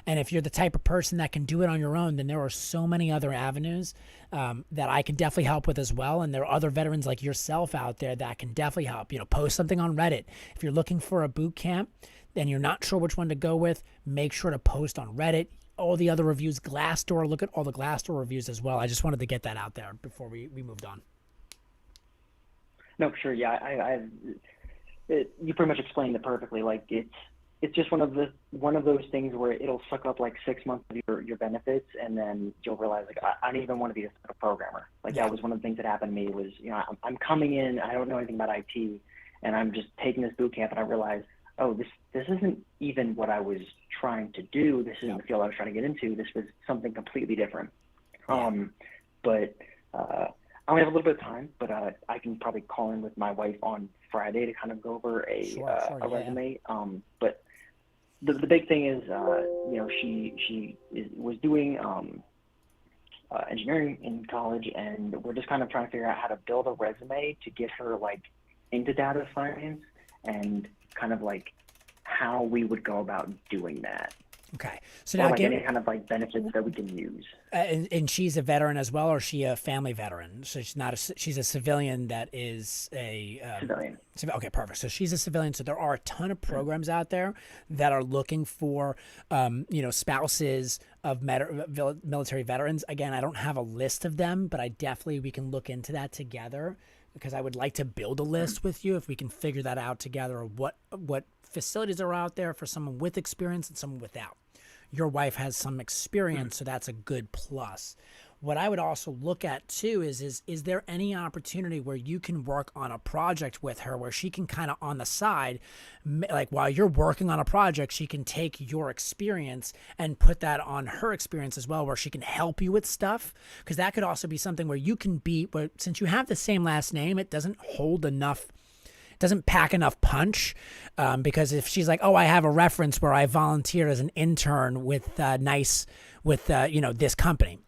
And if you're the type of person that can do it on your own, then there are so many other avenues that I can definitely help with as well. And there are other veterans like yourself out there that can definitely help. Post something on Reddit. If you're looking for a boot camp and you're not sure which one to go with, make sure to post on Reddit. All the other reviews, Glassdoor, look at all the Glassdoor reviews as well. I just wanted to get that out there before we moved on. No, for sure. Yeah, you pretty much explained it perfectly. Like it's just one of those things where it'll suck up like 6 months of your benefits, and then you'll realize like I don't even want to be a programmer. Like that was one of the things that happened to me. Was I'm coming in, I don't know anything about IT, and I'm just taking this boot camp, and I realized, oh, this isn't even what I was trying to do. This isn't the field I was trying to get into. This was something completely different. But I only have a little bit of time, but I can probably call in with my wife on Friday to kind of go over a resume. But the big thing is, she was doing engineering in college, and we're just kind of trying to figure out how to build a resume to get her like into data science and kind of like how we would go about doing that. Okay. So now any kind of like benefits that we can use. And she's a veteran as well, or is she a family veteran? So she's not she's a civilian that is a civilian. Okay, perfect. So she's a civilian. So there are a ton of programs out there that are looking for, spouses of military veterans. Again, I don't have a list of them, but we can look into that together, because I would like to build a list with you if we can figure that out together. What facilities are out there for someone with experience and someone without. Your wife has some experience, so that's a good plus. What I would also look at too is there any opportunity where you can work on a project with her where she can kind of on the side, like while you're working on a project, she can take your experience and put that on her experience as well, where she can help you with stuff. Because that could also be something where you can but since you have the same last name, it doesn't hold enough, doesn't pack enough punch, because if she's like, oh, I have a reference where I volunteered as an intern with this company,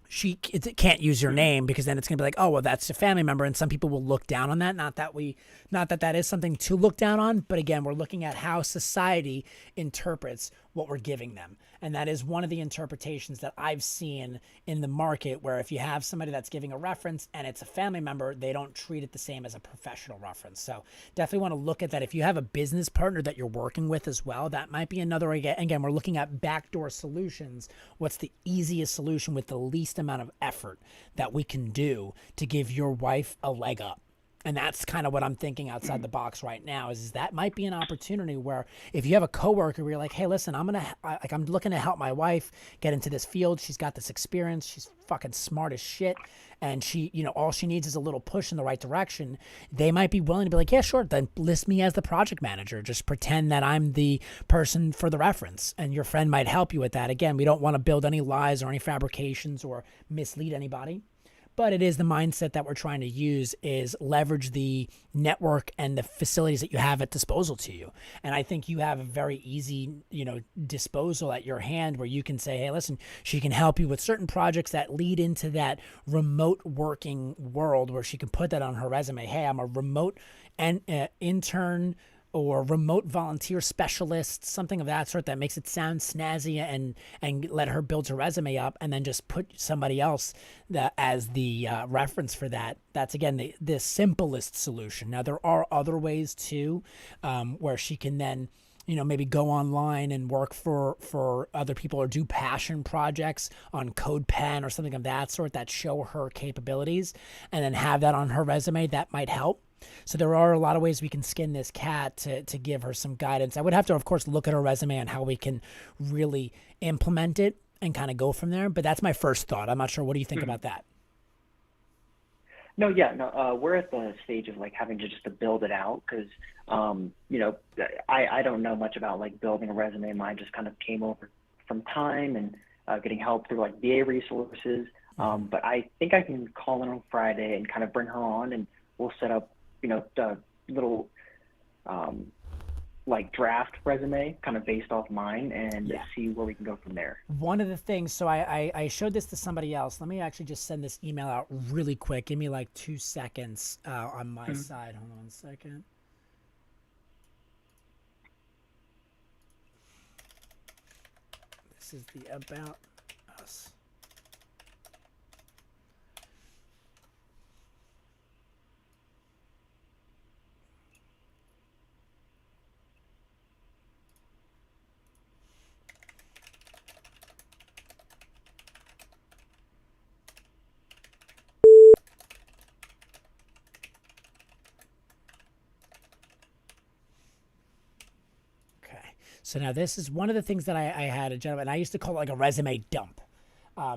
she can't use your name, because then it's going to be like, oh, well, that's a family member. And some people will look down on that. Not that is something to look down on, but again, we're looking at how society interprets what we're giving them. And that is one of the interpretations that I've seen in the market, where if you have somebody that's giving a reference and it's a family member, they don't treat it the same as a professional reference. So definitely want to look at that. If you have a business partner that you're working with as well, that might be another, again, we're looking at backdoor solutions. What's the easiest solution with the least amount of effort that we can do to give your wife a leg up? And that's kind of what I'm thinking outside the box right now is that might be an opportunity where if you have a coworker where you're like, hey, listen, I'm looking to help my wife get into this field. She's got this experience. She's fucking smart as shit. And she, all she needs is a little push in the right direction. They might be willing to be like, yeah, sure. Then list me as the project manager. Just pretend that I'm the person for the reference. And your friend might help you with that. Again, we don't want to build any lies or any fabrications or mislead anybody. But it is the mindset that we're trying to use is leverage the network and the facilities that you have at disposal to you. And I think you have a very easy, disposal at your hand where you can say, hey, listen, she can help you with certain projects that lead into that remote working world where she can put that on her resume. Hey, I'm a remote intern or remote volunteer specialist, something of that sort that makes it sound snazzy and let her build her resume up, and then just put somebody else as the reference for that. That's, again, the simplest solution. Now, there are other ways, too, where she can then maybe go online and work for other people or do passion projects on CodePen or something of that sort that show her capabilities, and then have that on her resume. That might help. So there are a lot of ways we can skin this cat to give her some guidance. I would have to, of course, look at her resume and how we can really implement it and kind of go from there. But that's my first thought. I'm not sure. What do you think about that? No, we're at the stage of like having to just to build it out because, I don't know much about like building a resume. Mine just kind of came over from time and getting help through like VA resources. But I think I can call in on Friday and kind of bring her on, and we'll set up the little like draft resume kind of based off mine and see where we can go from there. One of the things, so I showed this to somebody else. Let me actually just send this email out really quick. Give me like 2 seconds on my side. Hold on 1 second. This is the About Us. So now this is one of the things that I had a gentleman, I used to call it like a resume dump.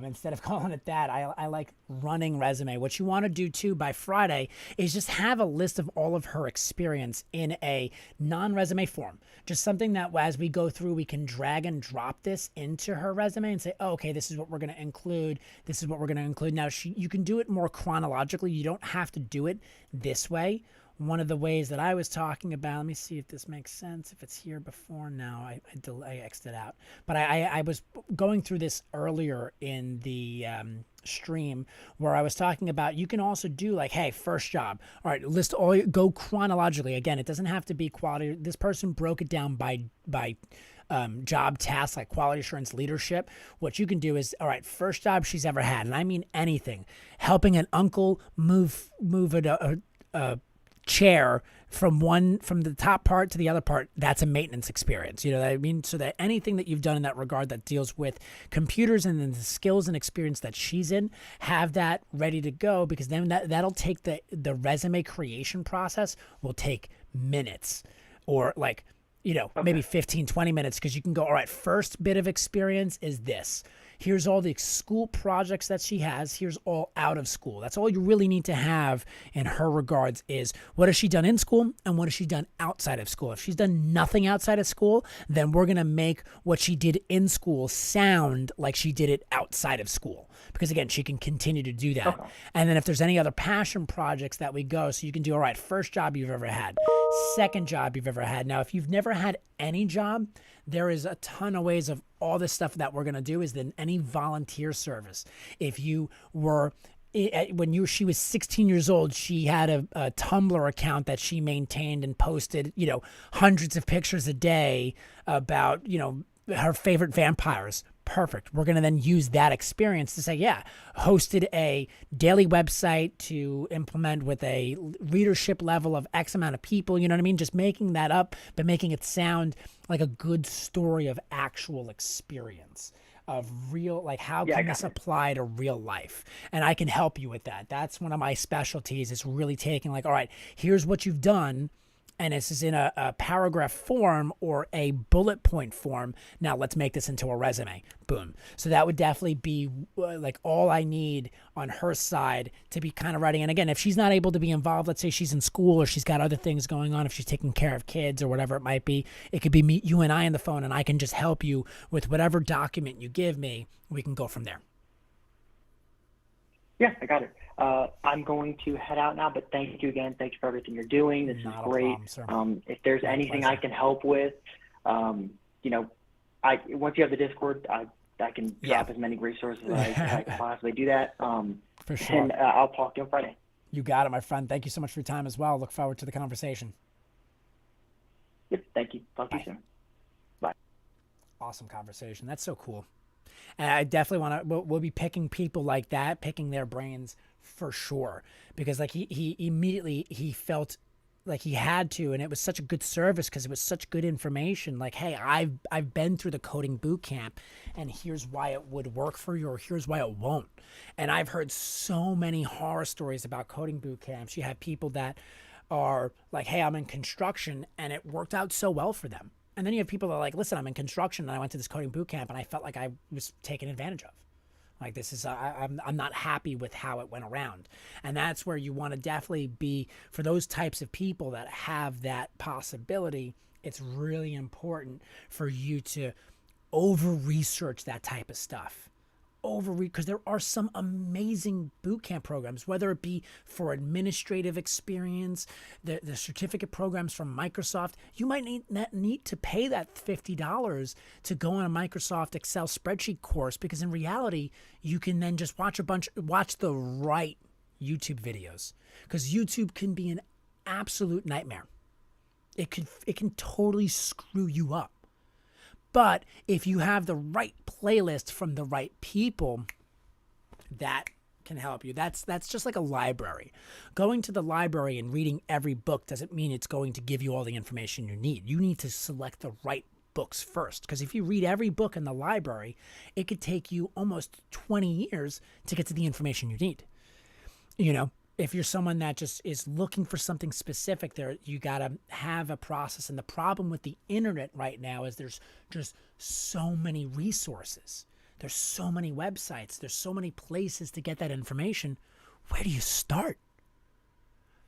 Instead of calling it that, I like running resume. What you want to do too by Friday is just have a list of all of her experience in a non-resume form. Just something that as we go through, we can drag and drop this into her resume and say, oh, okay, this is what we're going to include. This is what we're going to include. Now, you can do it more chronologically. You don't have to do it this way. One of the ways that I was talking about, let me see if this makes sense. If it's here before now, I exited out. But I was going through this earlier in the stream where I was talking about you can also do like, hey, first job. All right, list all, go chronologically. Again, it doesn't have to be quality. This person broke it down by job tasks like quality assurance leadership. What you can do is, all right, first job she's ever had, and I mean anything, helping an uncle move a chair from the top part to the other part, that's a maintenance experience. You know what I mean? So that anything that you've done in that regard that deals with computers and then the skills and experience that she's in, have that ready to go, because then that'll take the resume creation process will take minutes, or like, maybe 15, 20 minutes, because you can go, all right, first bit of experience is this. Here's all the school projects that she has. Here's all out of school. That's all you really need to have in her regards is what has she done in school and what has she done outside of school. If she's done nothing outside of school, then we're going to make what she did in school sound like she did it outside of school. Because again, she can continue to do that. Okay. And then if there's any other passion projects that we go, so you can do, all right, first job you've ever had, second job you've ever had. Now, if you've never had any job, there is a ton of ways of all this stuff that we're going to do is then any volunteer service. If you were, she was 16 years old, she had a Tumblr account that she maintained and posted, hundreds of pictures a day about, her favorite vampires. Perfect. We're going to then use that experience to say, yeah, hosted a daily website to implement with a readership level of X amount of people. You know what I mean? Just making that up, but making it sound like a good story of actual experience of real, like how can this apply to real life? And I can help you with that. That's one of my specialties, is really taking like, all right, here's what you've done. And this is in a paragraph form or a bullet point form. Now let's make this into a resume. Boom. So that would definitely be like all I need on her side to be kind of writing. And again, if she's not able to be involved, let's say she's in school or she's got other things going on, if she's taking care of kids or whatever it might be, it could be you and I on the phone, and I can just help you with whatever document you give me. We can go from there. Yeah, I got it. I'm going to head out now, but thank you again. Thank you for everything you're doing. This is great. If there's anything I can help with, once you have the Discord, I can drop as many resources as I can possibly do that. For sure. And I'll talk to you on Friday. You got it, my friend. Thank you so much for your time as well. Look forward to the conversation. Yep, thank you. Talk to you soon. Bye. Awesome conversation. That's so cool. And I definitely want to, we'll be picking people like that, picking their brains for sure. Because like he immediately, he felt like he had to, and it was such a good service because it was such good information. Like, hey, I've been through the coding boot camp, and here's why it would work for you, or here's why it won't. And I've heard so many horror stories about coding boot camps. You have people that are like, hey, I'm in construction, and it worked out so well for them. And then you have people that are like, listen, I'm in construction, and I went to this coding boot camp, and I felt like I was taken advantage of. Like, this is, I'm not happy with how it went around. And that's where you want to definitely be, for those types of people that have that possibility, it's really important for you to over-research that type of stuff. Because there are some amazing boot camp programs, whether it be for administrative experience, the certificate programs from Microsoft. You might need to pay that $50 to go on a Microsoft Excel spreadsheet course, because in reality, you can then just watch the right YouTube videos, because YouTube can be an absolute nightmare. It can totally screw you up. But if you have the right playlist from the right people, that can help you. That's just like a library. Going to the library and reading every book doesn't mean it's going to give you all the information you need. You need to select the right books first, because if you read every book in the library, it could take you almost 20 years to get to the information you need. You know, if you're someone that just is looking for something specific, there you got to have a process. And the problem with the internet right now is there's just so many resources. There's so many websites. There's so many places to get that information. Where do you start?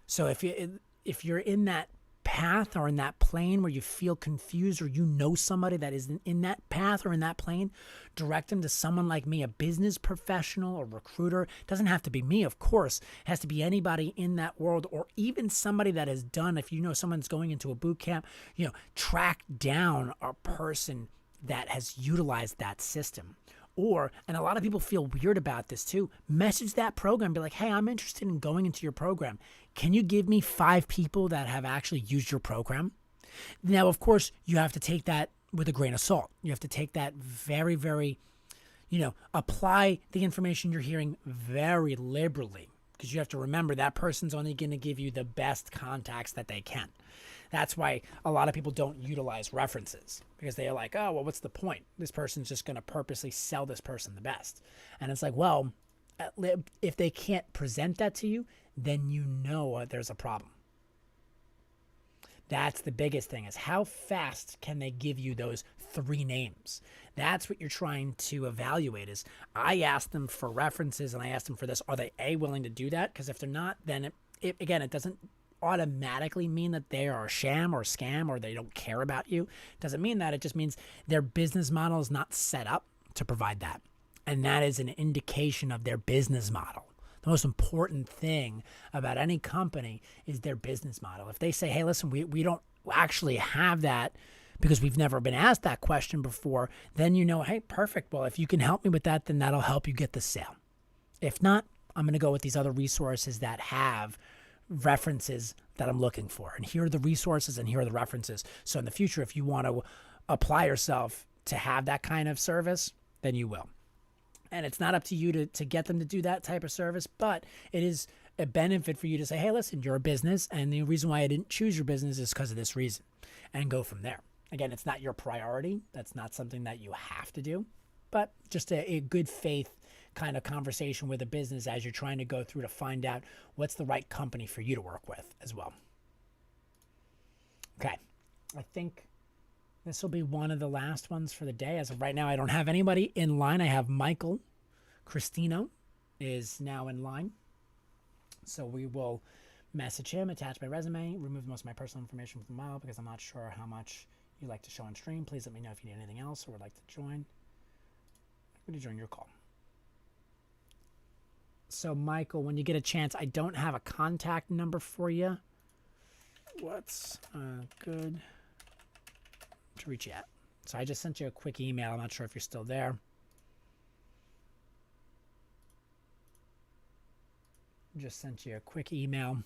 So if you're in that path or in that plane where you feel confused, or you know somebody that is in that path or in that plane, direct them to someone like me, a business professional or recruiter. It doesn't have to be me, of course. It has to be anybody in that world, or even somebody that has done, if you know someone's going into a boot camp, track down a person that has utilized that system. Or, and a lot of people feel weird about this too, message that program, be like, hey, I'm interested in going into your program. Can you give me 5 people that have actually used your program? Now, of course, you have to take that with a grain of salt. You have to take that very, very, apply the information you're hearing very liberally, because you have to remember that person's only going to give you the best contacts that they can. That's why a lot of people don't utilize references, because they're like, oh, well, what's the point? This person's just going to purposely sell this person the best. And it's like, well, if they can't present that to you, then you know there's a problem. That's the biggest thing, is how fast can they give you those 3 names? That's what you're trying to evaluate. Is I asked them for references, and I asked them for this. Are they willing to do that? Because if they're not, then it doesn't automatically mean that they are a sham or a scam, or they don't care about you. It doesn't mean that. It just means their business model is not set up to provide that. And that is an indication of their business model. The most important thing about any company is their business model. If they say, hey, listen, we don't actually have that because we've never been asked that question before, then hey, perfect. Well, if you can help me with that, then that'll help you get the sale. If not, I'm going to go with these other resources that have references that I'm looking for. And here are the resources and here are the references. So in the future, if you want to apply yourself to have that kind of service, then you will. And it's not up to you to get them to do that type of service, but it is a benefit for you to say, hey, listen, you're a business, and the reason why I didn't choose your business is because of this reason, and go from there. Again, it's not your priority. That's not something that you have to do, but just a good faith kind of conversation with a business as you're trying to go through to find out what's the right company for you to work with as well. Okay, I think this will be one of the last ones for the day. As of right now, I don't have anybody in line. I have Michael Cristino is now in line. So we will message him, attach my resume, remove most of my personal information from the file because I'm not sure how much you like to show on stream. Please let me know if you need anything else or would like to join. I'm going to join your call. So Michael, when you get a chance, I don't have a contact number for you. What's good to reach you at? So I just sent you a quick email. I'm not sure if you're still there. Just sent you a quick email.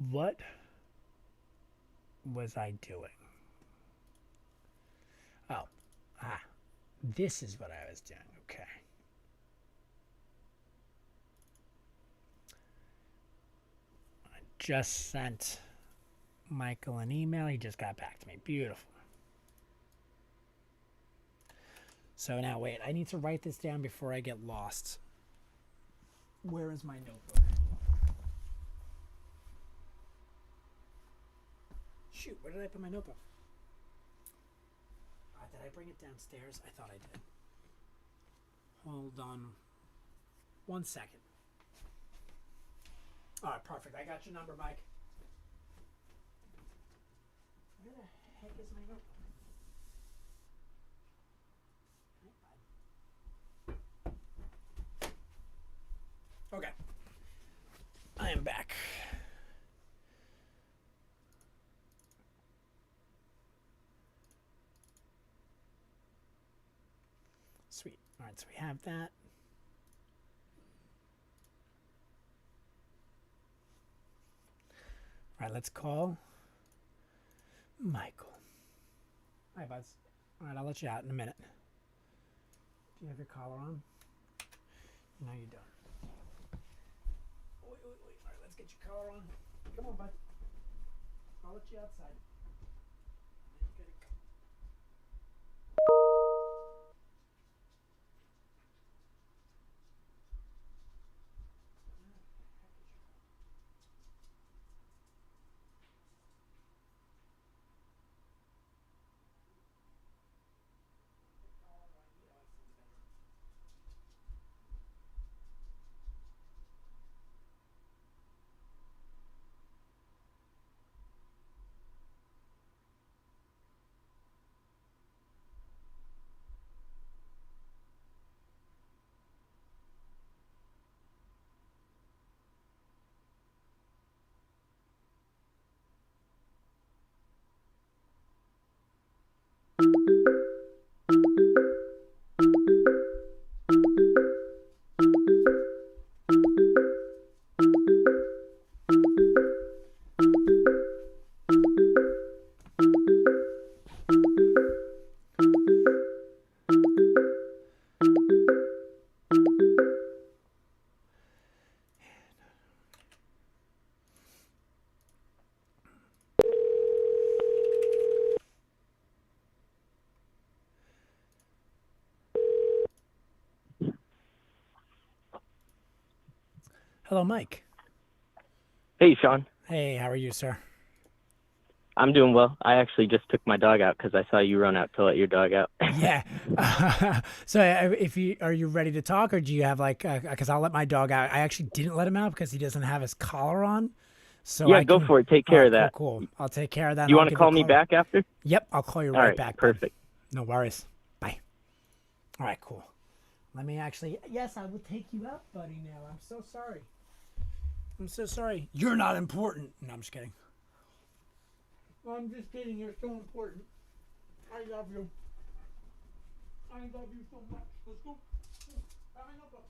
What was I doing? This is what I was doing. Okay. I just sent Michael an email. He just got back to me. Beautiful. So now, wait, I need to write this down before I get lost. Where is my notebook? Shoot, where did I put my notebook? Did I bring it downstairs? I thought I did. Hold on 1 second. All right, perfect. I got your number, Mike. Where the heck is my notebook? Okay. I am back. All right, so we have that. All right, let's call Michael. Hi, Buzz. All right, I'll let you out in a minute. Do you have your collar on? No, you don't. Wait. All right, let's get your collar on. Come on, bud. I'll let you outside. Hello, Mike. Hey, Sean. Hey, how are you, sir? I'm doing well. I actually just took my dog out because I saw you run out to let your dog out. Yeah. So are you ready to talk, or do you have because I'll let my dog out. I actually didn't let him out because he doesn't have his collar on. So yeah, go for it. Take care of that. Cool. I'll take care of that. You want to call me back after? Yep, I'll call you All right back. Perfect. No worries. Bye. All right, cool. Let me yes, I will take you out, buddy, now. I'm so sorry. You're not important. No, I'm just kidding. I'm just kidding. You're so important. I love you. I love you so much. Let's go. Coming up.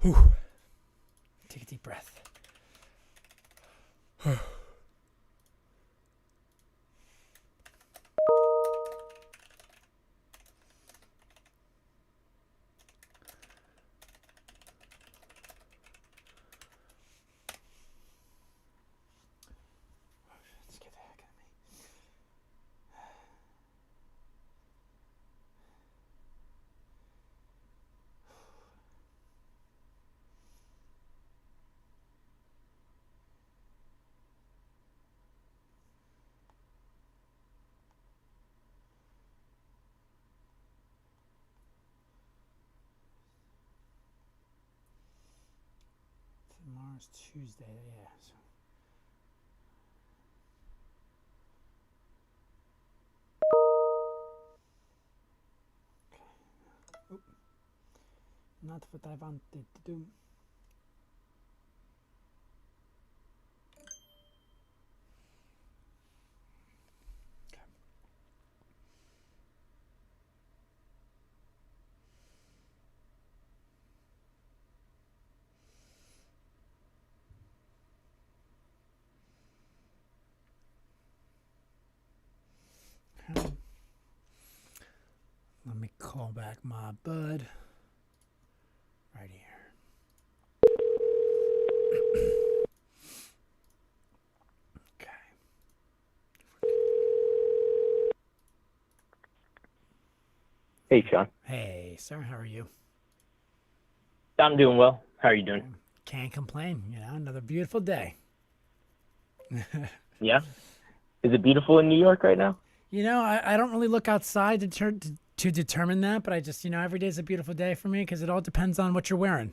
Whew. Take a deep breath. Let's get the heck out of me. Tomorrow's Tuesday, yeah. So. Okay. Oop. Not what I wanted to do. Let me call back my bud right here. Okay. Hey, Sean. Hey, sir, how are you? I'm doing well. How are you doing? Can't complain. Another beautiful day. Yeah? Is it beautiful in New York right now? I don't really look outside to determine that, but I just, every day is a beautiful day for me because it all depends on what you're wearing.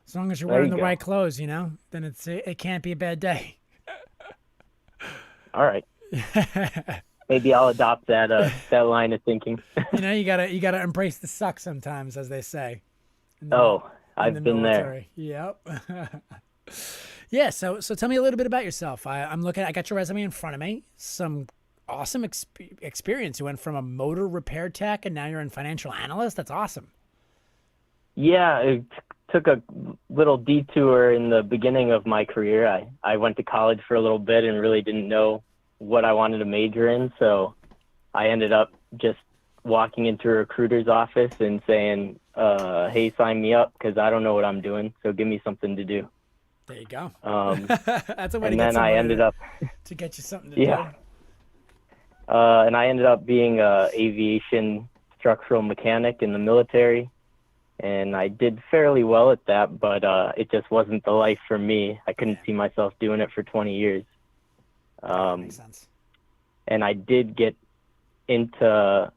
As long as you're wearing the right clothes, then it can't be a bad day. All right. Maybe I'll adopt that line of thinking. You gotta embrace the suck sometimes, as they say. I've been there. Yep. Yeah. So tell me a little bit about yourself. I got your resume in front of me. Some awesome experience. You went from a motor repair tech and now you're a financial analyst. That's awesome. Yeah, it took a little detour in the beginning of my career. I went to college for a little bit and really didn't know what I wanted to major in. So I ended up just walking into a recruiter's office and saying, hey, sign me up because I don't know what I'm doing. So give me something to do. There you go. That's a way to get I ended up to get you something to do. And I ended up being a aviation structural mechanic in the military. And I did fairly well at that, but it just wasn't the life for me. I couldn't see myself doing it for 20 years. Makes sense. And I did get into,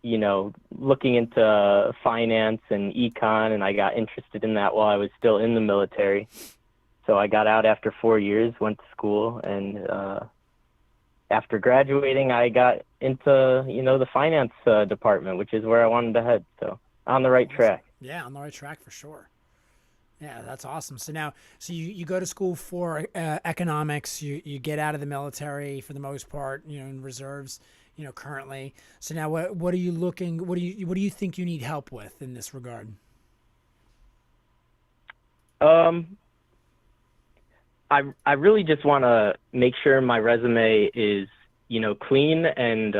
looking into finance and econ, and I got interested in that while I was still in the military. So I got out after 4 years, went to school, and after graduating, I got into, the finance department, which is where I wanted to head. So on the right track. Yeah, on the right track for sure. Yeah, that's awesome. So now, you go to school for economics. You get out of the military for the most part, in reserves, currently. So now, what are you looking? What do you think you need help with in this regard? I really just want to make sure my resume is, clean and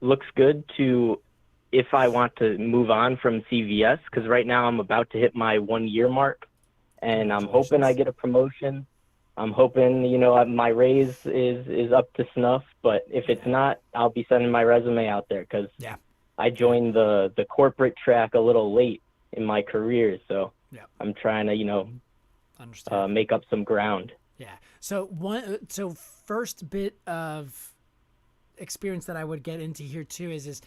looks good to if I want to move on from CVS, because right now I'm about to hit my 1 year mark and I'm hoping I get a promotion. I'm hoping, my raise is up to snuff, but if it's not, I'll be sending my resume out there because I joined the corporate track a little late in my career. So I'm trying to, make up some ground. Yeah. So first bit of experience that I would get into here too is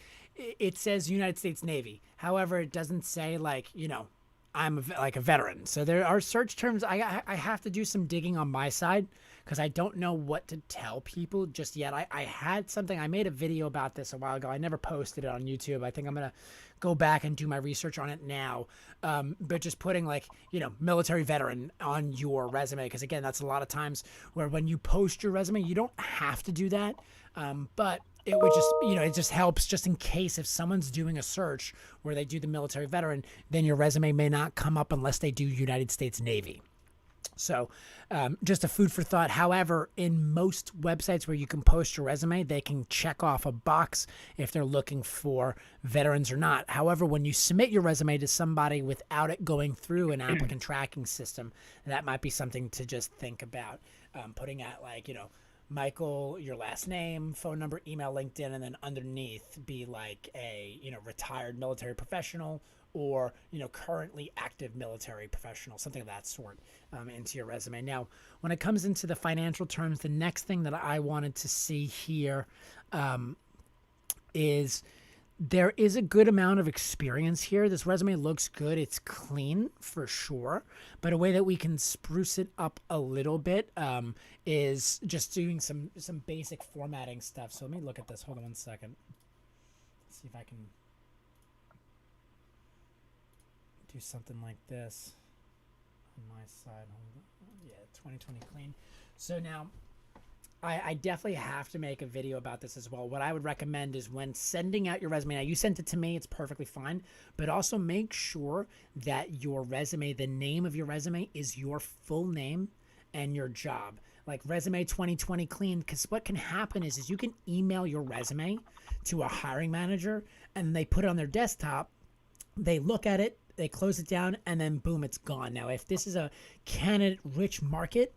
it says United States Navy. However, it doesn't say I'm a veteran. So there are search terms. I have to do some digging on my side because I don't know what to tell people just yet. I had something. I made a video about this a while ago. I never posted it on YouTube. I think I'm going to go back and do my research on it now. But just putting military veteran on your resume. Because again, that's a lot of times where when you post your resume, you don't have to do that. But it would just, it just helps just in case if someone's doing a search where they do the military veteran, then your resume may not come up unless they do United States Navy. So just a food for thought. However, in most websites where you can post your resume, they can check off a box if they're looking for veterans or not. However, when you submit your resume to somebody without it going through an applicant tracking system, that might be something to just think about. Putting at Michael, your last name, phone number, email, LinkedIn, and then underneath be like a, retired military professional or, currently active military professional, something of that sort into your resume. Now, when it comes into the financial terms, the next thing that I wanted to see here is there is a good amount of experience here. This resume looks good. It's clean for sure. But a way that we can spruce it up a little bit is just doing some basic formatting stuff. So let me look at this. Hold on one second. Let's see if I can do something like this on my side. Yeah, 2020 clean. So now I definitely have to make a video about this as well. What I would recommend is when sending out your resume, now you sent it to me, it's perfectly fine, but also make sure that your resume, the name of your resume is your full name and your job. Like resume 2020 clean, because what can happen is you can email your resume to a hiring manager and they put it on their desktop, they look at it, they close it down, and then boom, it's gone. Now, if this is a candidate-rich market,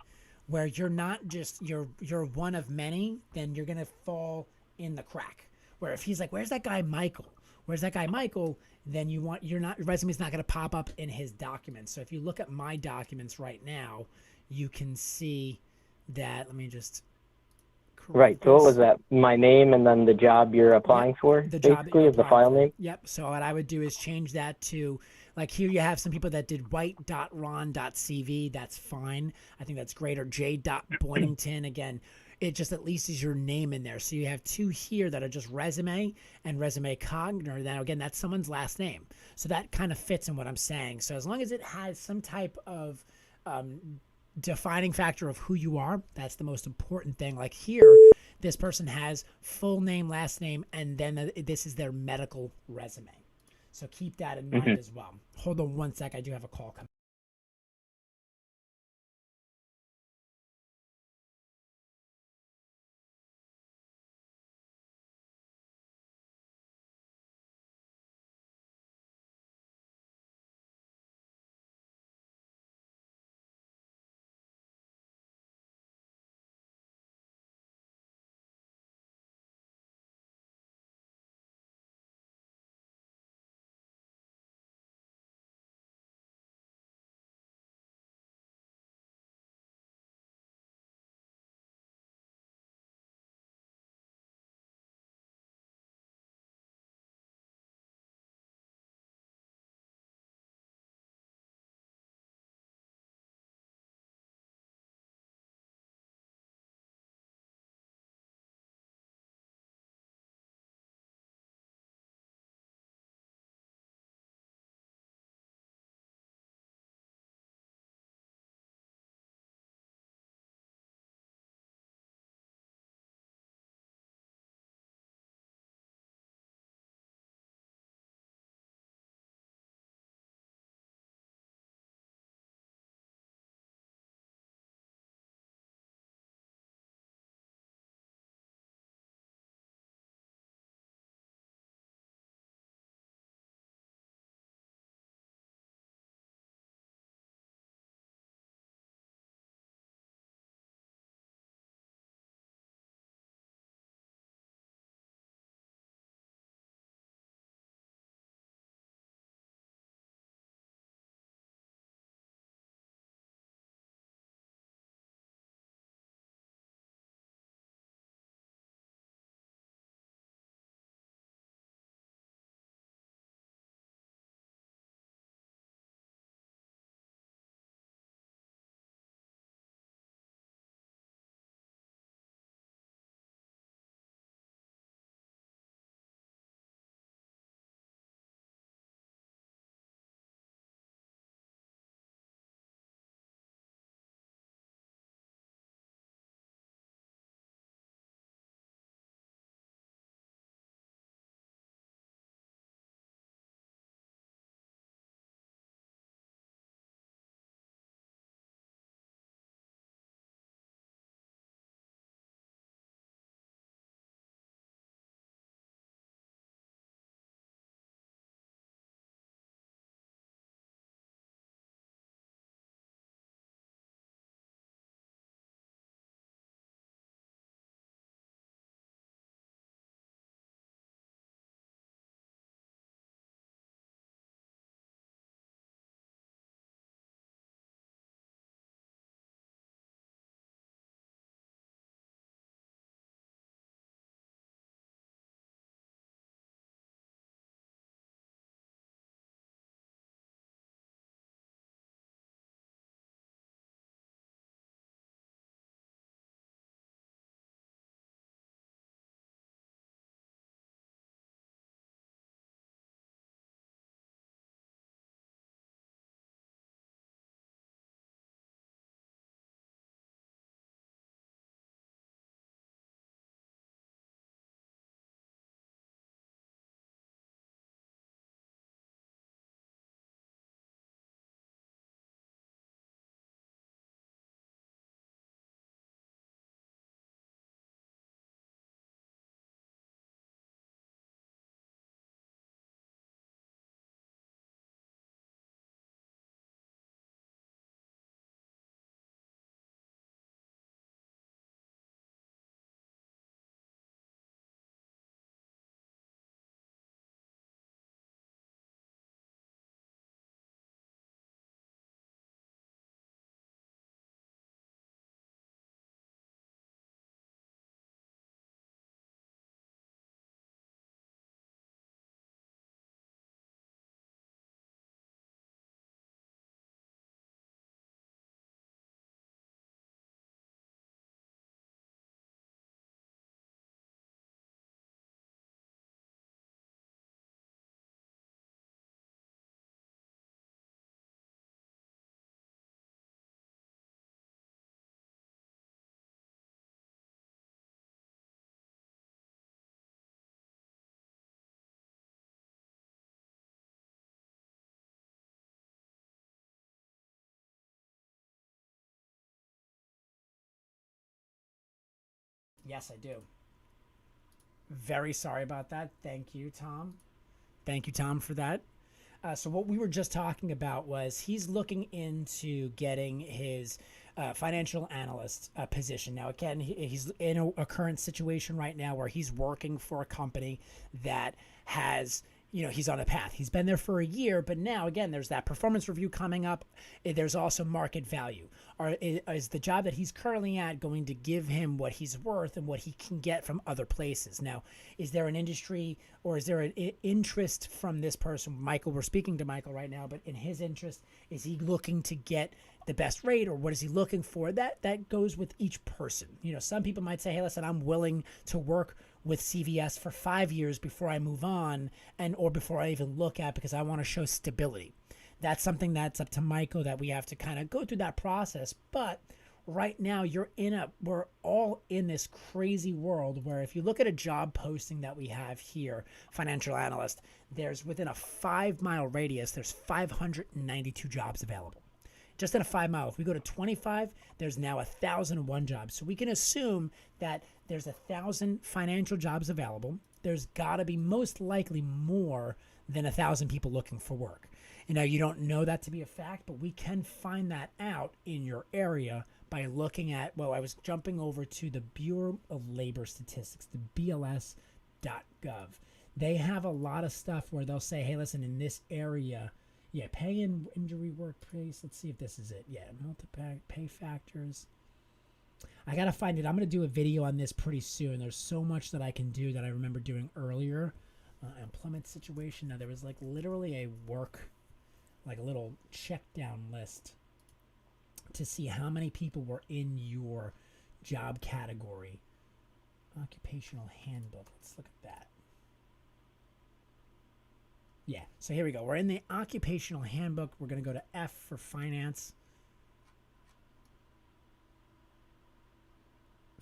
where you're not just you're one of many, then you're gonna fall in the crack. Where if he's like, "Where's that guy Michael? Where's that guy Michael?" Then your resume's not gonna pop up in his documents. So if you look at my documents right now, you can see that. Let me just Right. So what was that? My name and then the job you're applying for, the job basically, is the file name? Yep. So what I would do is change that to, like here you have some people that did white.ron.cv. That's fine. I think that's great. Or j.boynington. Again, it just at least is your name in there. So you have two here that are just resume and resume cogner. Now, again, that's someone's last name. So that kind of fits in what I'm saying. So as long as it has some type of defining factor of who you are, that's the most important thing. Like here, this person has full name, last name, and then this is their medical resume. So keep that in mind as well. Hold on one sec. I do have a call coming. Yes, I do. Very sorry about that. Thank you, Tom. Thank you, Tom, for that. So what we were just talking about was he's looking into getting his financial analyst position. Now, again, he's in a current situation right now where he's working for a company that has, he's on a path. He's been there for a year, but now, again, there's that performance review coming up. There's also market value. Is the job that he's currently at going to give him what he's worth and what he can get from other places? Now, is there an industry or is there an interest from this person? Michael, we're speaking to Michael right now, but in his interest, is he looking to get the best rate, or what is he looking for? That goes with each person. Some people might say, hey, listen, I'm willing to work with CVS for 5 years before I move on or before I even look at, because I want to show stability. That's something that's up to Michael, that we have to kind of go through that process. But right now we're all in this crazy world where if you look at a job posting that we have here, financial analyst, there's within a 5-mile radius, there's 592 jobs available. Just in a 5 mile. If we go to 25, there's now 1,001 jobs. So we can assume that there's 1,000 financial jobs available. There's got to be most likely more than 1,000 people looking for work. You don't know that to be a fact, but we can find that out in your area by looking at, I was jumping over to the Bureau of Labor Statistics, the BLS.gov. They have a lot of stuff where they'll say, hey, listen, in this area, pay and injury workplace. Let's see if this is it. Pay factors. I got to find it. I'm going to do a video on this pretty soon. There's so much that I can do that I remember doing earlier. Employment situation. Now, there was literally a little check down list to see how many people were in your job category. Occupational handbook. Let's look at that. Yeah, so here we go. We're in the occupational handbook. We're going to go to F for finance.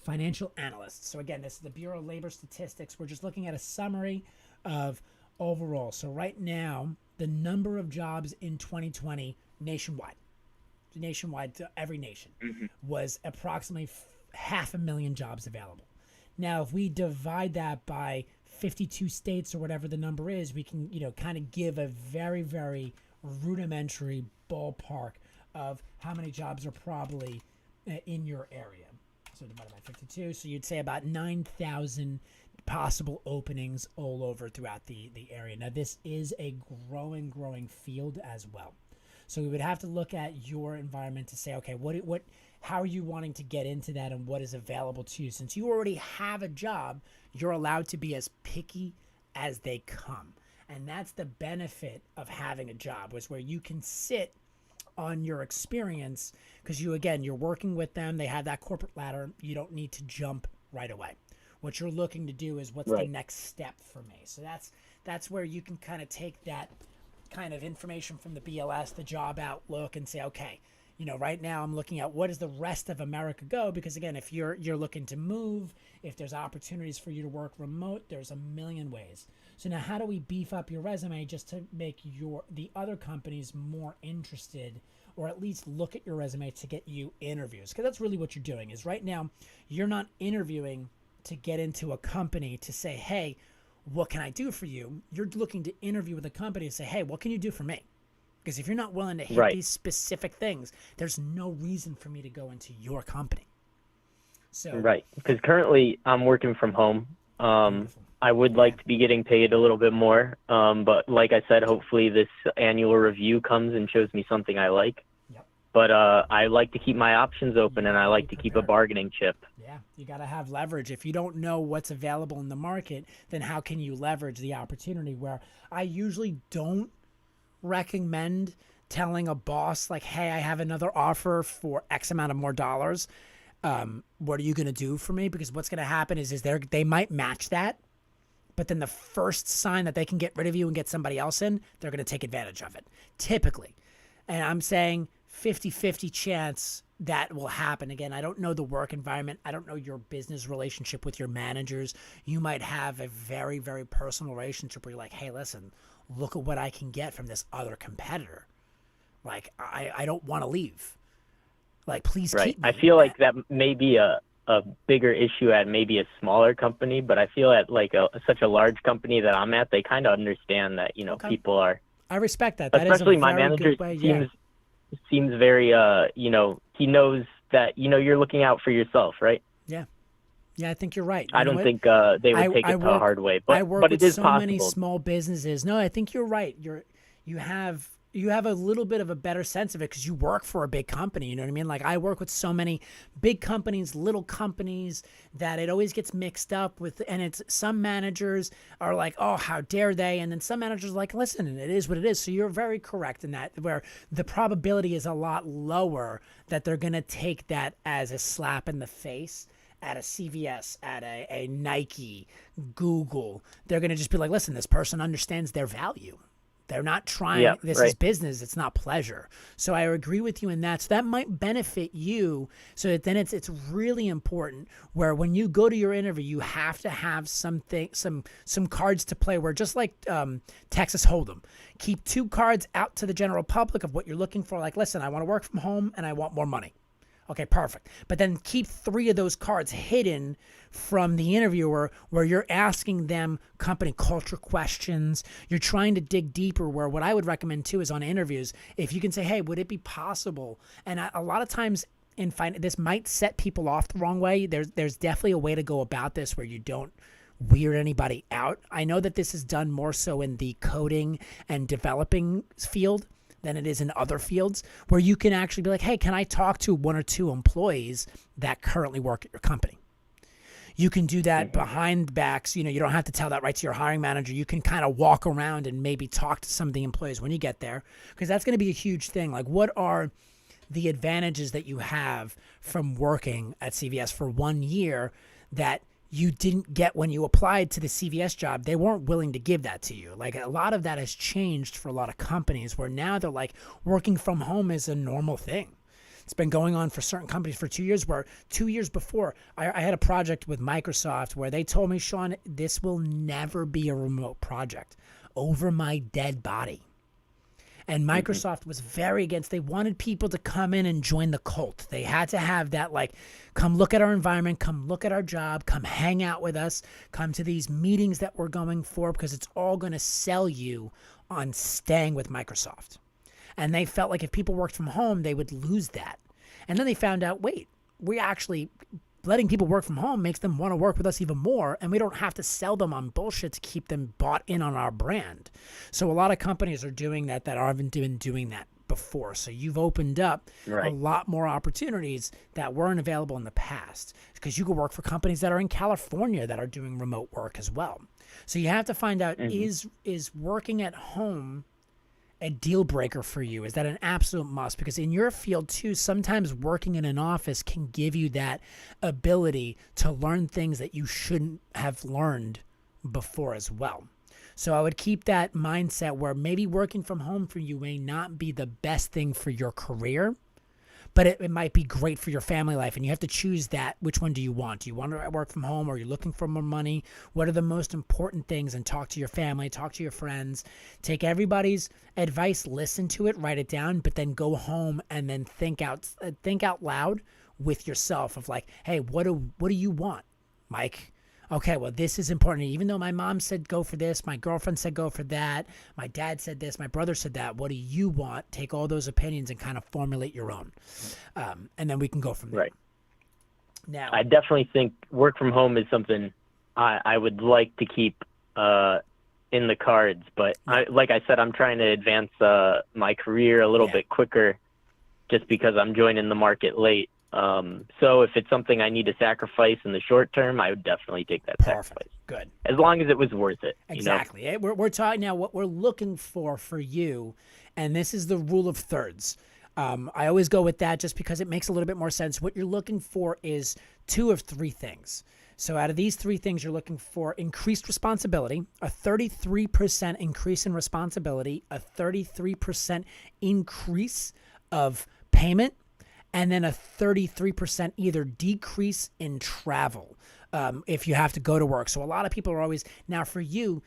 Financial analyst. So again, this is the Bureau of Labor Statistics. We're just looking at a summary of overall. So right now, the number of jobs in 2020 nationwide to every nation, was approximately 500,000 jobs available. Now, if we divide that by 52 states or whatever the number is, we can, kind of give a very, very rudimentary ballpark of how many jobs are probably in your area. So divided by 52, so you'd say about 9,000 possible openings all over throughout the area. Now, this is a growing field as well. So we would have to look at your environment to say, okay, how are you wanting to get into that and what is available to you? Since you already have a job, you're allowed to be as picky as they come. And that's the benefit of having a job, was where you can sit on your experience, because you're working with them. They have that corporate ladder. You don't need to jump right away. What you're looking to do is what's the next step for me. So that's where you can kind of take that kind of information from the BLS, the job outlook, and say, okay, right now I'm looking at what does the rest of America go? Because again, if you're looking to move, if there's opportunities for you to work remote, there's a million ways. So now how do we beef up your resume just to make the other companies more interested, or at least look at your resume to get you interviews? Because that's really what you're doing, is right now you're not interviewing to get into a company to say, hey, what can I do for you? You're looking to interview with a company and say, hey, what can you do for me? Because if you're not willing to hit these specific things, there's no reason for me to go into your company. So because currently I'm working from home. I would like to be getting paid a little bit more, but like I said, hopefully this annual review comes and shows me something I like. But I like to keep my options open, and I like to keep a bargaining chip. Yeah, you got to have leverage. If you don't know what's available in the market, then how can you leverage the opportunity? Where I usually don't recommend telling a boss, like, hey, I have another offer for X amount of more dollars. What are you going to do for me? Because what's going to happen is they might match that, but then the first sign that they can get rid of you and get somebody else in, they're going to take advantage of it, typically. And I'm saying 50-50 chance that will happen. Again, I don't know the work environment. I don't know your business relationship with your managers. You might have a very, very personal relationship where you're like, hey, listen, look at what I can get from this other competitor. Like, I don't want to leave. Like, please keep me. I feel like that may be a a bigger issue at maybe a smaller company, but I feel at like such a large company that I'm at, they kind of understand that, people are. I respect that. That especially is a my very manager good way, seems very, he knows that, you're looking out for yourself, right? Yeah. Yeah, I think you're right. I don't think they would take it the hard way, but I work but with it is so possible. many small businesses. No, I think you're right. You have a little bit of a better sense of it because you work for a big company. You know what I mean? Like I work with so many big companies, little companies that it always gets mixed up with. And it's some managers are like, oh, how dare they? And then some managers are like, listen, it is what it is. So you're very correct in that, where the probability is a lot lower that they're going to take that as a slap in the face. At a CVS, at a Nike, Google, they're going to just be like, listen, this person understands their value. They're not trying. This is business. It's not pleasure. So I agree with you in that. So that might benefit you. So that then it's really important where when you go to your interview, you have to have some cards to play where just like Texas Hold'em, keep 2 cards out to the general public of what you're looking for. Like, listen, I want to work from home and I want more money. Okay, perfect. But then keep 3 of those cards hidden from the interviewer where you're asking them company culture questions. You're trying to dig deeper where what I would recommend too is on interviews, if you can say, hey, would it be possible? And a lot of times this might set people off the wrong way. There's definitely a way to go about this where you don't weird anybody out. I know that this is done more so in the coding and developing field than it is in other fields where you can actually be like, hey, can I talk to 1 or 2 employees that currently work at your company? You can do that behind backs. You don't have to tell that right to your hiring manager. You can kind of walk around and maybe talk to some of the employees when you get there, because that's going to be a huge thing. Like, what are the advantages that you have from working at CVS for 1 year that you didn't get when you applied to the CVS job? They weren't willing to give that to you. Like, a lot of that has changed for a lot of companies where now they're like, working from home is a normal thing. It's been going on for certain companies for 2 years, where 2 years before I had a project with Microsoft where they told me, Sean, this will never be a remote project over my dead body. And Microsoft was very against. They wanted people to come in and join the cult. They had to have that, like, come look at our environment, come look at our job, come hang out with us, come to these meetings that we're going for, because it's all going to sell you on staying with Microsoft. And they felt like if people worked from home, they would lose that. And then they found out, wait, we actually letting people work from home makes them want to work with us even more, and we don't have to sell them on bullshit to keep them bought in on our brand. So a lot of companies are doing that haven't been doing that before. So you've opened up a lot more opportunities that weren't available in the past, because you could work for companies that are in California that are doing remote work as well. So you have to find out, is working at home a deal breaker for you? Is that an absolute must? Because in your field too, sometimes working in an office can give you that ability to learn things that you shouldn't have learned before as well. So I would keep that mindset where maybe working from home for you may not be the best thing for your career, but it might be great for your family life, and you have to choose that. Which one do you want? Do you want to work from home, or are you looking for more money? What are the most important things? And talk to your family, talk to your friends, take everybody's advice, listen to it, write it down, but then go home and then think out loud with yourself of like, hey, what do you want, Mike? Okay, well, this is important. Even though my mom said go for this, my girlfriend said go for that, my dad said this, my brother said that, what do you want? Take all those opinions and kind of formulate your own. And then we can go from there. Right. Now, I definitely think work from home is something I would like to keep in the cards. But like I said, I'm trying to advance my career a little bit quicker just because I'm joining the market late. So if it's something I need to sacrifice in the short term, I would definitely take that sacrifice. Good. As long as it was worth it. Exactly. You know? We're talking now what we're looking for you, and this is the rule of thirds. I always go with that just because it makes a little bit more sense. What you're looking for is 2 of 3 things. So out of these 3 things, you're looking for increased responsibility, a 33% increase in responsibility, a 33% increase of payment, and then a 33% either decrease in travel if you have to go to work. So a lot of people are always, now for you,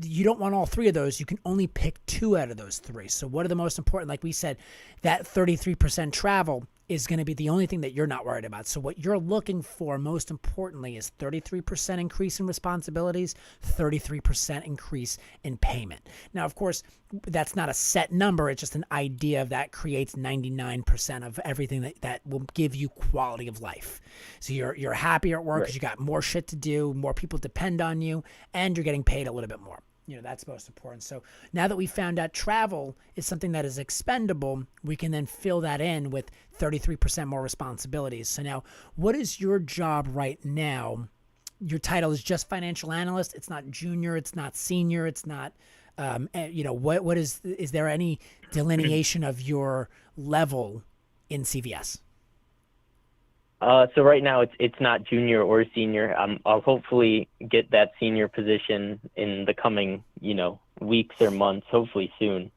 you don't want all 3 of those. You can only pick 2 out of those 3. So what are the most important? Like we said, that 33% travel, is going to be the only thing that you're not worried about. So what you're looking for most importantly is 33% increase in responsibilities, 33% increase in payment. Now, of course, that's not a set number. It's just an idea of that creates 99% of everything that will give you quality of life. So you're happier at work because you got more shit to do, more people depend on you, and you're getting paid a little bit more. That's most important. So now that we found out travel is something that is expendable, we can then fill that in with 33% more responsibilities. So now, what is your job right now? Your title is just financial analyst. It's not junior. It's not senior. It's not, what is there any delineation of your level in CVS? So right now it's not junior or senior. I'll hopefully get that senior position in the coming, weeks or months, hopefully soon.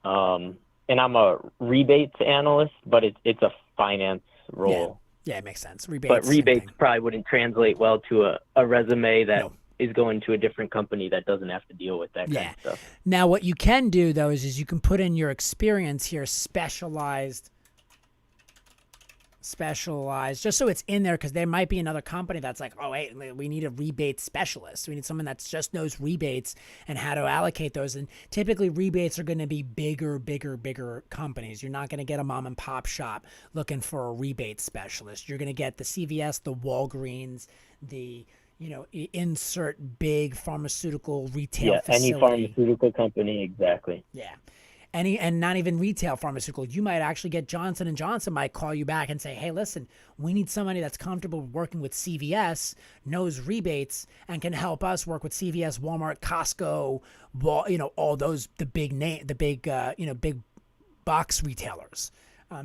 And I'm a rebates analyst, but it's a finance role. Yeah, it makes sense. But rebates probably wouldn't translate well to a resume that is going to a different company that doesn't have to deal with that kind of stuff. Now, what you can do, though, is you can put in your experience here, specialized, just so it's in there, because there might be another company that's like, oh, hey, we need a rebate specialist. We need someone that just knows rebates and how to allocate those. And typically rebates are going to be bigger companies. You're not going to get a mom and pop shop looking for a rebate specialist. You're going to get the CVS, the Walgreens, the insert big pharmaceutical retail facility. Any pharmaceutical company, exactly. Yeah. And not even retail pharmaceutical. You might actually get Johnson & Johnson might call you back and say, hey, listen, we need somebody that's comfortable working with CVS, knows rebates, and can help us work with CVS, Walmart, Costco, all those, the big box retailers.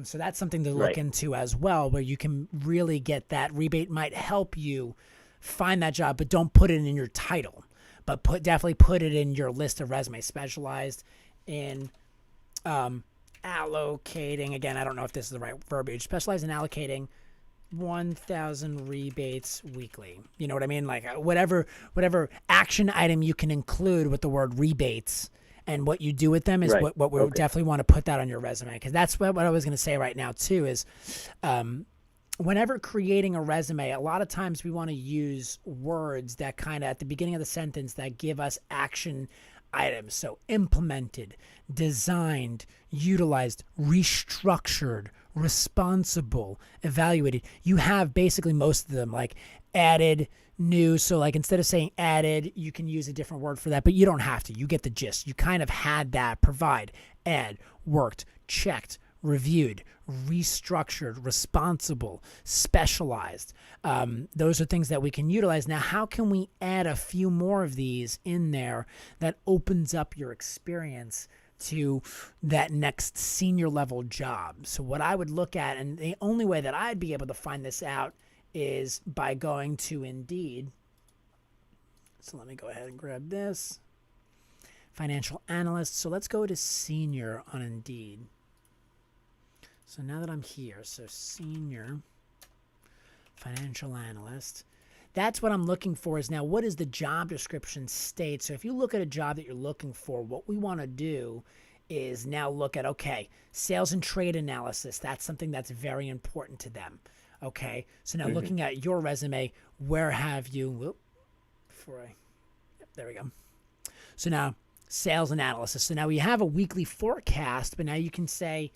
So that's something to look into as well, where you can really get that rebate. Might help you find that job, but don't put it in your title, but definitely put it in your list of resumes. Specialized in allocating, again, I don't know if this is the right verbiage, specialize in allocating 1,000 rebates weekly. You know what I mean? Like whatever action item you can include with the word rebates, and what you do with them is what we definitely want to put that on your resume, because that's what I was going to say right now too is whenever creating a resume, a lot of times we want to use words that kind of at the beginning of the sentence that give us action items. So implemented, designed, utilized, restructured, responsible, evaluated. You have basically most of them, like added, new. So like instead of saying added, you can use a different word for that, but you don't have to. You get the gist. You kind of had that. Provide, add, worked, checked, reviewed, restructured, responsible, specialized. Those are things that we can utilize. Now, how can we add a few more of these in there that opens up your experience to that next senior level job? So what I would look at, and the only way that I'd be able to find this out is by going to Indeed. So let me go ahead and grab this. Financial analyst. So let's go to senior on Indeed. So now that I'm here, so senior financial analyst, that's what I'm looking for is now what does the job description state? So if you look at a job that you're looking for, what we want to do is now look at, okay, sales and trade analysis. That's something that's very important to them. Okay, so now looking at your resume, where have you, there we go. So now sales and analysis. So now we have a weekly forecast, but now you can say,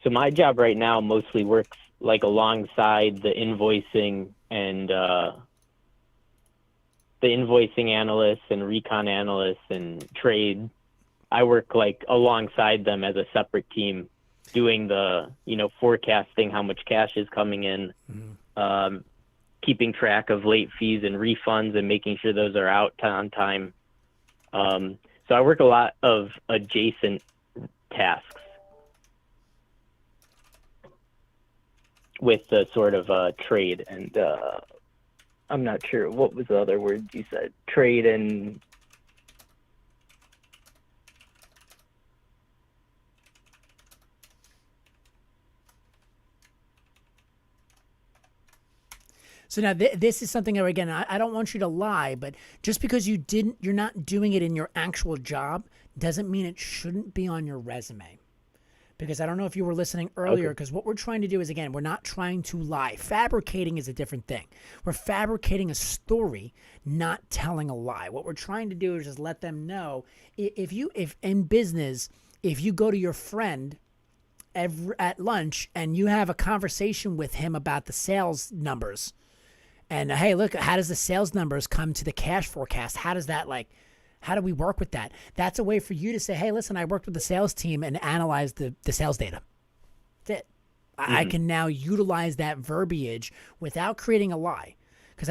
So my job right now mostly works like alongside the invoicing and the invoicing analysts and recon analysts and trade. I work like alongside them as a separate team, doing the, forecasting how much cash is coming in, keeping track of late fees and refunds and making sure those are out on time. So I work a lot of adjacent tasks with the sort of trade and I'm not sure what was the other word you said. Trade and So now this is something that, again, I don't want you to lie, but just because you're not doing it in your actual job doesn't mean it shouldn't be on your resume. Because I don't know if you were listening earlier, because what we're trying to do is, again, we're not trying to lie. Fabricating is a different thing. We're fabricating a story, not telling a lie. What we're trying to do is just let them know, if in business, if you go to your friend at lunch and you have a conversation with him about the sales numbers, and hey, look, how does the sales numbers come to the cash forecast? How do we work with that? That's a way for you to say, hey, listen, I worked with the sales team and analyzed the sales data. That's it. I can now utilize that verbiage without creating a lie. Because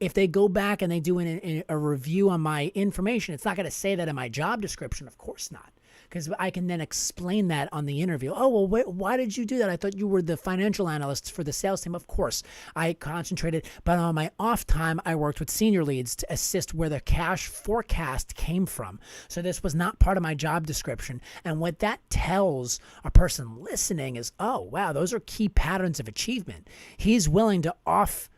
if they go back and they do a review on my information, it's not going to say that in my job description. Of course not. Because I can then explain that on the interview. Oh, well, why did you do that? I thought you were the financial analyst for the sales team. Of course, I concentrated. But on my off time, I worked with senior leads to assist where the cash forecast came from. So this was not part of my job description. And what that tells a person listening is, oh, wow, those are key patterns of achievement. He's willing to off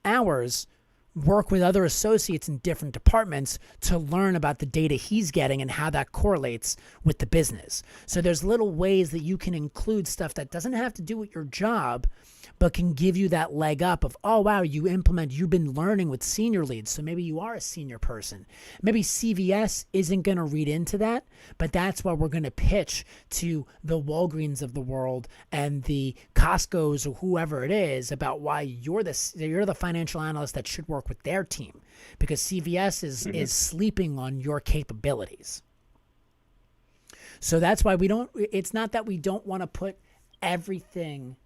hours work with other associates in different departments to learn about the data he's getting and how that correlates with the business. So there's little ways that you can include stuff that doesn't have to do with your job, but can give you that leg up of, oh, wow, you've been learning with senior leads. So maybe you are a senior person. Maybe CVS isn't going to read into that, but that's why we're going to pitch to the Walgreens of the world and the Costco's or whoever it is about why you're the financial analyst that should work with their team, because CVS is sleeping on your capabilities. So that's why it's not that we don't want to put everything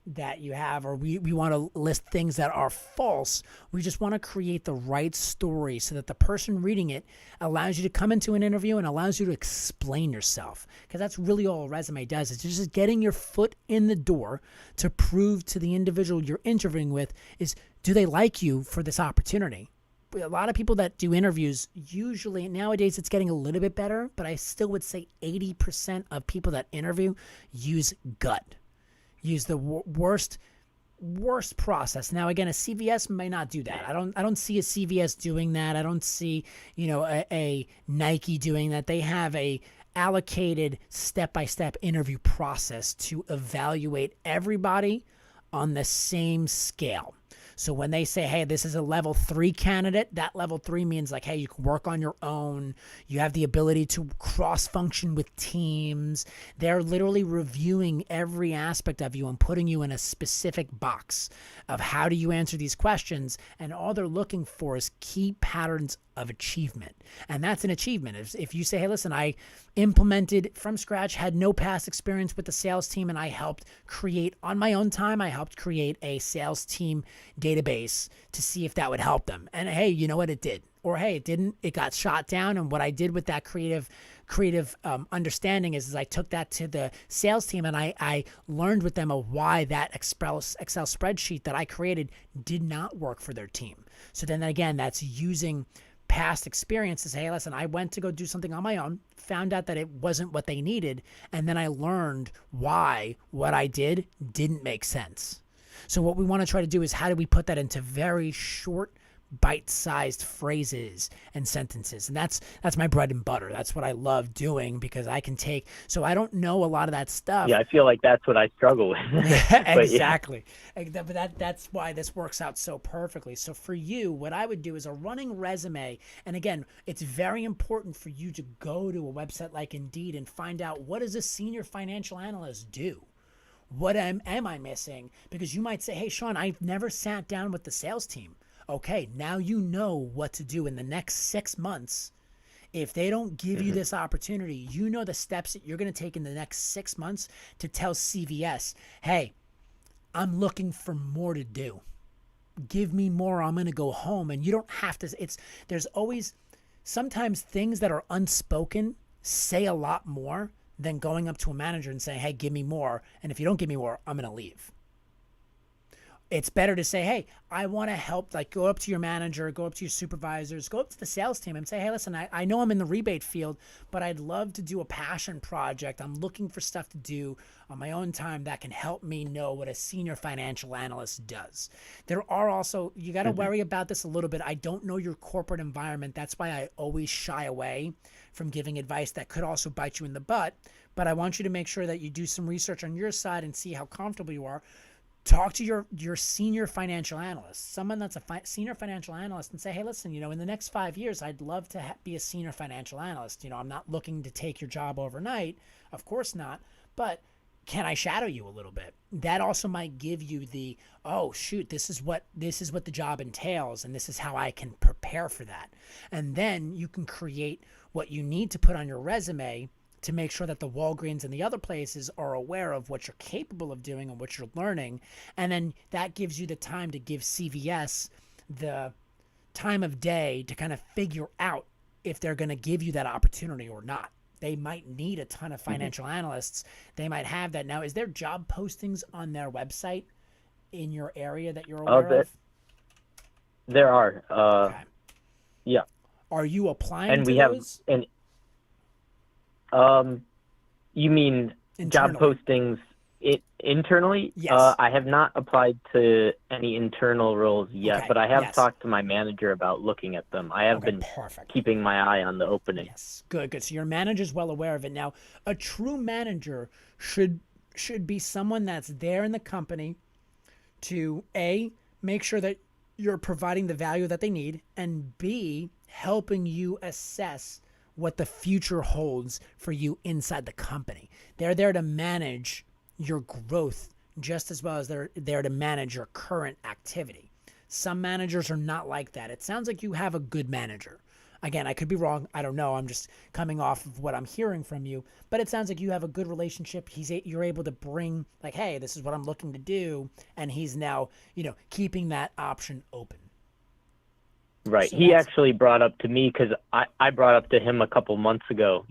that you have, or we want to list things that are false. We just want to create the right story so that the person reading it allows you to come into an interview and allows you to explain yourself. Because that's really all a resume does. It's just getting your foot in the door to prove to the individual you're interviewing with is, do they like you for this opportunity? A lot of people that do interviews, usually nowadays it's getting a little bit better, but I still would say 80% of people that interview use gut. Use the worst process. Now, again, a CVS may not do that. I don't see a CVS doing that. I don't see, a Nike doing that. They have a allocated step-by-step interview process to evaluate everybody on the same scale. So when they say, hey, this is a level 3 candidate, that level 3 means like, hey, you can work on your own. You have the ability to cross-function with teams. They're literally reviewing every aspect of you and putting you in a specific box of how do you answer these questions. And all they're looking for is key patterns of achievement. And that's an achievement. If you say, hey, listen, I implemented from scratch, had no past experience with the sales team, and I helped create on my own time, I helped create a sales team database to see if that would help them. And hey, you know what? It did. Or hey, it didn't. It got shot down. And what I did with that creative understanding is I took that to the sales team and I learned with them of why that Excel spreadsheet that I created did not work for their team. So then again, that's using past experiences. Hey, listen, I went to go do something on my own, found out that it wasn't what they needed, and then I learned why what I did didn't make sense. So what we want to try to do is, how do we put that into very short, bite-sized phrases and sentences? And that's my bread and butter. That's what I love doing, because I can take, so I don't know a lot of that stuff. Yeah, I feel like that's what I struggle with. Exactly. But that's why this works out so perfectly. So for you, what I would do is a running resume. And again, it's very important for you to go to a website like Indeed and find out, what does a senior financial analyst do? What am I missing? Because you might say, hey, Sean, I've never sat down with the sales team. Okay, now you know what to do in the next 6 months. If they don't give you this opportunity, you know the steps that you're going to take in the next 6 months to tell CVS, hey, I'm looking for more to do. Give me more, I'm going to go home. And you don't have to, there's always, sometimes things that are unspoken say a lot more than going up to a manager and saying, hey, give me more. And if you don't give me more, I'm going to leave. it's better to say, hey, I want to help, like go up to your manager, go up to your supervisors, go up to the sales team and say, hey, listen, I know I'm in the rebate field, but I'd love to do a passion project. I'm looking for stuff to do on my own time that can help me know what a senior financial analyst does. There are also, you got to worry about this a little bit. I don't know your corporate environment. That's why I always shy away from giving advice that could also bite you in the butt. But I want you to make sure that you do some research on your side and see how comfortable you are. Talk to your senior financial analyst, someone that's a senior financial analyst, and say, hey, listen, in the next 5 years, I'd love to be a senior financial analyst. I'm not looking to take your job overnight. Of course not. But can I shadow you a little bit? That also might give you the, oh, shoot, this is what the job entails, and this is how I can prepare for that. And then you can create what you need to put on your resume to make sure that the Walgreens and the other places are aware of what you're capable of doing and what you're learning. And then that gives you the time to give CVS the time of day to kind of figure out if they're going to give you that opportunity or not. They might need a ton of financial analysts. They might have that. Now, is there job postings on their website in your area that you're aware of? There are. Okay. Yeah. Are you applying and to we those? have, you mean job Internally. postings internally? Yes. I have not applied to any internal roles yet, Okay, but I have yes. talked to my manager about looking at them. I have Okay, been perfect. keeping my eye on the opening. Yes, good. So your manager's well aware of it. Now, a true manager should be someone that's there in the company to A, make sure that you're providing the value that they need, and B, helping you assess what the future holds for you inside the company. They're there to manage your growth just as well as they're there to manage your current activity. Some managers are not like that. It sounds like you have a good manager. Again, I could be wrong. I don't know. I'm just coming off of what I'm hearing from you. But it sounds like you have a good relationship. You're able to bring, like, hey, this is what I'm looking to do. And he's now, keeping that option open. Right. So He that's- actually brought up to me, because I brought up to him a couple months ago,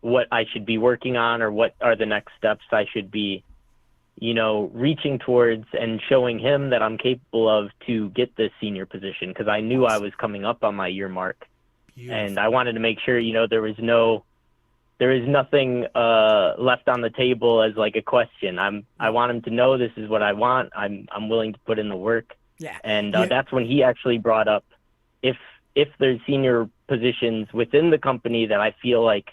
what I should be working on, or what are the next steps I should be, reaching towards, and showing him that I'm capable of to get this senior position, because I knew I was coming up on my year mark. Beautiful. And I wanted to make sure, there is nothing left on the table as like a question. I want him to know this is what I want. I'm willing to put in the work. Yeah. And that's when he actually brought up, if there's senior positions within the company that I feel like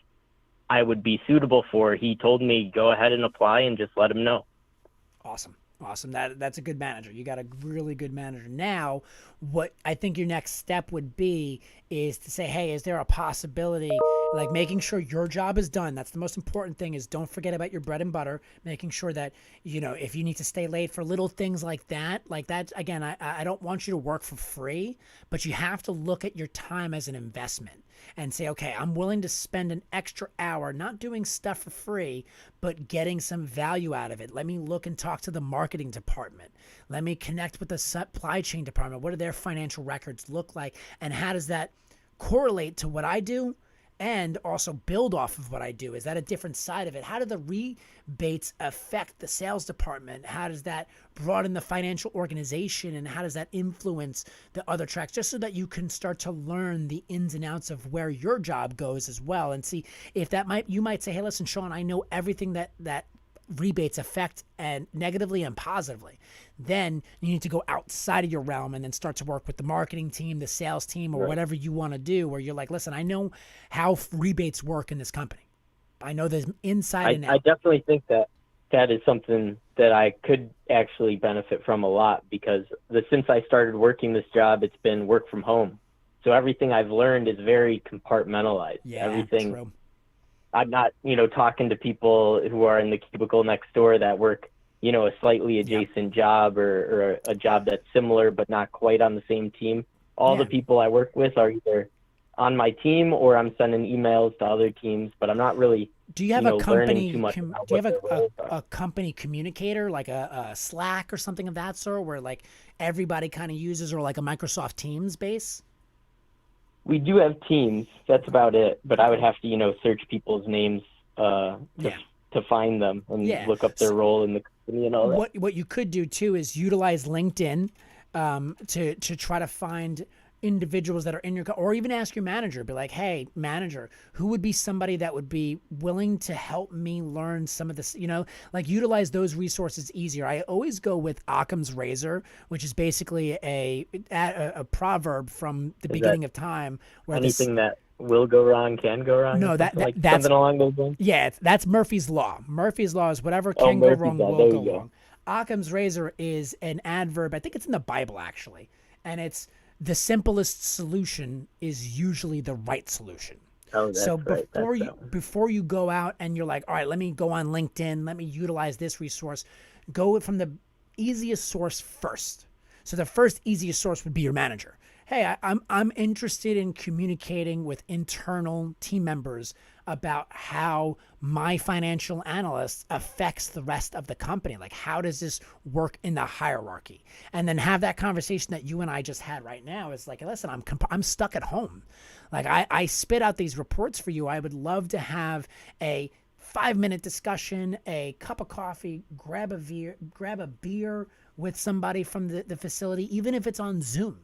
I would be suitable for, he told me go ahead and apply and just let him know. Awesome. That's a good manager. You got a really good manager. Now, what I think your next step would be is to say, hey, is there a possibility, like making sure your job is done? That's the most important thing, is don't forget about your bread and butter, making sure that, if you need to stay late for little things like that, again, I don't want you to work for free, but you have to look at your time as an investment and say, okay, I'm willing to spend an extra hour not doing stuff for free, but getting some value out of it. Let me look and talk to the marketing department. Let me connect with the supply chain department. What do their financial records look like? And how does that correlate to what I do? And also build off of what I do. Is that a different side of it? How do the rebates affect the sales department? How does that broaden the financial organization? And how does that influence the other tracks? Just so that you can start to learn the ins and outs of where your job goes as well. And see if you might say, hey, listen, Sean, I know everything that rebates affect, and negatively and positively. Then you need to go outside of your realm and then start to work with the marketing team, the sales team, or whatever you want to do, where you're like, listen, I know how rebates work in this company. I know there's inside and out. I definitely think that is something that I could actually benefit from a lot, because since I started working this job, it's been work from home. So everything I've learned is very compartmentalized. Yeah, everything. true. I'm not, talking to people who are in the cubicle next door that work, a slightly adjacent job, or a job that's similar but not quite on the same team. All the people I work with are either on my team, or I'm sending emails to other teams, but I'm not really. Do you have a company? Learning too much Do about you have what their roles are. a company communicator, like a Slack or something of that sort, where like everybody kind of uses, or like a Microsoft Teams base? We do have Teams. That's about it. But I would have to, search people's names to find them and look up their role in the company and all that. What you could do too is utilize LinkedIn to try to find individuals that are in your or even ask your manager, be like, hey manager, who would be somebody that would be willing to help me learn some of this, like utilize those resources easier. I always go with Occam's razor, which is basically a proverb from the beginning of time where anything that will go wrong can go wrong. No, that's something along those lines. Yeah, that's Murphy's law. Murphy's law is whatever can go wrong will go wrong. Occam's razor is an adverb. I think it's in the Bible actually, and it's the simplest solution is usually the right solution. Oh, that's so right. before you go out and you're like, all right, let me go on LinkedIn, let me utilize this resource, go from the easiest source first. So the first easiest source would be your manager. Hey, I'm interested in communicating with internal team members about how my financial analyst affects the rest of the company. Like, how does this work in the hierarchy? And then have that conversation that you and I just had right now. Is like, listen, I'm stuck at home. Like, I spit out these reports for you. I would love to have a 5-minute discussion, a cup of coffee, grab a beer with somebody from the facility, even if it's on Zoom.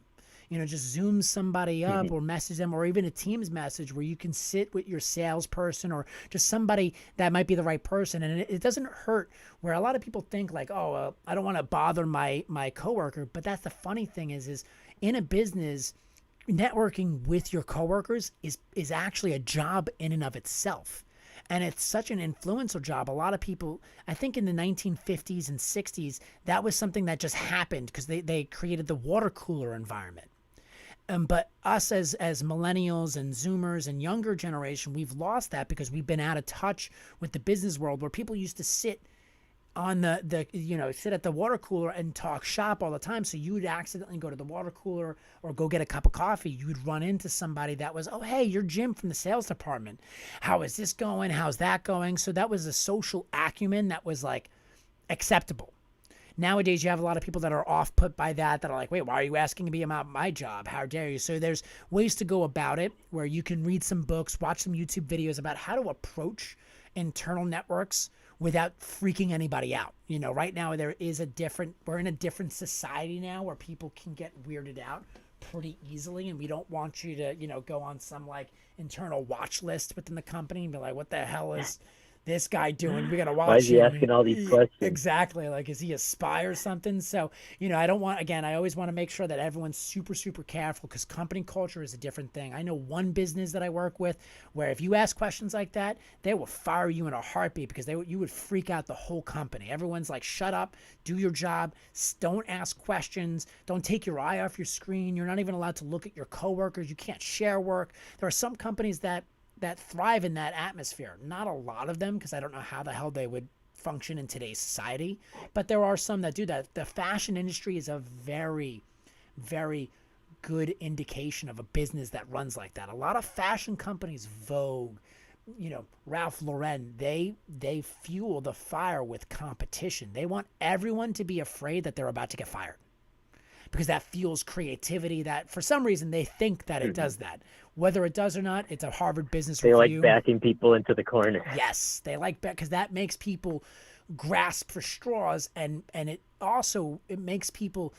Just Zoom somebody up or message them, or even a Teams message where you can sit with your salesperson or just somebody that might be the right person. And it doesn't hurt, where a lot of people think like, oh, I don't want to bother my coworker. But that's the funny thing is in a business, networking with your coworkers is actually a job in and of itself. And it's such an influential job. A lot of people, I think in the 1950s and 60s, that was something that just happened because they created the water cooler environment. But us as millennials and Zoomers and younger generation, we've lost that because we've been out of touch with the business world, where people used to sit on sit at the water cooler and talk shop all the time. So you would accidentally go to the water cooler or go get a cup of coffee. You would run into somebody that was, oh, hey, you're Jim from the sales department. How is this going? How's that going? So that was a social acumen that was like acceptable. Nowadays, you have a lot of people that are off put by that are like, wait, why are you asking me about my job? How dare you? So there's ways to go about it where you can read some books, watch some YouTube videos about how to approach internal networks without freaking anybody out. Right now we're in a different society now where people can get weirded out pretty easily, and we don't want you to, go on some like internal watch list within the company and be like, what the hell is this guy doing? We got to watch him. Why is he asking all these questions? Exactly. Like, is he a spy or something? So, I always want to make sure that everyone's super, super careful, because company culture is a different thing. I know one business that I work with where if you ask questions like that, they will fire you in a heartbeat, because you would freak out the whole company. Everyone's like, shut up, do your job, don't ask questions, don't take your eye off your screen. You're not even allowed to look at your coworkers. You can't share work. There are some companies that thrive in that atmosphere. Not a lot of them, because I don't know how the hell they would function in today's society, but there are some that do that. The fashion industry is a very, very good indication of a business that runs like that. A lot of fashion companies, Vogue, Ralph Lauren, they fuel the fire with competition. They want everyone to be afraid that they're about to get fired, because that fuels creativity. That for some reason they think that it does that. Whether it does or not, it's a Harvard Business Review. They like backing people into the corner. Yes, they like that because that makes people grasp for straws, and it makes people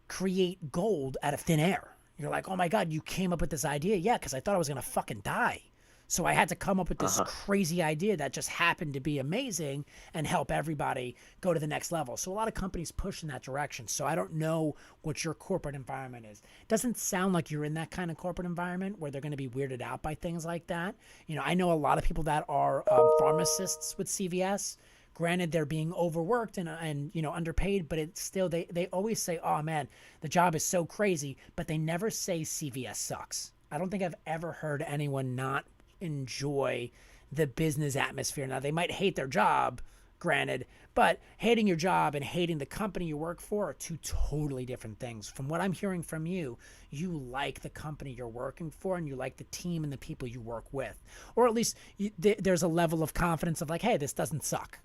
create gold out of thin air. You're like, oh my God, you came up with this idea? Yeah, because I thought I was gonna fucking die. So I had to come up with this crazy idea that just happened to be amazing and help everybody go to the next level. So a lot of companies push in that direction. So I don't know what your corporate environment is. It doesn't sound like you're in that kind of corporate environment where they're going to be weirded out by things like that. I know a lot of people that are pharmacists with CVS. Granted, they're being overworked and underpaid, but it's still, they always say, oh man, the job is so crazy, but they never say CVS sucks. I don't think I've ever heard anyone not enjoy the business atmosphere. Now, they might hate their job, granted, but hating your job and hating the company you work for are two totally different things. From what I'm hearing from you, you like the company you're working for, and you like the team and the people you work with. Or at least there's a level of confidence of like, hey, this doesn't suck.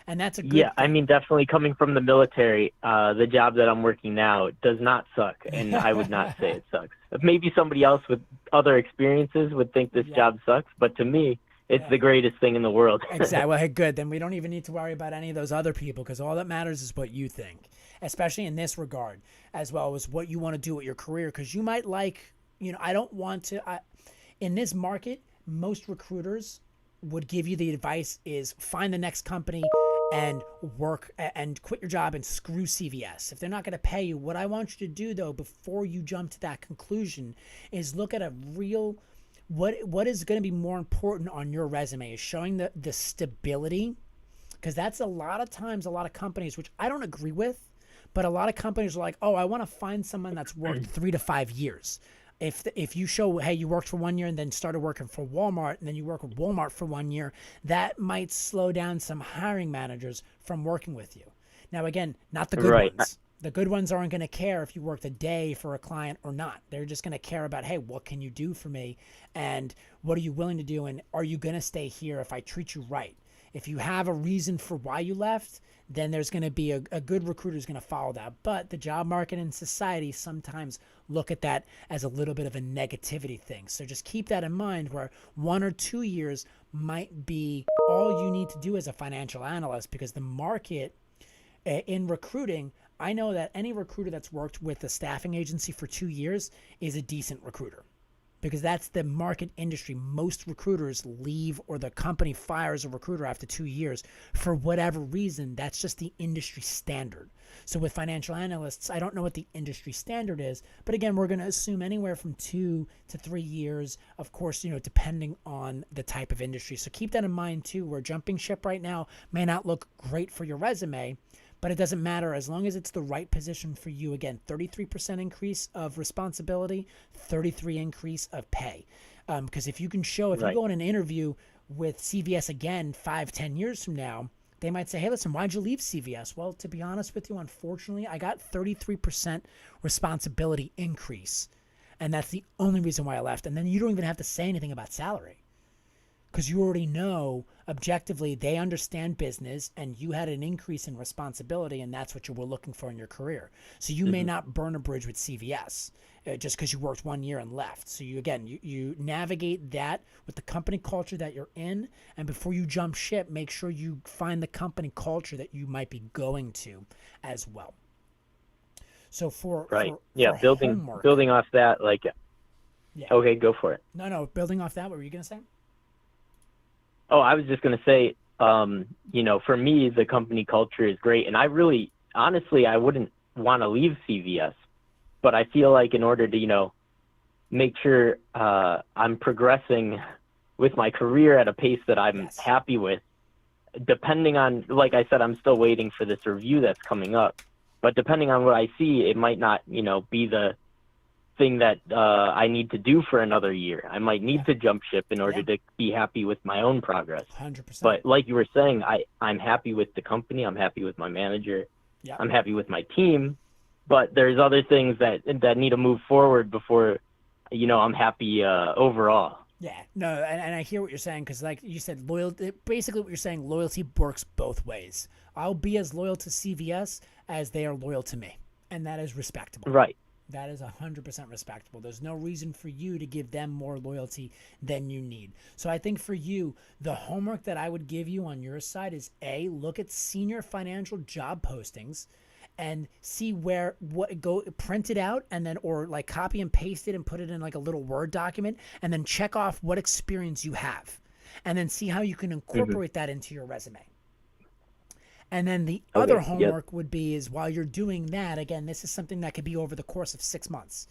And that's a good thing. I mean, definitely coming from the military, the job that I'm working now does not suck, and I would not say it sucks. Maybe somebody else with other experiences would think this job sucks, but to me, It's the greatest thing in the world. Exactly. Well, hey, good. Then we don't even need to worry about any of those other people, because all that matters is what you think, especially in this regard, as well as what you want to do with your career. Because you might like, I don't want to, in this market, most recruiters would give you the advice is find the next company and work and quit your job and screw CVS. If they're not going to pay you, what I want you to do, though, before you jump to that conclusion, is look at a real, what is going to be more important on your resume is showing the stability, because that's a lot of times a lot of companies, which I don't agree with, but a lot of companies are like, oh, I want to find someone that's worked 3 to 5 years. If you show, hey, you worked for 1 year and then started working for Walmart, and then you work with Walmart for 1 year, that might slow down some hiring managers from working with you. Now, again, not the good ones. The good ones aren't going to care if you worked a day for a client or not. They're just going to care about, hey, what can you do for me? And what are you willing to do? And are you going to stay here if I treat you right? If you have a reason for why you left, then there's going to be a good recruiter who's going to follow that. But the job market and society sometimes look at that as a little bit of a negativity thing. So just keep that in mind, where 1 or 2 years might be all you need to do as a financial analyst, because the market in recruiting, I know that any recruiter that's worked with a staffing agency for 2 years is a decent recruiter, because that's the market industry. Most recruiters leave, or the company fires a recruiter after 2 years for whatever reason. That's just the industry standard. So with financial analysts, I don't know what the industry standard is, but again, we're going to assume anywhere from 2 to 3 years, of course, depending on the type of industry. So keep that in mind too, where jumping ship right now may not look great for your resume, but it doesn't matter as long as it's the right position for you. Again, 33% increase of responsibility, 33 increase of pay. Because if you can show, if you go in an interview with CVS again 5-10 years from now, they might say, hey, listen, why'd you leave CVS? Well, to be honest with you, unfortunately, I got 33% responsibility increase. And that's the only reason why I left. And then you don't even have to say anything about salary, because you already know objectively they understand business and you had an increase in responsibility, and that's what you were looking for in your career. So you may not burn a bridge with CVS just because you worked 1 year and left. So you navigate that with the company culture that you're in, and before you jump ship, make sure you find the company culture that you might be going to as well. So for building off that, okay, go for it. No, building off that, what were you going to say? Oh, I was just going to say, for me, the company culture is great. And honestly, I wouldn't want to leave CVS. But I feel like in order to, make sure I'm progressing with my career at a pace that I'm happy with, depending on, like I said, I'm still waiting for this review that's coming up. But depending on what I see, it might not, be the thing that I need to do for another year. I might need to jump ship in order to be happy with my own progress. 100%. But like you were saying, I'm happy with the company. I'm happy with my manager. I'm happy with my team. But there's other things that need to move forward before, I'm happy overall. Yeah, no, and I hear what you're saying, because like you said, basically what you're saying, loyalty works both ways. I'll be as loyal to CVS as they are loyal to me, and that is respectable. Right. That is 100% respectable. There's no reason for you to give them more loyalty than you need. So I think for you, the homework that I would give you on your side is look at senior financial job postings and see print it out, and then, or like copy and paste it and put it in like a little Word document, and then check off what experience you have, and then see how you can incorporate that into your resume. And then the other homework would be is while you're doing that, again, this is something that could be over the course of 6 months.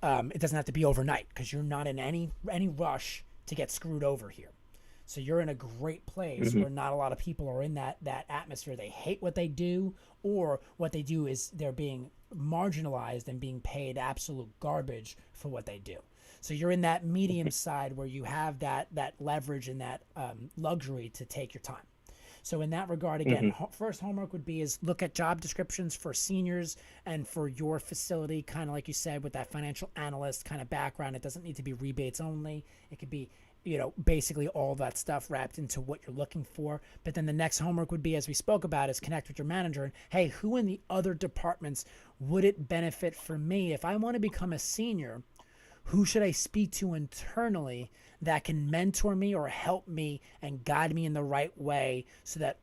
It doesn't have to be overnight, because you're not in any rush to get screwed over here. So you're in a great place where not a lot of people are in that atmosphere. They hate what they do, or what they do is they're being marginalized and being paid absolute garbage for what they do. So you're in that medium side where you have that leverage and that luxury to take your time. So in that regard, again, first homework would be is look at job descriptions for seniors and for your facility, kind of like you said, with that financial analyst kind of background. It doesn't need to be rebates only. It could be, basically all that stuff wrapped into what you're looking for. But then the next homework would be, as we spoke about, is connect with your manager. And, hey, who in the other departments would it benefit for me if I want to become a senior? who should I speak to internally that can mentor me or help me and guide me in the right way so that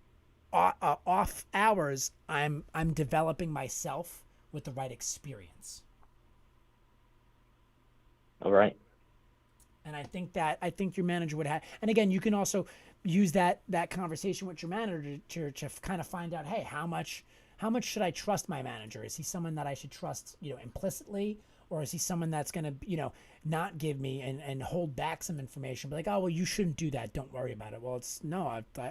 off hours I'm developing myself with the right experience. All right. And I think your manager would have, and again, you can also use that conversation with your manager to kind of find out, hey, how much should I trust my manager? Is he someone that I should trust, implicitly, or is he someone that's going to, not give me and hold back some information, be like, oh, well, you shouldn't do that. Don't worry about it. Well,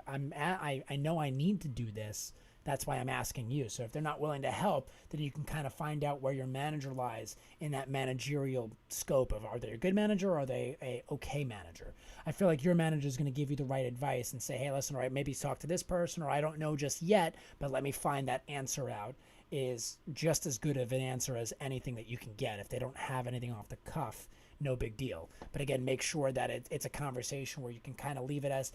I know I need to do this. That's why I'm asking you. So if they're not willing to help, then you can kind of find out where your manager lies in that managerial scope of, are they a good manager or are they a okay manager? I feel like your manager is going to give you the right advice and say, hey, listen, all right, maybe talk to this person, or I don't know just yet, but let me find that answer out, is just as good of an answer as anything that you can get. If they don't have anything off the cuff, no big deal. But again, make sure that it's a conversation where you can kind of leave it as,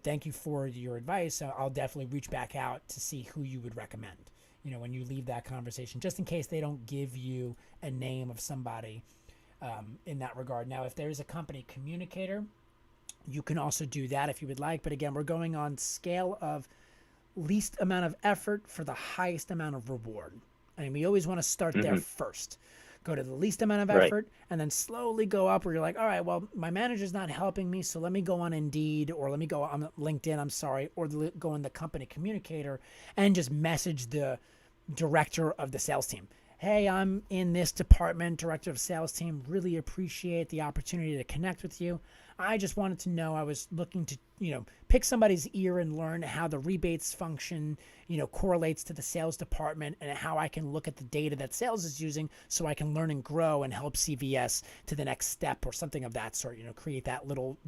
thank you for your advice. I'll definitely reach back out to see who you would recommend, when you leave that conversation, just in case they don't give you a name of somebody in that regard. Now, if there is a company communicator, you can also do that if you would like. But again, we're going on scale of least amount of effort for the highest amount of reward. I mean, we always want to start there first. Go to the least amount of effort, and then slowly go up where you're like, all right, well, my manager's not helping me, so let me go on Indeed, or let me go on LinkedIn, or go on the company communicator and just message the director of the sales team. Hey, I'm in this department, director of sales team. Really appreciate the opportunity to connect with you. I just wanted to know, I was looking to, pick somebody's ear and learn how the rebates function, correlates to the sales department, and how I can look at the data that sales is using so I can learn and grow and help CVS to the next step or something of that sort, create that little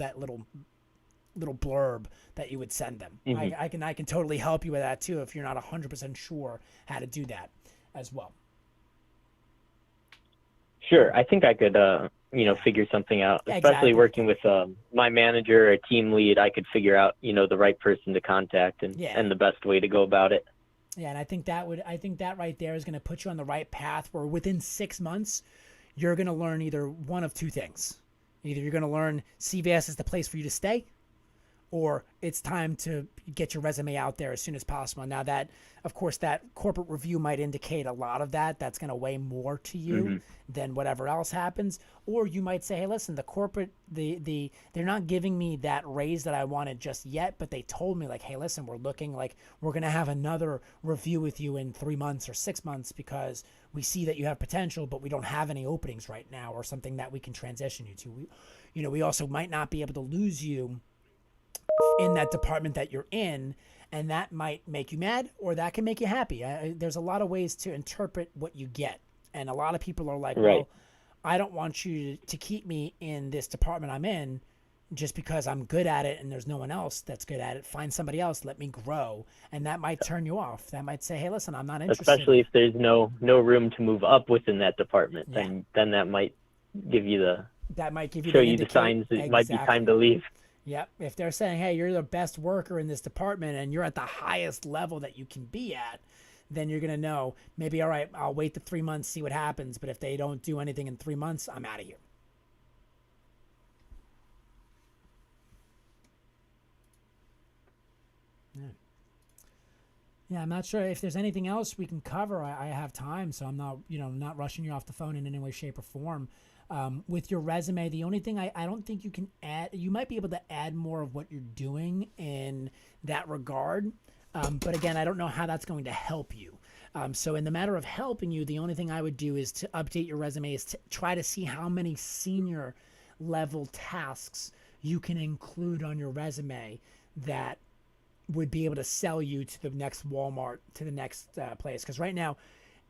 blurb that you would send them. I can totally help you with that too if you're not 100% sure how to do that as well. Sure. I think I could, figure something out, especially working with my manager or team lead. I could figure out, the right person to contact and the best way to go about it. Yeah. And I think that right there is going to put you on the right path where within 6 months, you're going to learn either one of two things. Either you're going to learn CVS is the place for you to stay, or it's time to get your resume out there as soon as possible. Now that, of course, that corporate review might indicate a lot of that. That's going to weigh more to you than whatever else happens. Or you might say, hey, listen, the corporate, they're not giving me that raise that I wanted just yet, but they told me, like, hey, listen, we're going to have another review with you in 3 months or 6 months because we see that you have potential, but we don't have any openings right now, or something that we can transition you to. We also might not be able to lose you in that department that you're in, and that might make you mad, or that can make you happy. There's a lot of ways to interpret what you get, and a lot of people are like, well, I don't want you to keep me in this department I'm in just because I'm good at it and there's no one else that's good at it. Find somebody else, let me grow. And that might turn you off. That might say, hey, listen, I'm not interested. Especially if there's no room to move up within that department, then that might give you show you the signs that it might be time to leave. Yep. If they're saying, hey, you're the best worker in this department and you're at the highest level that you can be at, then you're going to know, maybe, all right, I'll wait the 3 months, see what happens. But if they don't do anything in 3 months, I'm out of here. Yeah, I'm not sure if there's anything else we can cover. I have time, so I'm not, not rushing you off the phone in any way, shape, or form. With your resume, the only thing I don't think you can add, you might be able to add more of what you're doing in that regard. But again, I don't know how that's going to help you. So in the matter of helping you, the only thing I would do is to update your resume, is to try to see how many senior level tasks you can include on your resume that would be able to sell you to the next Walmart, to the next place. Because right now,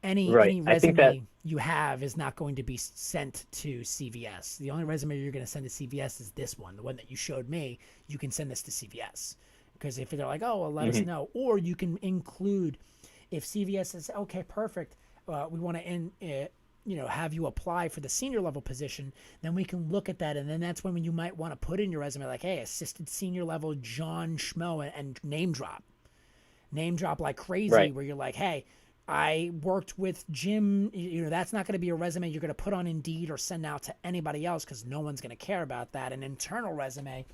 any resume you have is not going to be sent to CVS. The only resume you're going to send to CVS is this one, the one that you showed me. You can send this to CVS. Because if they're like, oh, well, let us know. Or you can include, if CVS says, okay, perfect, we want to have you apply for the senior level position, then we can look at that. And then that's when you might want to put in your resume, like, hey, assisted senior level John Schmo, and name drop like crazy, where you're like, hey, I worked with Jim. You know, that's not going to be a resume you're going to put on Indeed or send out to anybody else because no one's going to care about that. An internal resume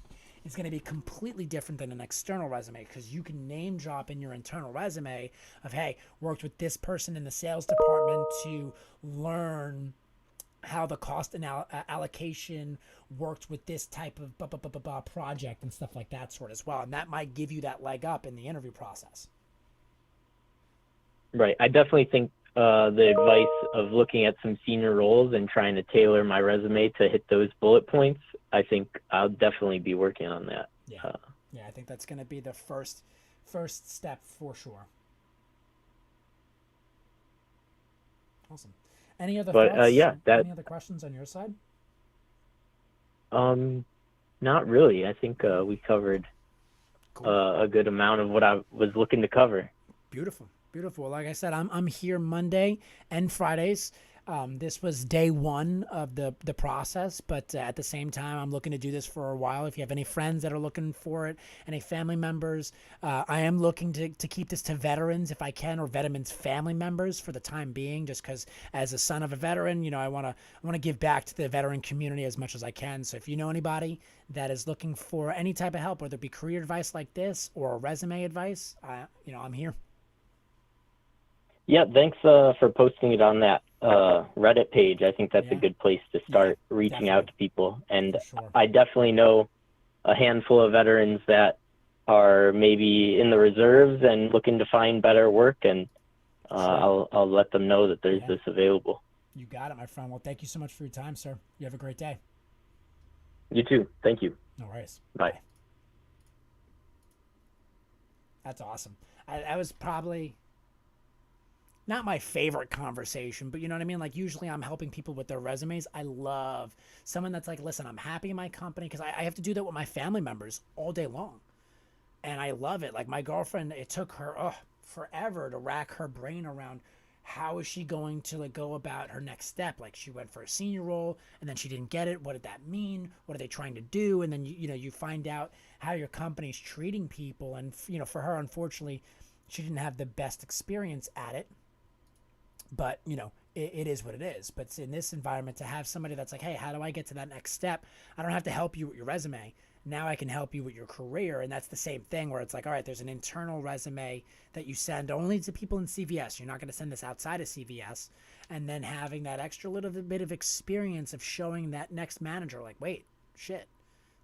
is going to be completely different than an external resume because you can name drop in your internal resume of, hey, worked with this person in the sales department to learn how the cost and allocation worked with this type of project and stuff like that sort as well. And that might give you that leg up in the interview process. Right. I definitely think the advice of looking at some senior roles and trying to tailor my resume to hit those bullet points, I think I'll definitely be working on that. Yeah. Yeah, I think that's going to be the first step for sure. Awesome. Any other thoughts? Any other questions on your side? Not really. I think we covered a good amount of what I was looking to cover. Beautiful. Beautiful. Like I said, I'm here Monday and Fridays. This was day one of the process, but at the same time, I'm looking to do this for a while. If you have any friends that are looking for it, any family members, I am looking to keep this to veterans if I can, or veterans' family members for the time being, just because as a son of a veteran, you know, I want to give back to the veteran community as much as I can. So if you know anybody that is looking for any type of help, whether it be career advice like this or resume advice, you know, I'm here. Yeah, thanks for posting it on that Reddit page. I think that's a good place to start reaching out to people. And I definitely know a handful of veterans that are maybe in the reserves and looking to find better work, and I'll let them know that there's this available. You got it, my friend. Well, thank you so much for your time, sir. You have a great day. You too. Thank you. No worries. Bye. That's awesome. I was probably not my favorite conversation, but you know what I mean? Like, usually I'm helping people with their resumes. I love someone that's like, listen, I'm happy in my company, because I have to do that with my family members all day long. And I love it. Like, my girlfriend, it took her forever to rack her brain around how is she going to like go about her next step. Like, she went for a senior role and then she didn't get it. What did that mean? What are they trying to do? And then, you find out how your company's treating people. And, for her, unfortunately, she didn't have the best experience at it. But, it is what it is. But in this environment, to have somebody that's like, hey, how do I get to that next step? I don't have to help you with your resume. Now I can help you with your career. And that's the same thing where it's like, all right, there's an internal resume that you send only to people in CVS. You're not going to send this outside of CVS. And then having that extra little bit of experience of showing that next manager, like, wait, shit,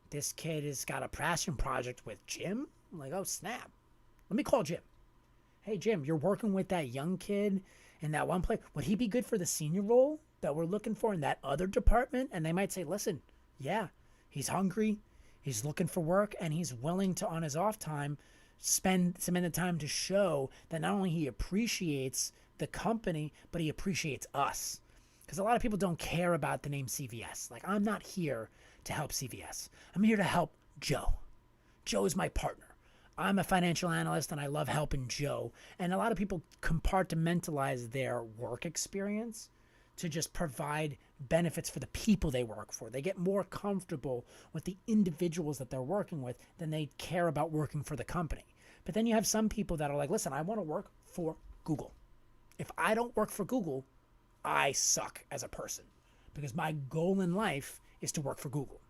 this kid has got a passion project with Jim? I'm like, oh, snap. Let me call Jim. Hey, Jim, you're working with that young kid in that one place. Would he be good for the senior role that we're looking for in that other department? And they might say, listen, yeah, he's hungry, he's looking for work, and he's willing to, on his off time, spend some of the time to show that not only he appreciates the company, but he appreciates us. Because a lot of people don't care about the name CVS. Like, I'm not here to help CVS. I'm here to help Joe. Joe is my partner. I'm a financial analyst and I love helping Joe. And a lot of people compartmentalize their work experience to just provide benefits for the people they work for. They get more comfortable with the individuals that they're working with than they care about working for the company. But then you have some people that are like, listen, I want to work for Google. If I don't work for Google, I suck as a person, because my goal in life is to work for Google.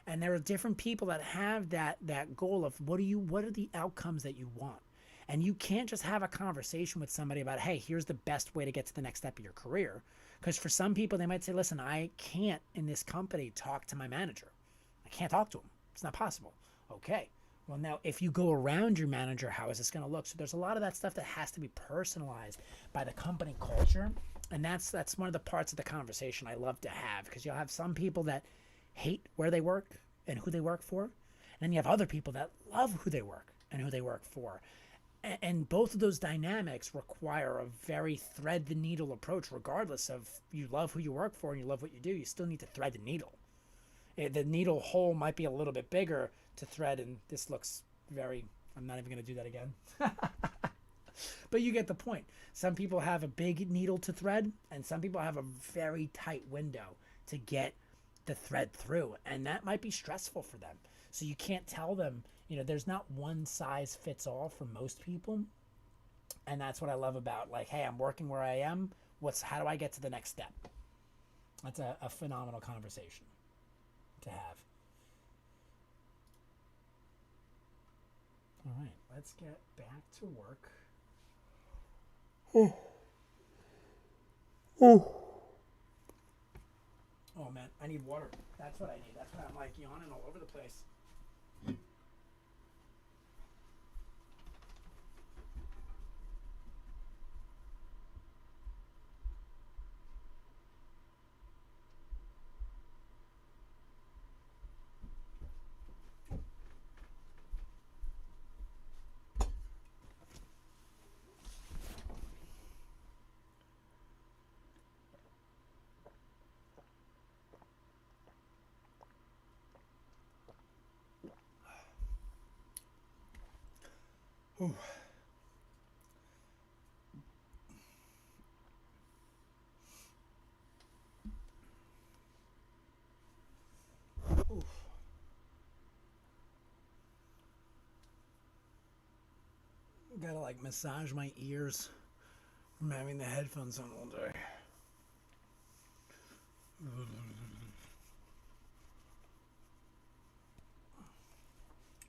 And there are different people that have that goal of what are the outcomes that you want. And you can't just have a conversation with somebody about, hey, here's the best way to get to the next step of your career. Because for some people, they might say, listen, I can't in this company talk to my manager. I can't talk to him. It's not possible. Okay. Well, now, if you go around your manager, how is this going to look? So there's a lot of that stuff that has to be personalized by the company culture. And that's one of the parts of the conversation I love to have, because you'll have some people that hate where they work and who they work for. And then you have other people that love who they work and who they work for. And both of those dynamics require a very thread the needle approach. Regardless of you love who you work for and you love what you do, you still need to thread the needle. The needle hole might be a little bit bigger to thread, and this looks very, I'm not even going to do that again. But you get the point. Some people have a big needle to thread, and some people have a very tight window to get the thread through, and that might be stressful for them. So you can't tell them, there's not one size fits all for most people. And that's what I love about, like, hey, I'm working where I am. How do I get to the next step? That's a phenomenal conversation to have. All right, let's get back to work. Oh man, I need water. That's what I need. That's why I'm like yawning all over the place. Ooh. Oof. Gotta like massage my ears from having the headphones on all day.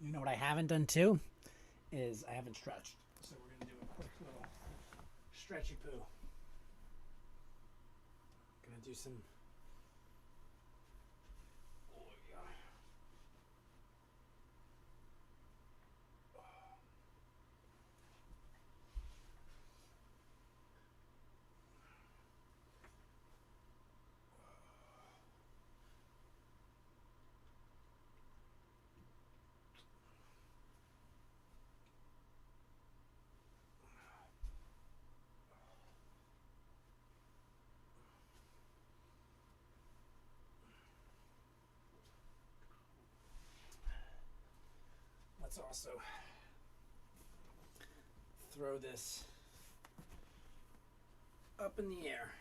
You know what I haven't done too? Is I haven't stretched. So we're gonna do a quick little stretchy poo. Gonna do some. Oh yeah. Let's also throw this up in the air.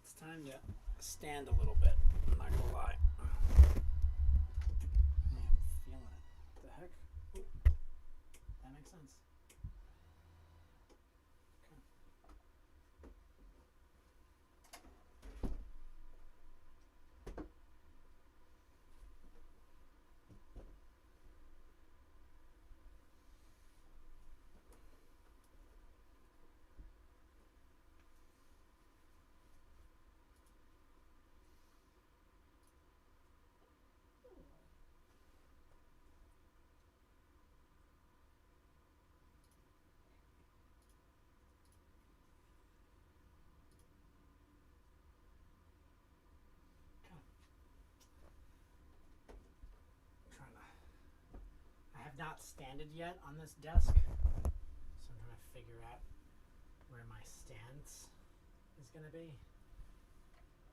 It's time to stand a little bit. I'm not gonna lie. I am feeling it. The heck? Ooh. That makes sense. I have not standed yet on this desk, so I'm trying to figure out where my stance is going to be,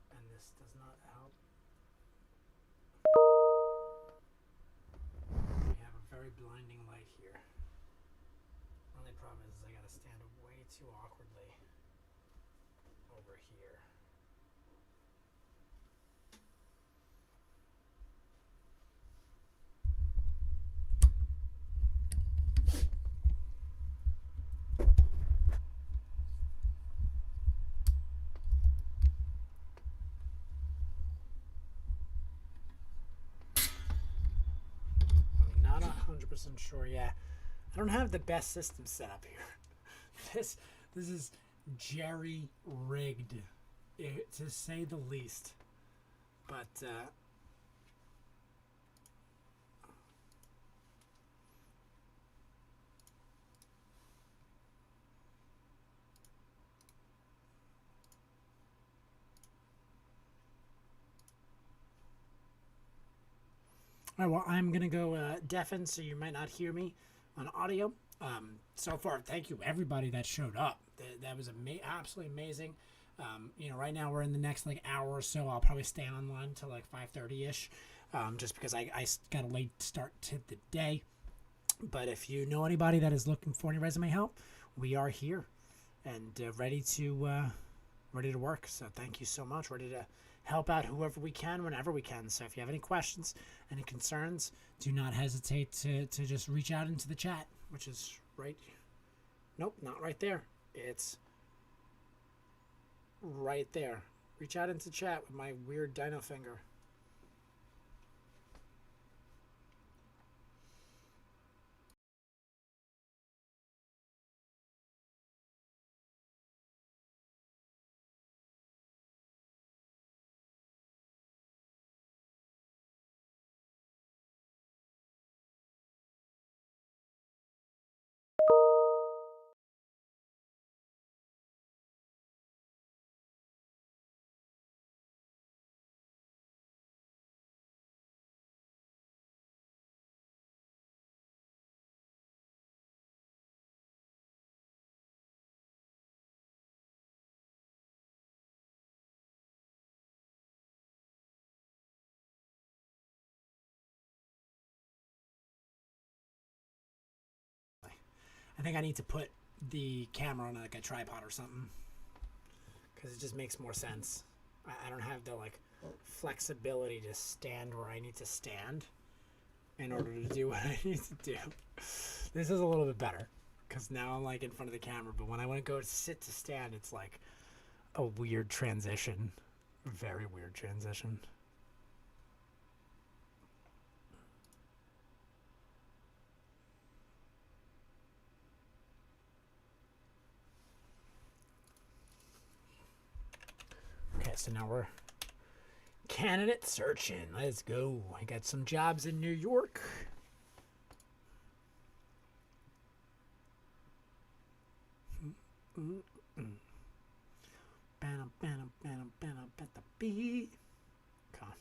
and this does not help. We have a very blinding light here. Only problem is I got to stand way too awkwardly over here. I'm not 100% sure. Yeah, I don't have the best system set up here. This is jerry rigged, to say the least. But all right, well, I'm gonna go deafen, so you might not hear me on audio. So far, thank you everybody that showed up. That was absolutely amazing. You know, right now we're in the next like hour or so. I'll probably stay online till like 5:30 ish, just because I got a late start to the day. But if you know anybody that is looking for any resume help, we are here and ready to work. So thank you so much. Ready to help out whoever we can, whenever we can. So if you have any questions, any concerns, do not hesitate to just reach out into the chat, which is right Nope, not right there. It's right there. Reach out into chat with my weird dino finger. I think I need to put the camera on like a tripod or something because it just makes more sense. I don't have the like flexibility to stand where I need to stand in order to do what I need to do. This is a little bit better because now I'm like in front of the camera, but when I want to go to sit to stand, it's like a weird transition. Very weird transition. Okay, so now we're candidate searching. Let's go. I got some jobs in New York. Come on.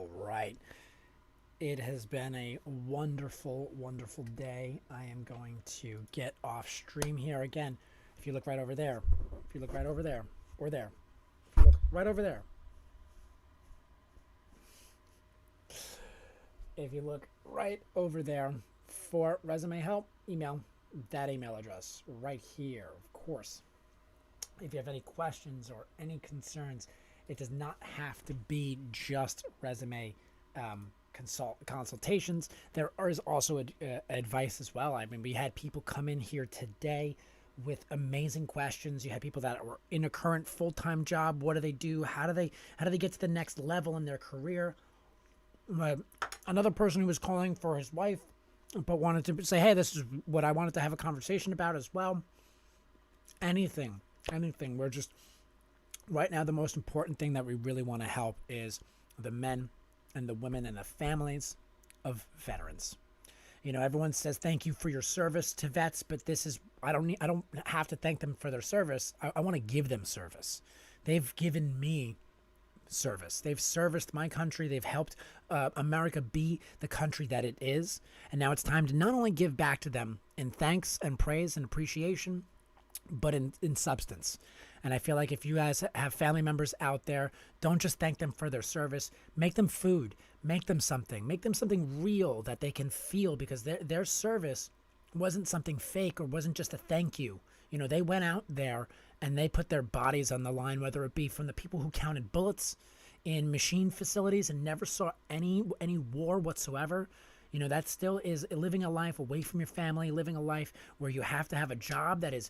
All right. It has been a wonderful, wonderful day. I am going to get off stream here again. If you look right over there, if you look right over there, or there, if you look right over there, if you look right over there for resume help, email that email address right here, of course. If you have any questions or any concerns, it does not have to be just resume consultations. There is also advice as well. I mean, we had people come in here today with amazing questions. You had people that were in a current full-time job. What do they do? How do they get to the next level in their career? Another person who was calling for his wife, but wanted to say, hey, this is what I wanted to have a conversation about as well. Anything. We're just, right now, the most important thing that we really want to help is the men and the women and the families of veterans. You know, everyone says thank you for your service to vets, but this is, I don't have to thank them for their service. I want to give them service. They've given me service. They've serviced my country. They've helped America be the country that it is. And now it's time to not only give back to them in thanks and praise and appreciation, but in substance. And I feel like if you guys have family members out there, don't just thank them for their service. Make them food. Make them something real that they can feel, because their service wasn't something fake or wasn't just a thank you. You know, they went out there and they put their bodies on the line, whether it be from the people who counted bullets in machine facilities and never saw any war whatsoever. You know, that still is living a life away from your family, living a life where you have to have a job that is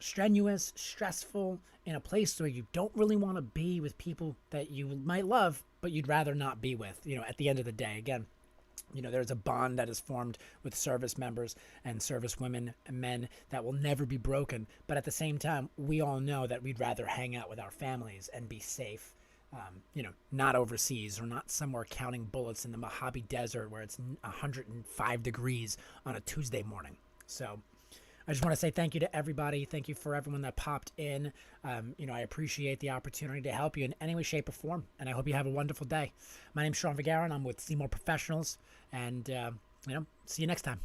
strenuous, stressful, in a place where you don't really want to be with people that you might love, but you'd rather not be with, you know, at the end of the day. Again, you know, there's a bond that is formed with service members and service women and men that will never be broken. But at the same time, we all know that we'd rather hang out with our families and be safe, you know, not overseas or not somewhere counting bullets in the Mojave Desert where it's 105 degrees on a Tuesday morning. So I just want to say thank you to everybody. Thank you for everyone that popped in. You know, I appreciate the opportunity to help you in any way, shape, or form, and I hope you have a wonderful day. My name's Sean Vergara, and I'm with Seymour Professionals, and, you know, see you next time.